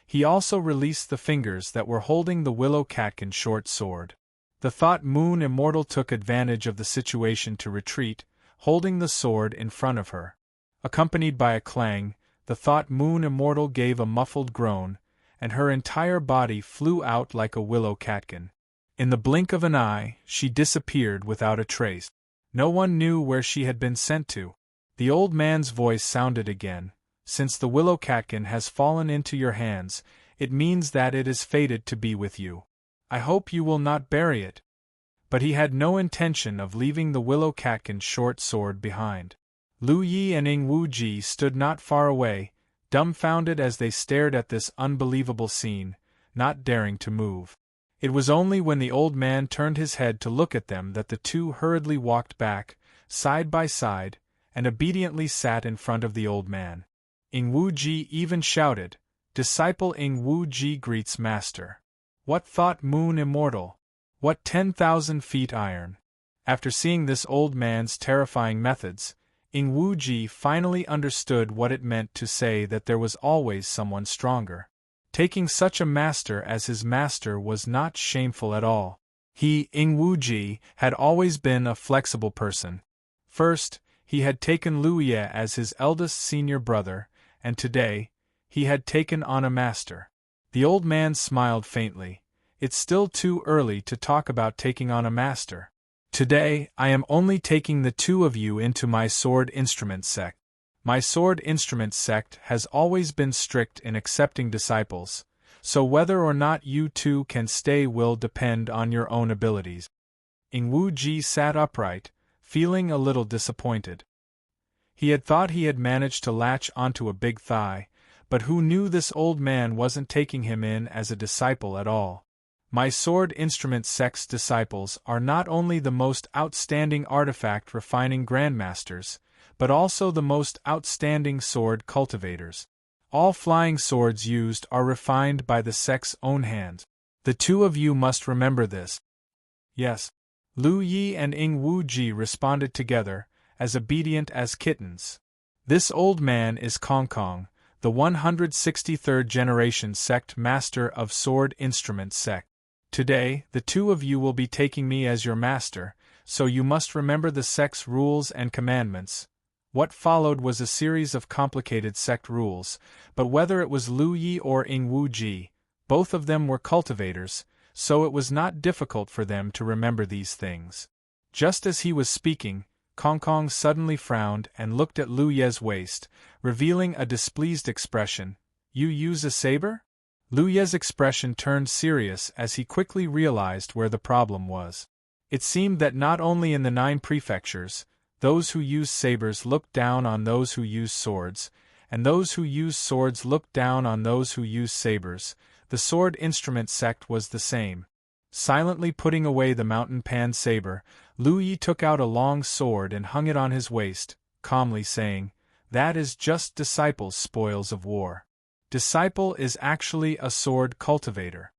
he also released the fingers that were holding the willow catkin short sword. The thought moon immortal took advantage of the situation to retreat, holding the sword in front of her. Accompanied by a clang, the thought moon immortal gave a muffled groan, and her entire body flew out like a willow catkin. In the blink of an eye, she disappeared without a trace. No one knew where she had been sent to. The old man's voice sounded again. "Since the willow catkin has fallen into your hands, it means that it is fated to be with you. I hope you will not bury it." But he had no intention of leaving the willow catkin's short sword behind. Lu Yi and Ing Wu Ji stood not far away, dumbfounded as they stared at this unbelievable scene, not daring to move. It was only when the old man turned his head to look at them that the two hurriedly walked back, side by side, and obediently sat in front of the old man. Ing Wu Ji even shouted, "Disciple Ing Wu Ji greets master." What thought moon immortal? What 10,000 feet iron? After seeing this old man's terrifying methods, Ing Wu Ji finally understood what it meant to say that there was always someone stronger. Taking such a master as his master was not shameful at all. He, Ing Wu Ji, had always been a flexible person. First, he had taken Lu Ye as his eldest senior brother, and today, he had taken on a master. The old man smiled faintly. It's still too early to talk about taking on a master. Today, I am only taking the 2 of you into my sword instrument sect. My sword instrument sect has always been strict in accepting disciples, so whether or not you 2 can stay will depend on your own abilities. Ing Wu Ji sat upright, feeling a little disappointed. He had thought he had managed to latch onto a big thigh, but who knew this old man wasn't taking him in as a disciple at all. My sword instrument sect's disciples are not only the most outstanding artifact refining grandmasters, but also the most outstanding sword cultivators. All flying swords used are refined by the sect's own hands. The two of you must remember this. Yes. Lu Yi and Ing Wu Ji responded together, as obedient as kittens. This old man is Kong Kong, the 163rd generation sect master of sword instrument sect. Today, the two of you will be taking me as your master, so you must remember the sect's rules and commandments. What followed was a series of complicated sect rules, but whether it was Lu Yi or Ing Wu Ji, both of them were cultivators, so it was not difficult for them to remember these things. Just as he was speaking, Kong Kong suddenly frowned and looked at Lu Ye's waist, revealing a displeased expression. You use a saber? Lu Ye's expression turned serious as he quickly realized where the problem was. It seemed that not only in the 9 prefectures, those who use sabers looked down on those who use swords, and those who use swords looked down on those who use sabers. The sword instrument sect was the same. Silently putting away the mountain pan saber, Lu Yi took out a long sword and hung it on his waist, calmly saying, "That is just disciples' spoils of war. Disciple is actually a sword cultivator."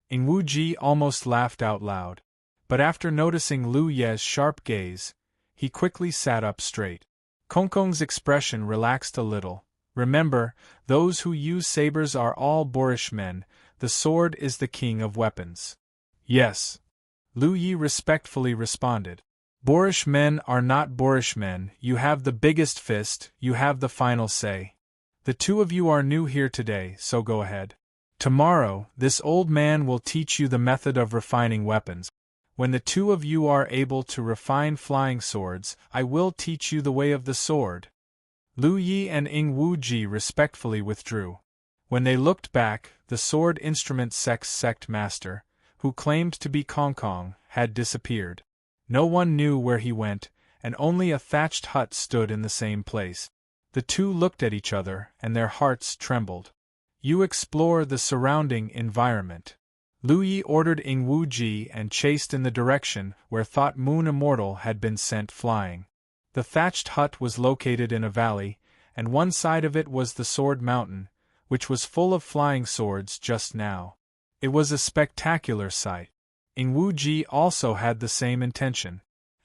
Ing Wu Ji almost laughed out loud. But after noticing Lu Ye's sharp gaze, he quickly sat up straight. Kong Kong's expression relaxed a little. Remember, those who use sabers are all boorish men. The sword is the king of weapons. Yes. Lu Yi respectfully responded. Boorish men are not boorish men. You have the biggest fist, you have the final say. The two of you are new here today, so go ahead. Tomorrow, this old man will teach you the method of refining weapons. When the two of you are able to refine flying swords, I will teach you the way of the sword. Lu Yi and Ing Wu Ji respectfully withdrew. When they looked back, the sword instrument sect's sect master, who claimed to be Kong Kong, had disappeared. No one knew where he went, and only a thatched hut stood in the same place. The two looked at each other, and their hearts trembled. You explore the surrounding environment. Lu Yi ordered Ing Wu Ji and chased in the direction where Thought Moon Immortal had been sent flying. The thatched hut was located in a valley, and one side of it was the Sword Mountain, which was full of flying swords just now. It was a spectacular sight. Ing Wu Ji also had the same intention.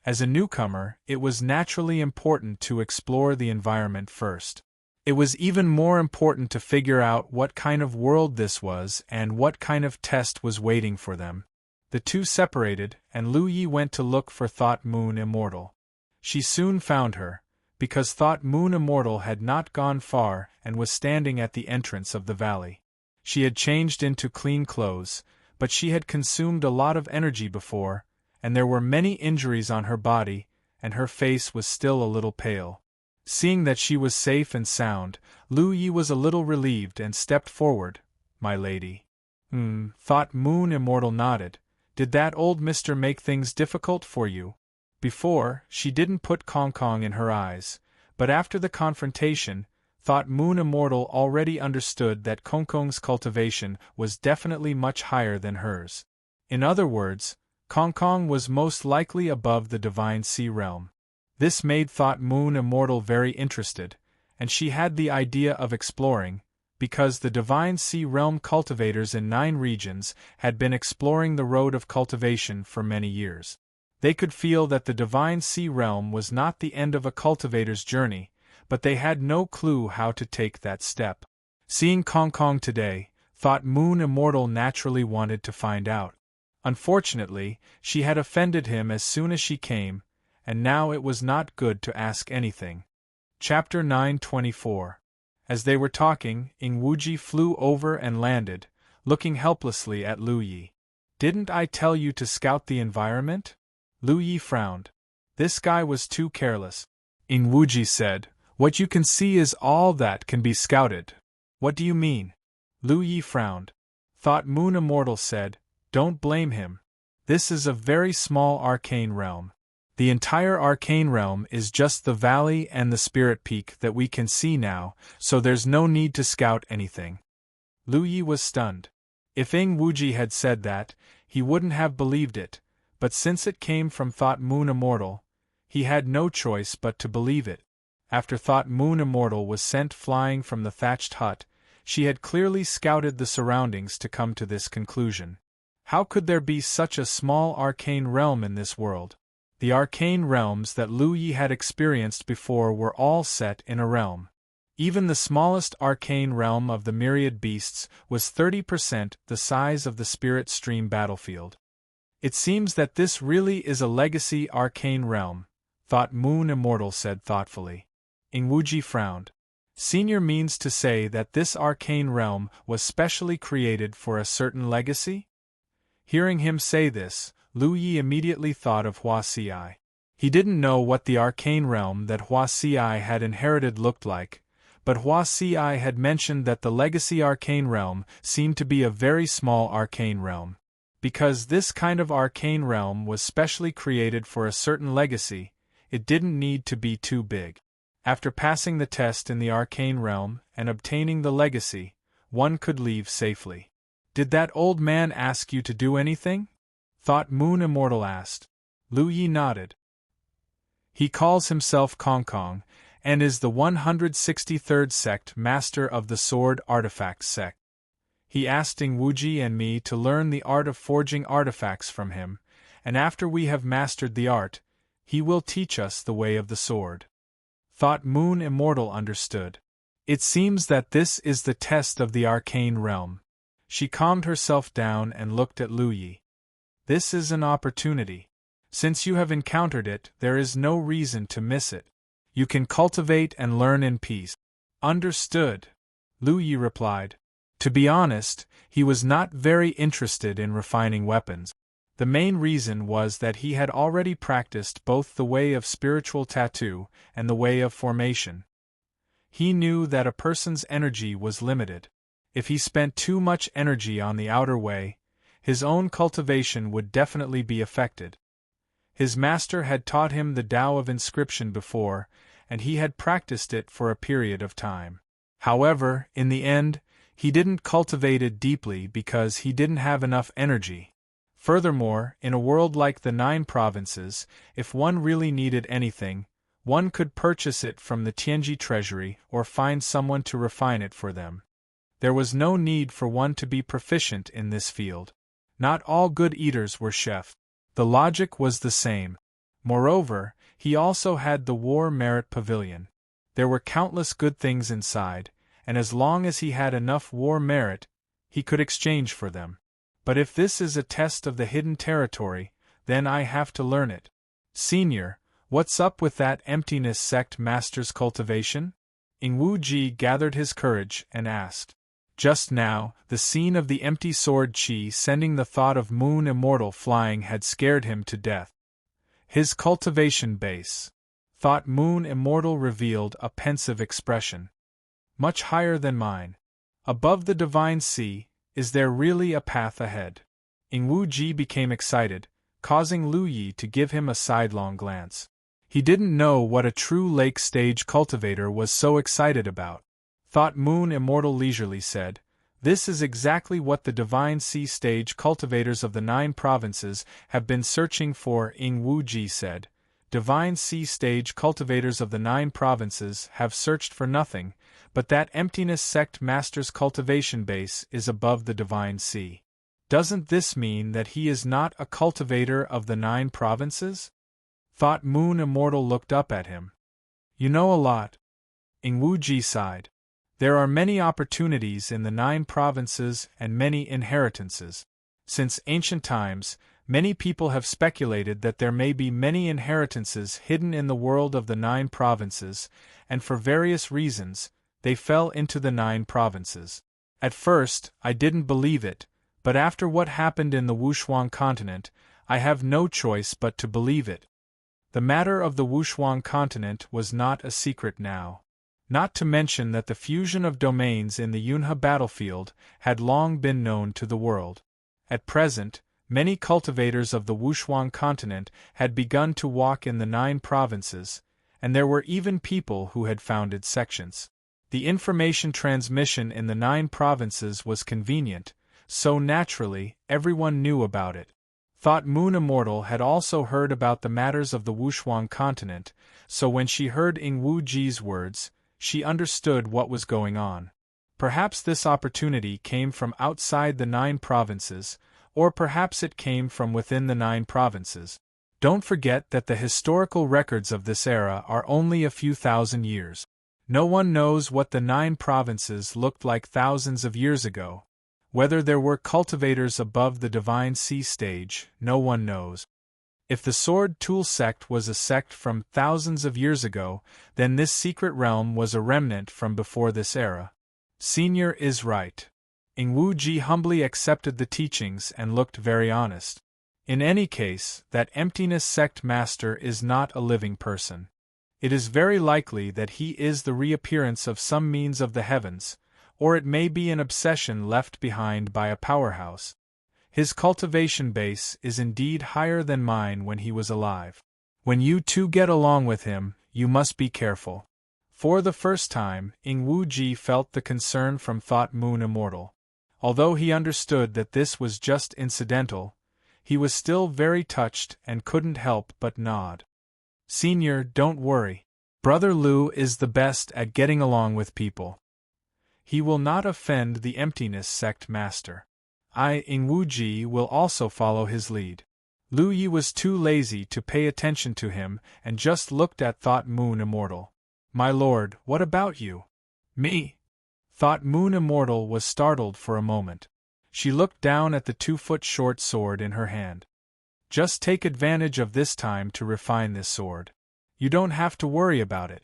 As a newcomer, it was naturally important to explore the environment first. It was even more important to figure out what kind of world this was and what kind of test was waiting for them. The two separated, and Lu Yi went to look for Thought Moon Immortal. She soon found her, because Thought Moon Immortal had not gone far and was standing at the entrance of the valley. She had changed into clean clothes, but she had consumed a lot of energy before, and there were many injuries on her body, and her face was still a little pale. Seeing that she was safe and sound, Lu Yi was a little relieved and stepped forward. My lady. Thought Moon Immortal nodded. Did that old mister make things difficult for you? Before, she didn't put Kong Kong in her eyes, but after the confrontation, Thought Moon Immortal already understood that Kong Kong's cultivation was definitely much higher than hers. In other words, Kong Kong was most likely above the Divine Sea Realm. This made Thought Moon Immortal very interested, and she had the idea of exploring, because the Divine Sea Realm cultivators in 9 regions had been exploring the road of cultivation for many years. They could feel that the Divine Sea Realm was not the end of a cultivator's journey, but they had no clue how to take that step. Seeing Kong Kong today, Thought Moon Immortal naturally wanted to find out. Unfortunately, she had offended him as soon as she came, and now it was not good to ask anything. Chapter 924. As they were talking, Ing Wu Ji flew over and landed, looking helplessly at Lu Yi. Didn't I tell you to scout the environment? Lu Yi frowned. This guy was too careless. Ing Wu Ji said, What you can see is all that can be scouted. What do you mean? Lu Yi frowned. Thought Moon Immortal said, Don't blame him. This is a very small arcane realm. The entire arcane realm is just the valley and the spirit peak that we can see now, so there's no need to scout anything. Lu Yi was stunned. If Ing Wuji had said that, he wouldn't have believed it, but since it came from Thought Moon Immortal, he had no choice but to believe it. After Thought Moon Immortal was sent flying from the thatched hut, she had clearly scouted the surroundings to come to this conclusion. How could there be such a small arcane realm in this world? The arcane realms that Lu Yi had experienced before were all set in a realm. Even the smallest arcane realm of the myriad beasts was 30% the size of the spirit stream battlefield. It seems that this really is a legacy arcane realm, Thought Moon Immortal said thoughtfully. Ing Wuji frowned. Senior means to say that this arcane realm was specially created for a certain legacy? Hearing him say this, Lu Yi immediately thought of Hua Ci. He didn't know what the arcane realm that Hua Ci had inherited looked like, but Hua Ci had mentioned that the legacy arcane realm seemed to be a very small arcane realm. Because this kind of arcane realm was specially created for a certain legacy, it didn't need to be too big. After passing the test in the arcane realm and obtaining the legacy, one could leave safely. Did that old man ask you to do anything? Thought Moon Immortal asked. Lu Yi nodded. He calls himself Kong Kong, and is the 163rd sect master of the Sword Artifacts sect. He asked Ing Wuji and me to learn the art of forging artifacts from him, and after we have mastered the art, he will teach us the way of the sword. Thought Moon Immortal understood. It seems that this is the test of the arcane realm. She calmed herself down and looked at Lu Yi. This is an opportunity. Since you have encountered it, there is no reason to miss it. You can cultivate and learn in peace. Understood, Lu Yi replied. To be honest, he was not very interested in refining weapons. The main reason was that he had already practiced both the way of spiritual tattoo and the way of formation. He knew that a person's energy was limited. If he spent too much energy on the outer way, his own cultivation would definitely be affected. His master had taught him the Tao of inscription before, and he had practiced it for a period of time. However, in the end, he didn't cultivate it deeply because he didn't have enough energy. Furthermore, in a world like the 9 provinces, if one really needed anything, one could purchase it from the Tianji treasury or find someone to refine it for them. There was no need for one to be proficient in this field. Not all good eaters were chefs. The logic was the same. Moreover, he also had the War Merit Pavilion. There were countless good things inside, and as long as he had enough war merit, he could exchange for them. But if this is a test of the hidden territory, then I have to learn it. Senior, what's up with that emptiness sect master's cultivation? Ing Wuji gathered his courage and asked. Just now, the scene of the empty sword chi sending the thought of Moon Immortal flying had scared him to death. His cultivation base. Thought Moon Immortal revealed a pensive expression. Much higher than mine. Above the divine sea, is there really a path ahead? Ing Wuji became excited, causing Lu Yi to give him a sidelong glance. He didn't know what a true lake stage cultivator was so excited about. Thought Moon Immortal leisurely said, "This is exactly what the divine sea stage cultivators of the 9 provinces have been searching for." Ing Wuji said, "Divine sea stage cultivators of the 9 provinces have searched for nothing, but that emptiness sect master's cultivation base is above the divine sea. Doesn't this mean that he is not a cultivator of the 9 provinces?" Thought Moon Immortal looked up at him. "You know a lot." Ing Wuji sighed. "There are many opportunities in the 9 provinces and many inheritances. Since ancient times, many people have speculated that there may be many inheritances hidden in the world of the 9 provinces, and for various reasons, they fell into the 9 provinces. At first, I didn't believe it, but after what happened in the Wushuang continent, I have no choice but to believe it. The matter of the Wushuang continent was not a secret now. Not to mention that the fusion of domains in the Yunhe battlefield had long been known to the world. At present, many cultivators of the Wushuang continent had begun to walk in the 9 provinces, and there were even people who had founded sections. The information transmission in the 9 provinces was convenient, so naturally, everyone knew about it. Thought Moon Immortal had also heard about the matters of the Wushuang continent, so when she heard Ing Wu Ji's words, she understood what was going on. Perhaps this opportunity came from outside the 9 provinces, or perhaps it came from within the 9 provinces. Don't forget that the historical records of this era are only a few thousand years. No one knows what the 9 provinces looked like thousands of years ago. Whether there were cultivators above the Divine Sea stage, no one knows. If the Sword Tool sect was a sect from thousands of years ago, then this secret realm was a remnant from before this era. Senior is right. Ing Wu Ji humbly accepted the teachings and looked very honest. In any case, that emptiness sect master is not a living person. It is very likely that he is the reappearance of some means of the heavens, or it may be an obsession left behind by a powerhouse. His cultivation base is indeed higher than mine when he was alive. When you two get along with him, you must be careful. For the first time, Ing Wu Ji felt the concern from Thought Moon Immortal. Although he understood that this was just incidental, he was still very touched and couldn't help but nod. Senior, don't worry. Brother Lu is the best at getting along with people. He will not offend the emptiness sect master. I, Ing Wu Ji, will also follow his lead. Lu Yi was too lazy to pay attention to him and just looked at Thought Moon Immortal. My lord, what about you? Me? Thought Moon Immortal was startled for a moment. She looked down at the 2-foot short sword in her hand. Just take advantage of this time to refine this sword. You don't have to worry about it.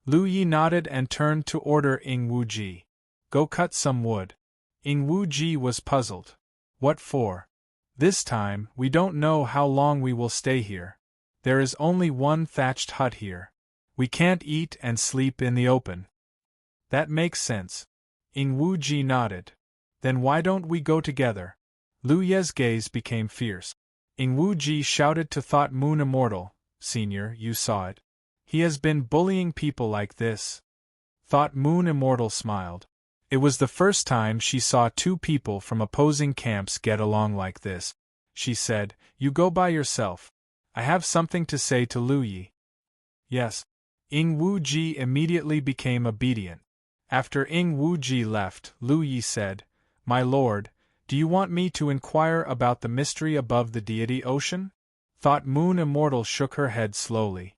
Lu Yi nodded and turned to order Ing Wu Ji. Go cut some wood. Ing Wu Ji was puzzled. What for? This time, we don't know how long we will stay here. There is only one thatched hut here. We can't eat and sleep in the open. That makes sense. Ing Wu Ji nodded. Then why don't we go together? Lu Ye's gaze became fierce. Ing Wu Ji shouted to Thought Moon Immortal, Senior, you saw it. He has been bullying people like this. Thought Moon Immortal smiled. It was the first time she saw 2 people from opposing camps get along like this. She said, You go by yourself. I have something to say to Lu Yi. Yes. Ing Wu Ji immediately became obedient. After Ing Wu Ji left, Lu Yi said, My lord, do you want me to inquire about the mystery above the deity ocean? Thought Moon Immortal shook her head slowly.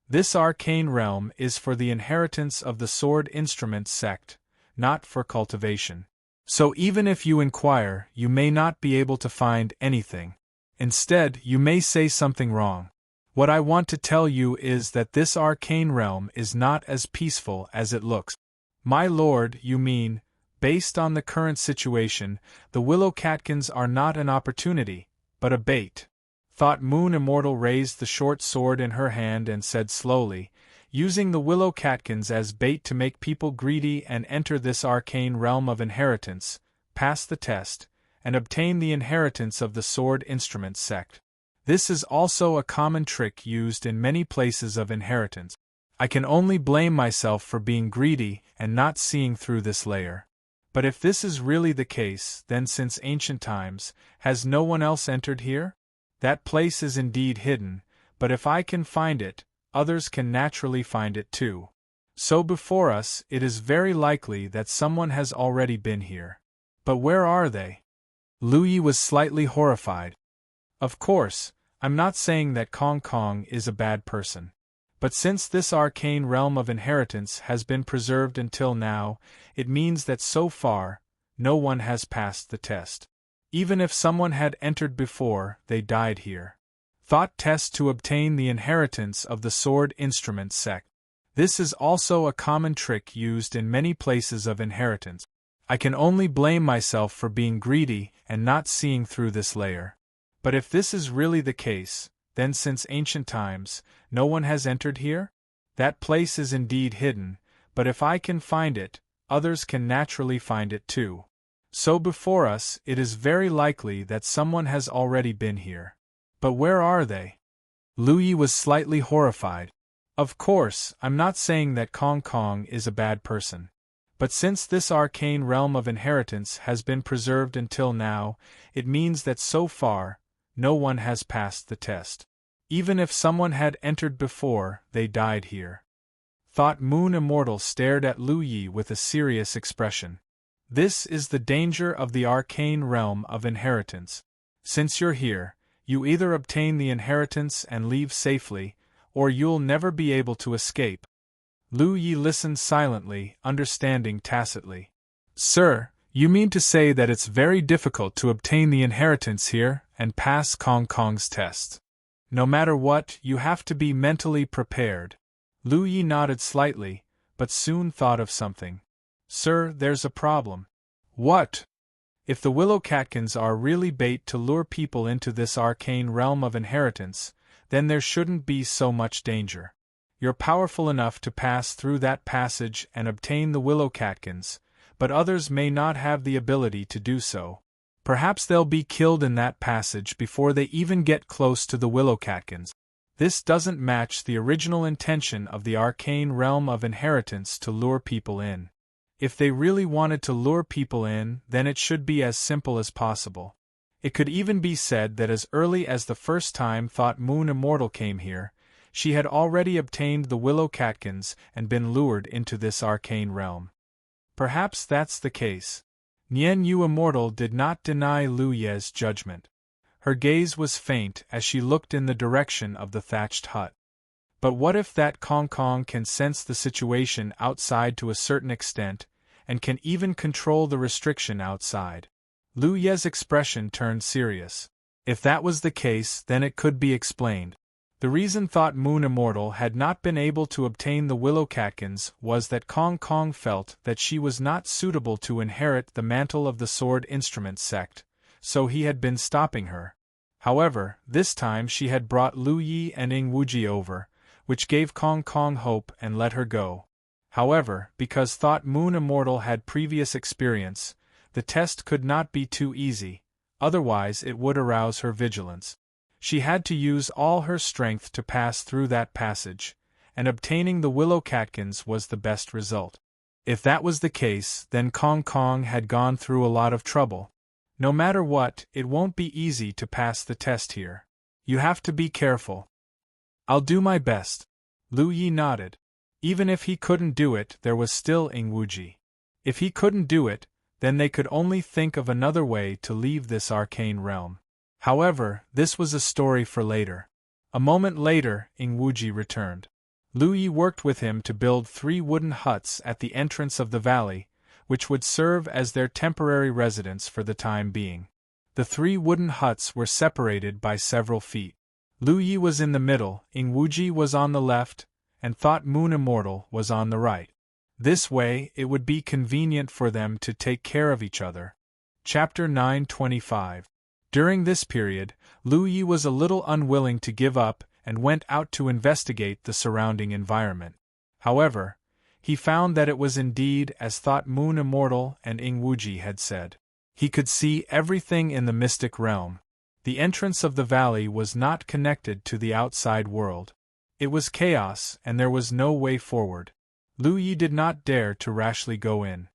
This arcane realm is for the inheritance of the Sword Instrument sect, not for cultivation. So even if you inquire, you may not be able to find anything. Instead, you may say something wrong. What I want to tell you is that this arcane realm is not as peaceful as it looks. My lord, you mean, based on the current situation, the willow catkins are not an opportunity, but a bait. Thought Moon Immortal raised the short sword in her hand and said slowly, Using the willow catkins as bait to make people greedy and enter this arcane realm of inheritance, pass the test, and obtain the inheritance of the Sword Instrument sect. This is also a common trick used in many places of inheritance. I can only blame myself for being greedy and not seeing through this layer. But if this is really the case, then since ancient times, has no one else entered here? That place is indeed hidden, but if I can find it, others can naturally find it too. So before us, it is very likely that someone has already been here. But where are they? Lu Yi was slightly horrified. Of course, I'm not saying that Kong Kong is a bad person. But since this arcane realm of inheritance has been preserved until now, it means that so far, no one has passed the test. Even if someone had entered before, they died here. Thought test to obtain the inheritance of the Sword Instrument sect. This is also a common trick used in many places of inheritance. I can only blame myself for being greedy and not seeing through this layer. But if this is really the case, then since ancient times, no one has entered here? That place is indeed hidden, but if I can find it, others can naturally find it too. So before us, it is very likely that someone has already been here. But where are they? Lu Yi was slightly horrified. Of course, I'm not saying that Kong Kong is a bad person. But since this arcane realm of inheritance has been preserved until now, it means that so far, no one has passed the test. Even if someone had entered before, they died here. Thought Moon Immortal stared at Lu Yi with a serious expression. This is the danger of the arcane realm of inheritance. Since you're here, you either obtain the inheritance and leave safely, or you'll never be able to escape. Lu Yi listened silently, understanding tacitly. Sir, you mean to say that it's very difficult to obtain the inheritance here and pass Kong Kong's test. No matter what, you have to be mentally prepared. Lu Yi nodded slightly, but soon thought of something. Sir, there's a problem. What? If the willow catkins are really bait to lure people into this arcane realm of inheritance, then there shouldn't be so much danger. You're powerful enough to pass through that passage and obtain the willow catkins, but others may not have the ability to do so. Perhaps they'll be killed in that passage before they even get close to the willow catkins. This doesn't match the original intention of the arcane realm of inheritance to lure people in. If they really wanted to lure people in, then it should be as simple as possible. It could even be said that as early as the first time Thought Moon Immortal came here, she had already obtained the willow catkins and been lured into this arcane realm. Perhaps that's the case. Nian Yu Immortal did not deny Lu Ye's judgment. Her gaze was faint as she looked in the direction of the thatched hut. But what if that Kong Kong can sense the situation outside to a certain extent, and can even control the restriction outside? Lu Ye's expression turned serious. If that was the case, then it could be explained. The reason Thought Moon Immortal had not been able to obtain the willow catkins was that Kong Kong felt that she was not suitable to inherit the mantle of the sword instrument sect, so he had been stopping her. However, this time she had brought Lu Yi and Ing Wuji over, which gave Kong Kong hope and let her go. However, because Thought Moon Immortal had previous experience, the test could not be too easy, otherwise it would arouse her vigilance. She had to use all her strength to pass through that passage, and obtaining the willow catkins was the best result. If that was the case, then Kong Kong had gone through a lot of trouble. No matter what, it won't be easy to pass the test here. You have to be careful. I'll do my best. Lu Yi nodded. Even if he couldn't do it, there was still Ing Wuji. If he couldn't do it, then they could only think of another way to leave this arcane realm. However, this was a story for later. A moment later, Ing Wuji returned. Lu Yi worked with him to build 3 wooden huts at the entrance of the valley, which would serve as their temporary residence for the time being. The 3 wooden huts were separated by several feet. Lu Yi was in the middle, Ing Wuji was on the left, and Thought Moon Immortal was on the right. This way, it would be convenient for them to take care of each other. Chapter 925. During this period, Lu Yi was a little unwilling to give up and went out to investigate the surrounding environment. However, he found that it was indeed as Thought Moon Immortal and Ing Wuji had said. He could see everything in the mystic realm. The entrance of the valley was not connected to the outside world. It was chaos and there was no way forward. Lu Yi did not dare to rashly go in.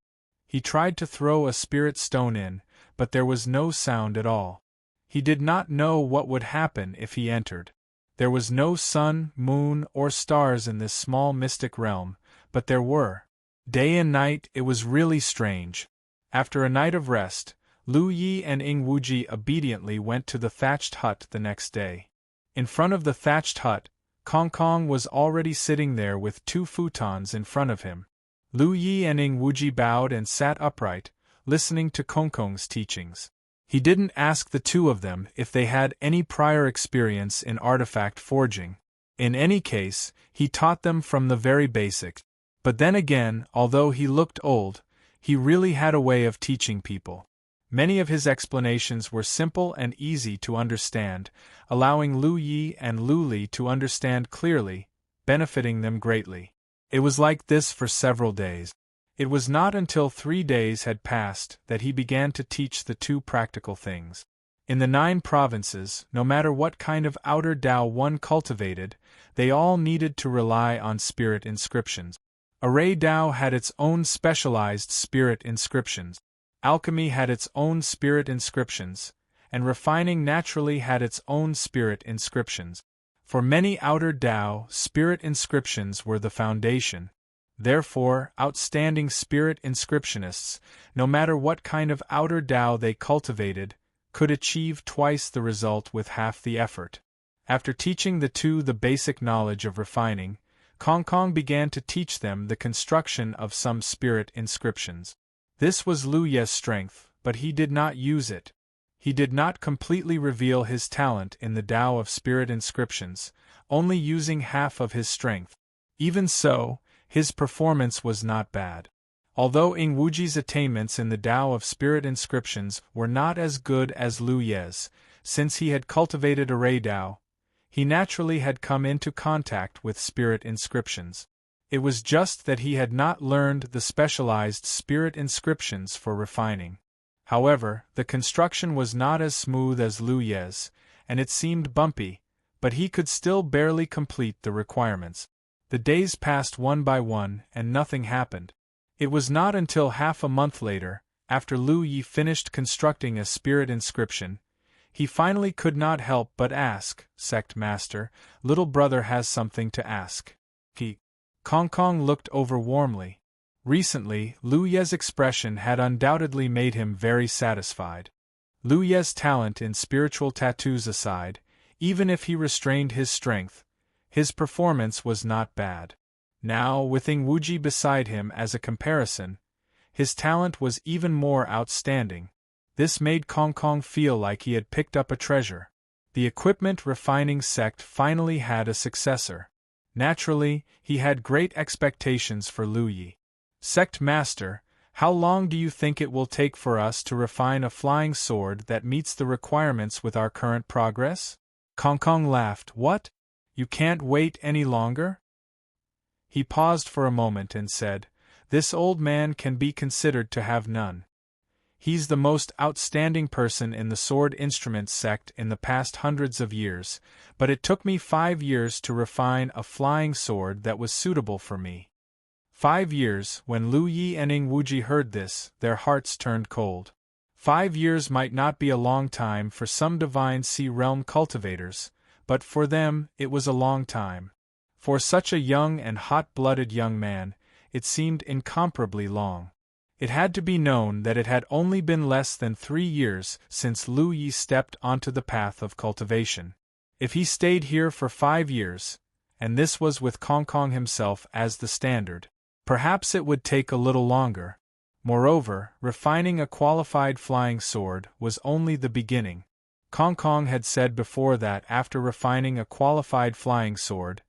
He tried to throw a spirit stone in, but there was no sound at all. He did not know what would happen if he entered. There was no sun, moon, or stars in this small mystic realm, but there were. Day and night, it was really strange. After a night of rest, Lu Yi and Ing Wuji obediently went to the thatched hut the next day. In front of the thatched hut, Kong Kong was already sitting there with 2 futons in front of him. Lu Yi and Ing Wuji bowed and sat upright, listening to Kong Kong's teachings. He didn't ask the 2 of them if they had any prior experience in artifact forging. In any case, he taught them from the very basics. But then again, although he looked old, he really had a way of teaching people. Many of his explanations were simple and easy to understand, allowing Lu Yi and Lu Li to understand clearly, benefiting them greatly. It was like this for several days. It was not until 3 days had passed that he began to teach the 2 practical things. In the 9 provinces, no matter what kind of outer Tao one cultivated, they all needed to rely on spirit inscriptions. Array Dao had its own specialized spirit inscriptions. Alchemy had its own spirit inscriptions, and refining naturally had its own spirit inscriptions. For many outer Dao, spirit inscriptions were the foundation. Therefore, outstanding spirit inscriptionists, no matter what kind of outer Dao they cultivated, could achieve twice the result with half the effort. After teaching the two the basic knowledge of refining, Kong Kong began to teach them the construction of some spirit inscriptions. This was Lu Ye's strength, but he did not use it. He did not completely reveal his talent in the Tao of spirit inscriptions, only using half of his strength. Even so, his performance was not bad. Although Ing Wuji's attainments in the Tao of spirit inscriptions were not as good as Lu Ye's, since he had cultivated Array Dao, he naturally had come into contact with spirit inscriptions. It was just that he had not learned the specialized spirit inscriptions for refining. However, the construction was not as smooth as Lu Ye's, and it seemed bumpy, but he could still barely complete the requirements. The days passed one by one, and nothing happened. It was not until half a month later, after Lu Yi finished constructing a spirit inscription, he finally could not help but ask, "Sect Master, little brother has something to ask." Kong Kong looked over warmly. Recently, Lu Ye's expression had undoubtedly made him very satisfied. Lu Ye's talent in spiritual tattoos aside, even if he restrained his strength, his performance was not bad. Now, with Ing Wuji beside him as a comparison, his talent was even more outstanding. This made Kong Kong feel like he had picked up a treasure. The equipment refining sect finally had a successor. Naturally, he had great expectations for Lu Yi. "Sect Master, how long do you think it will take for us to refine a flying sword that meets the requirements with our current progress?" Kong Kong laughed. "What? You can't wait any longer?" He paused for a moment and said, "This old man can be considered to have none. He's the most outstanding person in the sword instruments sect in the past hundreds of years, but it took me 5 years to refine a flying sword that was suitable for me." 5 years. When Lu Yi and Ing Wuji heard this, their hearts turned cold. 5 years might not be a long time for some divine sea realm cultivators, but for them it was a long time. For such a young and hot-blooded young man, it seemed incomparably long. It had to be known that it had only been less than 3 years since Lu Yi stepped onto the path of cultivation. If he stayed here for 5 years, and this was with Kong Kong himself as the standard, perhaps it would take a little longer. Moreover, refining a qualified flying sword was only the beginning. Kong Kong had said before that after refining a qualified flying sword,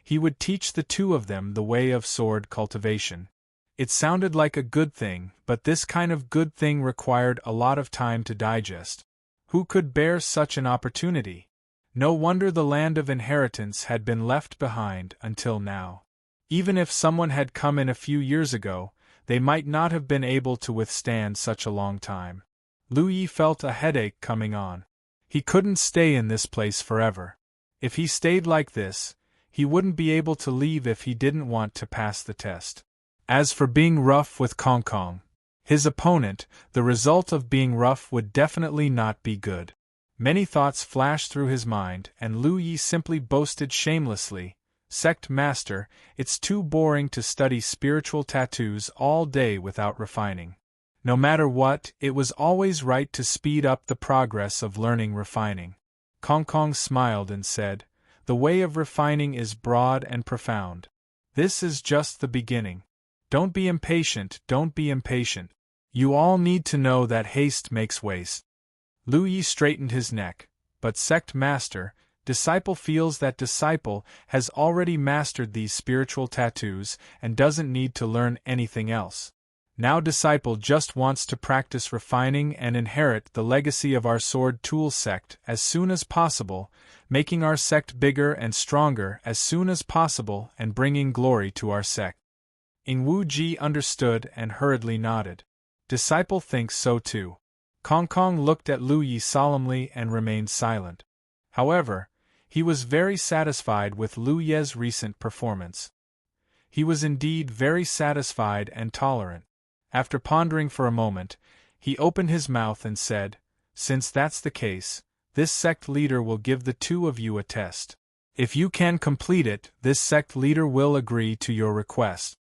he would teach the two of them the way of sword cultivation. It sounded like a good thing, but this kind of good thing required a lot of time to digest. Who could bear such an opportunity? No wonder the land of inheritance had been left behind until now. Even if someone had come in a few years ago, they might not have been able to withstand such a long time. Lu Yi felt a headache coming on. He couldn't stay in this place forever. If he stayed like this, he wouldn't be able to leave if he didn't want to pass the test. As for being rough with Kong Kong, his opponent, the result of being rough would definitely not be good. Many thoughts flashed through his mind, and Lu Yi simply boasted shamelessly, "Sect Master, it's too boring to study spiritual tattoos all day without refining. No matter what, it was always right to speed up the progress of learning refining." Kong Kong smiled and said, "The way of refining is broad and profound. This is just the beginning. Don't be impatient, don't be impatient. You all need to know that haste makes waste." Lu Yi straightened his neck. "But Sect Master, disciple feels that disciple has already mastered these spiritual tattoos and doesn't need to learn anything else. Now disciple just wants to practice refining and inherit the legacy of our sword tool sect as soon as possible, making our sect bigger and stronger as soon as possible and bringing glory to our sect." Ing Wuji understood and hurriedly nodded. "Disciple thinks so too." Kong Kong looked at Lu Yi solemnly and remained silent. However, he was very satisfied with Lu Ye's recent performance. He was indeed very satisfied and tolerant. After pondering for a moment, he opened his mouth and said, "Since that's the case, this sect leader will give the two of you a test. If you can complete it, this sect leader will agree to your request."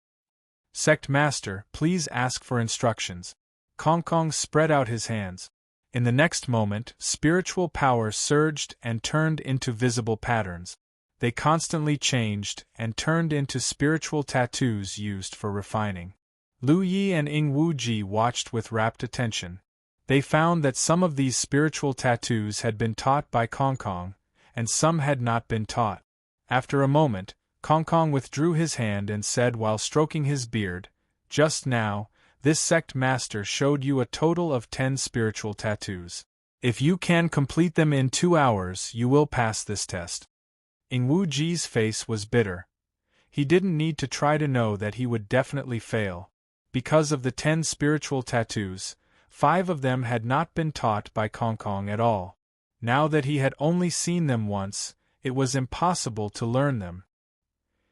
"Sect master, please ask for instructions." Kong Kong spread out his hands. In the next moment, spiritual power surged and turned into visible patterns. They constantly changed and turned into spiritual tattoos used for refining. Lu Yi and Ing Wu Ji watched with rapt attention. They found that some of these spiritual tattoos had been taught by Kong Kong, and some had not been taught. After a moment, Kong Kong withdrew his hand and said while stroking his beard, "Just now, this sect master showed you a total of 10 spiritual tattoos. If you can complete them in 2 hours, you will pass this test." Ing Wu Ji's face was bitter. He didn't need to try to know that he would definitely fail. Because of the 10 spiritual tattoos, 5 of them had not been taught by Kong Kong at all. Now that he had only seen them once, it was impossible to learn them.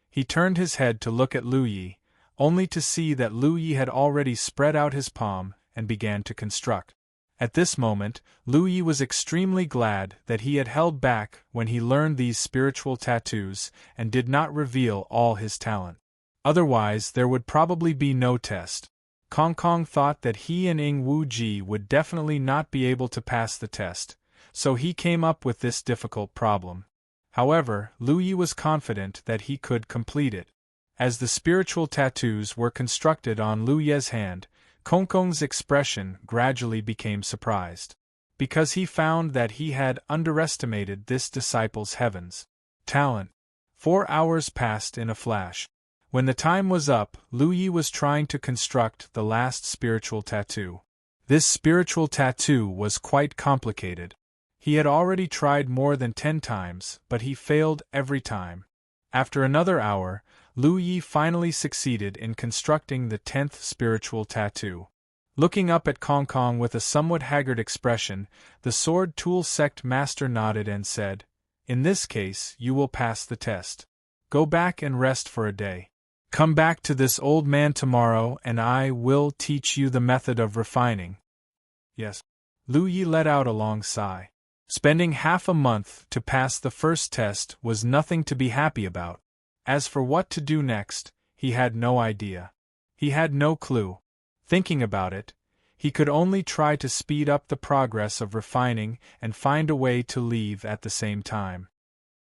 He turned his head to look at Lu Yi, only to see that Lu Yi had already spread out his palm and began to construct. At this moment, Lu Yi was extremely glad that he had held back when he learned these spiritual tattoos and did not reveal all his talent. Otherwise, there would probably be no test. Kong Kong thought that he and Ing Wu Ji would definitely not be able to pass the test, so he came up with this difficult problem. However, Lu Yi was confident that he could complete it. As the spiritual tattoos were constructed on Lu Ye's hand, Kong Kong's expression gradually became surprised, because he found that he had underestimated this disciple's heavens. Talent. 4 hours passed in a flash. When the time was up, Lu Yi was trying to construct the last spiritual tattoo. This spiritual tattoo was quite complicated. He had already tried more than 10 times, but he failed every time. After another hour, Lu Yi finally succeeded in constructing the 10th spiritual tattoo. Looking up at Kong Kong with a somewhat haggard expression, the sword tool sect master nodded and said, "In this case, you will pass the test. Go back and rest for a day. Come back to this old man tomorrow and I will teach you the method of refining." "Yes." Lu Yi let out a long sigh. Spending half a month to pass the first test was nothing to be happy about. As for what to do next, he had no idea. He had no clue. Thinking about it, he could only try to speed up the progress of refining and find a way to leave at the same time.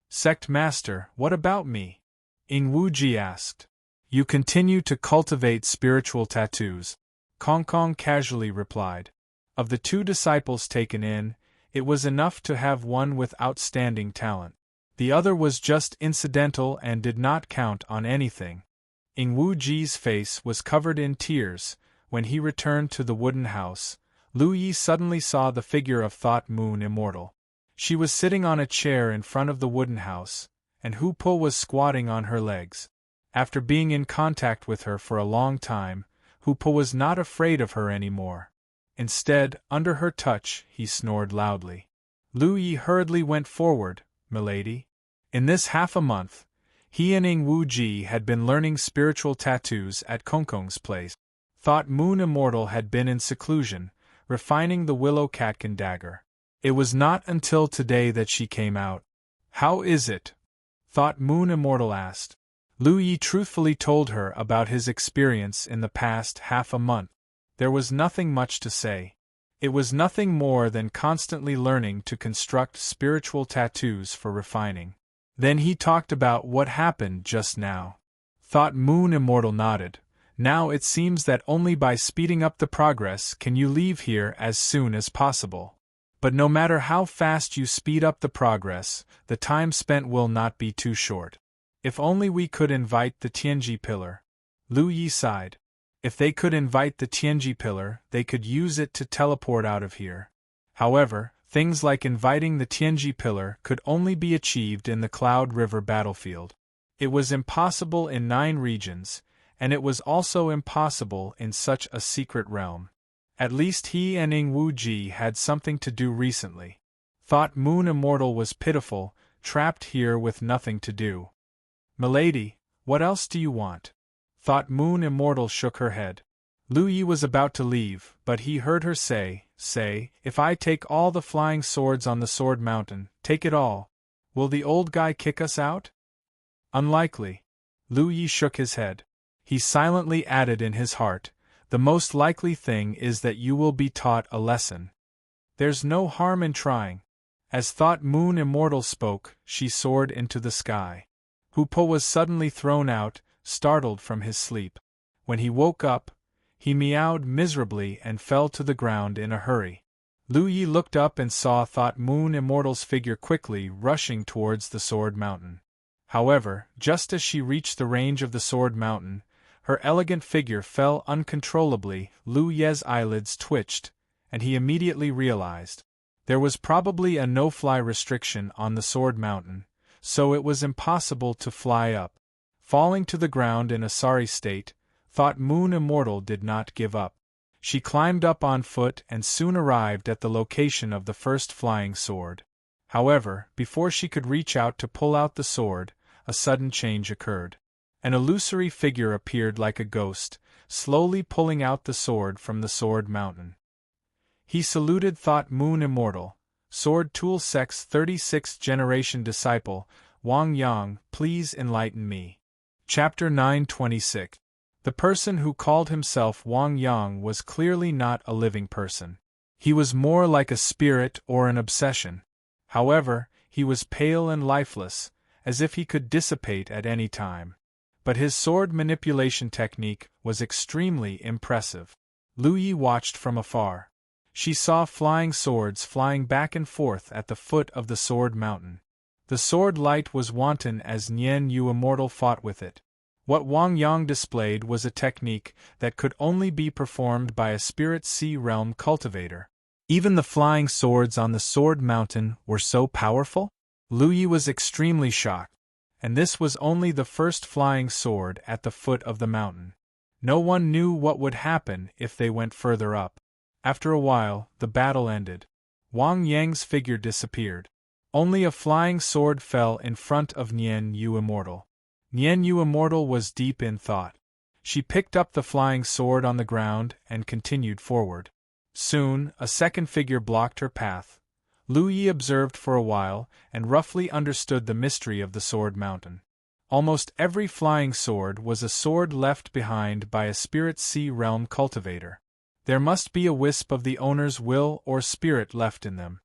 "Sect Master, what about me?" Ing Wu Ji asked. "You continue to cultivate spiritual tattoos," Kong Kong casually replied. Of the 2 disciples taken in, it was enough to have one with outstanding talent. The other was just incidental and did not count on anything. Ing Wu Ji's face was covered in tears. When he returned to the wooden house, Lu Yi suddenly saw the figure of Thought Moon Immortal. She was sitting on a chair in front of the wooden house, and Hu Po was squatting on her legs. After being in contact with her for a long time, Hu Po was not afraid of her anymore. Instead, under her touch, he snored loudly. Lu Yi hurriedly went forward. "Milady?" In this half a month, he and Ing Wu Ji had been learning spiritual tattoos at Kong Kong's place. Thought Moon Immortal had been in seclusion, refining the willow catkin dagger. It was not until today that she came out. "How is it?" Thought Moon Immortal asked. Lu Yi truthfully told her about his experience in the past half a month. There was nothing much to say. It was nothing more than constantly learning to construct spiritual tattoos for refining. Then he talked about what happened just now. Thought Moon Immortal nodded. "Now it seems that only by speeding up the progress can you leave here as soon as possible. But no matter how fast you speed up the progress, the time spent will not be too short. If only we could invite the Tianji pillar." Lu Yi sighed. If they could invite the Tianji pillar, they could use it to teleport out of here. However, things like inviting the Tianji pillar could only be achieved in the Cloud River battlefield. It was impossible in 9 regions, and it was also impossible in such a secret realm. At least he and Ing Wu Ji had something to do recently. Thought Moon Immortal was pitiful, trapped here with nothing to do. "Milady, what else do you want?" Thought Moon Immortal shook her head. Lu Yi was about to leave, but he heard her say, if I take all the flying swords on the Sword Mountain, take it all, will the old guy kick us out? Unlikely. Lu Yi shook his head. He silently added in his heart, the most likely thing is that you will be taught a lesson. There's no harm in trying. As Thought Moon Immortal spoke, she soared into the sky. Hoopo was suddenly thrown out, startled from his sleep. When he woke up, he meowed miserably and fell to the ground in a hurry. Lu Yi looked up and saw Thought Moon Immortal's figure quickly rushing towards the Sword Mountain. However, just as she reached the range of the Sword Mountain, her elegant figure fell uncontrollably. Lu Ye's eyelids twitched, and he immediately realized. There was probably a no-fly restriction on the Sword Mountain, so it was impossible to fly up. Falling to the ground in a sorry state, Thought Moon Immortal did not give up. She climbed up on foot and soon arrived at the location of the first flying sword. However, before she could reach out to pull out the sword, a sudden change occurred. An illusory figure appeared like a ghost, slowly pulling out the sword from the Sword Mountain. He saluted Thought Moon Immortal. Sword Tool Sec's 36th generation disciple, Wang Yang, please enlighten me. Chapter 926. The person who called himself Wang Yang was clearly not a living person. He was more like a spirit or an obsession. However, he was pale and lifeless, as if he could dissipate at any time. But his sword manipulation technique was extremely impressive. Lu Yi watched from afar. She saw flying swords flying back and forth at the foot of the Sword Mountain. The sword light was wanton as Nian Yu Immortal fought with it. What Wang Yang displayed was a technique that could only be performed by a Spirit Sea Realm cultivator. Even the flying swords on the Sword Mountain were so powerful? Lu Yi was extremely shocked. And this was only the first flying sword at the foot of the mountain. No one knew what would happen if they went further up. After a while, the battle ended. Wang Yang's figure disappeared. Only a flying sword fell in front of Nian Yu Immortal. Nian Yu Immortal was deep in thought. She picked up the flying sword on the ground and continued forward. Soon, a second figure blocked her path. Lu Yi observed for a while and roughly understood the mystery of the Sword Mountain. Almost every flying sword was a sword left behind by a Spirit Sea Realm cultivator. There must be a wisp of the owner's will or spirit left in them.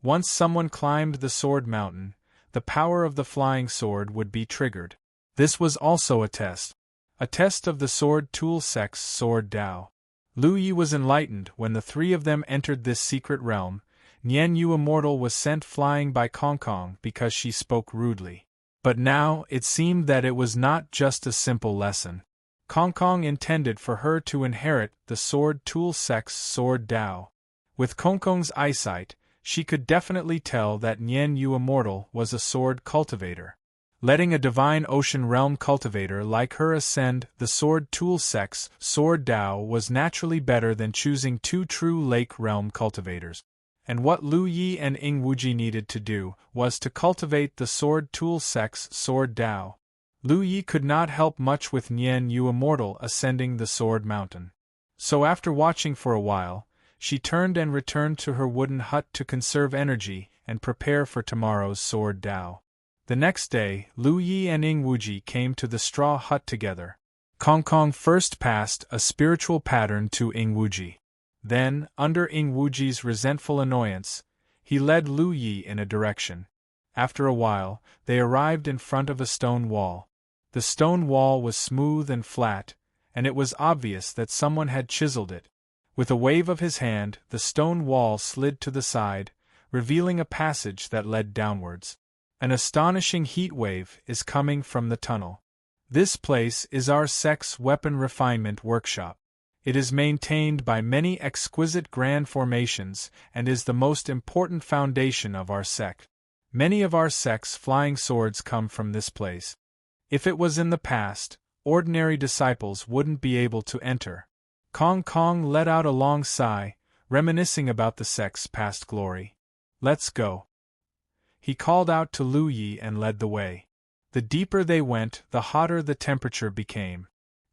Once someone climbed the Sword Mountain, the power of the flying sword would be triggered. This was also a test of the Sword Tool Sec's Sword Dao. Lu Yi was enlightened when the three of them entered this secret realm. Nian Yu Immortal was sent flying by Kong Kong because she spoke rudely. But now it seemed that it was not just a simple lesson. Kong Kong intended for her to inherit the Sword Tool Sec's Sword Dao. With Kong Kong's eyesight, she could definitely tell that Nian Yu Immortal was a sword cultivator. Letting a divine ocean realm cultivator like her ascend the Sword Tool Sec's Sword Dao was naturally better than choosing two true lake realm cultivators. And what Lu Yi and Ing Wuji needed to do was to cultivate the Sword Tool Sec's Sword Dao. Lu Yi could not help much with Nian Yu Immortal ascending the Sword Mountain. So after watching for a while, she turned and returned to her wooden hut to conserve energy and prepare for tomorrow's Sword Dao. The next day, Lu Yi and Ing Wuji came to the straw hut together. Kong Kong first passed a spiritual pattern to Ing Wuji. Then, under Ing Wuji's resentful annoyance, he led Lu Yi in a direction. After a while, they arrived in front of a stone wall. The stone wall was smooth and flat, and it was obvious that someone had chiseled it. With a wave of his hand, the stone wall slid to the side, revealing a passage that led downwards. An astonishing heat wave is coming from the tunnel. This place is our sect's weapon refinement workshop. It is maintained by many exquisite grand formations and is the most important foundation of our sect. Many of our sect's flying swords come from this place. If it was in the past, ordinary disciples wouldn't be able to enter. Kong Kong let out a long sigh, reminiscing about the sect's past glory. Let's go. He called out to Lu Yi and led the way. The deeper they went, the hotter the temperature became.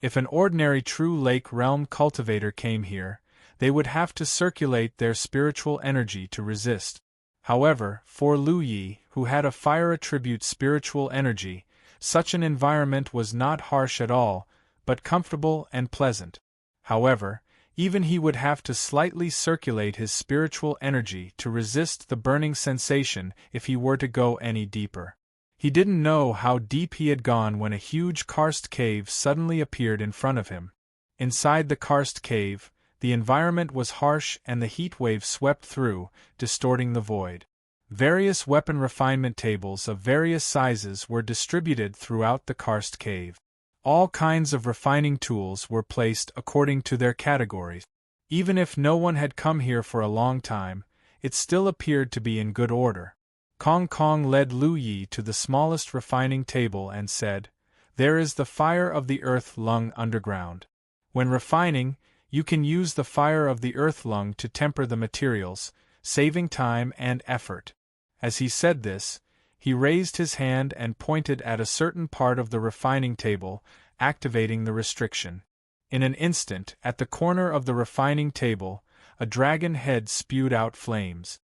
If an ordinary true lake realm cultivator came here, they would have to circulate their spiritual energy to resist. However, for Lu Yi, who had a fire attribute spiritual energy, such an environment was not harsh at all, but comfortable and pleasant. However, even he would have to slightly circulate his spiritual energy to resist the burning sensation if he were to go any deeper. He didn't know how deep he had gone when a huge karst cave suddenly appeared in front of him. Inside the karst cave, the environment was harsh and the heat wave swept through, distorting the void. Various weapon refinement tables of various sizes were distributed throughout the karst cave. All kinds of refining tools were placed according to their categories. Even if no one had come here for a long time, it still appeared to be in good order. Kong Kong led Lu Yi to the smallest refining table and said, "There is the fire of the earth lung underground. When refining, you can use the fire of the earth lung to temper the materials, saving time and effort." As he said this, he raised his hand and pointed at a certain part of the refining table, activating the restriction. In an instant, at the corner of the refining table, a dragon head spewed out flames.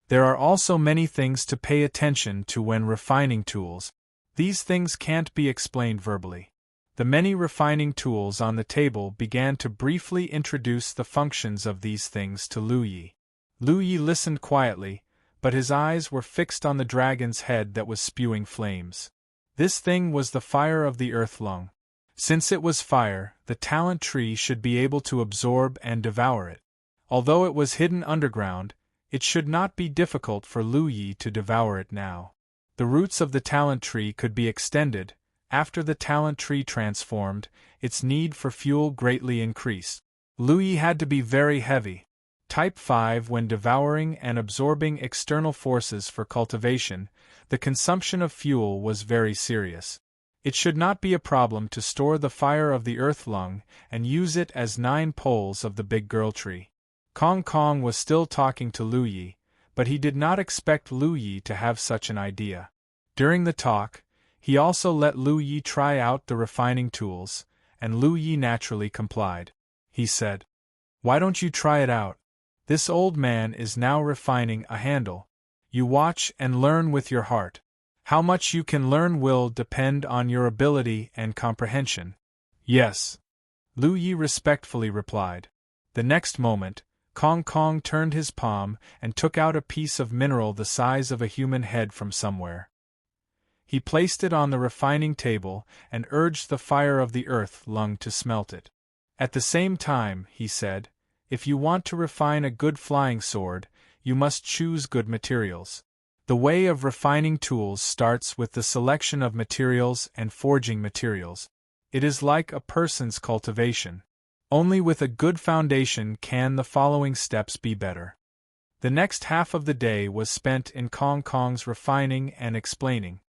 There are also many things to pay attention to when refining tools. These things can't be explained verbally. The many refining tools on the table began to briefly introduce the functions of these things to Lu Yi. Lu Yi listened quietly, but his eyes were fixed on the dragon's head that was spewing flames. This thing was the fire of the earth lung. Since it was fire, the talent tree should be able to absorb and devour it. Although it was hidden underground, it should not be difficult for Lu Yi to devour it now. The roots of the talent tree could be extended. After the talent tree transformed, its need for fuel greatly increased. Lu Yi had to be very heavy. Type 5 When devouring and absorbing external forces for cultivation, the consumption of fuel was very serious. It should not be a problem to store the fire of the earth lung and use it as 9 poles of the big girl tree. Kong Kong was still talking to Lu Yi, but he did not expect Lu Yi to have such an idea. During the talk, he also let Lu Yi try out the refining tools, and Lu Yi naturally complied. He said, "Why don't you try it out? This old man is now refining a handle. You watch and learn with your heart. How much you can learn will depend on your ability and comprehension." "Yes," Lu Yi respectfully replied. The next moment, Kong Kong turned his palm and took out a piece of mineral the size of a human head from somewhere. He placed it on the refining table and urged the fire of the earth lung to smelt it. At the same time, he said, "If you want to refine a good flying sword, you must choose good materials. The way of refining tools starts with the selection of materials and forging materials. It is like a person's cultivation. Only with a good foundation can the following steps be better." The next half of the day was spent in Kong Kong's refining and explaining.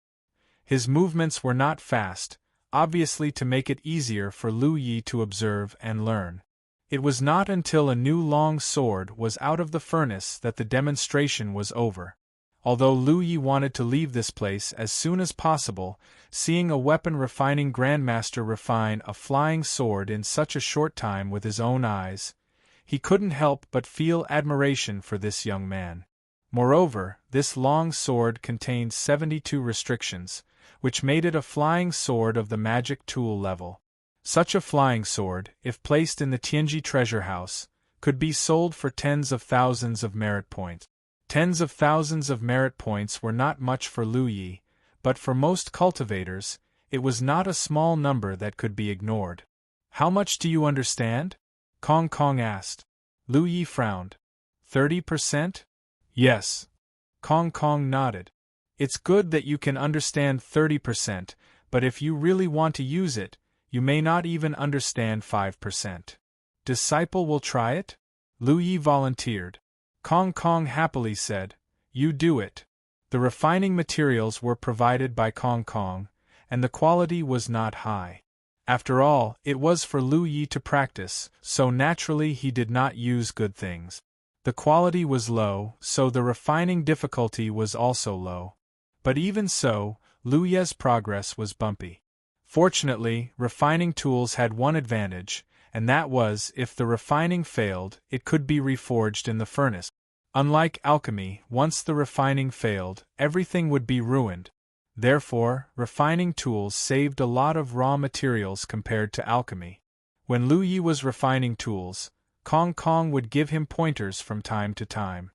His movements were not fast, obviously to make it easier for Lu Yi to observe and learn. It was not until a new long sword was out of the furnace that the demonstration was over. Although Lu Yi wanted to leave this place as soon as possible, seeing a weapon refining grandmaster refine a flying sword in such a short time with his own eyes, he couldn't help but feel admiration for this young man. Moreover, this long sword contained 72 restrictions, which made it a flying sword of the magic tool level. Such a flying sword, if placed in the Tianji treasure house, could be sold for tens of thousands of merit points. Tens of thousands of merit points were not much for Lu Yi, but for most cultivators, it was not a small number that could be ignored. "How much do you understand?" Kong Kong asked. Lu Yi frowned. 30%? "Yes." Kong Kong nodded. "It's good that you can understand 30%, but if you really want to use it, you may not even understand 5%. Disciple will try it?" Lu Yi volunteered. Kong Kong happily said, "You do it." The refining materials were provided by Kong Kong, and the quality was not high. After all, it was for Lu Yi to practice, so naturally he did not use good things. The quality was low, so the refining difficulty was also low. But even so, Lu Yi's progress was bumpy. Fortunately, refining tools had one advantage, and that was, if the refining failed, it could be reforged in the furnace. Unlike alchemy, once the refining failed, everything would be ruined. Therefore, refining tools saved a lot of raw materials compared to alchemy. When Lu Yi was refining tools, Kong Kong would give him pointers from time to time.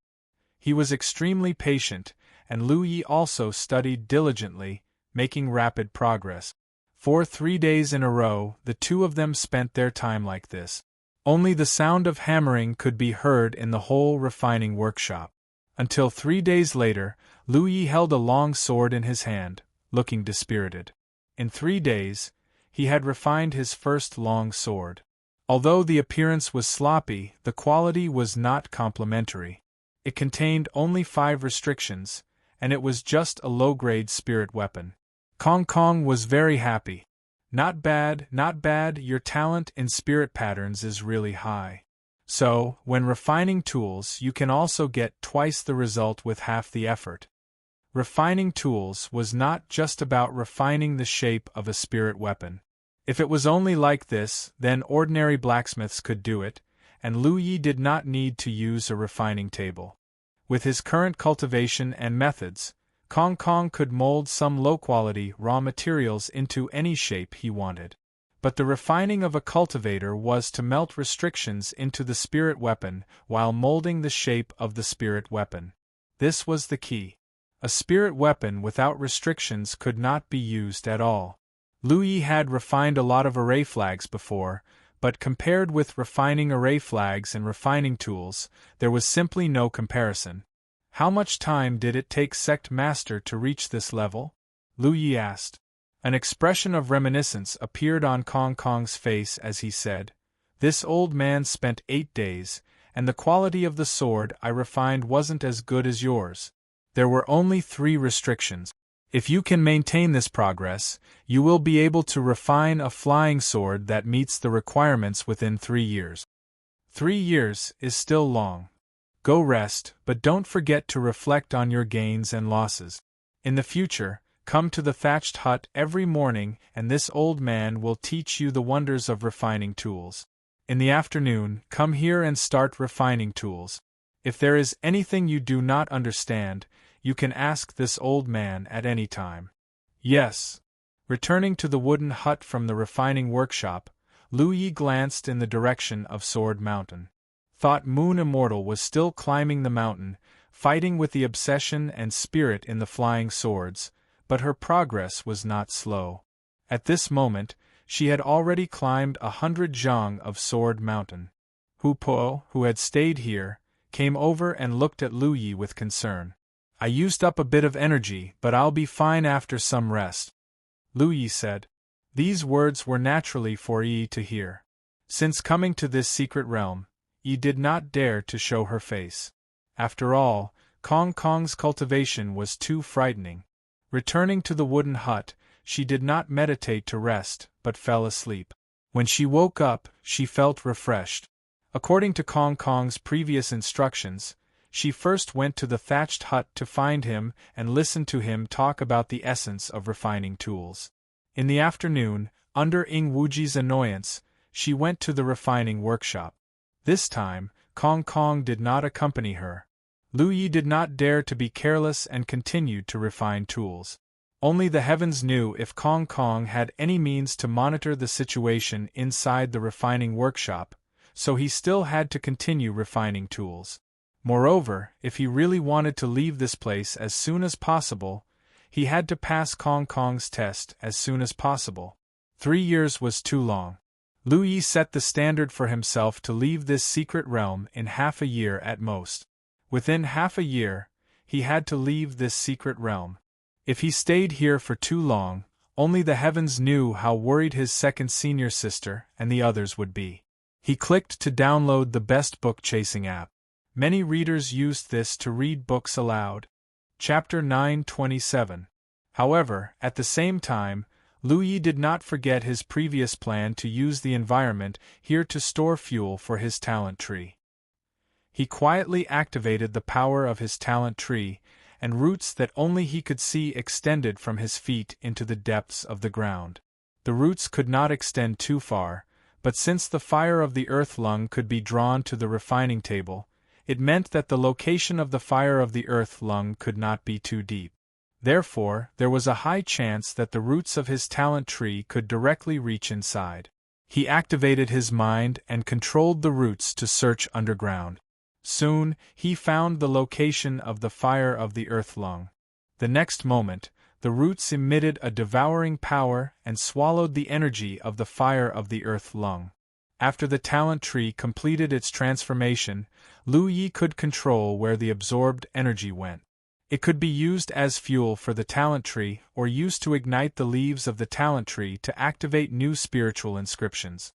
He was extremely patient, and Lu Yi also studied diligently, making rapid progress. For 3 days in a row, the two of them spent their time like this. Only the sound of hammering could be heard in the whole refining workshop. Until 3 days later, Lu Yi held a long sword in his hand, looking dispirited. In 3 days, he had refined his first long sword. Although the appearance was sloppy, the quality was not complimentary. It contained only 5 restrictions, and it was just a low-grade spirit weapon. Kong Kong was very happy. Not bad, not bad, your talent in spirit patterns is really high. So, when refining tools, you can also get twice the result with half the effort. Refining tools was not just about refining the shape of a spirit weapon. If it was only like this, then ordinary blacksmiths could do it, and Lu Yi did not need to use a refining table. With his current cultivation and methods, Kong Kong could mold some low-quality raw materials into any shape he wanted. But the refining of a cultivator was to melt restrictions into the spirit weapon while molding the shape of the spirit weapon. This was the key. A spirit weapon without restrictions could not be used at all. Lu Yi had refined a lot of array flags before, but compared with refining array flags and refining tools, there was simply no comparison. How much time did it take Sect Master to reach this level? Lu Yi asked. An expression of reminiscence appeared on Kong Kong's face as he said, "This old man spent 8 days, and the quality of the sword I refined wasn't as good as yours. There were only 3 restrictions. If you can maintain this progress, you will be able to refine a flying sword that meets the requirements within 3 years. 3 years is still long. Go rest, but don't forget to reflect on your gains and losses. In the future, come to the thatched hut every morning and this old man will teach you the wonders of refining tools. In the afternoon, come here and start refining tools. If there is anything you do not understand, you can ask this old man at any time." Yes. Returning to the wooden hut from the refining workshop, Lu Yi glanced in the direction of Sword Mountain. Thought Moon Immortal was still climbing the mountain, fighting with the obsession and spirit in the flying swords, but her progress was not slow. At this moment, she had already climbed 100 zhang of Sword Mountain. Hu Po, who had stayed here, came over and looked at Lu Yi with concern. "I used up a bit of energy, but I'll be fine after some rest," Lu Yi said. These words were naturally for Yi to hear. Since coming to this secret realm, Yi did not dare to show her face. After all, Kong Kong's cultivation was too frightening. Returning to the wooden hut, she did not meditate to rest, but fell asleep. When she woke up, she felt refreshed. According to Kong Kong's previous instructions, she first went to the thatched hut to find him and listen to him talk about the essence of refining tools. In the afternoon, under Ing Wuji's annoyance, she went to the refining workshop. This time, Kong Kong did not accompany her. Lu Yi did not dare to be careless and continued to refine tools. Only the heavens knew if Kong Kong had any means to monitor the situation inside the refining workshop, so he still had to continue refining tools. Moreover, if he really wanted to leave this place as soon as possible, he had to pass Kong Kong's test as soon as possible. 3 years was too long. Lu Yi set the standard for himself to leave this secret realm in half a year at most. Within half a year, he had to leave this secret realm. If he stayed here for too long, only the heavens knew how worried his second senior sister and the others would be. He clicked to download the best book-chasing app. Many readers used this to read books aloud. Chapter 927. However, at the same time, Lu Yi did not forget his previous plan to use the environment here to store fuel for his talent tree. He quietly activated the power of his talent tree, and roots that only he could see extended from his feet into the depths of the ground. the roots could not extend too far, but since the fire of the earth lung could be drawn to the refining table, it meant that the location of the fire of the earth lung could not be too deep. Therefore, there was a high chance that the roots of his talent tree could directly reach inside. He activated his mind and controlled the roots to search underground. Soon, he found the location of the fire of the earth lung. The next moment, the roots emitted a devouring power and swallowed the energy of the fire of the earth lung. After the talent tree completed its transformation, Lu Yi could control where the absorbed energy went. It could be used as fuel for the talent tree or used to ignite the leaves of the talent tree to activate new spiritual inscriptions.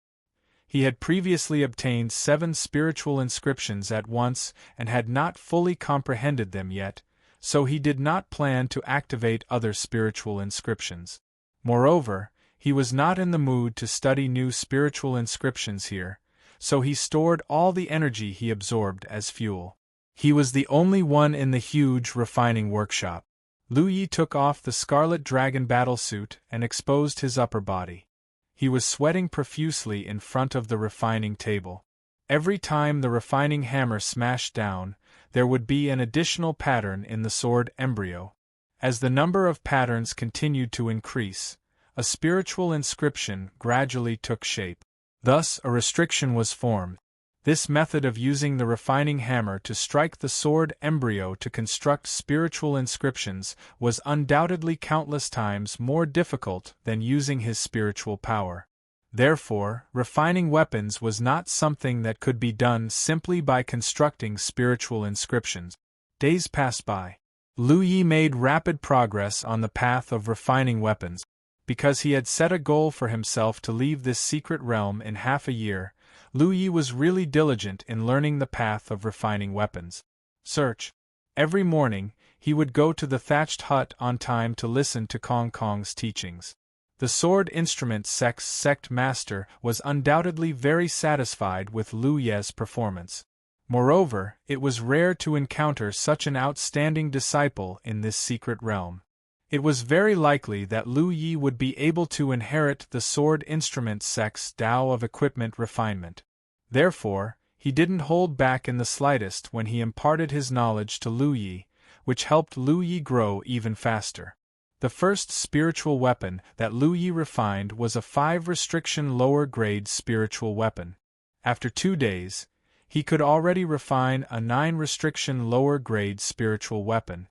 He had previously obtained 7 spiritual inscriptions at once and had not fully comprehended them yet, so he did not plan to activate other spiritual inscriptions. Moreover, he was not in the mood to study new spiritual inscriptions here, so he stored all the energy he absorbed as fuel. He was the only one in the huge refining workshop. Lu Yi took off the scarlet dragon battlesuit and exposed his upper body. He was sweating profusely in front of the refining table. Every time the refining hammer smashed down, there would be an additional pattern in the sword embryo. As the number of patterns continued to increase, a spiritual inscription gradually took shape. Thus, a restriction was formed. This method of using the refining hammer to strike the sword embryo to construct spiritual inscriptions was undoubtedly countless times more difficult than using his spiritual power. Therefore, refining weapons was not something that could be done simply by constructing spiritual inscriptions. Days passed by. Lu Yi made rapid progress on the path of refining weapons. Because he had set a goal for himself to leave this secret realm in half a year, Lu Yi was really diligent in learning the path of refining weapons. Search. Every morning, he would go to the thatched hut on time to listen to Kong Kong's teachings. The sword instrument sect master was undoubtedly very satisfied with Lu Ye's performance. Moreover, it was rare to encounter such an outstanding disciple in this secret realm. It was very likely that Lu Yi would be able to inherit the sword instrument sect's Tao of equipment refinement. Therefore, he didn't hold back in the slightest when he imparted his knowledge to Lu Yi, which helped Lu Yi grow even faster. The first spiritual weapon that Lu Yi refined was a 5-restriction lower-grade spiritual weapon. After 2 days, he could already refine a 9-restriction lower-grade spiritual weapon.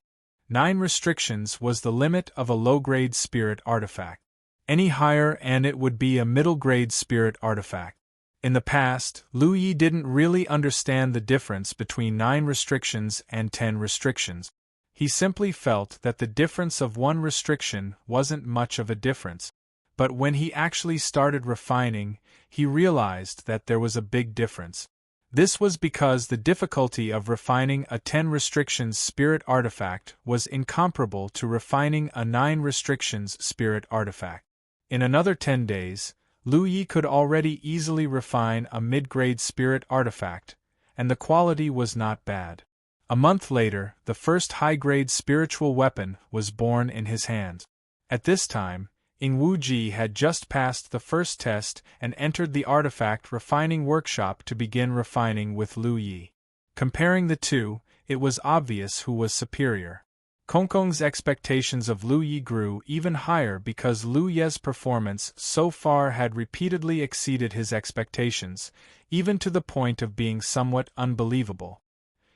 9 restrictions was the limit of a low-grade spirit artifact. Any higher and it would be a middle-grade spirit artifact. In the past, Lu Yi didn't really understand the difference between 9 restrictions and 10 restrictions. He simply felt that the difference of 1 restriction wasn't much of a difference. But when he actually started refining, he realized that there was a big difference. This was because the difficulty of refining a 10 restrictions spirit artifact was incomparable to refining a 9 restrictions spirit artifact. In another 10 days, Lu Yi could already easily refine a mid-grade spirit artifact, and the quality was not bad. A month later, the first high-grade spiritual weapon was born in his hands. At this time, Ing Wu Ji had just passed the first test and entered the artifact refining workshop to begin refining with Lu Yi. Comparing the two, it was obvious who was superior. Kong Kong's expectations of Lu Yi grew even higher because Lu Ye's performance so far had repeatedly exceeded his expectations, even to the point of being somewhat unbelievable.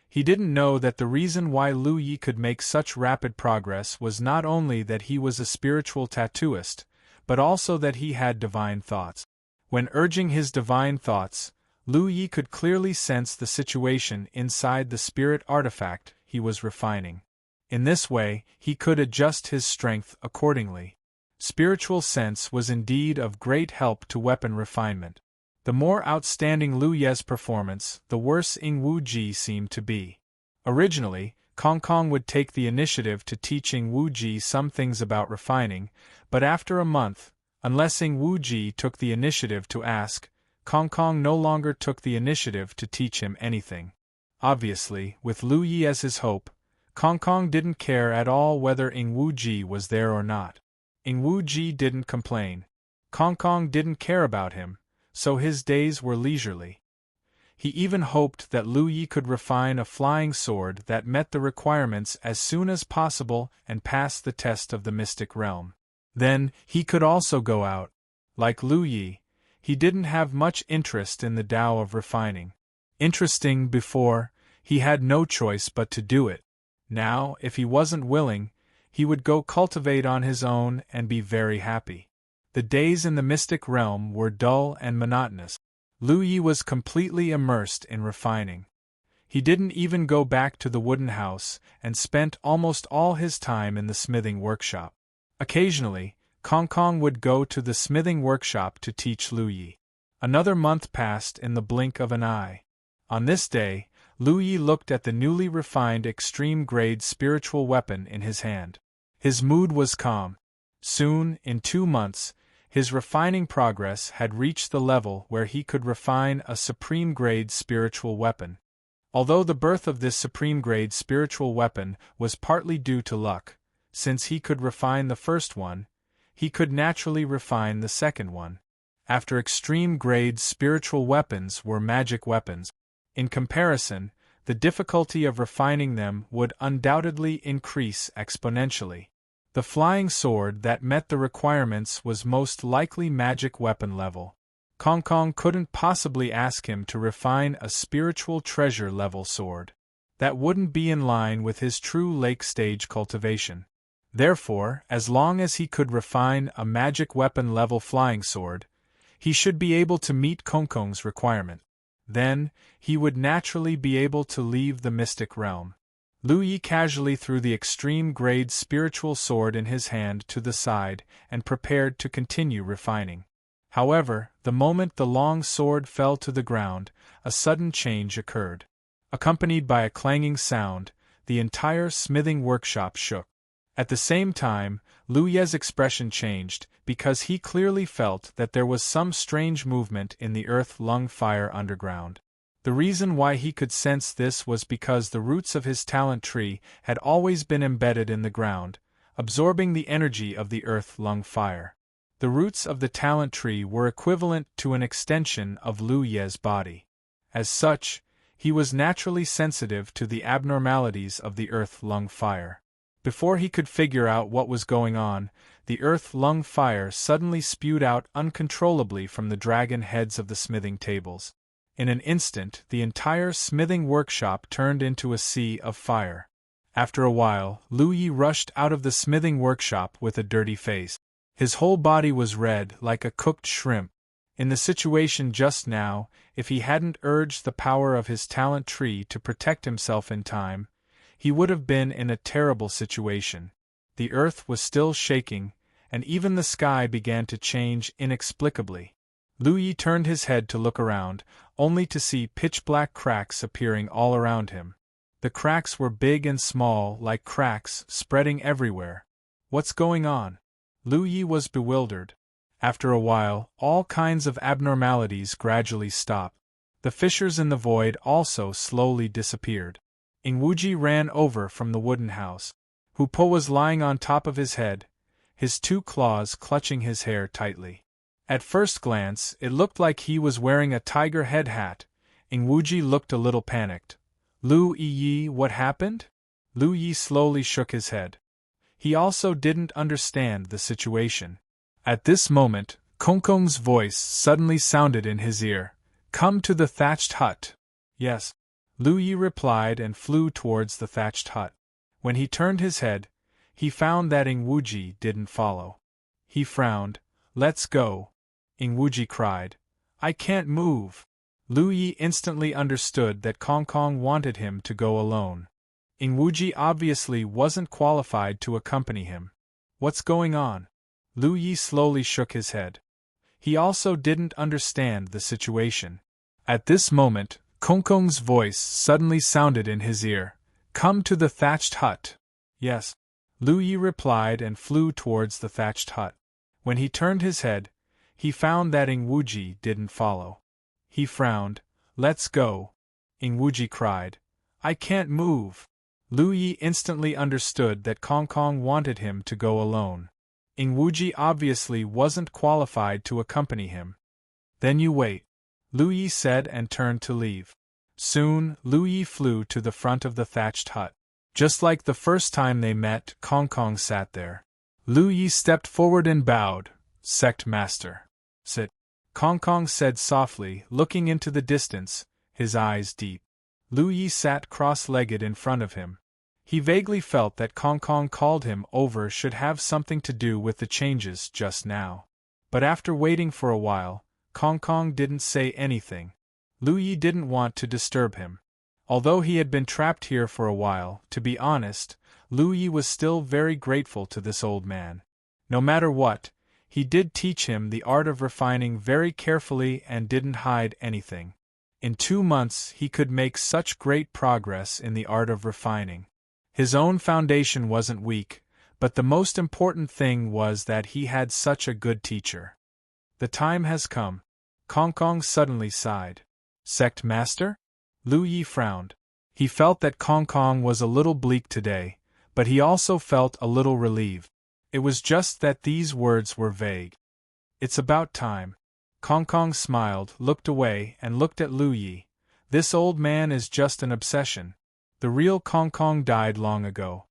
He didn't know that the reason why Lu Yi could make such rapid progress was not only that he was a spiritual tattooist, but also that he had divine thoughts. When urging his divine thoughts, Lu Yi could clearly sense the situation inside the spirit artifact he was refining. In this way, he could adjust his strength accordingly. Spiritual sense was indeed of great help to weapon refinement. The more outstanding Lu Ye's performance, the worse Ing Wu Ji seemed to be. Originally, Kong Kong would take the initiative to teach Ing Wu Ji some things about refining, but after a month, unless Ing Wu Ji took the initiative to ask, Kong Kong no longer took the initiative to teach him anything. Obviously, with Lu Yi as his hope, Kong Kong didn't care at all whether Ing Wu Ji was there or not. Ing Wu Ji didn't complain. Kong Kong didn't care about him, so his days were leisurely. He even hoped that Lu Yi could refine a flying sword that met the requirements as soon as possible and pass the test of the mystic realm. Then, he could also go out. Like Lu Yi, he didn't have much interest in the Tao of refining. Interesting before, he had no choice but to do it. Now, if he wasn't willing, he would go cultivate on his own and be very happy. The days in the mystic realm were dull and monotonous. Lu Yi was completely immersed in refining. He didn't even go back to the wooden house and spent almost all his time in the smithing workshop. Occasionally, Kong Kong would go to the smithing workshop to teach Lu Yi. Another month passed in the blink of an eye. On this day, Lu Yi looked at the newly refined extreme-grade spiritual weapon in his hand. His mood was calm. Soon, in 2 months, his refining progress had reached the level where he could refine a supreme-grade spiritual weapon. Although the birth of this supreme-grade spiritual weapon was partly due to luck, since he could refine the first one, he could naturally refine the second one. After extreme-grade spiritual weapons were magic weapons. In comparison, the difficulty of refining them would undoubtedly increase exponentially. The flying sword that met the requirements was most likely magic weapon level. Kong Kong couldn't possibly ask him to refine a spiritual treasure level sword. That wouldn't be in line with his true lake stage cultivation. Therefore, as long as he could refine a magic weapon level flying sword, he should be able to meet Kong Kong's requirement. Then, he would naturally be able to leave the mystic realm. Lu Yi casually threw the extreme-grade spiritual sword in his hand to the side and prepared to continue refining. However, the moment the long sword fell to the ground, a sudden change occurred. Accompanied by a clanging sound, the entire smithing workshop shook. At the same time, Lu Ye's expression changed, because he clearly felt that there was some strange movement in the earth-lung fire underground. The reason why he could sense this was because the roots of his talent tree had always been embedded in the ground, absorbing the energy of the earth-lung fire. The roots of the talent tree were equivalent to an extension of Lu Ye's body. As such, he was naturally sensitive to the abnormalities of the earth-lung fire. Before he could figure out what was going on, the earth-lung fire suddenly spewed out uncontrollably from the dragon heads of the smithing tables. In an instant, the entire smithing workshop turned into a sea of fire. After a while, Lu Yi rushed out of the smithing workshop with a dirty face. His whole body was red like a cooked shrimp. In the situation just now, if he hadn't urged the power of his talent tree to protect himself in time, he would have been in a terrible situation. The earth was still shaking, and even the sky began to change inexplicably. Lu Yi turned his head to look around, only to see pitch-black cracks appearing all around him. The cracks were big and small, like cracks spreading everywhere. What's going on? Lu Yi was bewildered. After a while, all kinds of abnormalities gradually stopped. The fissures in the void also slowly disappeared. Ingwuji ran over from the wooden house. Hu Po was lying on top of his head, his 2 claws clutching his hair tightly. At first glance, it looked like he was wearing a tiger head hat. Ingwuji looked a little panicked. Lu Yi, what happened? Lu Yi slowly shook his head. He also didn't understand the situation. At this moment, Kong Kong's voice suddenly sounded in his ear. Come to the thatched hut. Yes. Lu Yi replied and flew towards the thatched hut. When he turned his head, he found that Ingwuji didn't follow. He frowned. Let's go. Ingwuji cried. I can't move. Lu Yi instantly understood that Kong Kong wanted him to go alone. Ingwuji obviously wasn't qualified to accompany him. What's going on? Lu Yi slowly shook his head. He also didn't understand the situation. At this moment, Kong Kong's voice suddenly sounded in his ear. Come to the thatched hut. Yes. Lu Yi replied and flew towards the thatched hut. When he turned his head, he found that Ingwuji didn't follow. He frowned. Let's go. Ingwuji cried. I can't move. Lu Yi instantly understood that Kong Kong wanted him to go alone. Ingwuji obviously wasn't qualified to accompany him. Then you wait, Lu Yi said and turned to leave. Soon, Lu Yi flew to the front of the thatched hut. Just like the first time they met, Kong Kong sat there. Lu Yi stepped forward and bowed. Sect Master. Sit. Kong Kong said softly, looking into the distance, his eyes deep. Lu Yi sat cross-legged in front of him. He vaguely felt that Kong Kong called him over should have something to do with the changes just now. But after waiting for a while, Kong Kong didn't say anything. Lu Yi didn't want to disturb him. Although he had been trapped here for a while, to be honest, Lu Yi was still very grateful to this old man. No matter what, he did teach him the art of refining very carefully and didn't hide anything. In 2 months he could make such great progress in the art of refining. His own foundation wasn't weak, but the most important thing was that he had such a good teacher. The time has come. Kong Kong suddenly sighed. Sect Master? Lu Yi frowned. He felt that Kong Kong was a little bleak today, but he also felt a little relieved. It was just that these words were vague. It's about time. Kong Kong smiled, looked away, and looked at Lu Yi. This old man is just an obsession. The real Kong Kong died long ago.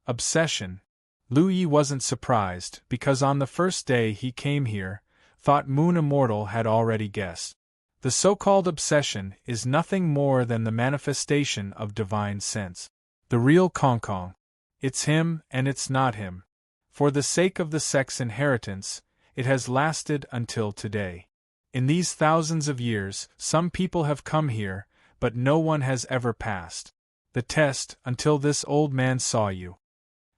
Obsession. Lu Yi wasn't surprised, because on the first day he came here, thought Moon Immortal had already guessed. The so-called obsession is nothing more than the manifestation of divine sense. The real Kong Kong. It's him and it's not him. For the sake of the sect's inheritance, it has lasted until today. In these thousands of years, some people have come here, but no one has ever passed the test until this old man saw you.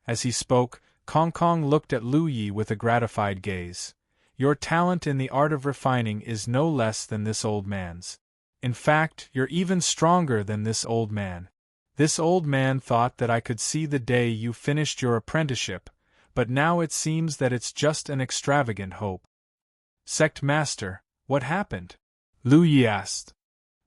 As he spoke, Kong Kong looked at Lu Yi with a gratified gaze. Your talent in the art of refining is no less than this old man's. In fact, you're even stronger than this old man. This old man thought that I could see the day you finished your apprenticeship, but now it seems that it's just an extravagant hope. Sect Master, what happened? Lu Yi asked.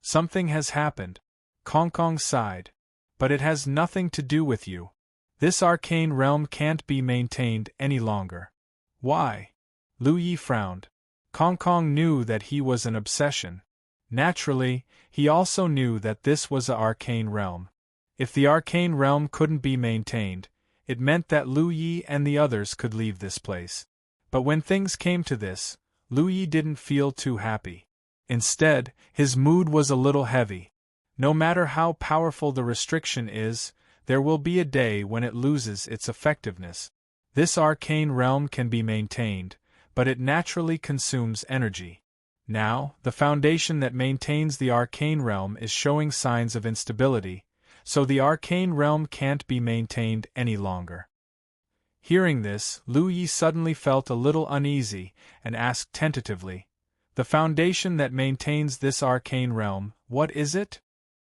Something has happened. Kong Kong sighed. But it has nothing to do with you. This arcane realm can't be maintained any longer. Why? Lu Yi frowned. Kong Kong knew that he was an obsession. Naturally, he also knew that this was an arcane realm. If the arcane realm couldn't be maintained, it meant that Lu Yi and the others could leave this place. But when things came to this, Lu Yi didn't feel too happy. Instead, his mood was a little heavy. No matter how powerful the restriction is, there will be a day when it loses its effectiveness. This arcane realm can be maintained, but it naturally consumes energy. Now, the foundation that maintains the arcane realm is showing signs of instability, so the arcane realm can't be maintained any longer. Hearing this, Lu Yi suddenly felt a little uneasy and asked tentatively, "The foundation that maintains this arcane realm, what is it?"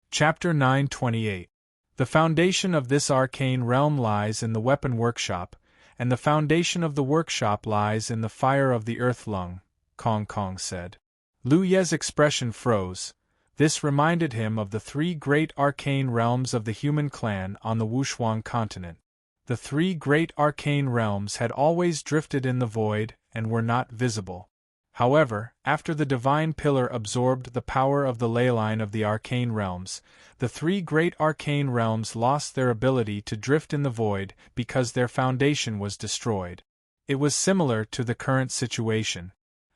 Chapter 928. The foundation of this arcane realm lies in the weapon workshop, and the foundation of the workshop lies in the fire of the earth lung, Kong Kong said. Lu Ye's expression froze. This reminded him of the 3 great arcane realms of the human clan on the Wushuang continent. The 3 great arcane realms had always drifted in the void and were not visible. However, after the divine pillar absorbed the power of the ley line of the arcane realms, the 3 great arcane realms lost their ability to drift in the void because their foundation was destroyed. It was similar to the current situation.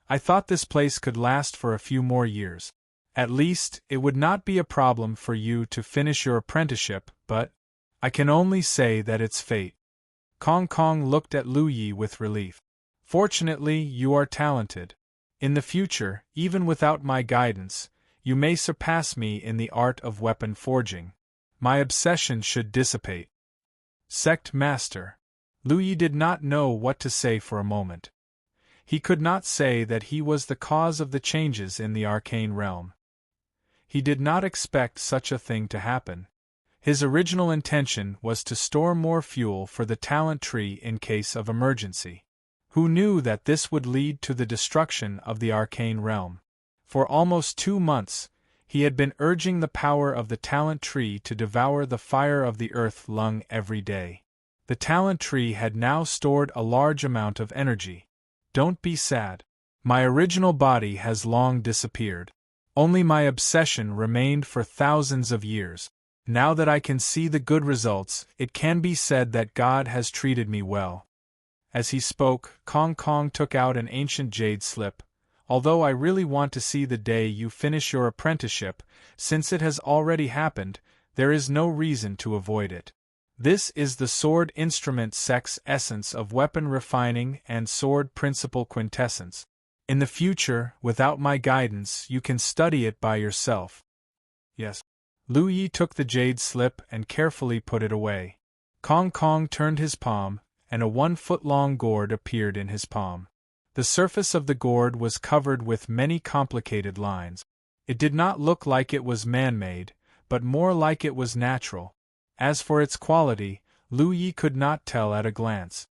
I thought this place could last for a few more years. At least, it would not be a problem for you to finish your apprenticeship, but I can only say that it's fate. Kong Kong looked at Lu Yi with relief. Fortunately, you are talented. In the future, even without my guidance, you may surpass me in the art of weapon forging. My obsession should dissipate. Sect Master. Lu Yi did not know what to say for a moment. He could not say that he was the cause of the changes in the arcane realm. He did not expect such a thing to happen. His original intention was to store more fuel for the talent tree in case of emergency. Who knew that this would lead to the destruction of the arcane realm? For almost 2 months, he had been urging the power of the talent tree to devour the fire of the earth lung every day. The talent tree had now stored a large amount of energy. Don't be sad. My original body has long disappeared. Only my obsession remained for thousands of years. Now that I can see the good results, it can be said that God has treated me well. As he spoke, Kong Kong took out an ancient jade slip. Although I really want to see the day you finish your apprenticeship, since it has already happened, there is no reason to avoid it. This is the sword instrument sex essence of weapon refining and sword principle quintessence. In the future, without my guidance, you can study it by yourself. Yes. Lu Yi took the jade slip and carefully put it away. Kong Kong turned his palm, and a 1-foot-long gourd appeared in his palm. The surface of the gourd was covered with many complicated lines. It did not look like it was man-made, but more like it was natural. As for its quality, Lu Yi could not tell at a glance.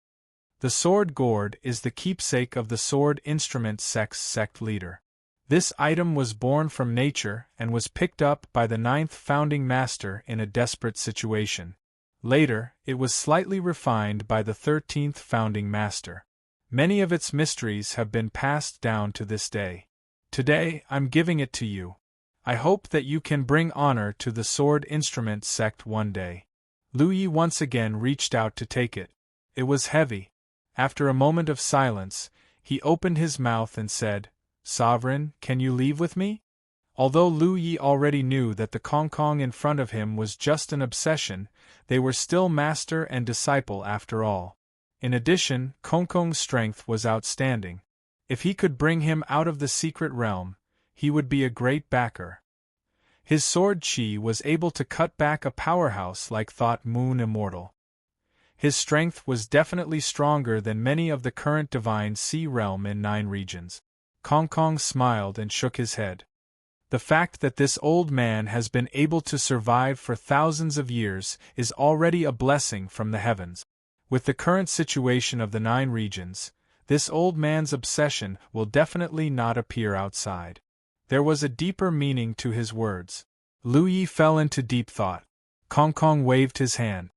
The sword gourd is the keepsake of the sword instrument sex sect leader. This item was born from nature and was picked up by the 9th founding master in a desperate situation. Later, it was slightly refined by the 13th founding master. Many of its mysteries have been passed down to this day. Today, I'm giving it to you. I hope that you can bring honor to the sword instrument sect one day. Lu Yi once again reached out to take it. It was heavy. After a moment of silence, he opened his mouth and said, "Sovereign, can you leave with me?" Although Lu Yi already knew that the Kong Kong in front of him was just an obsession, they were still master and disciple after all. In addition, Kong Kong's strength was outstanding. If he could bring him out of the secret realm, he would be a great backer. His sword chi was able to cut back a powerhouse like Thought Moon Immortal. His strength was definitely stronger than many of the current divine sea realm in 9 regions. Kong Kong smiled and shook his head. The fact that this old man has been able to survive for thousands of years is already a blessing from the heavens. With the current situation of the 9 regions, this old man's obsession will definitely not appear outside. There was a deeper meaning to his words. Lu Yi fell into deep thought. Kong Kong waved his hand.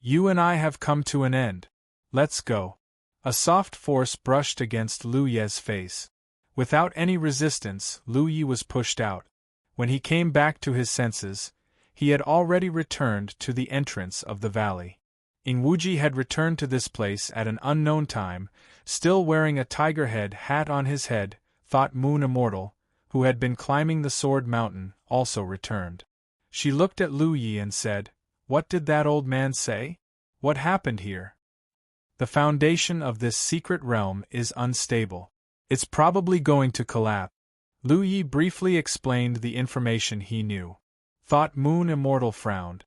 "You and I have come to an end. Let's go." A soft force brushed against Lu Ye's face. Without any resistance, Lu Yi was pushed out. When he came back to his senses, he had already returned to the entrance of the valley. Ing Wuji had returned to this place at an unknown time, still wearing a tiger head hat on his head. Thought Moon Immortal, who had been climbing the sword mountain, also returned. She looked at Lu Yi and said, "What did that old man say? What happened here?" "The foundation of this secret realm is unstable. It's probably going to collapse." Lu Yi briefly explained the information he knew. Thought Moon Immortal frowned.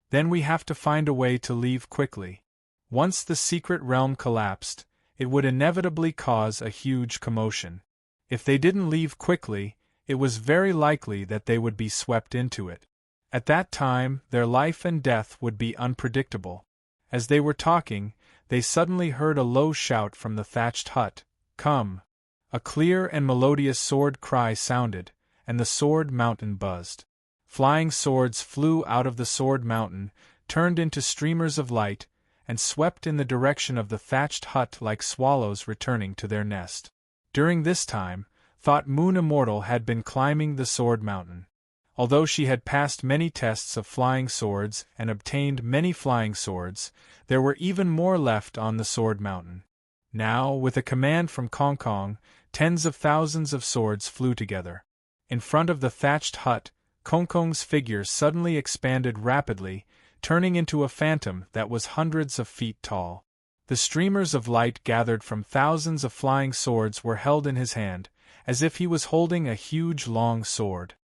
"Then we have to find a way to leave quickly. Once the secret realm collapsed, it would inevitably cause a huge commotion. If they didn't leave quickly, it was very likely that they would be swept into it. At that time, their life and death would be unpredictable." As they were talking, they suddenly heard a low shout from the thatched hut, "Come!" A clear and melodious sword cry sounded, and the sword mountain buzzed. Flying swords flew out of the sword mountain, turned into streamers of light, and swept in the direction of the thatched hut like swallows returning to their nest. During this time, Thought Moon Immortal had been climbing the sword mountain. Although she had passed many tests of flying swords and obtained many flying swords, there were even more left on the sword mountain. Now, with a command from Kong Kong, tens of thousands of swords flew together. In front of the thatched hut, Kong Kong's figure suddenly expanded rapidly, turning into a phantom that was hundreds of feet tall. The streamers of light gathered from thousands of flying swords were held in his hand, as if he was holding a huge long sword.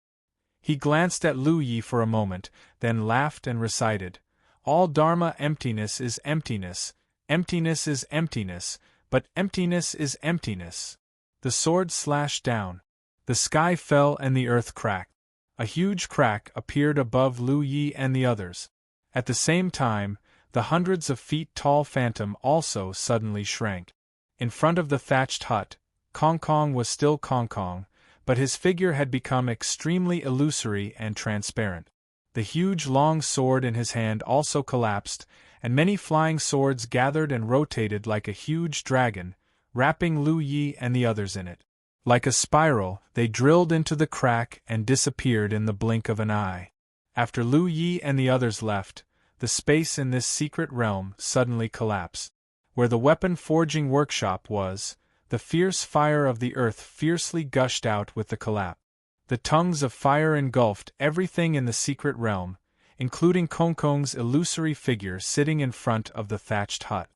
He glanced at Lu Yi for a moment, then laughed and recited, "All Dharma emptiness is emptiness, emptiness is emptiness, but emptiness is emptiness." The sword slashed down. The sky fell and the earth cracked. A huge crack appeared above Lu Yi and the others. At the same time, the hundreds of feet tall phantom also suddenly shrank. In front of the thatched hut, Kong Kong was still Kong Kong, but his figure had become extremely illusory and transparent. The huge long sword in his hand also collapsed, and many flying swords gathered and rotated like a huge dragon, wrapping Lu Yi and the others in it. Like a spiral, they drilled into the crack and disappeared in the blink of an eye. After Lu Yi and the others left, the space in this secret realm suddenly collapsed. Where the weapon forging workshop was, the fierce fire of the earth fiercely gushed out with the collapse. The tongues of fire engulfed everything in the secret realm, including Kongkong's illusory figure sitting in front of the thatched hut.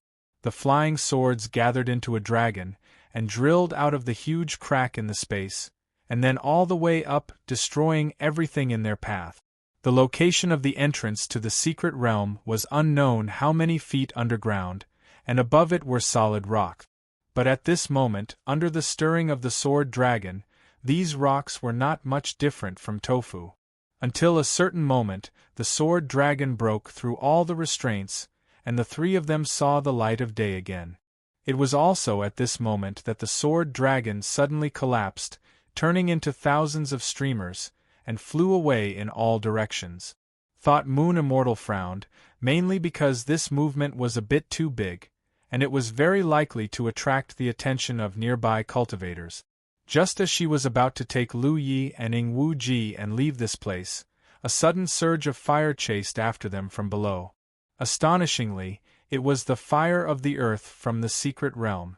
The flying swords gathered into a dragon, and drilled out of the huge crack in the space, and then all the way up, destroying everything in their path. The location of the entrance to the secret realm was unknown how many feet underground, and above it were solid rocks. But at this moment, under the stirring of the sword dragon, these rocks were not much different from tofu. Until a certain moment, the sword dragon broke through all the restraints, and the three of them saw the light of day again. It was also at this moment that the sword dragon suddenly collapsed, turning into thousands of streamers, and flew away in all directions. Thought Moon Immortal frowned, mainly because this movement was a bit too big, and it was very likely to attract the attention of nearby cultivators. Just as she was about to take Lu Yi and Ing Wu Ji and leave this place, a sudden surge of fire chased after them from below. Astonishingly, it was the fire of the earth from the secret realm.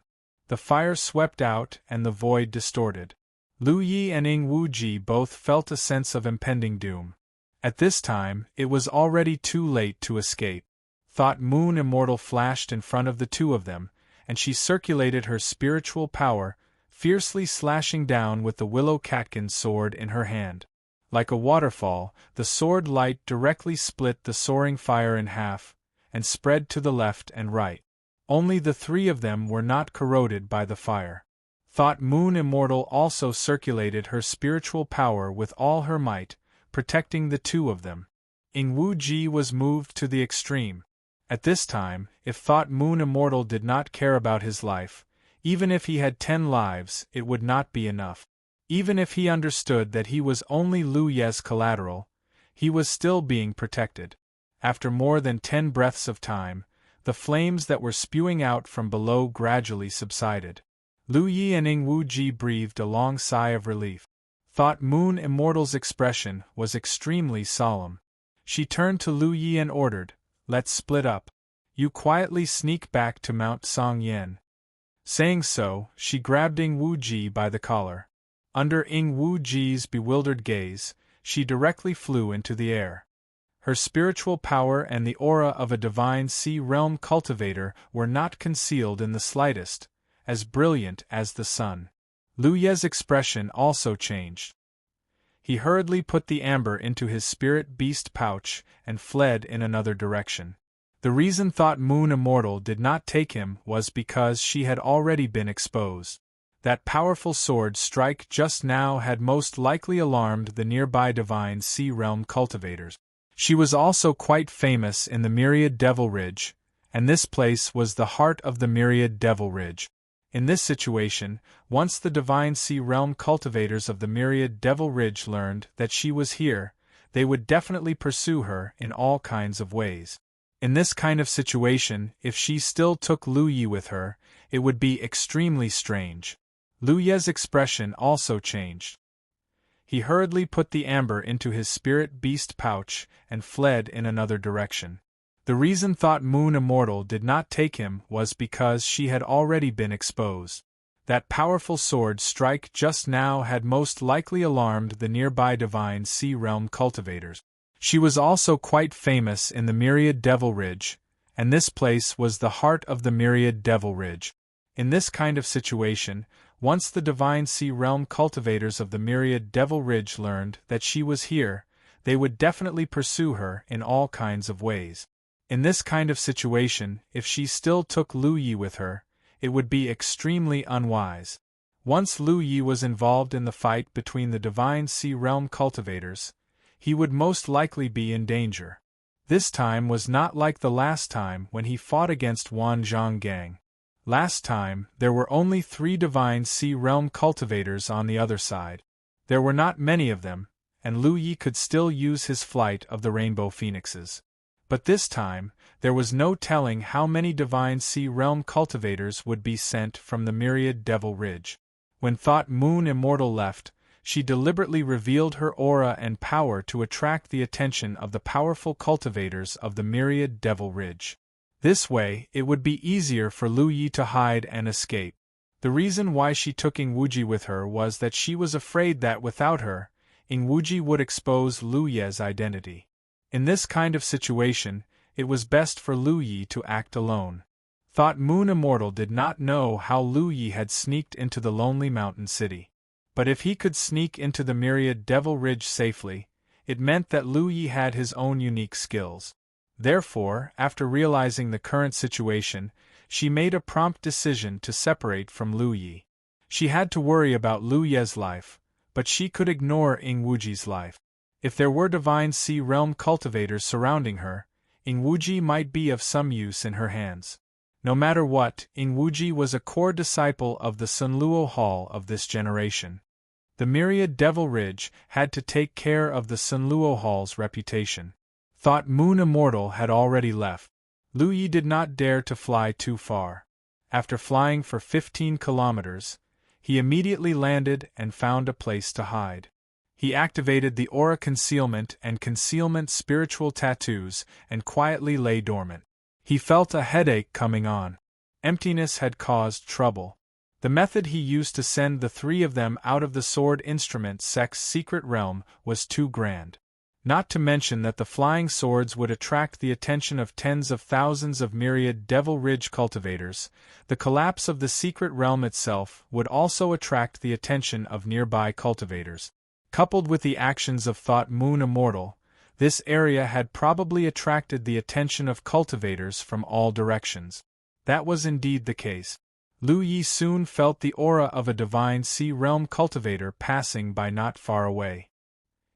The fire swept out and the void distorted. Lu Yi and Ing Wu Ji both felt a sense of impending doom. At this time, it was already too late to escape. Thought Moon Immortal flashed in front of the two of them, and she circulated her spiritual power, fiercely slashing down with the willow catkin sword in her hand. Like a waterfall, the sword light directly split the soaring fire in half, and spread to the left and right. Only the three of them were not corroded by the fire. Thought Moon Immortal also circulated her spiritual power with all her might, protecting the two of them. Ing Wu Ji was moved to the extreme. At this time, if Thought Moon Immortal did not care about his life, even if he had 10 lives, it would not be enough. Even if he understood that he was only Lu Ye's collateral, he was still being protected. After more than 10 breaths of time, the flames that were spewing out from below gradually subsided. Lu Yi and Ing Wu Ji breathed a long sigh of relief. Thought Moon Immortal's expression was extremely solemn. She turned to Lu Yi and ordered, "Let's split up. You quietly sneak back to Mount Song Yen." Saying so, she grabbed Ing Wu Ji by the collar. Under Ing Wu Ji's bewildered gaze, she directly flew into the air. Her spiritual power and the aura of a divine sea realm cultivator were not concealed in the slightest, as brilliant as the sun. Lu Ye's expression also changed. He hurriedly put the amber into his spirit beast pouch and fled in another direction. The reason Thought Moon Immortal did not take him was because she had already been exposed. That powerful sword strike just now had most likely alarmed the nearby divine sea realm cultivators. She was also quite famous in the Myriad Devil Ridge, and this place was the heart of the Myriad Devil Ridge. In this situation, once the divine sea realm cultivators of the Myriad Devil Ridge learned that she was here, they would definitely pursue her in all kinds of ways. In this kind of situation, if she still took Lu Yi with her, it would be extremely strange. Lu Ye's expression also changed. He hurriedly put the amber into his spirit beast pouch and fled in another direction. The reason Thought Moon Immortal did not take him was because she had already been exposed. That powerful sword strike just now had most likely alarmed the nearby divine sea realm cultivators. She was also quite famous in the Myriad Devil Ridge, and this place was the heart of the Myriad Devil Ridge. In this kind of situation, once the divine sea realm cultivators of the Myriad Devil Ridge learned that she was here, they would definitely pursue her in all kinds of ways. In this kind of situation, if she still took Lu Yi with her, it would be extremely unwise. Once Lu Yi was involved in the fight between the divine sea realm cultivators, he would most likely be in danger. This time was not like the last time when he fought against Wan Zhonggang. Last time, there were only 3 divine sea realm cultivators on the other side. There were not many of them, and Lu Yi could still use his flight of the rainbow phoenixes. But this time, there was no telling how many divine sea realm cultivators would be sent from the myriad Devil Ridge. When Thought Moon Immortal left, she deliberately revealed her aura and power to attract the attention of the powerful cultivators of the myriad Devil Ridge. This way, it would be easier for Lu Yi to hide and escape. The reason why she took Ingwuji with her was that she was afraid that without her, Ingwuji would expose Lu Yi's identity. In this kind of situation, it was best for Lu Yi to act alone. Thought Moon Immortal did not know how Lu Yi had sneaked into the lonely mountain city. But if he could sneak into the myriad Devil Ridge safely, it meant that Lu Yi had his own unique skills. Therefore, after realizing the current situation, she made a prompt decision to separate from Lu Yi. She had to worry about Lu Yi's life, but she could ignore Ingwuji's life. If there were divine sea realm cultivators surrounding her, Ingwuji might be of some use in her hands. No matter what, Ingwuji was a core disciple of the Sunluo Hall of this generation. The myriad Devil Ridge had to take care of the Sunluo Hall's reputation. Thought Moon Immortal had already left. Lu Yi did not dare to fly too far. After flying for 15 kilometers, he immediately landed and found a place to hide. He activated the aura concealment and concealment spiritual tattoos and quietly lay dormant. He felt a headache coming on. Emptiness had caused trouble. The method he used to send the three of them out of the sword instrument sect's secret realm was too grand. Not to mention that the flying swords would attract the attention of tens of thousands of myriad Devil Ridge cultivators. The collapse of the secret realm itself would also attract the attention of nearby cultivators. Coupled with the actions of Thought Moon Immortal, this area had probably attracted the attention of cultivators from all directions. That was indeed the case. Lu Yi soon felt the aura of a divine sea realm cultivator passing by not far away.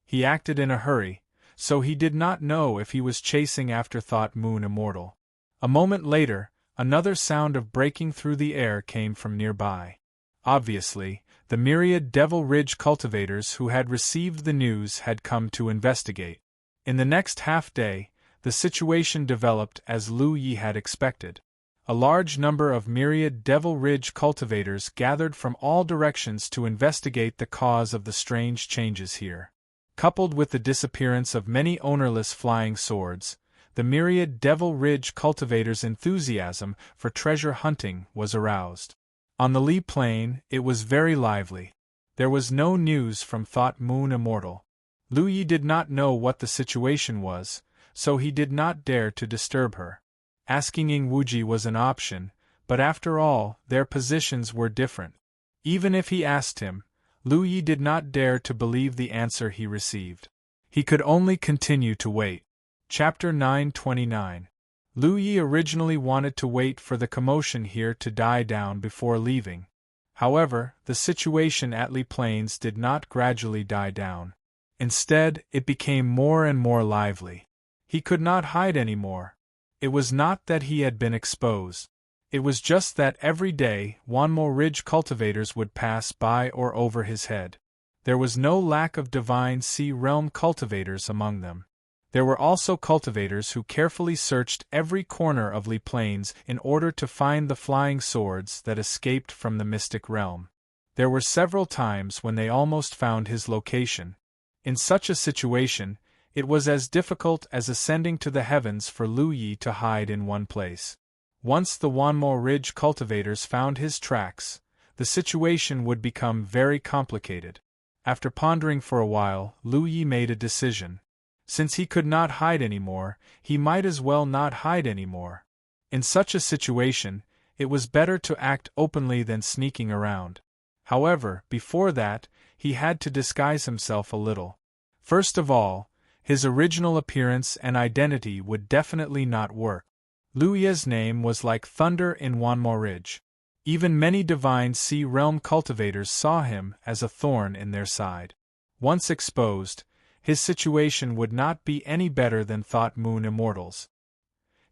He acted in a hurry, so he did not know if he was chasing after Thought Moon Immortal. A moment later, another sound of breaking through the air came from nearby. Obviously, the myriad Devil Ridge cultivators who had received the news had come to investigate. In the next half-day, the situation developed as Lu Yi had expected. A large number of myriad Devil Ridge cultivators gathered from all directions to investigate the cause of the strange changes here. Coupled with the disappearance of many ownerless flying swords, the myriad Devil Ridge cultivators' enthusiasm for treasure hunting was aroused. On the Li Plain, it was very lively. There was no news from Thought Moon Immortal. Lu Yi did not know what the situation was, so he did not dare to disturb her. Asking Ingwuji was an option, but after all, their positions were different. Even if he asked him, Lu Yi did not dare to believe the answer he received. He could only continue to wait. Chapter 929. Lu Yi originally wanted to wait for the commotion here to die down before leaving. However, the situation at Li Plains did not gradually die down. Instead, it became more and more lively. He could not hide anymore. It was not that he had been exposed. It was just that every day, Wanmo Ridge cultivators would pass by or over his head. There was no lack of divine sea realm cultivators among them. There were also cultivators who carefully searched every corner of Li Plains in order to find the flying swords that escaped from the mystic realm. There were several times when they almost found his location. In such a situation, it was as difficult as ascending to the heavens for Lu Yi to hide in one place. Once the Wanmo Ridge cultivators found his tracks, the situation would become very complicated. After pondering for a while, Lu Yi made a decision. Since he could not hide anymore, he might as well not hide anymore. In such a situation, it was better to act openly than sneaking around. However, before that, he had to disguise himself a little. First of all, his original appearance and identity would definitely not work. Lu Yi's name was like thunder in Wanmo Ridge. Even many divine sea realm cultivators saw him as a thorn in their side. Once exposed, his situation would not be any better than Thought Moon Immortal's.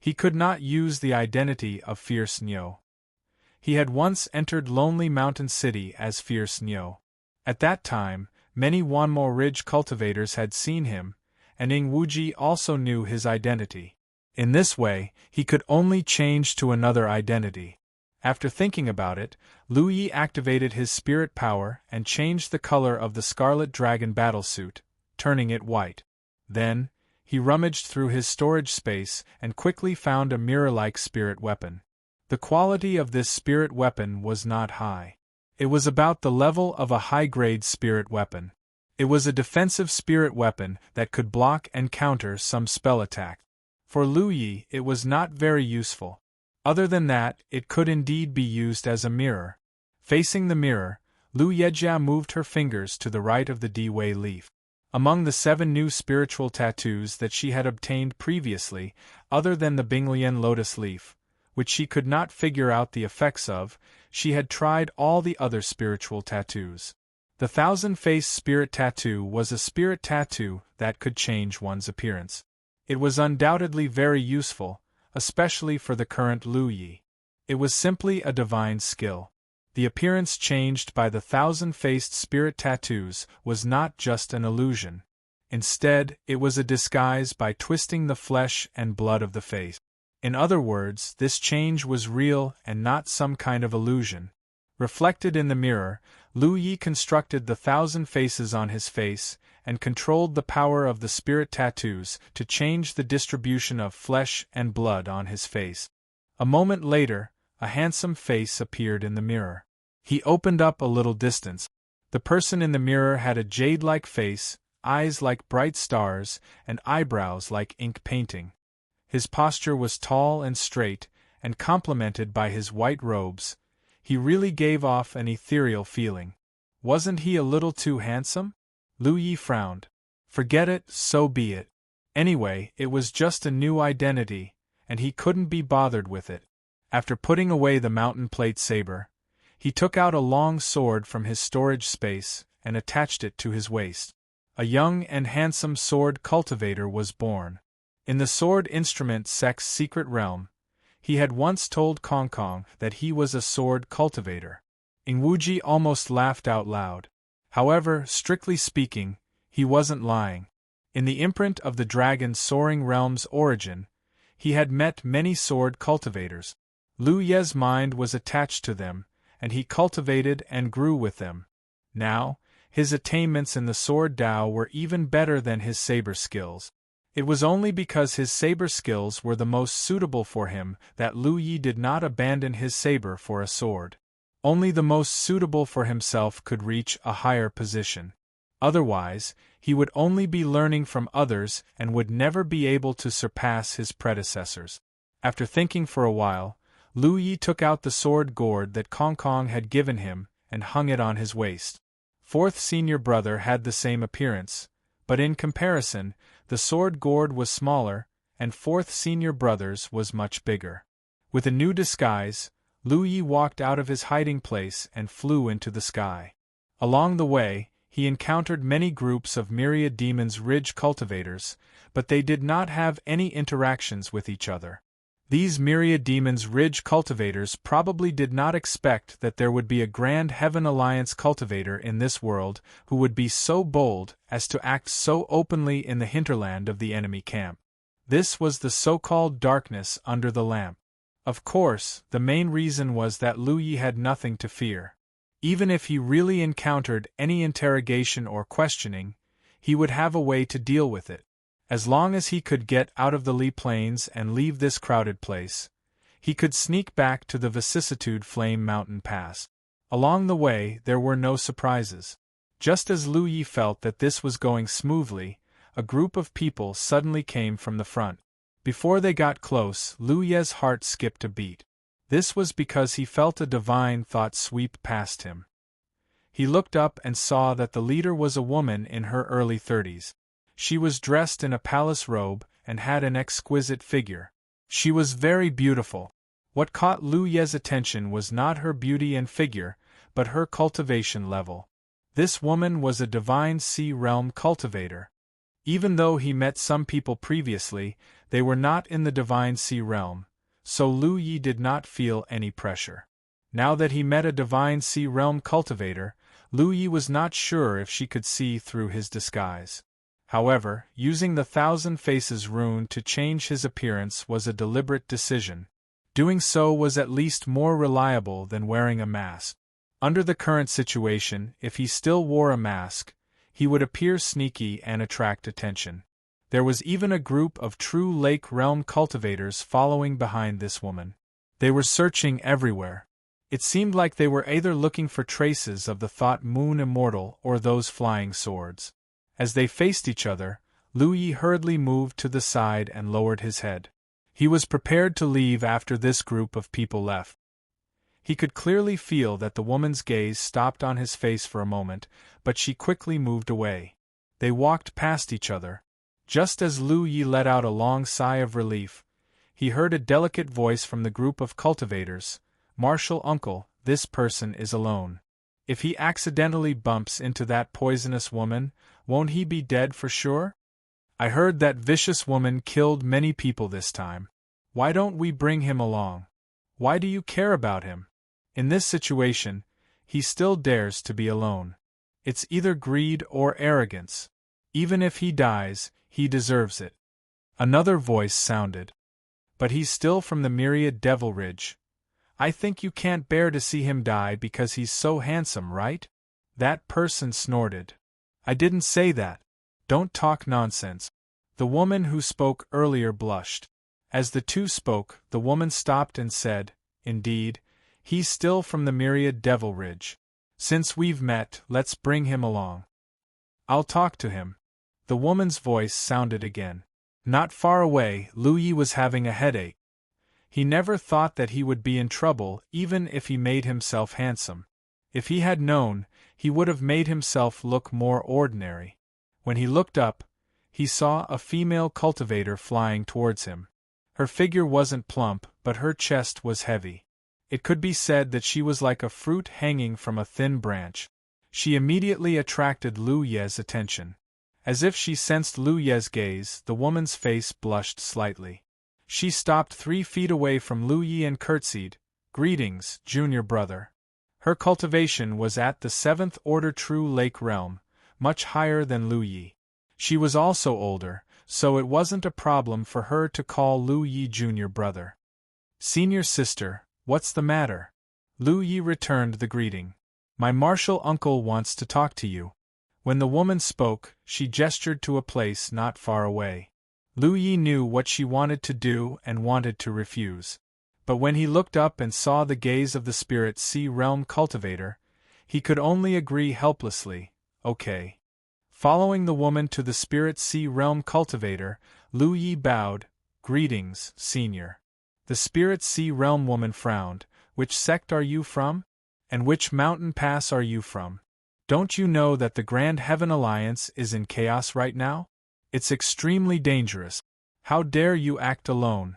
He could not use the identity of Fierce Nyo. He had once entered Lonely Mountain City as Fierce Nyo. At that time, Many Wanmo Ridge cultivators had seen him, and Ing Wuji also knew his identity. In this way, he could only change to another identity. After thinking about it, Lu Yi activated his spirit power and changed the color of the Scarlet Dragon battlesuit, turning it white. Then, he rummaged through his storage space and quickly found a mirror-like spirit weapon. The quality of this spirit weapon was not high. It was about the level of a high-grade spirit weapon. It was a defensive spirit weapon that could block and counter some spell attack. For Lu Yi, it was not very useful. Other than that, it could indeed be used as a mirror. Facing the mirror, Lu Yejia moved her fingers to the right of the Di-Wei leaf. Among the 7 new spiritual tattoos that she had obtained previously, other than the Binglian lotus leaf, which she could not figure out the effects of, she had tried all the other spiritual tattoos. The Thousand-Face Spirit Tattoo was a spirit tattoo that could change one's appearance. It was undoubtedly very useful, especially for the current Lu Yi. It was simply a divine skill. The appearance changed by the thousand-faced spirit tattoos was not just an illusion. Instead, it was a disguise by twisting the flesh and blood of the face. In other words, this change was real and not some kind of illusion. Reflected in the mirror, Lu Yi constructed the 1,000 faces on his face, and controlled the power of the spirit tattoos to change the distribution of flesh and blood on his face. A moment later, a handsome face appeared in the mirror. He opened up a little distance. The person in the mirror had a jade-like face, eyes like bright stars, and eyebrows like ink painting. His posture was tall and straight, and complemented by his white robes. He really gave off an ethereal feeling. Wasn't he a little too handsome? Lu Yi frowned. Forget it, so be it. Anyway, it was just a new identity, and he couldn't be bothered with it. After putting away the mountain plate saber, he took out a long sword from his storage space and attached it to his waist. A young and handsome sword cultivator was born. In the sword instrument sect's secret realm, he had once told Kong Kong that he was a sword cultivator. Ing Wuji almost laughed out loud. However, strictly speaking, he wasn't lying. In the imprint of the dragon's soaring realm's origin, he had met many sword cultivators. Lu Ye's mind was attached to them, and he cultivated and grew with them. Now, his attainments in the sword Dao were even better than his saber skills. It was only because his saber skills were the most suitable for him that Lu Yi did not abandon his saber for a sword. Only the most suitable for himself could reach a higher position. Otherwise, he would only be learning from others and would never be able to surpass his predecessors. After thinking for a while, Lu Yi took out the sword gourd that Kong Kong had given him and hung it on his waist. Fourth senior brother had the same appearance, but in comparison, the sword gourd was smaller, and fourth senior brother's was much bigger. With a new disguise, Lu Yi walked out of his hiding place and flew into the sky. Along the way, he encountered many groups of Myriad Demons Ridge cultivators, but they did not have any interactions with each other. These Myriad Demons Ridge cultivators probably did not expect that there would be a Grand Heaven Alliance cultivator in this world who would be so bold as to act so openly in the hinterland of the enemy camp. This was the so-called darkness under the lamp. Of course, the main reason was that Lu Yi had nothing to fear. Even if he really encountered any interrogation or questioning, he would have a way to deal with it. As long as he could get out of the Li Plains and leave this crowded place, he could sneak back to the Vicissitude Flame Mountain Pass. Along the way, there were no surprises. Just as Lu Yi felt that this was going smoothly, a group of people suddenly came from the front. Before they got close, Lu Ye's heart skipped a beat. This was because he felt a divine thought sweep past him. He looked up and saw that the leader was a woman in her early 30s. She was dressed in a palace robe and had an exquisite figure. She was very beautiful. What caught Lu Ye's attention was not her beauty and figure, but her cultivation level. This woman was a divine sea realm cultivator. Even though he met some people previously, they were not in the divine sea realm, so Lu Yi did not feel any pressure. Now that he met a divine sea realm cultivator, Lu Yi was not sure if she could see through his disguise. However, using the Thousand Faces rune to change his appearance was a deliberate decision. Doing so was at least more reliable than wearing a mask. Under the current situation, if he still wore a mask, he would appear sneaky and attract attention. There was even a group of true Lake Realm cultivators following behind this woman. They were searching everywhere. It seemed like they were either looking for traces of the thought moon immortal or those flying swords. As they faced each other, Lu Yi hurriedly moved to the side and lowered his head. He was prepared to leave after this group of people left. He could clearly feel that the woman's gaze stopped on his face for a moment, but she quickly moved away. They walked past each other. Just as Lu Yi let out a long sigh of relief, he heard a delicate voice from the group of cultivators. "Martial uncle, this person is alone. If he accidentally bumps into that poisonous woman, won't he be dead for sure? I heard that vicious woman killed many people this time. Why don't we bring him along? Why do you care about him? In this situation, he still dares to be alone. It's either greed or arrogance. Even if he dies, he deserves it." Another voice sounded. "But he's still from the myriad Devil Ridge. I think you can't bear to see him die because he's so handsome, right?" That person snorted. "I didn't say that. Don't talk nonsense." The woman who spoke earlier blushed. As the two spoke, the woman stopped and said, "Indeed, he's still from the myriad Devil Ridge. Since we've met, let's bring him along. I'll talk to him." The woman's voice sounded again. Not far away, Lu Yi was having a headache. He never thought that he would be in trouble even if he made himself handsome. If he had known, he would have made himself look more ordinary. When he looked up, he saw a female cultivator flying towards him. Her figure wasn't plump, but her chest was heavy. It could be said that she was like a fruit hanging from a thin branch. She immediately attracted Lu Ye's attention. As if she sensed Lu Ye's gaze, the woman's face blushed slightly. She stopped 3 feet away from Lu Yi and curtsied. "Greetings, junior brother." Her cultivation was at the 7th order True Lake Realm, much higher than Lu Yi. She was also older, so it wasn't a problem for her to call Lu Yi junior brother. "Senior sister, what's the matter?" Lu Yi returned the greeting. "My martial uncle wants to talk to you." When the woman spoke, she gestured to a place not far away. Lu Yi knew what she wanted to do and wanted to refuse. But when he looked up and saw the gaze of the Spirit Sea Realm cultivator, he could only agree helplessly, "Okay." Following the woman to the Spirit Sea Realm cultivator, Lu Yi bowed. "Greetings, senior." The Spirit Sea Realm woman frowned. "Which sect are you from? And which mountain pass are you from? Don't you know that the Grand Heaven Alliance is in chaos right now? It's extremely dangerous. How dare you act alone?"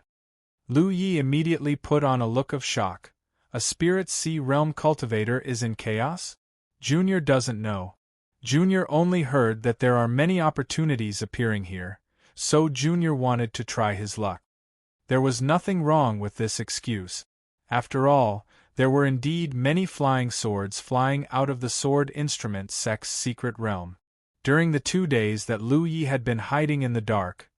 Lu Yi immediately put on a look of shock. "A Spirit Sea Realm cultivator is in chaos? Junior doesn't know. Junior only heard that there are many opportunities appearing here, so Junior wanted to try his luck." There was nothing wrong with this excuse. After all, there were indeed many flying swords flying out of the Sword Instrument Sect's secret realm. During the 2 days that Lu Yi had been hiding in the dark,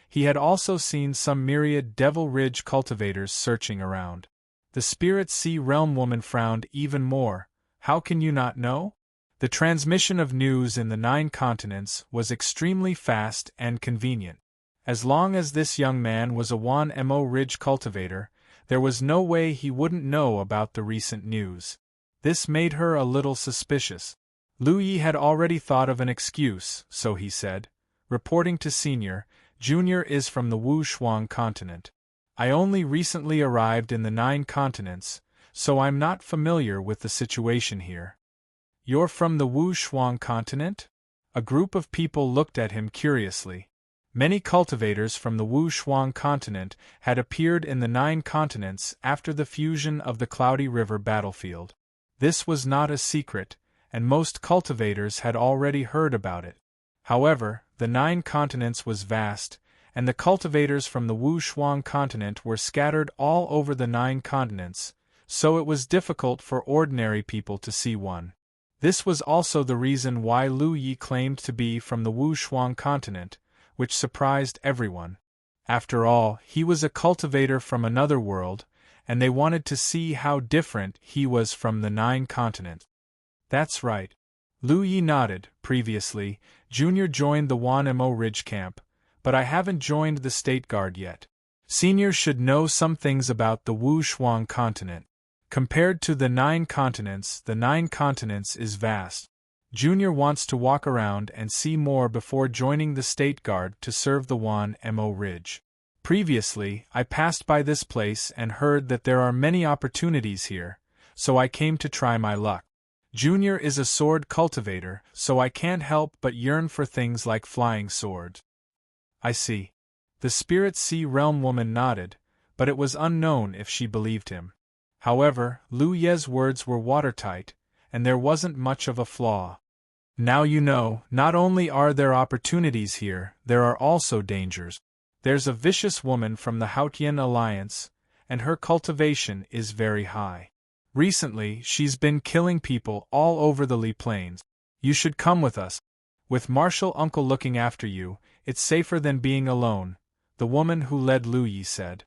he had also seen some myriad Devil Ridge cultivators searching around. The Spirit Sea Realm woman frowned even more. "How can you not know?" The transmission of news in the 9 continents was extremely fast and convenient. As long as this young man was a 1mo Ridge cultivator, there was no way he wouldn't know about the recent news. This made her a little suspicious. Lu Yi had already thought of an excuse, so he said, reporting to Senior, "Junior is from the Wu Shuang continent. I only recently arrived in the 9 continents, so I'm not familiar with the situation here." "You're from the Wu Shuang continent?" A group of people looked at him curiously. Many cultivators from the Wu Shuang continent had appeared in the 9 continents after the fusion of the Cloudy River battlefield. This was not a secret, and most cultivators had already heard about it. However, the 9 continents was vast, and the cultivators from the Wu Shuang continent were scattered all over the 9 continents, so it was difficult for ordinary people to see one. This was also the reason why Lu Yi claimed to be from the Wu Shuang continent, which surprised everyone. After all, he was a cultivator from another world, and they wanted to see how different he was from the 9 continents. That's right. Lu Yi nodded. Previously, Junior joined the Wan Mo Ridge camp, but I haven't joined the State Guard yet. Senior should know some things about the Wu Shuang continent. Compared to the 9 continents, the 9 continents is vast. Junior wants to walk around and see more before joining the State Guard to serve the Wan-Mo Ridge. Previously, I passed by this place and heard that there are many opportunities here, so I came to try my luck. Junior is a sword cultivator, so I can't help but yearn for things like flying swords. I see. The Spirit Sea Realm woman nodded, but it was unknown if she believed him. However, Lu Ye's words were watertight, and there wasn't much of a flaw. Now you know, not only are there opportunities here, there are also dangers. There's a vicious woman from the Hautian Alliance, and her cultivation is very high. Recently, she's been killing people all over the Li Plains. You should come with us. With Marshal Uncle looking after you, it's safer than being alone, the woman who led Lu Yi said.